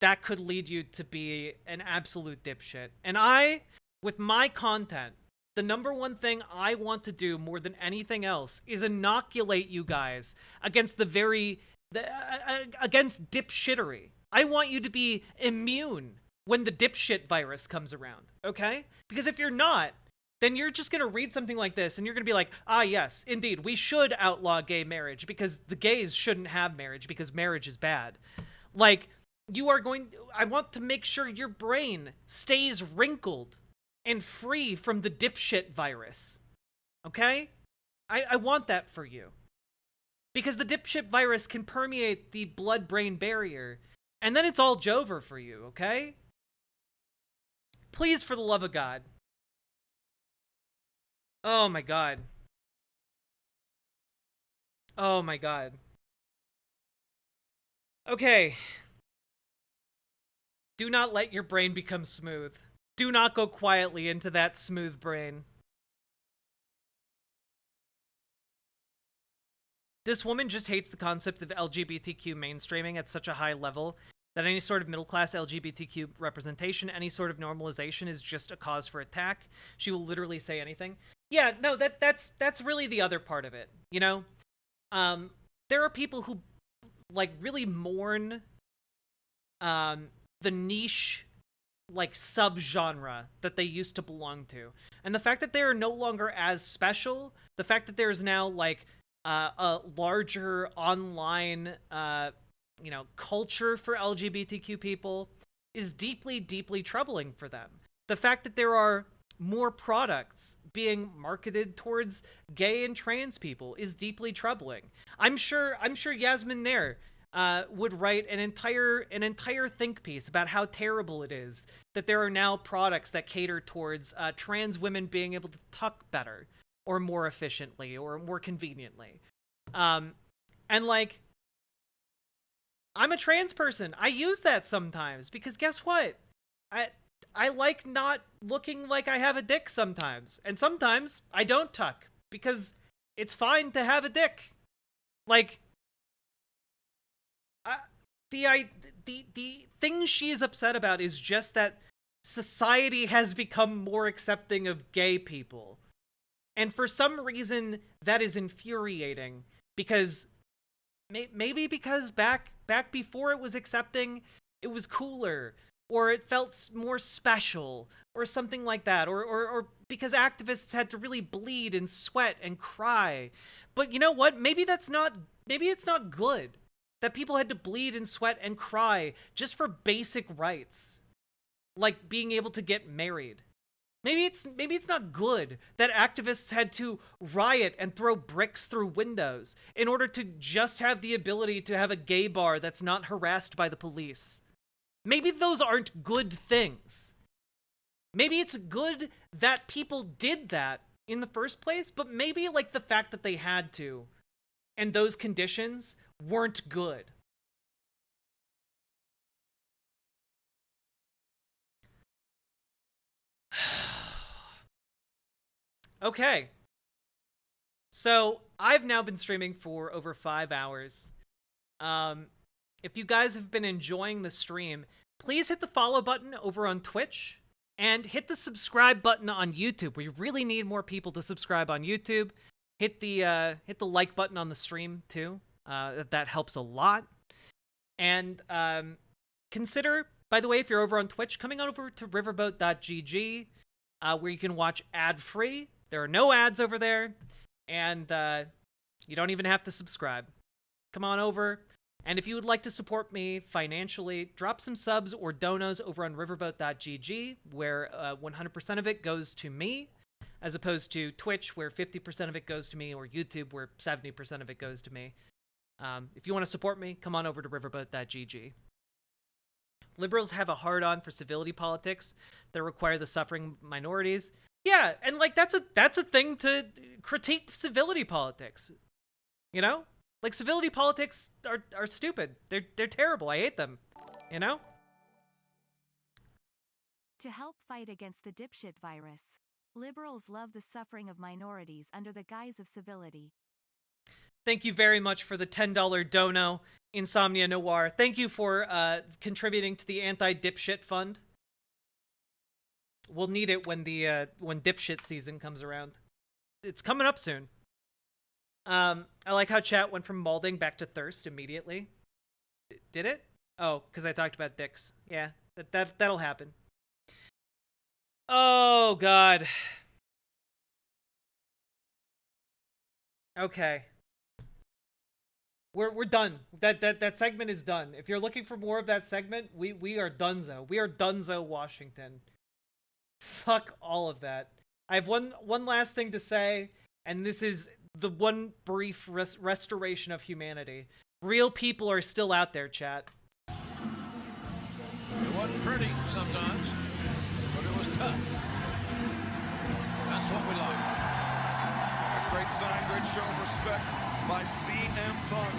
that could lead you to be an absolute dipshit. And I, with my content, the number one thing I want to do more than anything else is inoculate you guys against against dipshittery. I want you to be immune when the dipshit virus comes around, okay? Because if you're not, then you're just going to read something like this and you're going to be like, ah, yes, indeed, we should outlaw gay marriage because the gays shouldn't have marriage because marriage is bad. Like, I want to make sure your brain stays wrinkled and free from the dipshit virus. Okay? I want that for you. Because the dipshit virus can permeate the blood-brain barrier, and then it's all Jover for you, okay? Please, for the love of God. Oh my God. Oh my God. Okay. Do not let your brain become smooth. Do not go quietly into that smooth brain. This woman just hates the concept of LGBTQ mainstreaming at such a high level that any sort of middle-class LGBTQ representation, any sort of normalization is just a cause for attack. She will literally say anything. Yeah, no, that's really the other part of it, you know? There are people who, like, really mourn the niche, like, subgenre that they used to belong to. And the fact that they are no longer as special, the fact that there's now, like, a larger online, you know, culture for LGBTQ people is deeply, deeply troubling for them. The fact that there are more products being marketed towards gay and trans people is deeply troubling. I'm sure Yasmin there would write an entire think piece about how terrible it is that there are now products that cater towards trans women being able to tuck better or more efficiently or more conveniently. And like, I'm a trans person. I use that sometimes because guess what? I like not looking like I have a dick sometimes. And sometimes I don't tuck because it's fine to have a dick. Like, the thing she is upset about is just that society has become more accepting of gay people. And for some reason, that is infuriating because maybe because back before it was accepting, it was cooler or it felt more special, or something like that, or because activists had to really bleed and sweat and cry. But you know what? Maybe it's not good that people had to bleed and sweat and cry just for basic rights, like being able to get married. Maybe it's not good that activists had to riot and throw bricks through windows in order to just have the ability to have a gay bar that's not harassed by the police. Maybe those aren't good things. Maybe it's good that people did that in the first place, but maybe like the fact that they had to and those conditions weren't good. Okay. So, I've now been streaming for over 5 hours. If you guys have been enjoying the stream, please hit the follow button over on Twitch and hit the subscribe button on YouTube. We really need more people to subscribe on YouTube. Hit the like button on the stream too. That helps a lot. And consider, by the way, if you're over on Twitch, coming on over to riverboat.gg, where you can watch ad-free. There are no ads over there, and you don't even have to subscribe. Come on over, and if you would like to support me financially, drop some subs or donos over on riverboat.gg, where 100% of it goes to me, as opposed to Twitch, where 50% of it goes to me, or YouTube, where 70% of it goes to me. If you want to support me, come on over to riverboat.gg. Liberals have a hard-on for civility politics that require the suffering minorities. Yeah, and like that's a thing to critique civility politics. You know? Like civility politics are stupid. They're terrible. I hate them. You know? To help fight against the dipshit virus, liberals love the suffering of minorities under the guise of civility. Thank you very much for the $10 dono, Insomnia Noir. Thank you for contributing to the anti-dipshit fund. We'll need it when dipshit season comes around. It's coming up soon. I like how chat went from malding back to thirst immediately. Did it? Oh, because I talked about dicks. Yeah, that'll happen. Oh God. Okay. We're done. That segment is done. If you're looking for more of that segment, we are donezo. We are donezo Washington. Fuck all of that. I have one last thing to say, and this is the one brief restoration of humanity. Real people are still out there, chat. It wasn't pretty sometimes, but it was tough. That's what we like. A great sign, great show of respect by CM Punk.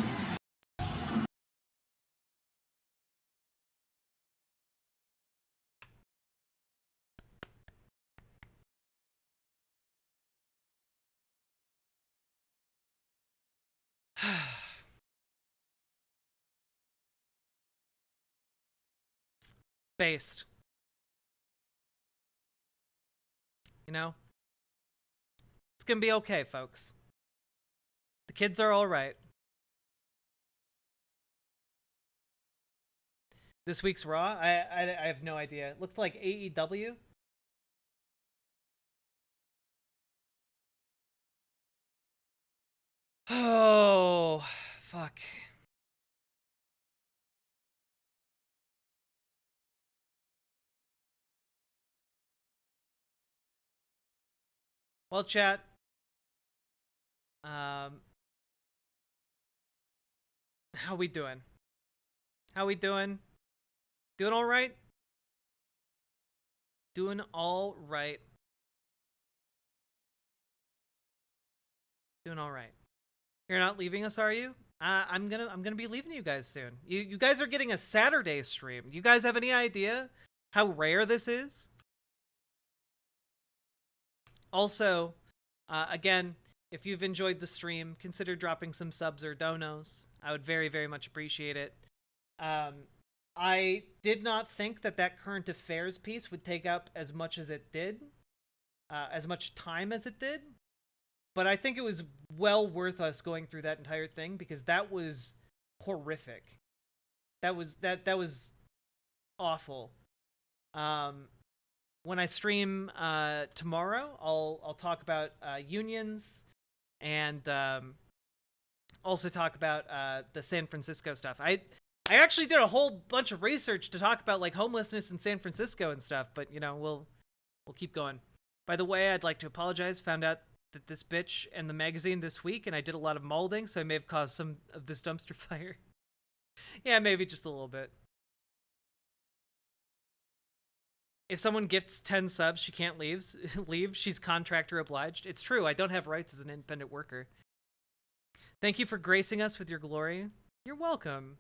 Based. You know? It's gonna be okay, folks. The kids are alright. This week's Raw? I have no idea. It looked like AEW. Oh, fuck. Well, chat. How we doing? How we doing? Doing all right? Doing all right. Doing all right. You're not leaving us, are you? I'm gonna be leaving you guys soon. You guys are getting a Saturday stream. You guys have any idea how rare this is? Also, again, if you've enjoyed the stream, consider dropping some subs or donos. I would very, very much appreciate it. I did not think that current affairs piece would take up as much as it did, as much time as it did. But I think it was well worth us going through that entire thing because that was horrific. That was awful. When I stream tomorrow, I'll talk about unions and also talk about the San Francisco stuff. I actually did a whole bunch of research to talk about like homelessness in San Francisco and stuff, but you know, we'll keep going. By the way, I'd like to apologize. Found out that this bitch and the magazine this week, and I did a lot of molding, so I may have caused some of this dumpster fire. Yeah, maybe just a little bit. If someone gifts 10 subs, she can't leave. She's contractor obliged. It's true. I don't have rights as an independent worker. Thank you for gracing us with your glory. You're welcome.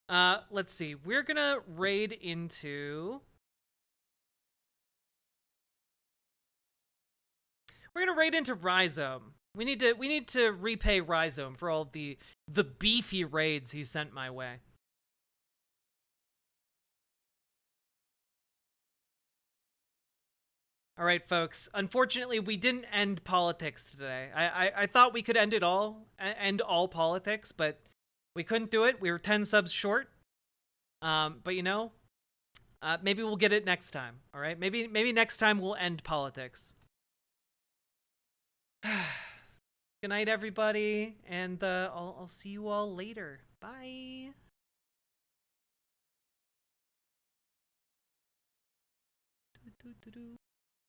Let's see. We're gonna raid into... We're gonna raid into Rhizome. We need to repay Rhizome for all the beefy raids he sent my way. All right, folks. Unfortunately, we didn't end politics today. I thought we could end it all, end all politics, but we couldn't do it. We were 10 subs short. But you know, maybe we'll get it next time. All right, maybe next time we'll end politics. Good night, everybody, and I'll see you all later. Bye.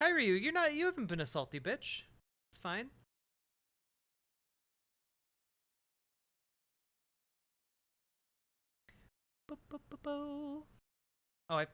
Hi, Ryu. You haven't been a salty bitch. It's fine. Oh,